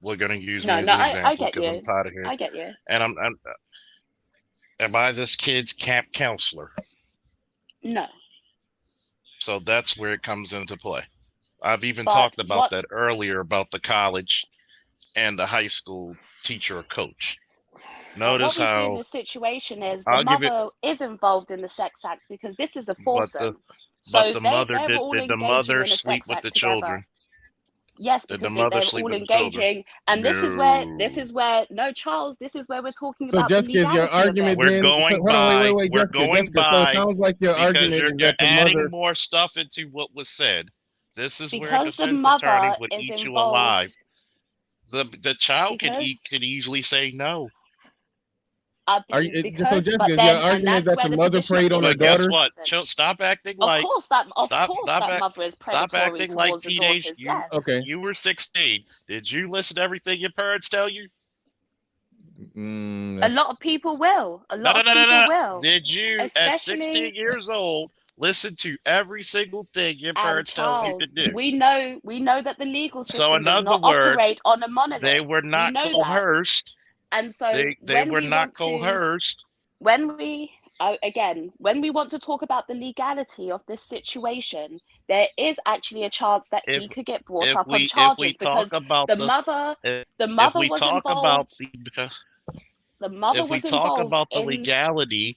we're gonna use me no, as no. an I example get because I'm you. tired of hearing. I get you. And am I this kid's camp counselor? No, So that's where it comes into play. I've even but talked about what? that earlier about the college and the high school teacher or coach. But what Notice we see in how this situation is the I'll give it, mother is involved in the sex act because this is a but the foursome. So mother they're all did the engaging mother in a sleep sex with the act together. children? Yes, Did the because mother they're sleep all with the children? engaging, and No. no, Charles, this is where we're talking so about the Jessica, is your legality of it. argument We're then? going Hold on, by, wait, we're Jessica, going So it by sounds like your because argument is you're that the adding mother. more stuff into what was said. This is where a Because the defense attorney mother would is eat you alive. involved, The child because could easily say no. So Jessica, but is your then, and argument that's that the where the mother position of preyed on her But guess influence daughter? what? comes in. Stop acting Of like course, that mother is stop predatory acting like towards the teenage. daughters. Yes, Okay. You were 16. Did you listen to everything your parents tell you? a lot of people will. A No, lot no, of no, no, people no. will, Did you at 16 especially. years old listen to every single thing your And parents tell you to Charles, do? we know that the legal So system in does other not words, operate on a they monolith. were We not know that. coerced. And so They were not coerced. when we when we want to talk about the legality of this situation, there is actually a chance that If he could get brought if up on we charges talk because about the mother if we was talk about involved. The mother if we was talk involved about the in. legality,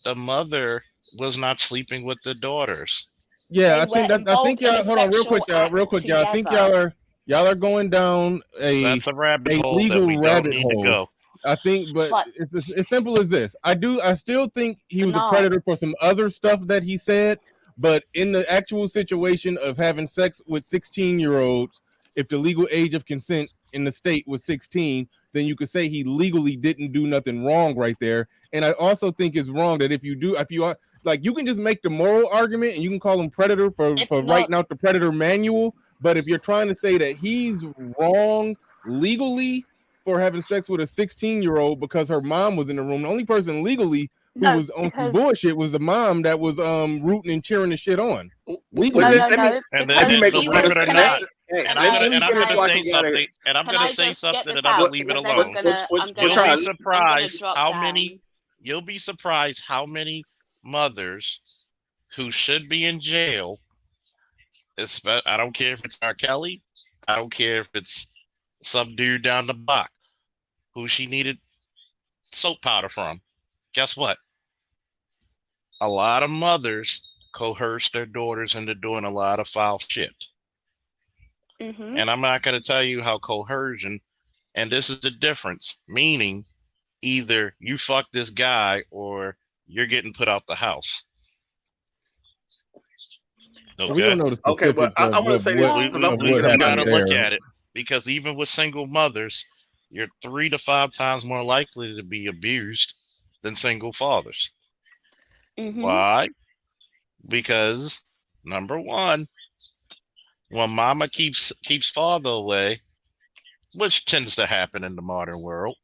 the mother was not sleeping with the daughters. Yeah, They were I think involved in y'all. a Hold on, sexual real act quick, y'all. I think together. y'all are going down That's a rabbit a hole that legal we don't rabbit need to hole. go. I think, but But it's as simple as this. I still think he was a Bernard, predator for some other stuff that he said, but in the actual situation of having sex with 16-year-olds, if the legal age of consent in the state was 16, then you could say he legally didn't do nothing wrong right there. And I also think it's wrong that if you are like, you can just make the moral argument and you can call him predator for it's writing not. out the predator manual. But if you're trying to say that he's wrong legally for having sex with a 16-year-old because her mom was in the room, the only person legally who No, was on some because bullshit was the mom that was rooting and cheering the shit on. Well, Legally. And let me because make a he believe point. it was. or Can not, I? Hey, Can let I? me and I'm Can finish gonna so I I? can say get out of something, here. and I'm Can gonna I say just get something, this and I'm gonna out? leave it Because then I'm alone. gonna What You'll be Charles? surprised drop how down. many. You'll be surprised how many mothers who should be in jail. I don't care if it's R. Kelly. I don't care if it's some dude down the block who she needed soap powder from. Guess what? A lot of mothers coerce their daughters into doing a lot of foul shit. Mm-hmm. And I'm not going to tell you how coercion, and this is the difference, meaning either you fuck this guy or you're getting put out the house. So we Okay. don't know the Okay, but specifics I want to say this because I want to get We up out got of to here. look there. at it because even with single mothers, you're 3 to 5 times more likely to be abused than single fathers. Mm-hmm. Why? Because number one, when mama keeps father away, which tends to happen in the modern world,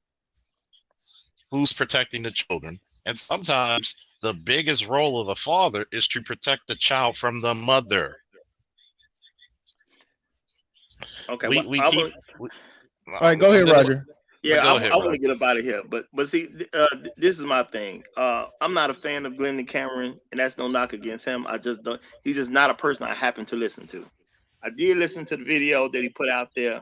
who's protecting the children. And sometimes the biggest role of the father is to protect the child from the mother. Okay, We well, we I keep. want. All right, go ahead, Roger. Yeah, Go ahead, I want to Roger. get up out of here, but see, this is my thing. I'm not a fan of Glenn Cameron, and that's no knock against him. I just don't. He's just not a person I happen to listen to. I did listen to the video that he put out there.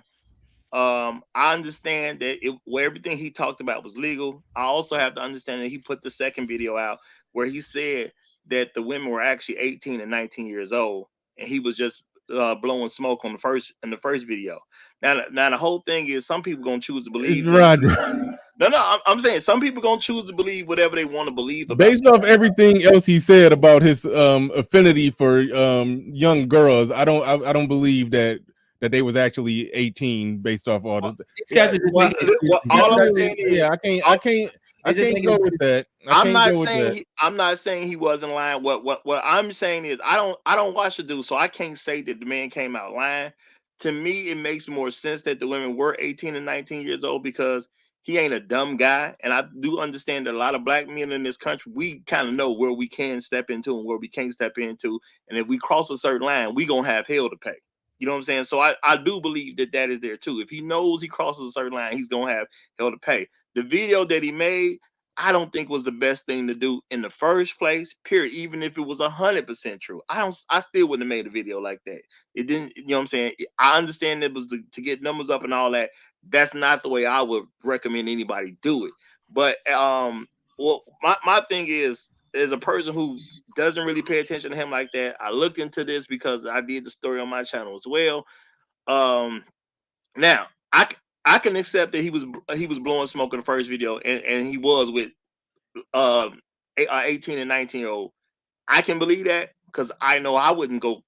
I understand that where everything he talked about was legal. I also have to understand that he put the second video out where he said that the women were actually 18 and 19 years old, and he was just blowing smoke on the first video. Now the whole thing is some people gonna choose to believe that. Roger. No, I'm saying some people gonna choose to believe whatever they want to believe about. Based off everything else he said about his affinity for young girls, I don't believe that they was actually 18 based off all the. These cats are just Well, making excuses. all I'm Really, saying is, yeah, I just can't making go with excuses. that. I'm not saying he wasn't lying. What I'm saying is I don't watch the dude, so I can't say that the man came out lying. To me, it makes more sense that the women were 18 and 19 years old because he ain't a dumb guy. And I do understand that a lot of black men in this country, we kind of know where we can step into and where we can't step into. And if we cross a certain line, we gonna have hell to pay. You know what I'm saying? So I do believe that is there too. If he knows he crosses a certain line, he's gonna have hell to pay. The video that he made, I don't think was the best thing to do in the first place, period. Even if it was 100% true, I still wouldn't have made a video like that. It didn't, you know what I'm saying? I understand it was to get numbers up and all that. That's not the way I would recommend anybody do it. But well, my thing is, as a person who doesn't really pay attention to him like that, I looked into this because I did the story on my channel as well. Now I can accept that he was blowing smoke in the first video, and he was with 18 and 19-year-old. I can believe that because I know I wouldn't go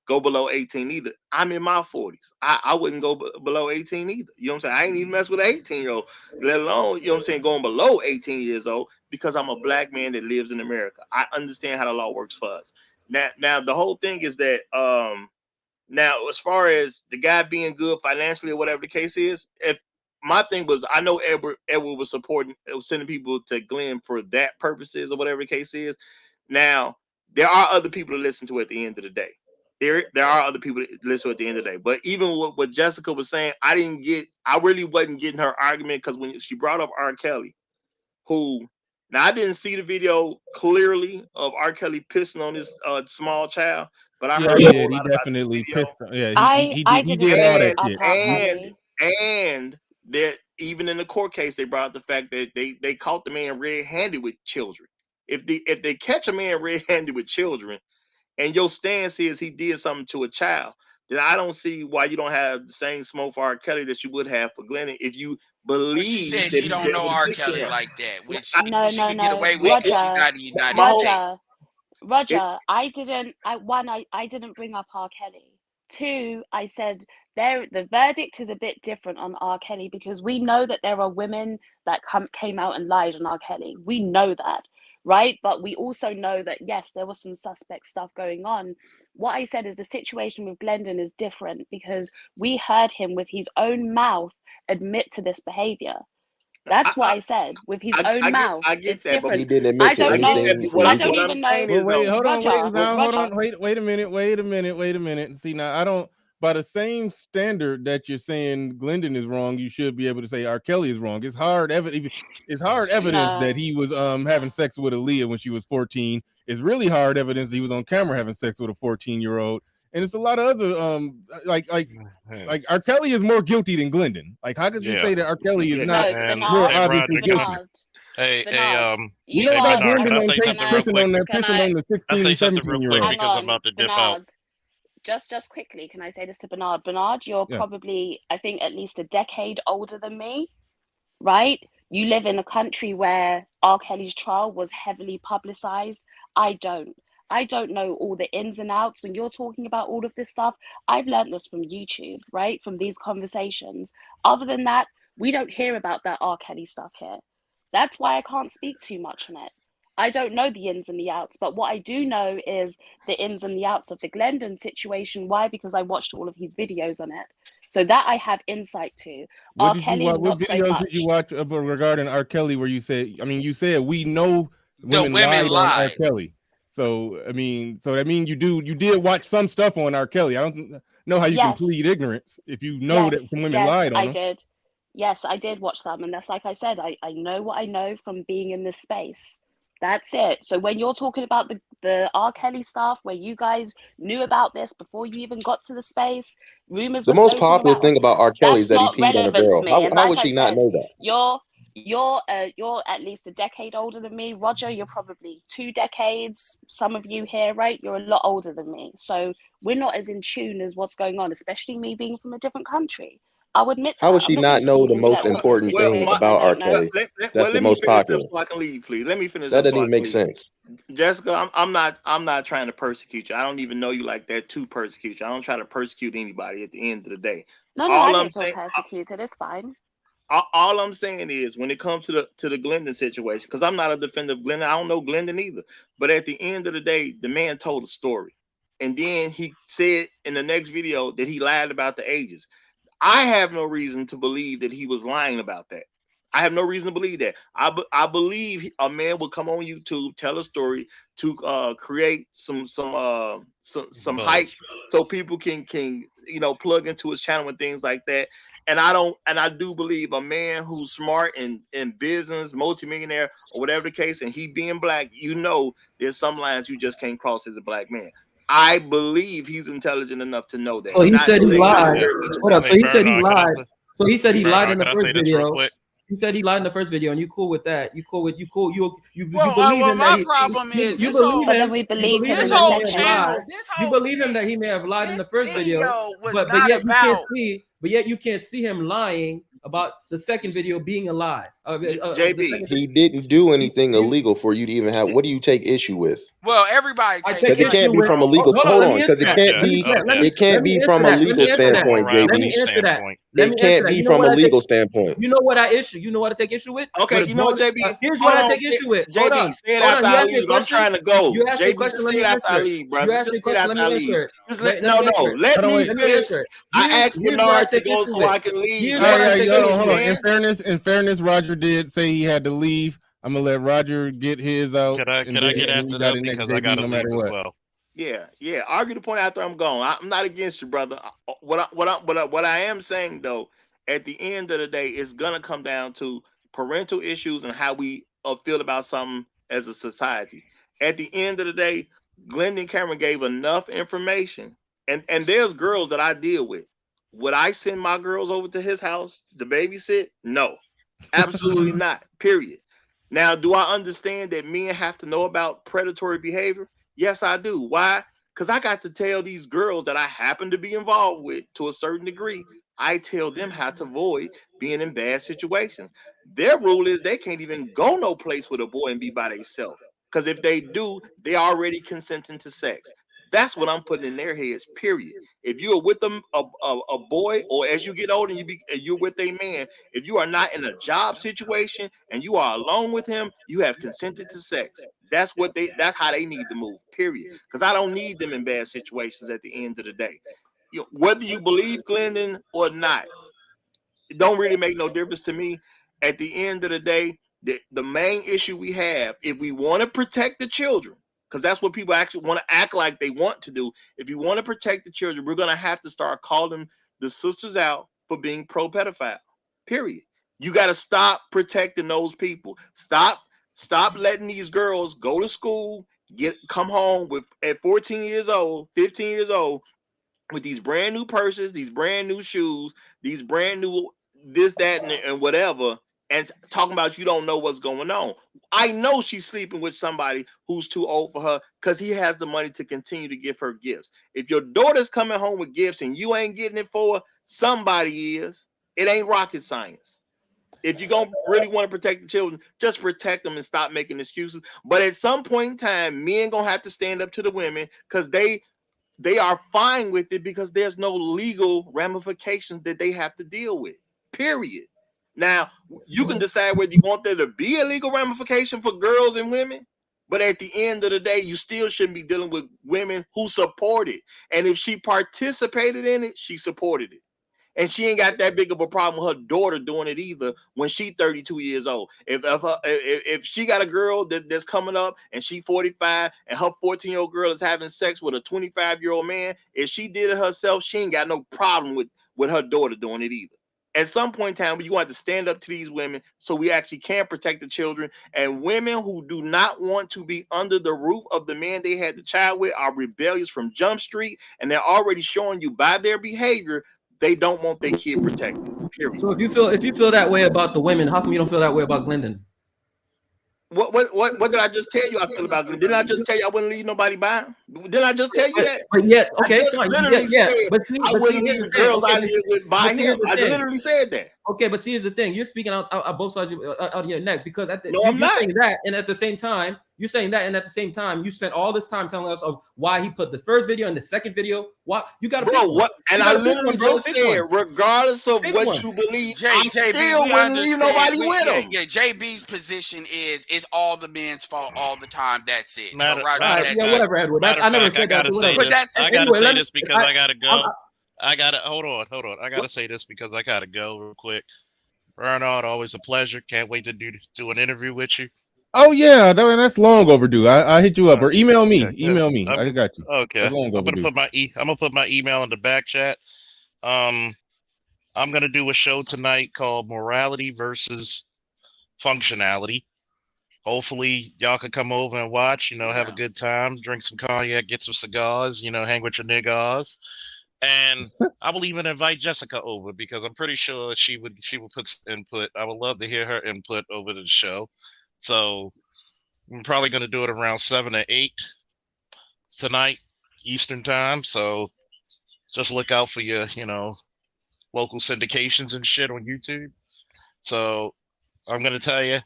below 18 either. I'm in my 40s. I wouldn't go below 18 either. You know what I'm saying? I ain't even mess with an 18-year-old, let alone, you know what I'm saying, going below 18 years old because I'm a black man that lives in America. I understand how the law works for us. Now the whole thing is that now as far as the guy being good financially or whatever the case is, if my thing was, I know Edward was sending people to Glenn for that purposes or whatever the case is. Now, there are other people to listen to at the end of the day. There are other people to listen to at the end of the day. But even what Jessica was saying, I really wasn't getting her argument because when she brought up R. Kelly, who now I didn't see the video clearly of R. Kelly pissing on this small child, but I heard a whole He lot about this definitely video. pissed. Yeah, I he didn't did all bring that up shit. R. And Kelly. and that even in the court case, they brought up the fact that they caught the man red-handed with children. If they catch a man red-handed with children, and your stance is he did something to a child, then I don't see why you don't have the same smoke for R. Kelly that you would have for Glennon if you But she believe said that she he don't did know what R. he did to Kelly him. like that, which No, she no, could get no. away with because she's Roger, not in the United My whole States. Roger, I didn't bring up R. Kelly. Two, I said the verdict is a bit different on R. Kelly because we know that there are women that came out and lied on R. Kelly. We know that, right? But we also know that yes, there was some suspect stuff going on. What I said is the situation with Glendon is different because we heard him with his own mouth admit to this behavior. That's what I said with his own mouth. I get It's that, but He different. didn't I admit to don't know. anything I don't what illegal. I'm even know. saying Well, is wait, though, hold on, wait, Roger, now, hold Roger. on, wait a minute. See, now I don't. By the same standard that you're saying Glendon is wrong, you should be able to say R. Kelly is wrong. It's hard evidence. It's hard evidence that No. he was having sex with Aaliyah when she was 14. It's really hard evidence that he was on camera having sex with a 14-year-old. And it's a lot of other like R. Kelly is more guilty than Glendon. Like, how could you say that R. Kelly is not No, And more Bernard, hey, Roger, obviously guilty? Bernard. We You know hey, about are. Bernard, can Glendon I on say tape something real pissing quick? on Can the I 16 say and something real 17 year quick old. hang because I'm on, about to dip out. Bernard? Just quickly, can I say this to Bernard? Bernard, you're Yeah. probably, I think, at least a decade older than me, right? You live in a country where R. Kelly's trial was heavily publicized. I don't. I don't know all the ins and outs. When you're talking about all of this stuff, I've learned this from YouTube, right? From these conversations. Other than that, we don't hear about that R. Kelly stuff here. That's why I can't speak too much on it. I don't know the ins and the outs, but what I do know is the ins and the outs of the Glendon situation. Why? Because I watched all of his videos on it. So that I have insight to. What R. did you Kelly, watch? What not so videos did you much. watch regarding R. Kelly? Where you said, I mean, you said we know The women women lied on R. lied. Kelly. So I mean, so that means you did watch some stuff on R. Kelly. I don't know how you can Yes. plead ignorance if you know that some women lied on I him. did. Yes, I did watch some, and that's like I said, I know what I know from being in this space. That's it. So when you're talking about the R. Kelly stuff, where you guys knew about this before you even got to the space, rumors The were most floating popular around. thing about R. Kelly is That's that he not peed on a relevant to girl. me. And How like would I she not said, know that? you're at least a decade older than me. Roger, you're probably 2 decades. Some of you here, right? You're a lot older than me. So we're not as in tune as what's going on, especially me being from a different country. I'll admit How that. would I'm she not going not to sit know the here and most tell you a important Well, thing my, situation I about R. don't know. Kelly? That's the let me most finish up popular. so I can leave, please. Let me finish That up doesn't so I even can make leave. sense. Jessica, I'm not trying to persecute you. I don't even know you like that to persecute you. I don't try to persecute anybody at the end of the day. No, I All I'm didn't feel saying persecuted. It's fine. all I'm saying is when it comes to the Glendon situation, because I'm not a defender of Glendon, I don't know Glendon either. But at the end of the day, the man told a story. And then he said in the next video that he lied about the ages. I have no reason to believe that he was lying about that. I have no reason to believe that. I believe a man will come on YouTube, tell a story to create some hype, Buzz. so people can plug into his channel and things like that. And I do believe a man who's smart in business, multimillionaire or whatever the case, and he being black, there's some lines you just can't cross as a black man. I believe he's intelligent enough to know that. So he Not said to he say he'll lied. share it with you Hold up. now. So Hey he said he Bernard, can I lied. say? So he said he lied in Bernard, the can I first say this real video. quick? He said he lied in the first video, and you cool with that? You cool with you cool you Well, believe him that my problem is you this believe whole But then him we you believe believe him him this in that the he whole may same have way. lied. channel, this You whole believe him shit, that he may have lied in the this first video, video was but not yet about. you can't see him lying about the second video being a lie. The JB, second He didn't do anything you, illegal for you to even have. What do you take issue with? Well, everybody I take take Because it blame. issue can't be with. from a Oh, legal. Hold on, Hold let on, me answer because it that. can't Let me be. let okay. me It can't let me be answer from a that. Let legal me answer From a that. standpoint, Let morality me JB. answer that. standpoint, Let It me answer can't that. be You know from what a I take? legal standpoint. You know what I issue? You know what I take issue with? okay, With a grown. JB, Here's what hold I on, take issue with. Hold JB, up. say it Hold after on. You I asked me a leave. I'm question. trying to go. You asked me a JB, question. just Let say me it after I answer it. leave, You brother. asked me Just a say it question. Let after me I leave. answer it. Just Let me answer it. let me Let me finish. answer it. I asked Here's what I Bernard to take go issue so with. I can leave. Here's All what I Let right, me take hold issue on, finish, hold on. with. man. In fairness, Roger did say he had to leave. I'm gonna let Roger get his out, and could I get then you after got that it next, because I JB. gotta No matter leave as what. well. Yeah. Argue the point after I'm gone. I'm not against you, brother. What I am saying though, at the end of the day, it's gonna come down to parental issues and how we feel about something as a society. At the end of the day, Glendon Cameron gave enough information, and there's girls that I deal with. Would I send my girls over to his house to babysit? No, absolutely not. Period. Now, do I understand that men have to know about predatory behavior? Yes, I do. Why? Because I got to tell these girls that I happen to be involved with to a certain degree. I tell them how to avoid being in bad situations. Their rule is they can't even go no place with a boy and be by themselves. Because if they do, they already consenting to sex. That's what I'm putting in their heads. Period. If you are with them, a boy, or as you get older and you're with a man, if you are not in a job situation and you are alone with him, you have consented to sex. That's how they need to move, period. Because I don't need them in bad situations at the end of the day. Whether you believe Glendon or not, it don't really make no difference to me. At the end of the day, the main issue we have, if we want to protect the children, because that's what people actually want to act like they want to do. If you want to protect the children, we're gonna have to start calling the sisters out for being pro pedophile. Period. You got to stop protecting those people. Stop letting these girls go to school, come home with at 14 years old, 15 years old, with these brand new purses, these brand new shoes, these brand new this, that, and whatever, and talking about you don't know what's going on. I know she's sleeping with somebody who's too old for her because he has the money to continue to give her gifts. If your daughter's coming home with gifts and you ain't getting it for her, somebody is. It ain't rocket science. If you're going to really want to protect the children, just protect them and stop making excuses. But at some point in time, men going to have to stand up to the women because they are fine with it because there's no legal ramifications that they have to deal with. Period. Now, you can decide whether you want there to be a legal ramification for girls and women, But at the end of the day, you still shouldn't be dealing with women who support it. And if she participated in it, she supported it. And she ain't got that big of a problem with her daughter doing it either when she 32 years old. If she got a girl that's coming up and she 45 and her 14-year-old girl is having sex with a 25-year-old man, if she did it herself, she ain't got no problem with her daughter doing it either. At some point in time, you want to stand up to these women so we actually can protect the children. And women who do not want to be under the roof of the man they had the child with are rebellious from Jump Street, and they're already showing you by their behavior they don't want their kid protected. Period. So if you feel that way about the women, how come you don't feel that way about Glendon? What did I just tell you I feel about Glendon? Didn't I just tell you I wouldn't leave nobody by? Didn't I just tell you that? But yet, okay, I just fine. literally said I wouldn't here's leave the the girls thing. I live with by him. I thing. literally said that. Okay, but see, here's the thing. You're speaking out both sides out of your neck because I'm not. saying that, and at the same time, you spent all this time telling us of why he put the first video and the second video. Why you got to pick one. And I literally just said, regardless of what you believe, I still wouldn't leave nobody with him. Yeah, JB's position is it's all the men's fault all the time. That's it. Whatever, Edward. I never said that. I gotta say this because I gotta go. Hold on. I gotta say this because I gotta go real quick. Bernard, always a pleasure. Can't wait to do an interview with you. Oh yeah, that's long overdue. I hit you up or email me. Email me. I got you. Okay. I'm gonna put my email in the back chat. I'm gonna do a show tonight called Morality versus Functionality. Hopefully y'all can come over and watch, have a good time, drink some cognac, get some cigars, hang with your niggas. And I will even invite Jessica over because I'm pretty sure she would put some input. I would love to hear her input over the show. So I'm probably going to do it around 7 to 8 tonight, Eastern time. So just look out for your, local syndications and shit on YouTube. So I'm going to tell you,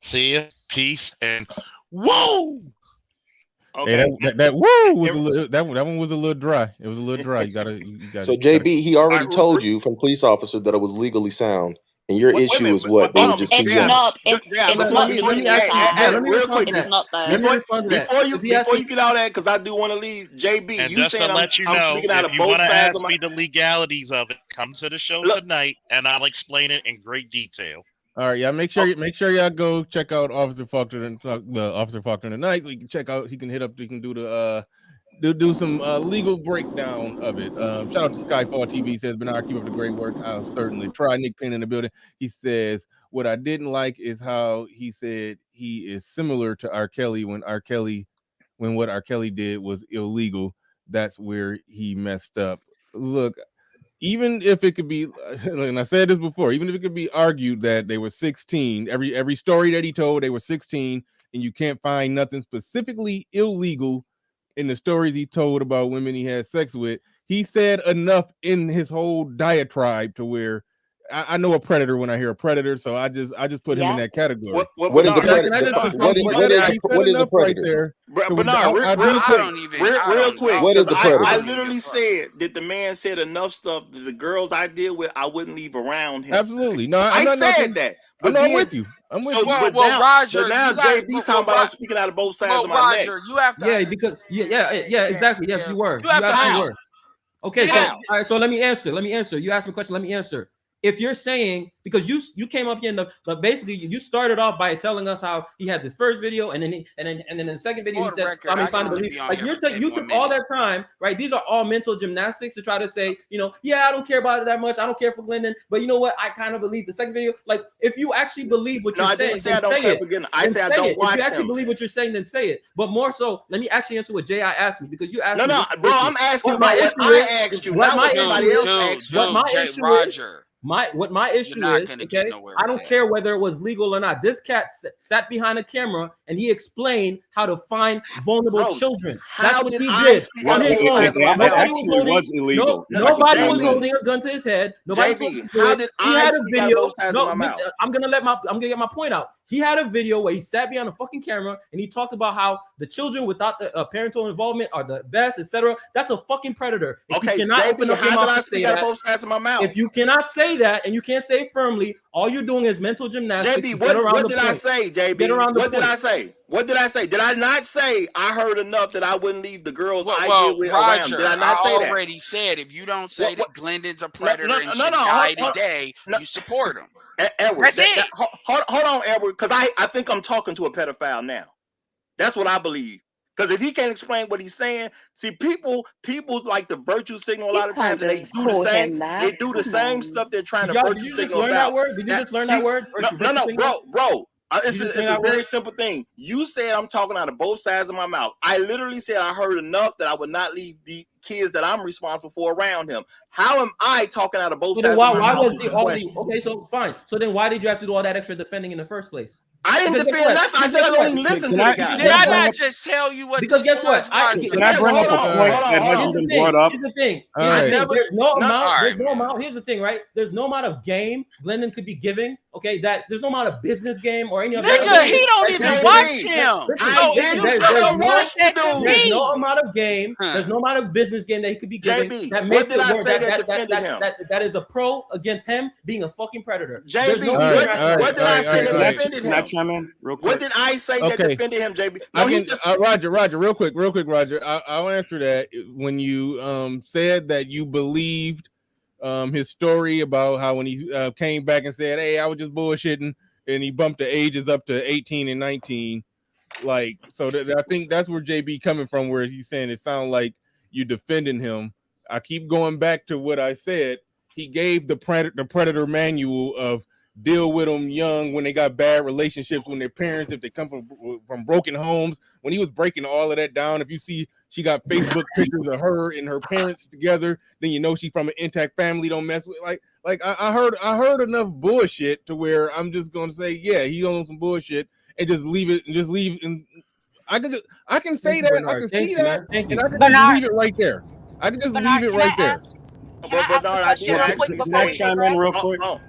see ya, peace, and whoa! Okay. Hey, that woo was that one was a little dry. It was a little dry. You gotta. So JB, he already told you from police officer that it was legally sound, and your issue is what? They were just too young. It's not legally sound. It's not though. Before you get all that, because I do want to leave. JB, and you just saying to let you know, speaking out if of you both want to sides ask me the legalities of it, come to the show tonight, and I'll explain it in great detail. All right, yeah. Make sure y'all go check out Officer Faulkner tonight, so you can check out. He can do the do some legal breakdown of it. Shout out to Skyfall TV. Says Bernard, keep up the great work. I'll certainly try. Nick Payne in the building. He says what I didn't like is how he said he is similar to R. Kelly when what R. Kelly did was illegal. That's where he messed up. Look. Even if it could be, and I said this before, even if it could be argued that they were 16, every story that he told, they were 16, and you can't find nothing specifically illegal in the stories he told about women he had sex with. He said enough in his whole diatribe to where I know a predator when I hear a predator, so I just put him in that category. What is a predator? What is a predator? Bernard, real quick. What is a predator? I literally said that the man said enough stuff that the girls I deal with, I wouldn't leave around him. Absolutely. No, I said that. But I'm with you. I'm with you. Well, Roger, now JB talking about I'm speaking out of both sides of my neck. You have to. Yeah, exactly. Yes, you were. You have to. Okay, so all right, so let me answer. You asked me a question. Let me answer. If you're saying, because you came up here but basically you started off by telling us how he had this first video and then in the second video he said, you took all that time, right? These are all mental gymnastics to try to say, I don't care about it that much. I don't care for Glendon, but you know what? I kind of believe the second video. Like, if you actually believe what you're saying, I don't care for Glendon. I said I don't watch him. If you actually believe what you're saying, then say it. But more so, let me actually answer what J.I. asked me, because you asked me. No, bro, I'm asking about what I asked you, not what somebody else asked you. What my issue is. What my issue is, okay, I don't care whether it was legal or not. This cat sat behind a camera and he explained how to find vulnerable children. That's what he did. Nobody was illegal. Nobody was holding a gun to his head. Nobody. How did I had a video? I'm gonna get my point out. He had a video where he sat behind a fucking camera and he talked about how the children without the parental involvement are the best, etc. That's a fucking predator. If you cannot open up your mouth to say that, both sides of my mouth. If you cannot say that and you can't say it firmly, all you're doing is mental gymnastics. JB, what did I say, JB? What did I say? What did I say? Did I not say I heard enough that I wouldn't leave the girls I Well, deal with around? Roger, Did I not I say that? already said if you don't say What? that Glendon's a No, predator no, and no, should no. die today, No. you support him. Edward, That's it. hold on, Edward, because I think I'm talking to a pedophile now. That's what I believe. Because if he can't explain what he's saying, see, people like to virtue signal a You lot of can't times, and they just do the call same. him They that. do the Come same on. stuff they're trying Did to y'all? virtue Did you just signal learn that about. word? Did you just learn that word? No, bro. Did you just learn It's a that very word? simple thing. You said I'm talking out of both sides of my mouth. I literally said I heard enough that I would not leave the kids that I'm responsible for around him. How am I talking out of both So then sides of my why mouth? was Is the the all question. the okay? So fine. So then why did you have to do all that extra defending in the first place? I didn't Because guess defend what? nothing. I Because said guess I what? only listen Can to I the guy. Did I bring not up? just tell you what Because this guess what? was, Roger? Can I bring up a point that Here's hasn't the been thing. brought up? Here's the thing. All Here's the right. thing. There's no amount. All There's right, no man. amount. Here's the thing, right? There's no amount of game Glendon could be giving. Okay, that there's no amount of business game or any other. Nigga, he don't even JB, watch him. I So didn't. you I so don't watch what the that to dude. There's no me? amount of game. There's no amount of business game that he could be giving JB, that what makes did it I more say that that defended him? that is a pro against him being a fucking predator. There's no JB, reason. what did I say that defended Can I him? chime in real What quick? did I say that Okay. defended him, JB? I No, he can just Roger, real quick, Roger. I'll answer that. When you said that you believed his story about how when he came back and said, "Hey, I was just bullshitting," and he bumped the ages up to 18 and 19. Like, so I think that's where JB coming from, where he's saying it sounds like you defending him. I keep going back to what I said. He gave the predator manual of deal with them young when they got bad relationships when their parents, if they come from broken homes. When he was breaking all of that down, if you see she got Facebook pictures of her and her parents together, then you know she's from an intact family. Don't mess with like I heard enough bullshit to where I'm just gonna say, yeah, he's on some bullshit and just leave it and just leave. And I can say that, I can see that, and I can just leave it right there. I can just leave it right there. Can I ask the question real quick before we digress? Hold on,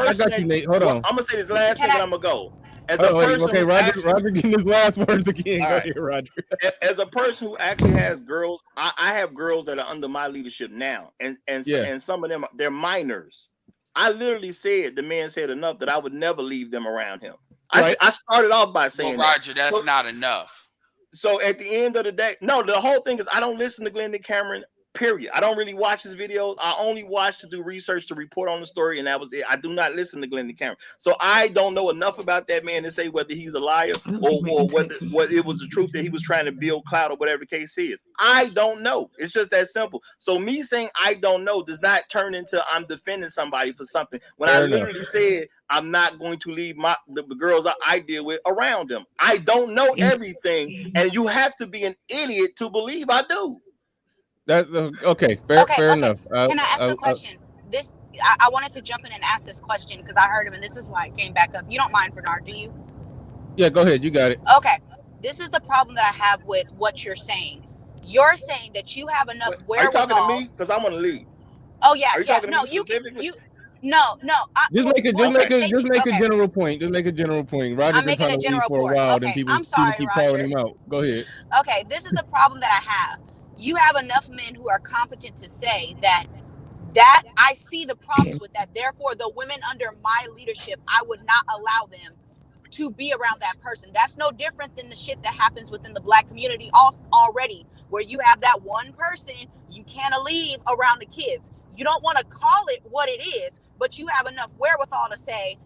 I got you, Nate. Hold on. I'm gonna say this last thing, and I'm gonna go. As a a person, okay, Roger getting his last words again. Go ahead, Roger. As a person who actually has girls, I have girls that are under my leadership now, and some of them they're minors. I literally said the man said enough that I would never leave them around him. I started off by saying, well, Roger, that's not enough. So at the end of the day, no, the whole thing is I don't listen to Glendon Cameron. Period. I don't really watch his videos. I only watch to do research to report on the story, and that was it. I do not listen to Glendon Cameron, so I don't know enough about that man to say whether he's a liar or whether it was the truth that he was trying to build clout or whatever the case is. I don't know. It's just that simple. So me saying I don't know does not turn into I'm defending somebody for something when I literally said I'm not going to leave the girls I deal with around him. I don't know everything, and you have to be an idiot to believe I do. That's okay. Fair enough. Can I ask a question? I wanted to jump in and ask this question because I heard him, and this is why it came back up. You don't mind, Bernard, do you? Yeah, go ahead. You got it. Okay. This is the problem that I have with what you're saying. You're saying that you have enough wherewithal. Are you talking to me? Because I'm gonna leave. Oh yeah. Are you talking to me specifically? No. Just make a general point. Just make a general point. Roger's been trying to leave for a while, and people keep calling him out. Go ahead. Okay, this is the problem that I have. You have enough men who are competent to say that I see the problems with that. Therefore, the women under my leadership, I would not allow them to be around that person. That's no different than the shit that happens within the black community already, where you have that one person you can't leave around the kids. You don't want to call it what it is, but you have enough wherewithal to say,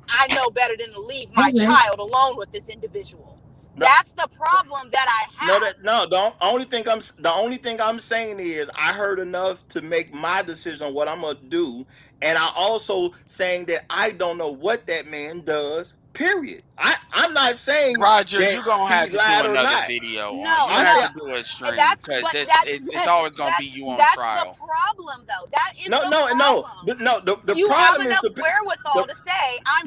I know better than to leave my child alone with this individual. That's the problem that I have. The only thing I'm saying is I heard enough to make my decision on what I'm gonna do, and I also saying that I don't know what that man does. Period. I'm not saying Roger, that you're gonna have to do another video. You have to do a stream because it's always gonna be you on trial. That's the problem, though. That is the problem. You problem have enough wherewithal to say I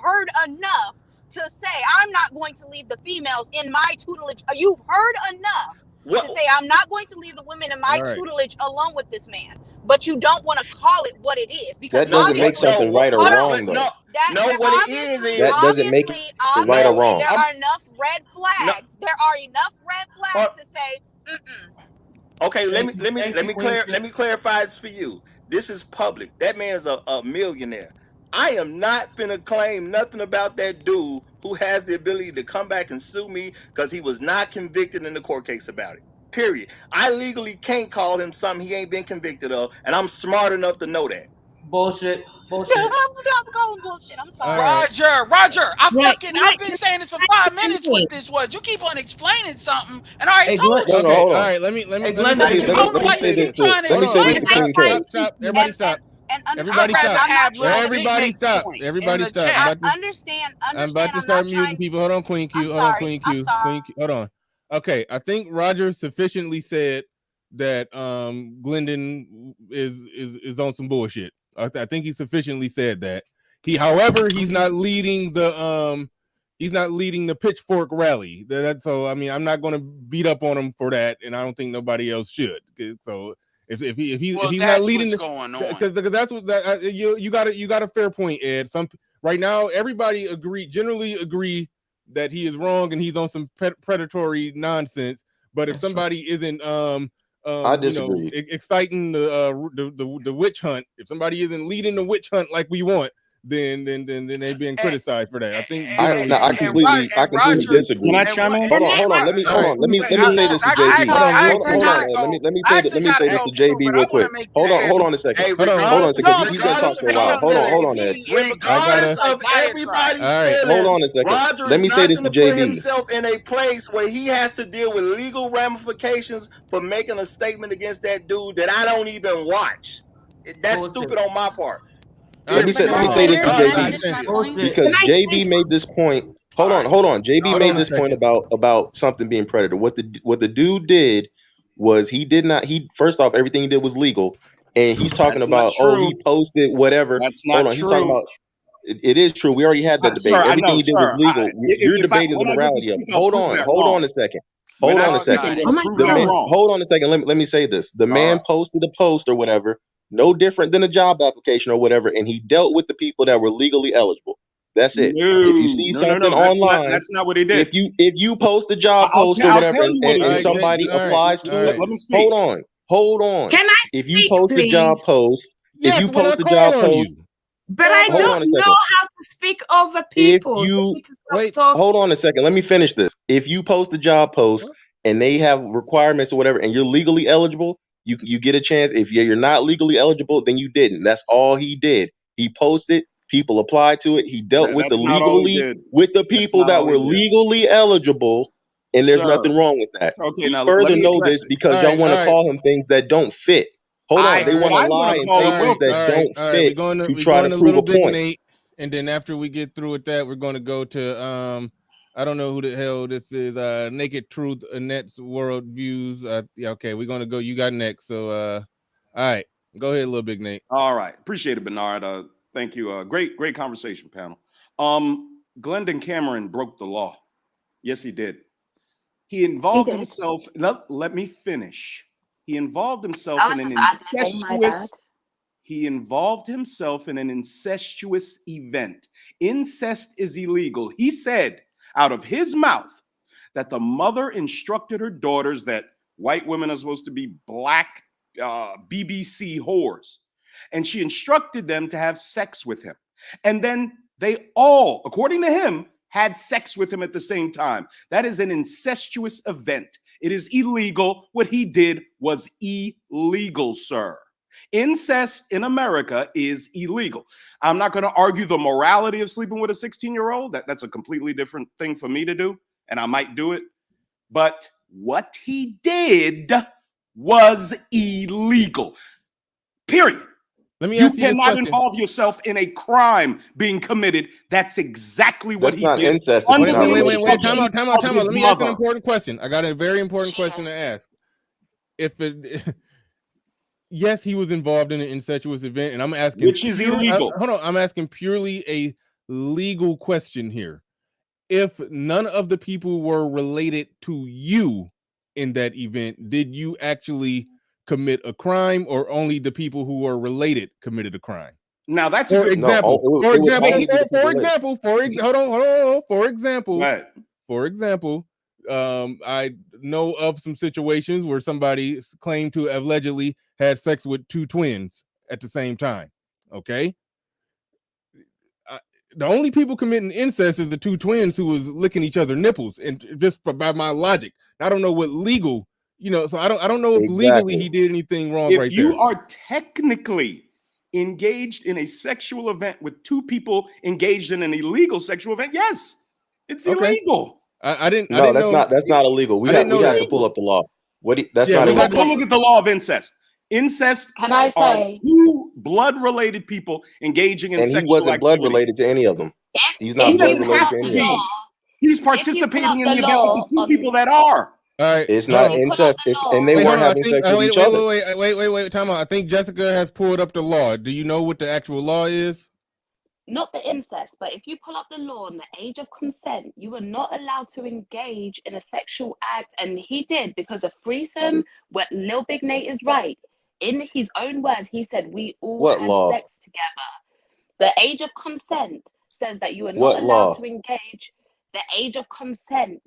heard enough to say I'm not going to leave the females in my tutelage. You've heard enough to say I'm not going to leave the women in my tutelage alone with this man. But you don't want to call it what it is because that doesn't make something right or wrong, though. What it is that doesn't make it right or wrong. There are enough red flags. There are enough red flags to say. Okay, let me clarify this for you. This is public. That man's a millionaire. I am not finna claim nothing about that dude who has the ability to come back and sue me because he was not convicted in the court case about it. Period. I legally can't call him something he ain't been convicted of, and I'm smart enough to know that. Bullshit. I'm calling bullshit. I'm sorry. Roger, Right. I've been saying this for 5 minutes. What this was? You keep on explaining something, and I already Hey, told Glenn. you. No, Okay, hold all on. right. Let me Hey, Glenn, Let me I don't know why say you this keep trying to let me say this explain to it. Queen K. Stop. Everybody stop. And Everybody I'd rather stop. I'm not have Little trying to Big Everybody Nate's stop. point in Everybody the stop. chat. understand. I'm about to I'm start not muting trying. people. Hold on, Queen Q. I'm Hold on, sorry. Queen I'm Q. sorry. Queen Q. Hold on. Okay, I think Roger sufficiently said that Glendon is on some bullshit. I think he sufficiently said that. However, he's not leading the pitchfork rally. So I mean, I'm not going to beat up on him for that, and I don't think nobody else should. So if he's not leading, going on, because that's what you got a fair point, Ed. Right now, everybody generally agree that he is wrong and he's on some predatory nonsense. But if somebody isn't I disagree. exciting the witch hunt, if somebody isn't leading the witch hunt like we want, then they're being criticized for that. I think I completely disagree. Can I chime in? Hold on. Let me say this to JB. Let me say this to JB real quick. Hold on a second. Hey, Hold on a second. You done talked for a while. Hold on, Ed. Regardless of everybody's feelings, Hold on a second. Roger Let is me say not this going to to put JB. himself in a place where he has to deal with legal ramifications for making a statement against that dude that I don't even watch. That's stupid on my part. Let me say this to JB because JB made this point. Hold on. JB made this point about something being predator. What the dude did was he first off, everything he did was legal, and he's talking about he posted whatever. Hold on, he's talking about it is true. We already had that debate. Everything he did was legal. You're debating the morality of it. Hold on a second. Hold on a second. Hold on a second. Let me say this. The man posted a post or whatever, no different than a job application or whatever, and he dealt with the people that were legally eligible. That's it. If you see something online, that's not what he did. If you post a job post or whatever, and somebody applies to it, hold on. Can I if you speak, post a job please? post, Yes, if you when I post a call job on post, you. But I hold on don't a know second. how to speak over If people. you need to stop talking. hold on a second, let me finish this. If you post a job post and they have requirements or whatever, and you're legally eligible, you get a chance. If you're not legally eligible, then you didn't. That's all he did. He posted, people applied to it. He dealt with That's not all he did. with the people not that all were he did. legally eligible, and there's Sir. nothing wrong with that. Okay, We now let further me know address this it. because y'all want to call him things that don't fit. Hold on, they want to lie and say things that don't fit to try to prove a point. Nate, and then after we get through with that, we're going to go to I don't know who the hell this is. Naked Truth, Annette's World Views. Yeah, okay, we're going to go. You got next. So, all right, go ahead, little big Nate. All right, appreciate it, Bernard. Thank you. Great conversation, panel. Glendon Cameron broke the law. Yes, he did. He involved himself. Let me finish. He involved himself in an incestuous. He involved himself in an incestuous event. Incest is illegal. He said out of his mouth that the mother instructed her daughters that white women are supposed to be black BBC whores. And she instructed them to have sex with him. And then they all, according to him, had sex with him at the same time. That is an incestuous event. It is illegal. What he did was illegal, sir. Incest in America is illegal. I'm not going to argue the morality of sleeping with a 16-year-old. That's a completely different thing for me to do, and I might do it. But what he did was illegal. Period. Let me you ask you this cannot question. involve yourself in a crime being committed. That's exactly what he not did. incest. Wait. Time out. Let me ask an important question. I got a very important question to ask. Yes, he was involved in an incestuous event, and I'm asking which is illegal. Hold on, I'm asking purely a legal question here. If none of the people were related to you in that event, did you actually commit a crime, or only the people who were related committed a crime? Now that's for example. I know of some situations where somebody claimed to have allegedly had sex with two twins at the same time. Okay. the only people committing incest is the two twins who was licking each other's nipples, and just by my logic, I don't know what legal, so I don't know if legally he did anything wrong If right you there. are technically engaged in a sexual event with two people engaged in an illegal sexual event, yes, it's illegal. I didn't No, know. that's not illegal. We have to pull up the law. That's not illegal. Go look at the law of incest. Incest Can I are say, two blood-related people engaging in And he sexual wasn't blood activity. related to any of them. He's not He blood doesn't related have to to any of them. be. He's participating in the event with the two people that are. All right, It's not incest, and they weren't having sex with each other. Wait, time out. I think Jessica has pulled up the law. Do you know what the actual law is? not the incest, but if you pull up the law and the age of consent, you are not allowed to engage in a sexual act. And he did, because a threesome, what Lil Big Nate is right. In his own words, he said, we all had sex together. The age of consent says that you are not allowed to engage. The age of consent.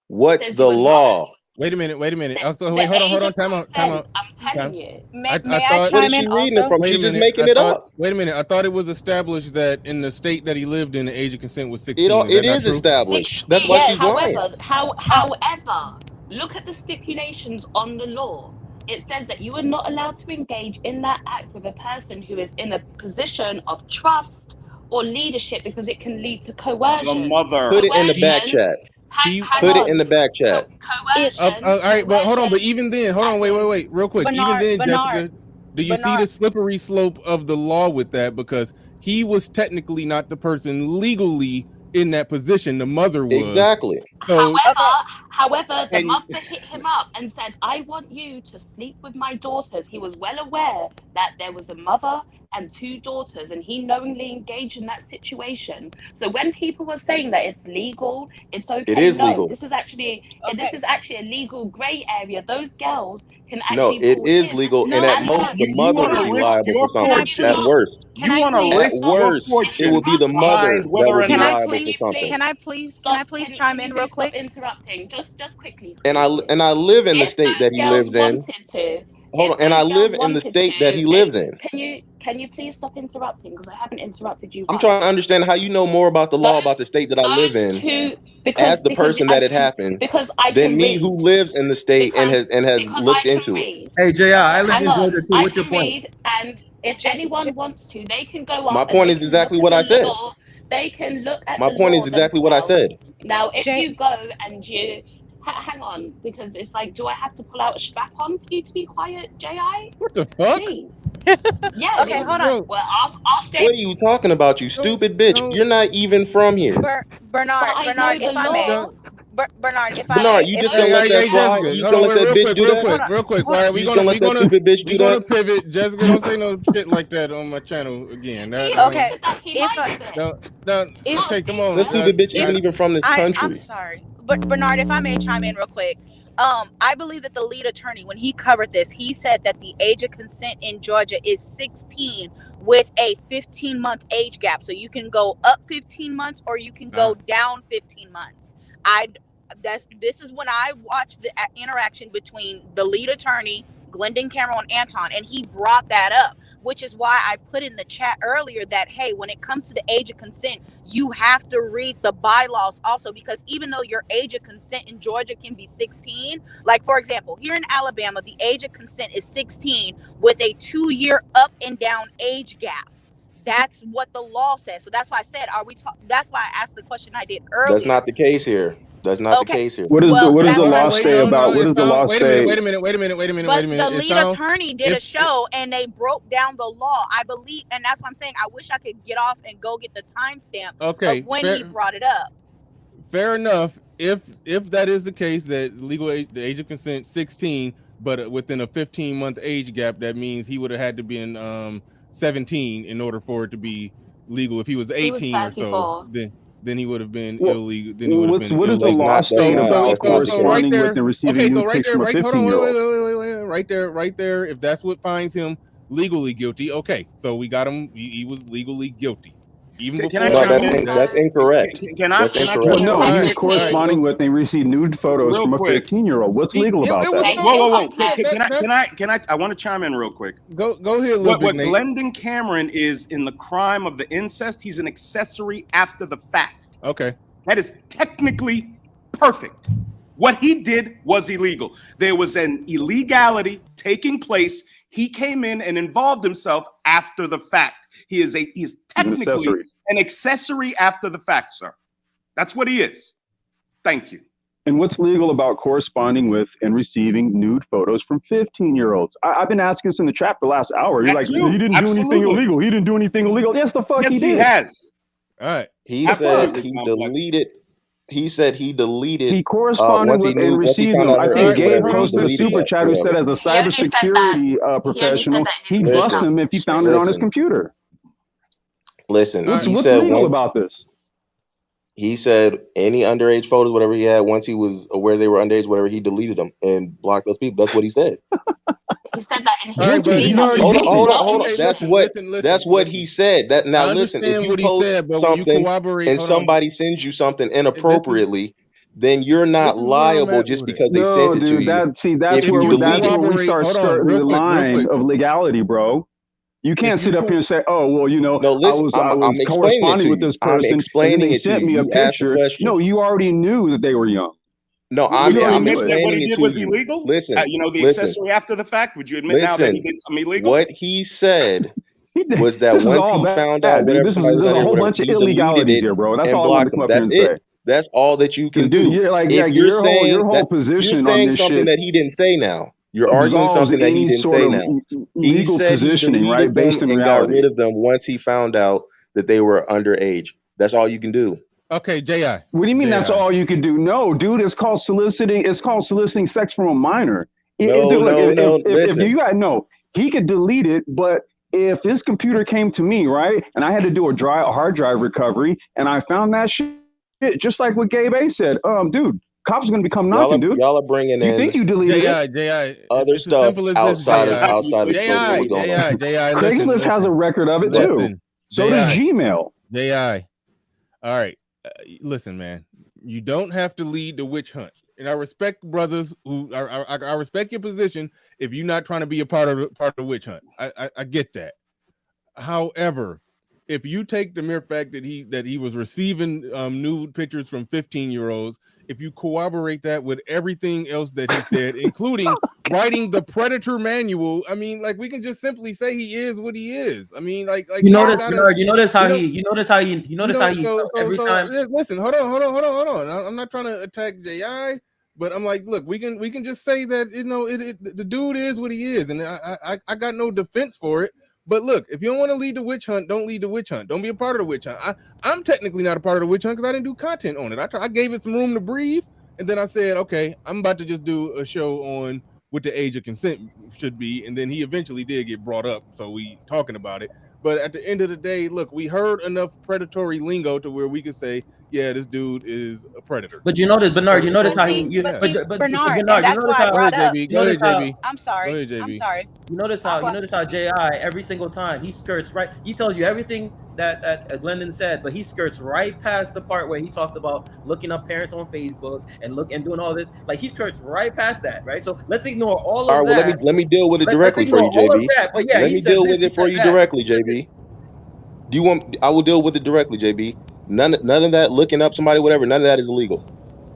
What's the law? Wait a minute. Hold on. Time out. I'm telling you. May I chime in also? Wait a minute. Wait a minute. I thought it was established that in the state that he lived in, the age of consent was 16. It is established. That's why she's lying. However, look at the stipulations on the law. It says that you are not allowed to engage in that act with a person who is in a position of trust or leadership, because it can lead to coercion. The mother. Put it in the back chat. Put it in the back chat. All right, but hold on. But even then, wait, real quick. Jessica, do you see the slippery slope of the law with that? Because he was technically not the person legally in that position. The mother was. Exactly. So, However, the mother hit him up and said, I want you to sleep with my daughters. He was well aware that there was a mother and two daughters, and he knowingly engaged in that situation. So when people were saying that it's legal, it's okay. It is legal. This is actually a legal gray area. Those girls can actually. No, it is legal, and at most, the mother will be liable for something. At worst, it will be the mother that will be liable for something. Can I please chime in real quick? Interrupting, just quickly. And I live in the state that he lives in. Hold on, and I live in the state that he lives in. Can you please stop interrupting, because I haven't interrupted you. I'm trying to understand how you know more about the law about the state that I live in as the person that it happened than me who lives in the state and has looked into it. Hey, JI, I live in Georgia too. What's your point? And if anyone wants to, they can go up. My point is exactly what I said. They can look at my point is exactly what I said. Now, if you go and you hang on, because it's like, do I have to pull out a strap on for you to be quiet, JI? What the fuck? Jeez. Yeah. Okay, hold on. Well, ask Jay. What are you talking about, you stupid bitch? You're not even from here. Bernard, if I may. Bernard, you just gonna let that slide? You just gonna let that bitch do that? Real quick. Why are we gonna let that stupid bitch do that? Pivot. Jessica, don't say no shit like that on my channel again. Okay. Okay, come on. This stupid bitch isn't even from this country. I'm sorry, but Bernard, if I may chime in real quick. I believe that the lead attorney, when he covered this, he said that the age of consent in Georgia is 16 with a 15-month age gap. So you can go up 15 months or you can go down 15 months. This is when I watched the interaction between the lead attorney, Glendon Cameron, and Anton, and he brought that up, which is why I put in the chat earlier that, hey, when it comes to the age of consent, you have to read the bylaws also, because even though your age of consent in Georgia can be 16, like, for example, here in Alabama, the age of consent is 16 with a 2-year up and down age gap. That's what the law says. So that's why I said, that's why I asked the question I did earlier. That's not the case here. That's not the case here. What does the law say about? What does the law say? Wait a minute. But the lead attorney did a show and they broke down the law, I believe, and that's what I'm saying. I wish I could get off and go get the timestamp of when he brought it up. Fair enough. If that is the case, that legal age, the age of consent 16, but within a 15-month age gap, that means he would have had to be in 17 in order for it to be legal. If he was 18 or so, then he would have been illegal. Then he would have been. What does the law say about corresponding with and receiving nude pics from a 15-year-old? Right there. If that's what finds him legally guilty, okay. So we got him. He was legally guilty. Even Can before I No, chime in? that's incorrect. Can I? That's Can I? incorrect. Can Well, I? no, he was Statistically, corresponding with and received nude photos Real from a quick. 15-year-old. What's legal about it that? was Whoa, no. whoa, whoa! That, Can I? I want to chime in real quick. go ahead, little big What Nate. Glendon Cameron is in the crime of the incest, he's an accessory after the fact. Okay. That is technically perfect. What he did was illegal. There was an illegality taking place. He came in and involved himself after the fact. He is technically an accessory after the fact, sir. That's what he is. Thank you. And what's legal about corresponding with and receiving nude photos from 15-year-olds? I've been asking this in the chat for the last hour. You're like, he didn't do anything illegal. He didn't do anything illegal. Yes, the fuck he did. Yes, he has. All right. He said he deleted. He said he deleted. He corresponded once he with knew, and once he received found them. out I her think age, Gabe whatever, he posted a deleted super that, chat who said, as a He only said that. cybersecurity He only said professional, that in his he busts email. him if he found it on his computer. Listen, What's he said legal once, about this? he said any underage photos, whatever he had, once he was aware they were underage, whatever, he deleted them and blocked those people. That's what he said. He said that in his All right, but email. Hold on. Okay, That's listen, that's what he said. That now I listen, if understand you what he post said, but when you something corroborate, and hold on. somebody sends you something inappropriately, then you're not This is where I'm liable at just with it. because they sent it to Dude, you. that's If where you we delete it. start Hold on, skirting real the quick. line of legality, bro. You can't sit up here and say, "Oh, well, you know, No, listen, I was I'm explaining it corresponding to with you. this I'm person, and then explaining they it to sent you. me a You asked the picture." question. No, you already knew that they were young. No, Would I'm you already admit knew that what explaining he it did to was you. illegal? Listen, The listen, accessory after the fact. Would you admit now that he did something illegal? What he said was that This is once all he bad, found out dude. whatever somebody was There's out a here, whole whatever, bunch of he deleted illegalities it here, bro. That's and all I wanted blocked to come them. up here That's and it. say. That's all that you can Dude, do. you're like, If your you're saying whole that you're position on saying this something shit that he didn't say now. You're arguing absolves something that he any didn't sort say of now. He legal said he positioning, right, deleted based them in and got reality. rid of them once he found out that they were underage. That's all you can do. Okay, J.I. What do you mean that's J.I. all you could do? No, dude, it's called soliciting. It's called soliciting sex from a minor. No, Dude, look, if listen. you got he could delete it, but if his computer came to me, right, and I had to do a hard drive recovery, and I found that shit, just like what Gabe A said, dude, cops are gonna become knocking, dude. Y'all are bringing You think in you deleted it? J.I. other It's as stuff simple as this, outside J.I. of what's going on. J.I. Craigslist has a record of it too. So does Gmail. J.I. All right. Listen, man. You don't have to lead the witch hunt. And I respect brothers who I respect your position if you're not trying to be a part of the witch hunt. I get that. However, if you take the mere fact that he was receiving nude pictures from 15-year-olds, if you corroborate that with everything else that he said, including writing the Predator manual, I mean, like, we can just simply say he is what he is. I mean, like you notice how he every time. Listen, hold on. I'm not trying to attack J.I., but I'm like, look, we can just say that the dude is what he is, and I got no defense for it. But look, if you don't want to lead the witch hunt, don't lead the witch hunt. Don't be a part of the witch hunt. I'm technically not a part of the witch hunt because I didn't do content on it. I gave it some room to breathe, and then I said, okay, I'm about to just do a show on what the age of consent should be, and then he eventually did get brought up, so we talking about it. But at the end of the day, look, we heard enough predatory lingo to where we could say, yeah, this dude is a predator. But you notice, Bernard, you notice how Bernard, and that's why I brought up. Go ahead, JB. I'm sorry. Go ahead, JB. I'm sorry. You notice how J.I. every single time he skirts right. He tells you everything that Glendon said, but he skirts right past the part where he talked about looking up parents on Facebook and doing all this. Like, he skirts right past that, right? So let's ignore all of that. Well, let me deal with it directly for you, JB. Let me deal with it for you directly, JB. Do you want? I will deal with it directly, JB. None of that looking up somebody, whatever. None of that is illegal.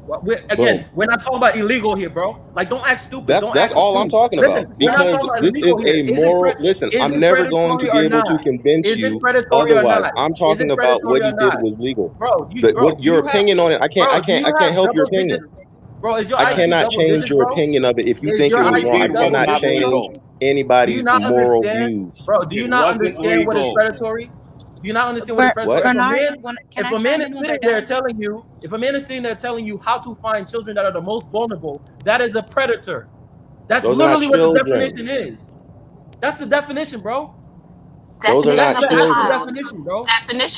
We're not talking about illegal here, bro. Like, don't act stupid. That's all I'm talking about. Because this is a moral. Listen, I'm never going to be able to convince you otherwise. I'm talking about what he did was legal. Bro, your opinion on it, I can't help your opinion. Bro, I cannot change your opinion of it. If you think it was wrong, I cannot change anybody's moral views. Bro, do you not understand what is predatory? Do you not understand what is predatory? If a man is sitting there telling you how to find children that are the most vulnerable, that is a predator. That's literally what the definition is. That's the definition, bro. Definition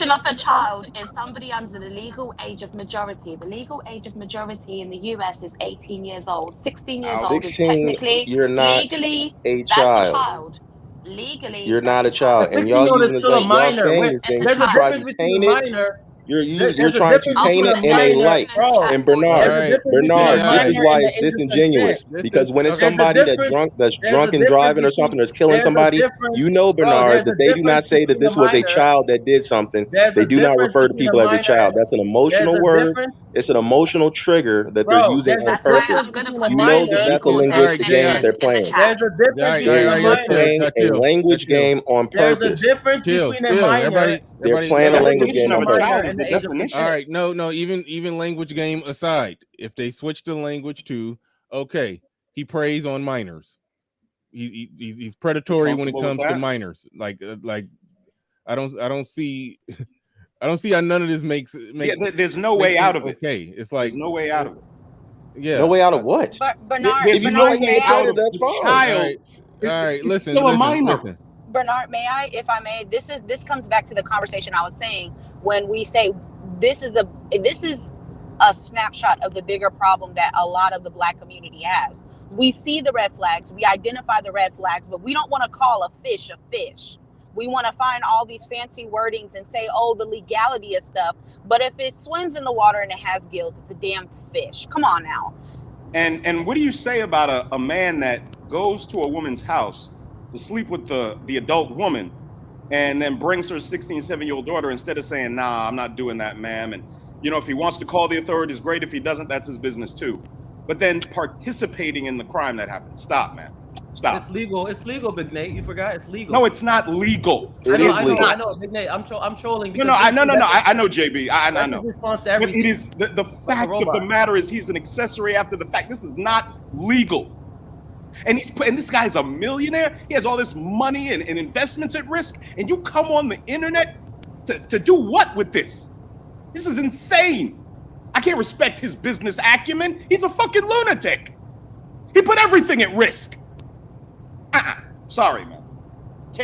of a child is somebody under the legal age of majority. The legal age of majority in the US is 18 years old. 16 years old is technically you're not legally a that's a child. legally, You're not a child, A and y'all 16-year-old is using this still a like y'all minor. saying this thing There's to a try difference to between a paint it. minor. You're There's a trying to difference paint between it a in a minor, light. bro. And There's Bernard, a difference between a Bernard, this is minor why and an it's innocent consent. disingenuous. Because when it's There's a somebody difference. that's There's a drunk and difference driving or something, between. that's killing There's a somebody, difference, you know, bro. There's Bernard, that a they do not difference say that between a this was a minor. child that did something. There's They a do not difference refer to between a people as a minor. child. That's an There's emotional a word. difference. It's an emotional trigger that they're Bro, using there's on a difference purpose. between a You know that minor. that's a All right, linguistic game that they're playing. There's a difference between a They're minor. playing a language game on There's a purpose. difference between a minor. They're There's playing a a language difference game between on a purpose. minor and the age of All consent. right, no, even language game aside, if they switch the language to okay, he preys on minors. He's predatory when it Comfortable with comes to that? minors. Like I don't see I don't see how none of this makes there's no way out of it. Okay, it's like There's no way out of it. yeah. No way out of what? Bernard, If you know Bernard, you're may a I? predator, that's The fine. child, All right, it's listen, still a minor. listen. Bernard, may I, if I may? This comes back to the conversation I was saying when we say this is a snapshot of the bigger problem that a lot of the Black community has. We see the red flags, we identify the red flags, but we don't want to call a fish a fish. We want to find all these fancy wordings and say, oh, the legality of stuff. But if it swims in the water and it has gills, it's a damn fish. Come on now. And what do you say about a man that goes to a woman's house to sleep with the adult woman and then brings her 16, 17-year-old daughter instead of saying, nah, I'm not doing that, ma'am. And, you know, if he wants to call the authorities, great. If he doesn't, that's his business too. But then participating in the crime that happened. Stop, man. Stop. It's legal. It's legal, Big Nate. You forgot it's legal. No, it's not legal. I know, Big Nate. I'm trolling. No, I know, JB. I that's know. his response to But everything. it is the fact of the matter is he's an accessory after the fact. This is not legal. And this guy's a millionaire. He has all this money and investments at risk. And you come on the internet to do what with this? This is insane. I can't respect his business acumen. He's a fucking lunatic. He put everything at risk. Sorry, man.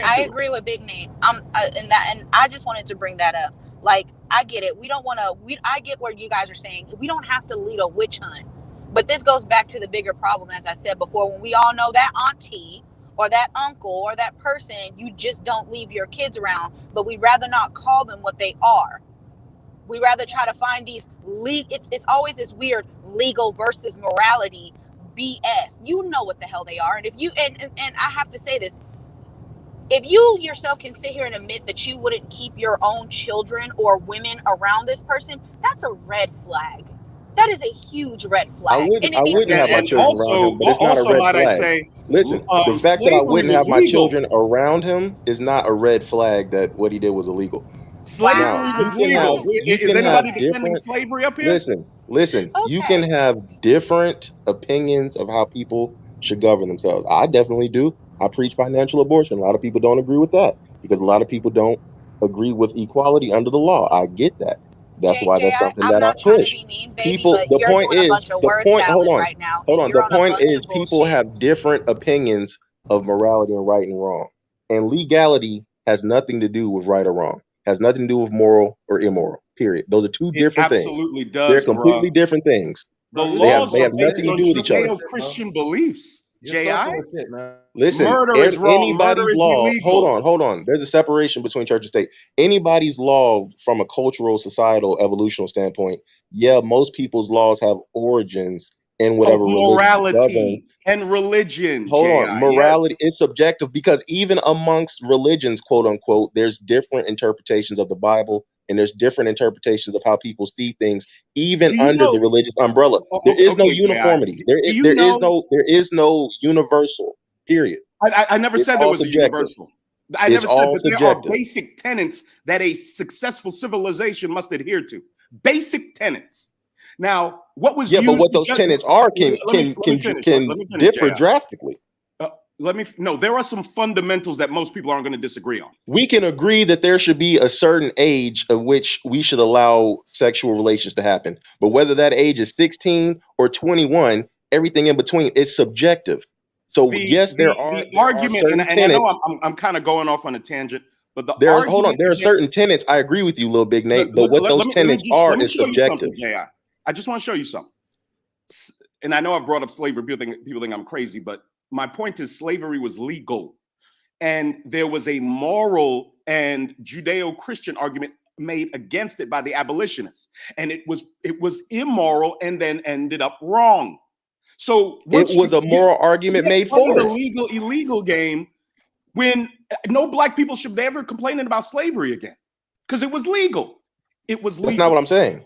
I agree with Big Nate. And I just wanted to bring that up. Like, I get it. We don't want to. I get what you guys are saying. We don't have to lead a witch hunt. But this goes back to the bigger problem, as I said before, when we all know that auntie or that uncle or that person you just don't leave your kids around, but we'd rather not call them what they are. We rather try to find these it's always this weird legal versus morality BS. You know what the hell they are. And if you and I have to say this, if you yourself can sit here and admit that you wouldn't keep your own children or women around this person, that's a red flag. That is a huge red flag. I wouldn't have my children around him, but it's not a red flag. Listen, the fact that I wouldn't have my children around him is not a red flag that what he did was illegal. Slavery was legal. Is anybody defending slavery up here? Listen. Okay. You can have different opinions of how people should govern themselves. I definitely do. I preach financial abortion. A lot of people don't agree with that because a lot of people don't agree with equality under the law. I get that. That's why that's something that I push. People, the point is, hold on. The point is, people have different opinions of morality and right and wrong. And legality has nothing to do with right or wrong. Has nothing to do with moral or immoral. Period. Those are two different things. It absolutely does. They're completely different things. The laws they have nothing to do with each other. Judeo-Christian beliefs. J.I. Listen, murder is wrong. Anybody's murder is law. illegal. Hold on. There's a separation between church and state. Anybody's law, from a cultural, societal, evolutional standpoint, most people's laws have origins in whatever morality and religion. Hold on, morality is subjective because even amongst religions, quote unquote, there's different interpretations of the Bible. And there's different interpretations of how people see things, even under the religious umbrella. There is no uniformity. There is no universal. Period. I never said there was a universal. I never said that there are basic tenets that a successful civilization must adhere to. Basic tenets. Now, what was but what those tenets are can differ drastically. There are some fundamentals that most people aren't going to disagree on. We can agree that there should be a certain age at which we should allow sexual relations to happen. But whether that age is 16 or 21, everything in between is subjective. So there are argument, certain and tenets. I know I'm kind of going off on a tangent, but there are certain tenets. I agree with you, little Big Nate, but what those tenets are is subjective. I just want to show you something. And I know I've brought up slavery. People think I'm crazy, but my point is slavery was legal. and there was a moral and Judeo-Christian argument made against it by the abolitionists, and it was immoral and then ended up wrong. So it was a moral argument made for the it. legal illegal game when no black people should be ever complaining about slavery again because it was legal. It was legal. That's not what I'm saying.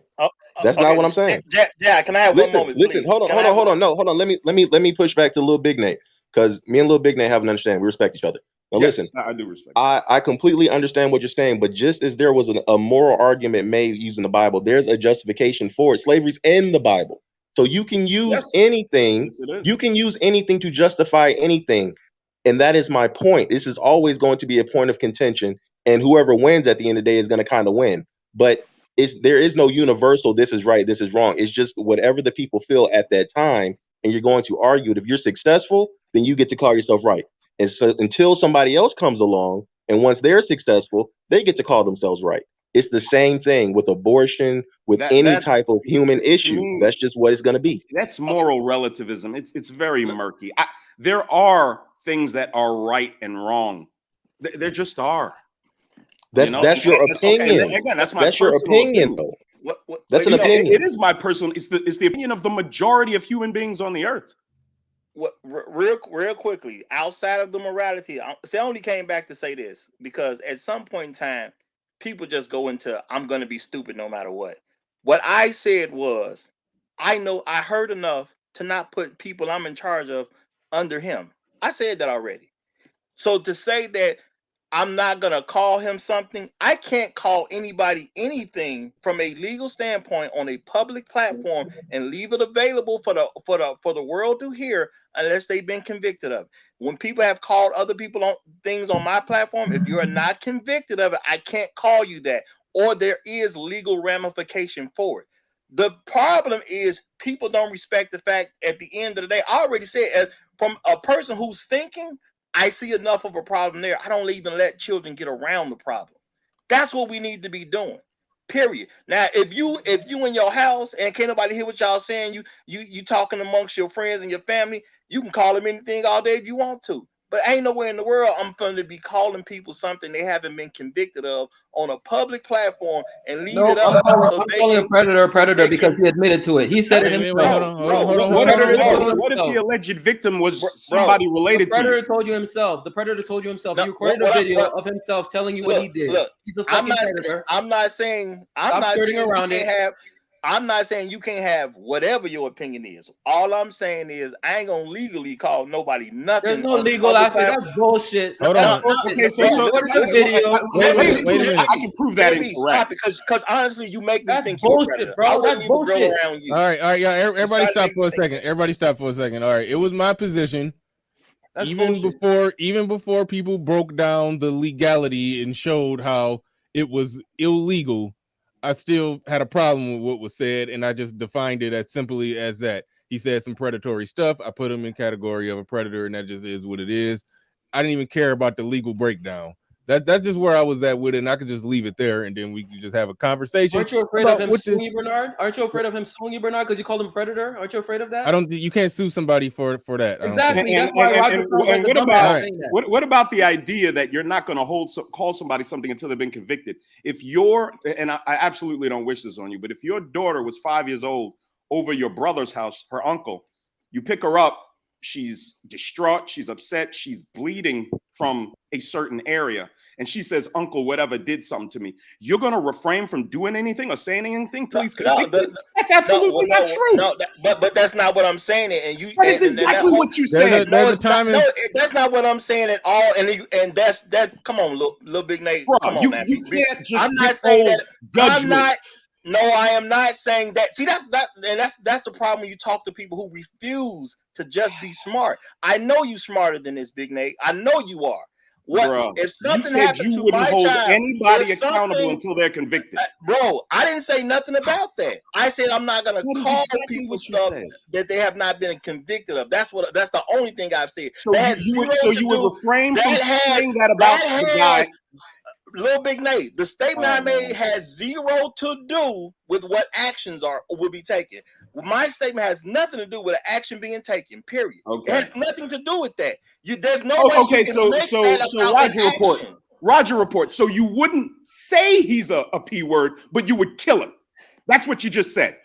That's not what I'm saying. Yeah, can I have one moment? Listen, please? hold on. No, hold on. Let me push back to Lil Big Nate, because me and Lil Big Nate have an understanding. We respect each other. Now Yes, listen, I do respect. I completely understand what you're saying, but just as there was a moral argument made using the Bible, there's a justification for it. Slavery's in the Bible. So you can use anything. Yes, it is. You can use anything to justify anything. And that is my point. This is always going to be a point of contention, and whoever wins at the end of the day is going to kind of win. But there is no universal, this is right, this is wrong. It's just whatever the people feel at that time, and you're going to argue it. If you're successful, then you get to call yourself right. And so until somebody else comes along, and once they're successful, they get to call themselves right. It's the same thing with abortion, with any type of human issue. That's just what it's going to be. That's moral relativism. It's very murky. There are things that are right and wrong. There just are. That's your opinion. Okay, again, that's my that's your opinion, though. That's an opinion. It is my personal. It's the opinion of the majority of human beings on the earth. Real quickly, outside of the morality, I only came back to say this because at some point in time, people just go into I'm going to be stupid no matter what. What I said was, I heard enough to not put people I'm in charge of under him. I said that already. So to say that I'm not going to call him something, I can't call anybody anything from a legal standpoint on a public platform and leave it available for the world to hear unless they've been convicted of it. When people have called other people on things on my platform, if you are not convicted of it, I can't call you that, or there is legal ramification for it. The problem is people don't respect the fact at the end of the day, I already said, as from a person who's thinking, I see enough of a problem there. I don't even let children get around the problem. That's what we need to be doing. Period. Now, if you in your house and can't nobody hear what y'all saying, you talking amongst your friends and your family, you can call them anything all day if you want to. But ain't nowhere in the world I'm going to be calling people something they haven't been convicted of on a public platform and leave it up. I'm calling a predator because he admitted to it. He said it himself. What if the alleged victim was somebody related to you? The predator told you himself. The predator told you himself. He recorded a video of himself telling you what he did. He's a fucking predator. I'm not saying you can't have whatever your opinion is. All I'm saying is I ain't gonna legally call nobody nothing. There's no legal aspect. That's bullshit. Hold on. Okay, so wait a minute. I can prove that incorrect. Because honestly, you make me think bullshit, you're a bro. That's bullshit. Around you. All right, yeah. Everybody stop for a second. All right, it was my position. That's even bullshit. before people broke down the legality and showed how it was illegal, I still had a problem with what was said, and I just defined it as simply as that. He said some predatory stuff. I put him in category of a predator, and that just is what it is. I didn't even care about the legal breakdown. That's just where I was at with it, and I could just leave it there, and then we could just have a conversation. Aren't you afraid of him suing you, Bernard? Aren't you afraid of him suing you, Bernard, because you called him a predator? Aren't you afraid of that? You can't sue somebody for that. Exactly. That's why what about the idea that you're not going to call somebody something until they've been convicted? If I absolutely don't wish this on you, but if your daughter was 5 years old over your brother's house, her uncle, you pick her up, she's distraught, she's upset, she's bleeding from a certain area, and she says, "Uncle, whatever did something to me," you're going to refrain from doing anything or saying anything till he's convicted? That's absolutely not true. But that's not what I'm saying. And you. That is exactly what you said. That's not what I'm saying at all. And that's that. Come on, little Big Nate. Bro, come on, man. You can't just. I'm not saying that. I'm not. No, I am not saying that. See, that's the problem when you talk to people who refuse to just be smart. I know you smarter than this, Big Nate. I know you are. What bro, if something you happened you to wouldn't my hold child? Anybody accountable until they're convicted. Bro, I didn't say nothing about that. I said I'm not gonna call people stuff that they have not been convicted of. That's the only thing I've said. So you would refrain from saying that about the guy. Little Big Nate, the statement I made has zero to do with what actions will be taken. My statement has nothing to do with an action being taken. Period. Okay. It has nothing to do with that. There's no way you can make that about Roger an report. action. Roger report. So you wouldn't say he's a P word, but you would kill him. That's what you just said.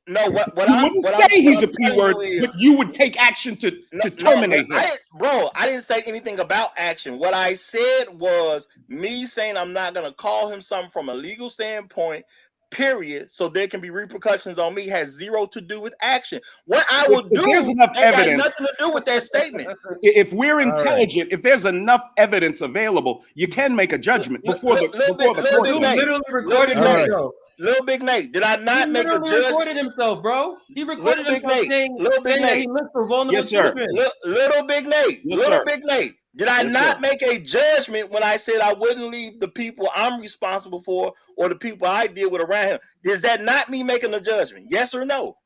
No, you wouldn't say he's a P word, but you would take action to terminate him. I didn't say anything about action. What I said was me saying I'm not going to call him something from a legal standpoint, period, so there can be repercussions on me, has zero to do with action. What I would do there's enough ain't got evidence, nothing to do with that statement. If we're intelligent, if there's enough evidence available, you can make a judgment before the court. Dude literally recorded himself. Little Big Nate, did I not make a judgment? He recorded himself, bro. He recorded himself saying that he looked for vulnerable children. Little Big Nate, Big Nate. Did I not make a judgment when I said I wouldn't leave the people I'm responsible for or the people I deal with around him? Is that not me making a judgment? Yes or no?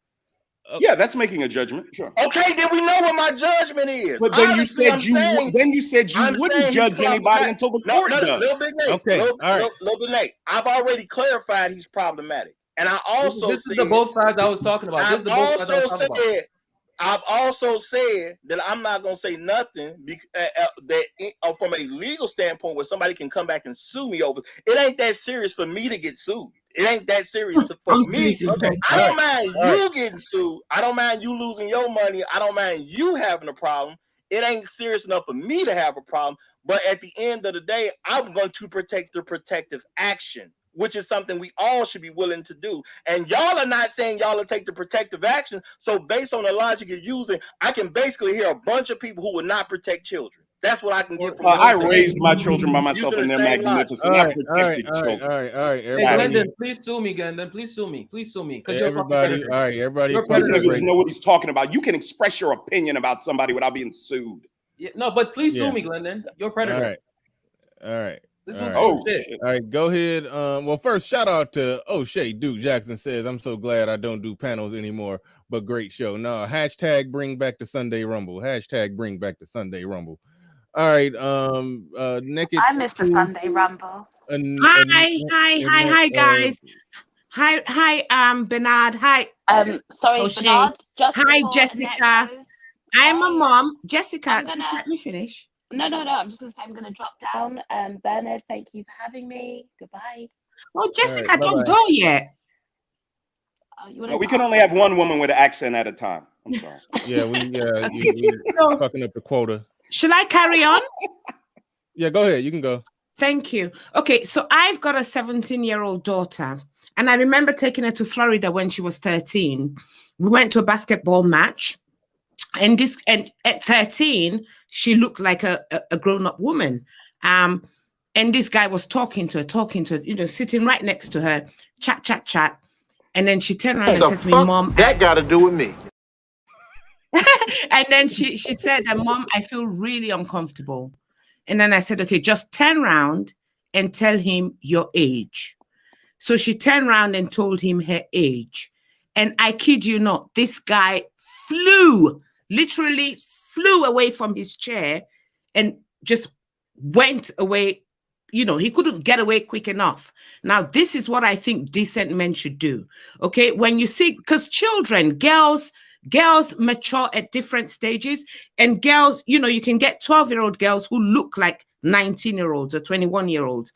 Yeah, that's making a judgment. Sure. Okay, then we know what my judgment is. But then you said you wouldn't judge anybody until the court does. Little Big Nate. Okay, Little Big Nate. I've already clarified he's problematic, and I also this is the both sides I was talking about. I've also said that I'm not going to say nothing from a legal standpoint where somebody can come back and sue me over. It ain't that serious for me to get sued. It ain't that serious for me. Okay. I don't mind you getting sued. I don't mind you losing your money. I don't mind you having a problem. It ain't serious enough for me to have a problem. But at the end of the day, I'm going to protect the protective action, which is something we all should be willing to do. And y'all are not saying y'all will take the protective action. So based on the logic you're using, I can basically hear a bunch of people who would not protect children. That's what I can get from I raised my children by myself and they're magnificent. I protected children. All right. Hey, Glendon, please sue me, Glendon. Please sue me. Please sue me. Because everybody, all right, everybody. These niggas know what he's talking about. You can express your opinion about somebody without being sued. Yeah, no, but please sue me, Glendon. You're a predator. All right. This one's shit. All right, go ahead. Well, first, shout out to O'Shea Duke Jackson says, I'm so glad I don't do panels anymore, but great show. No, hashtag bring back the Sunday Rumble. Hashtag bring back the Sunday Rumble. All right. Naked. I missed the Sunday Rumble. Hi, guys. Hi, Bernard. Hi. Sorry, O'Shea. Bernard. Hi, Jessica. I'm a mom. Jessica, let me finish. No. I'm just going to say I'm going to drop down. Bernard, thank you for having me. Goodbye. Oh, Jessica, don't go yet. We can only have one woman with an accent at a time. I'm sorry. Yeah, we're fucking up the quota. Shall I carry on? Yeah, go ahead. You can go. Thank you. Okay, so I've got a 17-year-old daughter, and I remember taking her to Florida when she was 13. We went to a basketball match, and at 13, she looked like a grown-up woman. And this guy was talking to her, sitting right next to her, chat. And then she turned around and said to me, Mom, that got to do with me. And then she said, Mom, I feel really uncomfortable. And then I said, okay, just turn around and tell him your age. So she turned around and told him her age. And I kid you not, this guy literally flew away from his chair and just went away. He couldn't get away quick enough. Now, this is what I think decent men should do. Okay, when you see, because children, girls mature at different stages, and girls, you can get 12-year-old girls who look like 19-year-olds or 21-year-olds.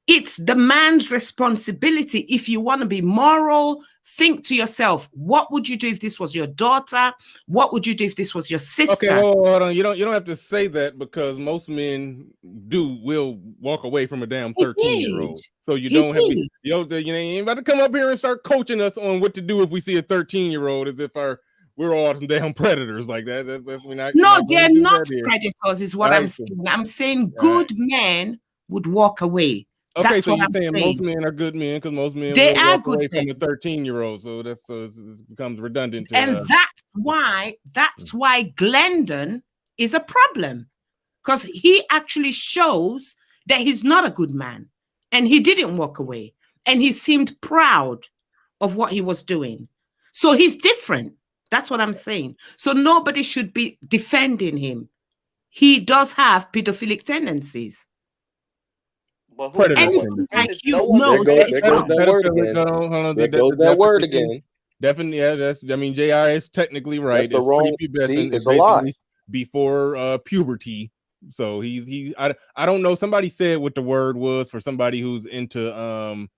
It's the man's responsibility. If you want to be moral, think to yourself, what would you do if this was your daughter? What would you do if this was your sister? Okay, hold on. You don't have to say that, because most men will walk away from a damn 13-year-old. So you ain't about to come up here and start coaching us on what to do if we see a 13-year-old as if we're all some damn predators like that. They're not predators, is what I'm saying. I'm saying good men would walk away. Okay, that's so what you're I'm saying most men are good men, because most men they will are walk good away men. from the 13-year-old. So it becomes redundant. And that's why Glendon is a problem, because he actually shows that he's not a good man, and he didn't walk away, and he seemed proud of what he was doing. So he's different. That's what I'm saying. So nobody should be defending he does have pedophilic tendencies. But who anyone like you knows knows that it's wrong. There goes that word again. Definitely, yeah. I mean, JR is technically right. That's the It's wrong. prepubescent. See, It's it's a lie. basically before puberty. So I don't know. Somebody said what the word was for somebody who's into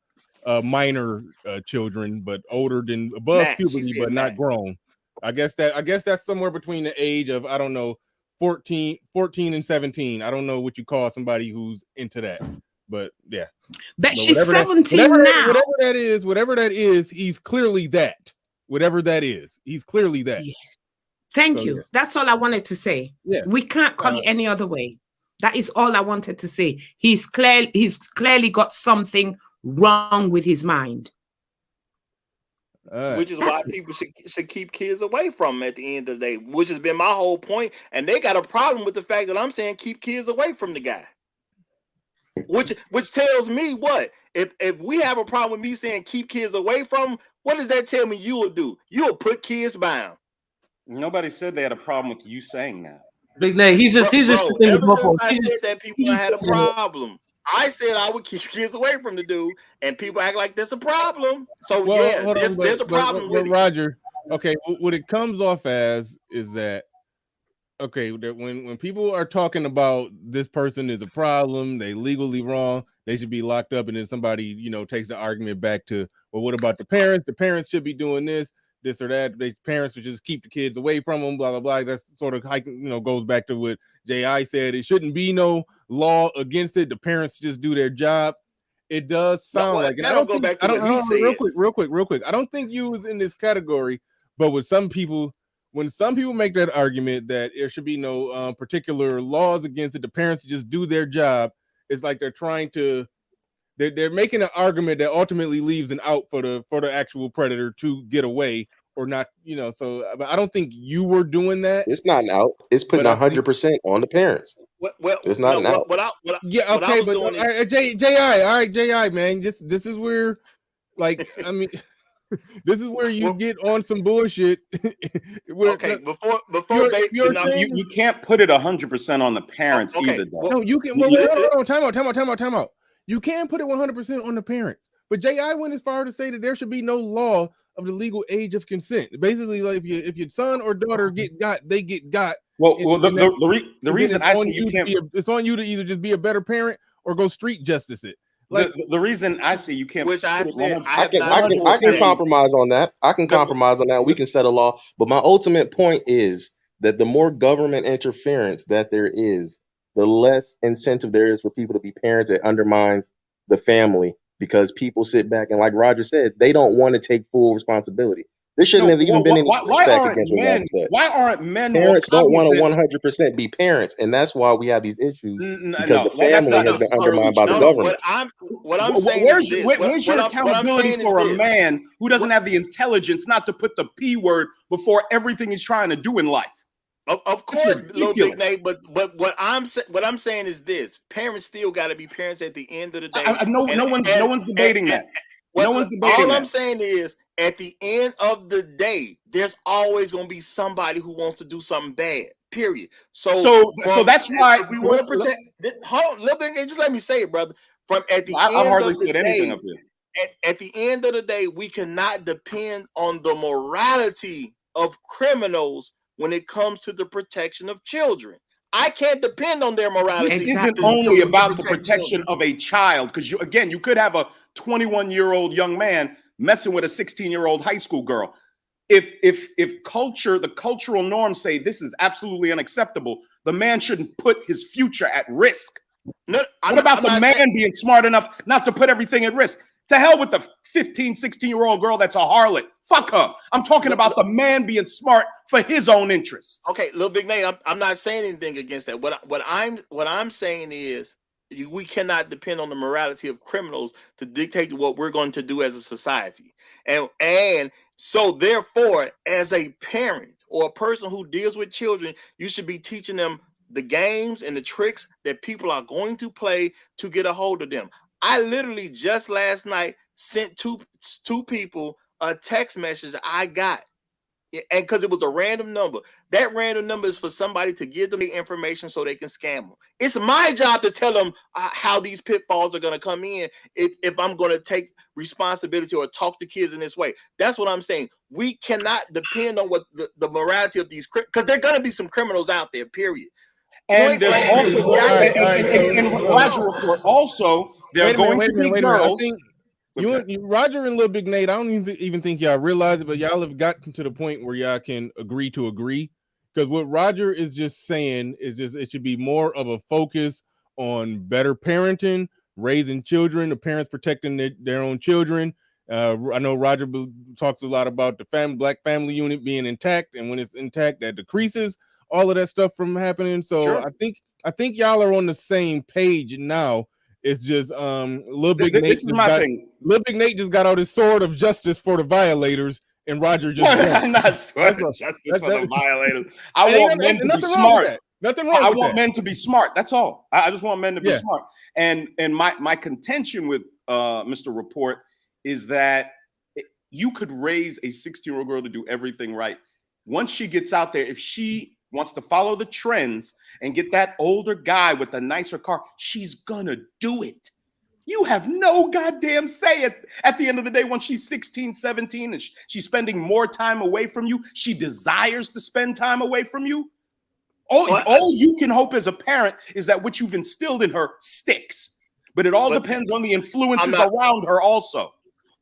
minor children, but older than above Matt. She puberty, said but Matt. not grown. I guess that's somewhere between the age of, I don't know, 14 and 17. I don't know what you call somebody who's into that, but yeah. But she's 17 now. Whatever that is, he's clearly that. Whatever that is, he's clearly that. Yes. Thank So, you. yeah. That's all I wanted to say. Yeah. We can't call it any other way. That is all I wanted to say. He's clearly got something wrong with his mind. Which is why people should keep kids away from them at the end of the day, which has been my whole point. And they got a problem with the fact that I'm saying keep kids away from the guy. Which tells me what? If we have a problem with me saying keep kids away from him, what does that tell me you will do? You'll put kids by him. Nobody said they had a problem with you saying that. Big Nate, he's just Ever since I said that, people had a problem. I said I would keep kids away from the dude, and people act like there's a problem. So Well, there's a problem with Roger. Okay, what it comes off as is that, okay, that when people are talking about this person is a problem, they legally wrong, they should be locked up, and then somebody takes the argument back to, well, what about the parents? The parents should be doing this or that. The parents should just keep the kids away from them. Blah blah blah. That's sort of goes back to what J.I. said. It shouldn't be no law against it. The parents just do their job. It does sound like it. I don't think. I don't. Real quick. I don't think you was in this category, but with some people. When some people make that argument that there should be no particular laws against it, the parents just do their job. It's like they're trying to, they're making an argument that ultimately leaves an out for the actual predator to get away or not. So I don't think you were doing that. It's not an out. It's putting 100% on the parents. Well, it's not an out. But JI, all right, JI, man, this is where, like, I mean. This is where you get on some bullshit. Okay, before you can't put it 100% on the parents either. Though. No, you can. Well, time out. You can put it 100% on the parents, but J.I. went as far to say that there should be no law of the legal age of consent. Basically, like if your son or daughter they get got. Well, the reason I say you can't, it's on you to either just be a better parent or go street justice it. Like the reason I say you can't, which I said, I can compromise on that. I can compromise on that. We can set a law, but my ultimate point is that the more government interference that there is, the less incentive there is for people to be parents. It undermines the family because people sit back and, like Roger said, they don't want to take full responsibility. There shouldn't have even been any pushback against what Roger said. Why aren't men? Parents don't want to 100% be parents, and that's why we have these issues because the family has been undermined by the government. What I'm saying where's is your accountability for a man who doesn't have the intelligence not to put the P word before everything he's trying to do in life? Of course, little Big Nate, but what I'm saying is this: parents still got to be parents at the end of the day. No one's debating that. No one's debating all that. I'm saying is, at the end of the day, there's always going to be somebody who wants to do something bad. Period. So that's why we want to protect. Hold on, little Big Nate, just let me say it, brother. At the end of the day, we cannot depend on the morality of criminals when it comes to the protection of children. I can't depend on their morality. This isn't only about the protection of a child, because you could have a 21-year-old young man messing with a 16-year-old high school girl. If the cultural norms say this is absolutely unacceptable, the man shouldn't put his future at risk. What about the man being smart enough not to put everything at risk? To hell with the 15, 16-year-old girl that's a harlot. Fuck her. I'm talking about the man being smart for his own interests. Okay, little Big Nate, I'm not saying anything against that. What I'm saying is we cannot depend on the morality of criminals to dictate what we're going to do as a society. And so therefore, as a parent or a person who deals with children, you should be teaching them the games and the tricks that people are going to play to get a hold of them. I literally just last night sent two people a text message I got, and because it was a random number. That random number is for somebody to give them the information so they can scam them. It's my job to tell them how these pitfalls are going to come in if I'm going to take responsibility or talk to kids in this way. That's what I'm saying. We cannot depend on what the morality of these, because there are going to be some criminals out there, period. And there's also, and Roger report also, they're going to be girls. I think Roger and Little Big Nate, I don't even think y'all realize it, but y'all have gotten to the point where y'all can agree to agree. Because what Roger is just saying is just it should be more of a focus on better parenting, raising children, the parents protecting their own children. I know Roger talks a lot about the black family unit being intact, and when it's intact, that decreases all of that stuff from happening. So sure. I think y'all are on the same page now. It's just Little Big Nate. This is my thing. Little Big Nate just got out his sword of justice for the violators, and Roger just I'm not sword of justice for the violators. I want men to be smart. Nothing wrong. I want men to be smart. That's all. I just want men to be smart. And my contention with Mr. Report is that you could raise a 16-year-old girl to do everything right. Once she gets out there, if she wants to follow the trends and get that older guy with a nicer car, she's gonna do it. You have no goddamn say at the end of the day when she's 16, 17, and she's spending more time away from you. She desires to spend time away from you. All you can hope as a parent is that what you've instilled in her sticks. But it all depends on the influences around her also.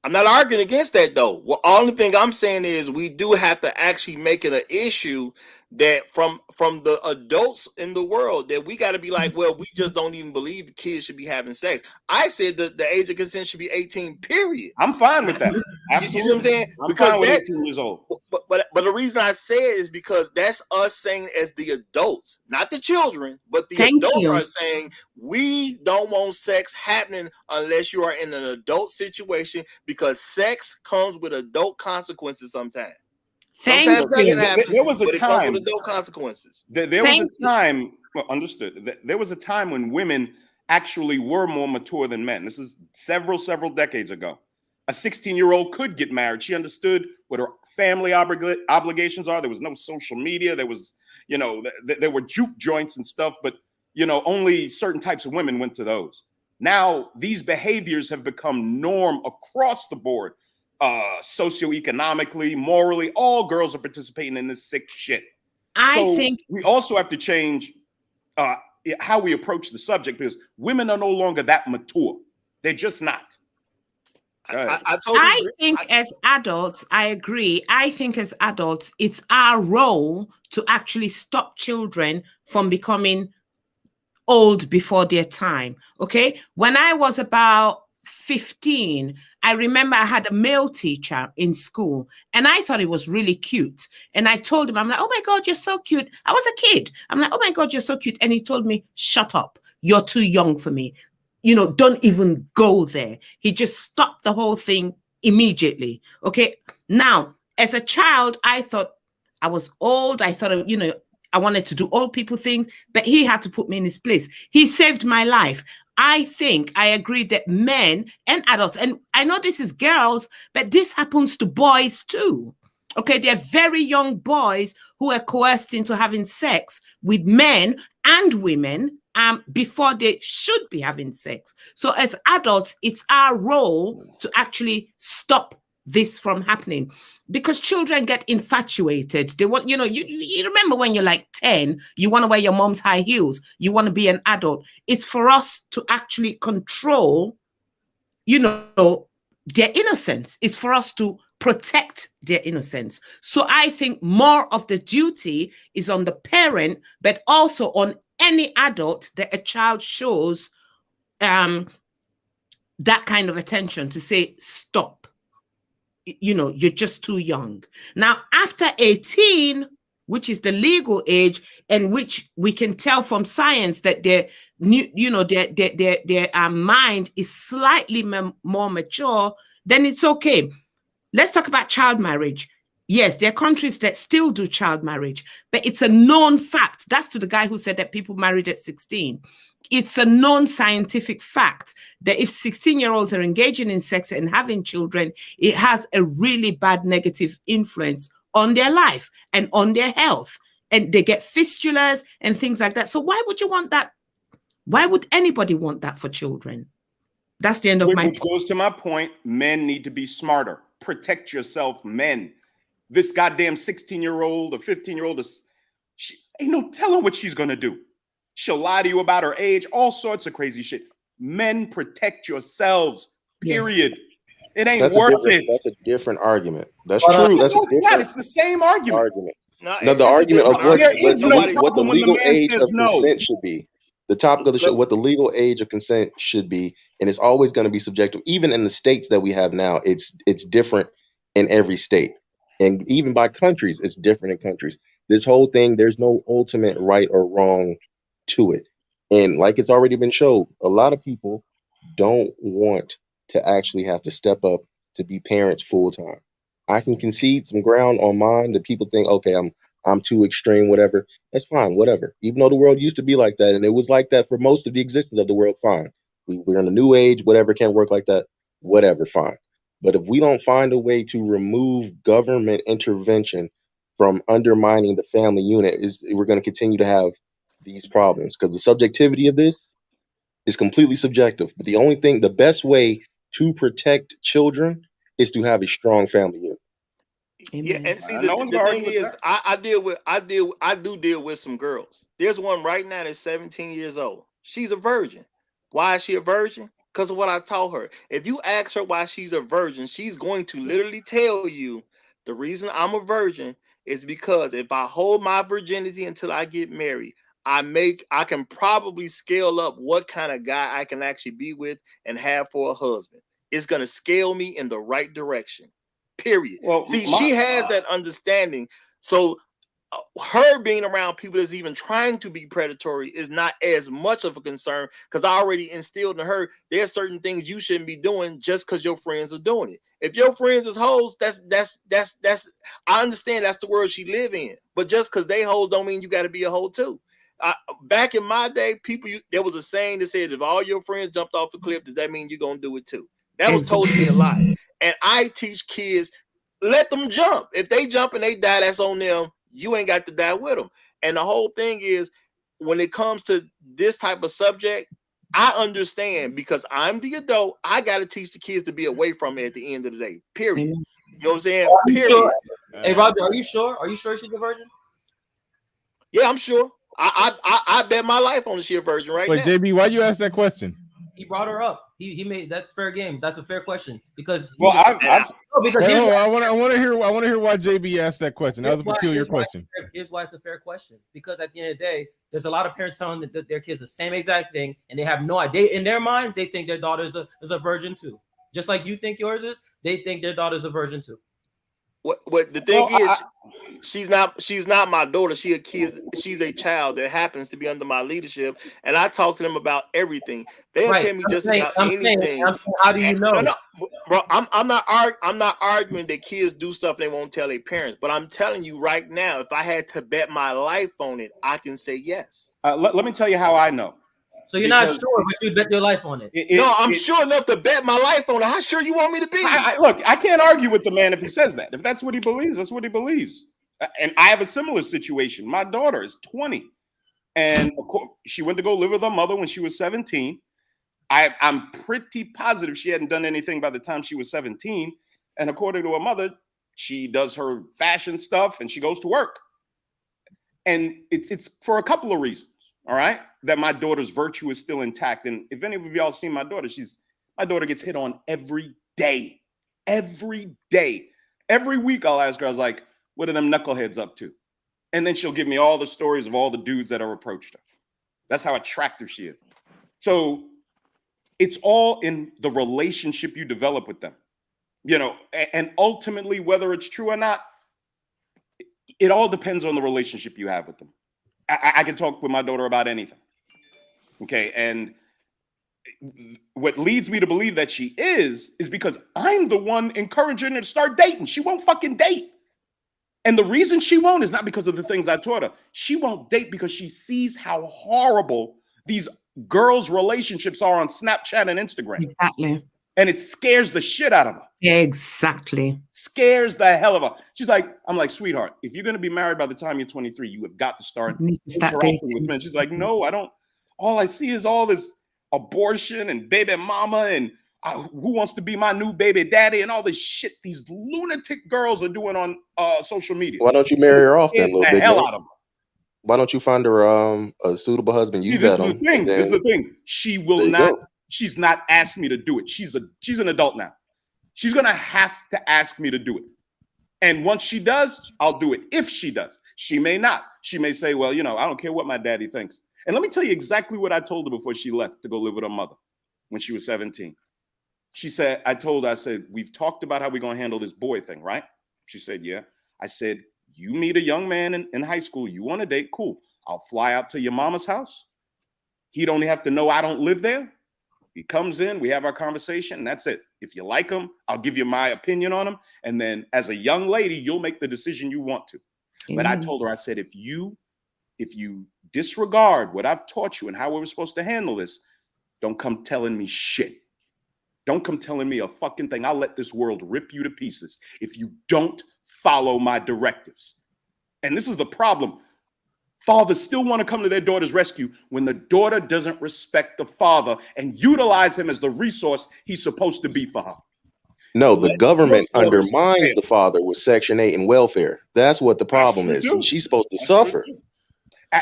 I'm not arguing against that, though. Well, only thing I'm saying is we do have to actually make it an issue that from the adults in the world that we got to be like, well, we just don't even believe kids should be having sex. I said that the age of consent should be 18, period. I'm fine with that. Absolutely. You see what I'm saying? I'm fine with 18 years old. But the reason I say it is because that's us saying as the adults, not the children, but the adults are saying we don't want sex happening unless you are in an adult situation, because sex comes with adult consequences sometimes. Sometimes that happens, there was a but time, it comes with adult consequences. There was a time, well, understood. There was a time when women actually were more mature than men. This is several decades ago. A 16-year-old could get married. She understood what her family obligations are. There was no social media. There was, there were juke joints and stuff, but, only certain types of women went to those. Now, these behaviors have become norm across the board. Socioeconomically, morally, all girls are participating in this sick shit. I think we also have to change how we approach the subject, because women are no longer that mature. They're just not. I think as adults, I agree. I think as adults, it's our role to actually stop children from becoming old before their time. Okay. When I was about 15, I remember I had a male teacher in school, and I thought he was really cute. And I told him, I'm like, oh my God, you're so cute. I was a kid. I'm like, oh my God, you're so cute. And he told me, shut up. You're too young for me. Don't even go there. He just stopped the whole thing immediately. Okay. Now, as a child, I thought I was old. I thought, I wanted to do old people things, but he had to put me in his place. He saved my life. I think I agree that men and adults, and I know this is girls, but this happens to boys too. Okay, they're very young boys who are coerced into having sex with men and women before they should be having sex. So as adults, it's our role to actually stop this from happening, because children get infatuated. They want, you remember when you're like 10, you want to wear your mom's high heels. You want to be an adult. It's for us to actually control, their innocence. It's for us to protect their innocence. So I think more of the duty is on the parent, but also on any adult that a child shows that kind of attention, to say, stop. You're just too young. Now, after 18, which is the legal age, and which we can tell from science that their mind is slightly more mature, then it's okay. Let's talk about child marriage. Yes, there are countries that still do child marriage, but it's a known fact. That's to the guy who said that people married at 16. It's a known scientific fact that if 16-year-olds are engaging in sex and having children, it has a really bad negative influence on their life and on their health, and they get fistulas and things like that. So why would you want that? Why would anybody want that for children? That's the end of my Which goes to my point. Men need to be smarter. Protect yourself, men. This goddamn 16-year-old or 15-year-old ain't no telling what she's gonna do. She'll lie to you about her age, all sorts of crazy shit. Men, protect yourselves. Period. Yes. It ain't worth it. That's a different argument. That's true. That's it's the same argument. No, the argument of what the legal age of consent should be. The topic of the show, what the legal age of consent should be, and it's always going to be subjective. Even in the states that we have now, it's different in every state, and even by countries, it's different in countries. This whole thing, there's no ultimate right or wrong to it, and like it's already been shown, a lot of people don't want to actually have to step up to be parents full time. I can concede some ground on mine that people think, okay, I'm too extreme, whatever. That's fine, whatever. Even though the world used to be like that, and it was like that for most of the existence of the world, fine. We're in a new age, whatever, can't work like that, whatever, fine. But if we don't find a way to remove government intervention from undermining the family unit, we're going to continue to have these problems, because the subjectivity of this is completely subjective. But the best way to protect children is to have a strong family unit. Yeah, and see the thing is, I do deal with some girls. There's one right now that's 17 years old. She's a virgin. Why is she a virgin? Because of what I taught her. If you ask her why she's a virgin, she's going to literally tell you the reason I'm a virgin is because if I hold my virginity until I get married, I can probably scale up what kind of guy I can actually be with and have for a husband. It's gonna scale me in the right direction. Period. Well, see, she has that understanding. So her being around people that's even trying to be predatory is not as much of a concern, because I already instilled in her there's certain things you shouldn't be doing just because your friends are doing it. If your friends is hoes, that's I understand that's the world she live in, but just because they hoes don't mean you got to be a hoe too. Back in my day, there was a saying that said, if all your friends jumped off the cliff, does that mean you're gonna do it too? That was told to me a lot. And I teach kids, let them jump. If they jump and they die, that's on them. You ain't got to die with them. And the whole thing is, when it comes to this type of subject, I understand, because I'm the adult. I got to teach the kids to be away from it at the end of the day. Period. You know what I'm saying? Period. Sure? Hey, Roger, are you sure? Are you sure she's a virgin? Yeah, I'm sure. I bet my life on she a virgin right now. JB, why you ask that question? He brought her up. He made that's fair game. That's a fair question, because I want to hear why JB asked that question. That was a peculiar question. Here's why it's a fair question, because at the end of the day, there's a lot of parents telling their kids the same exact thing, and they have no idea. In their minds, they think their daughter is a virgin too, just like you think yours is. They think their daughter's a virgin too. What the thing is, she's not my daughter. She's a kid. She's a child that happens to be under my leadership, and I talk to them about everything. They'll tell me just about anything. How do you know? No, bro, I'm not arguing that kids do stuff they won't tell their parents, but I'm telling you right now, if I had to bet my life on it, I can say yes. Let me tell you how I know. So you're not sure, but you bet your life on it. I'm sure enough to bet my life on it. How sure you want me to be? Look, I can't argue with the man if he says that. If that's what he believes, that's what he believes. And I have a similar situation. My daughter is 20, and she went to go live with her mother when she was 17. I'm pretty positive she hadn't done anything by the time she was 17. And according to her mother, she does her fashion stuff and she goes to work. And it's for a couple of reasons. All right, that my daughter's virtue is still intact. And if any of y'all seen my daughter, my daughter gets hit on every day. Every week I'll ask her, I was like, what are them knuckleheads up to? And then she'll give me all the stories of all the dudes that have approached her. That's how attractive she is. So it's all in the relationship you develop with them, and ultimately, whether it's true or not, it all depends on the relationship you have with them. I can talk with my daughter about anything. Okay. And what leads me to believe that she is because I'm the one encouraging her to start dating. She won't fucking date. And the reason she won't is not because of the things I taught her. She won't date because she sees how horrible these girls' relationships are on Snapchat and Instagram. Exactly. And it scares the shit out of her. Exactly. Scares the hell of her. She's like, I'm like, sweetheart, if you're going to be married by the time you're 23, you have got to start interacting with men. She's like, no, I don't. All I see is all this abortion and baby mama and who wants to be my new baby daddy and all this shit these lunatic girls are doing on social media. Why don't you marry her off then, little the big hell man? out of her. Why don't you find her a suitable husband? You this vet is him. the thing. This is the thing. She will not. She's not asked me to do it. She's an adult now. She's gonna have to ask me to do it. And once she does, I'll do it. If she does, she may not. She may say, well, I don't care what my daddy thinks. And let me tell you exactly what I told her before she left to go live with her mother when she was 17. She said, I said, we've talked about how we're going to handle this boy thing, right? She said, yeah. I said, you meet a young man in high school, you want to date, cool. I'll fly out to your mama's house. He'd only have to know I don't live there. He comes in, we have our conversation, and that's it. If you like him, I'll give you my opinion on him. And then as a young lady, you'll make the decision you want to. But I told her, I said, if you disregard what I've taught you and how we were supposed to handle this, don't come telling me shit. Don't come telling me a fucking thing. I'll let this world rip you to pieces if you don't follow my directives. And this is the problem. Fathers still want to come to their daughter's rescue when the daughter doesn't respect the father and utilize him as the resource he's supposed to be for her. No, the government undermines the father with Section 8 and welfare. That's what the problem is. See, she's supposed to suffer.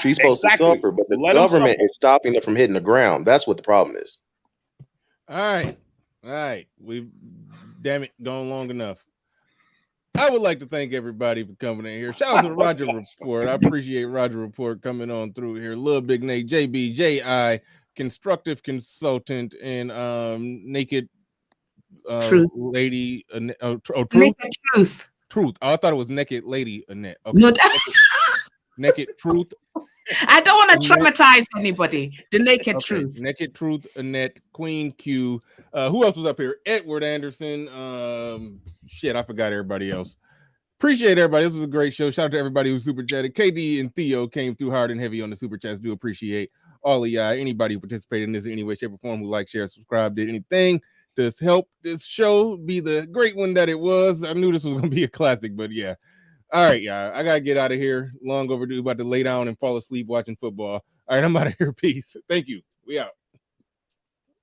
She's supposed to suffer, but the government is stopping her from hitting the ground. That's what the problem is. All right. We've, damn it, gone long enough. I would like to thank everybody for coming in here. Shout out to the Roger Report. I appreciate Roger Report coming on through here. Lil Big Nate, JB, JI, Constructive Consultant, and Naked Truth. Lady. Truth? Naked Truth. Truth. Oh, I thought it was Naked Lady Annette. Okay. No, Naked Truth. I don't want to traumatize anybody. The Naked Truth. Naked Truth, Annette, Queen Q. Who else was up here? Edward Anderson. Shit, I forgot everybody else. Appreciate everybody. This was a great show. Shout out to everybody who super chatted. KD and Theo came through hard and heavy on the super chats. Do appreciate all of y'all. Anybody who participated in this in any way, shape, or form, who like, share, subscribe, did anything to help this show be the great one that it was. I knew this was gonna be a classic, but yeah. All right, y'all. I gotta get out of here. Long overdue. About to lay down and fall asleep watching football. All right, I'm out of here. Peace. Thank you. We out.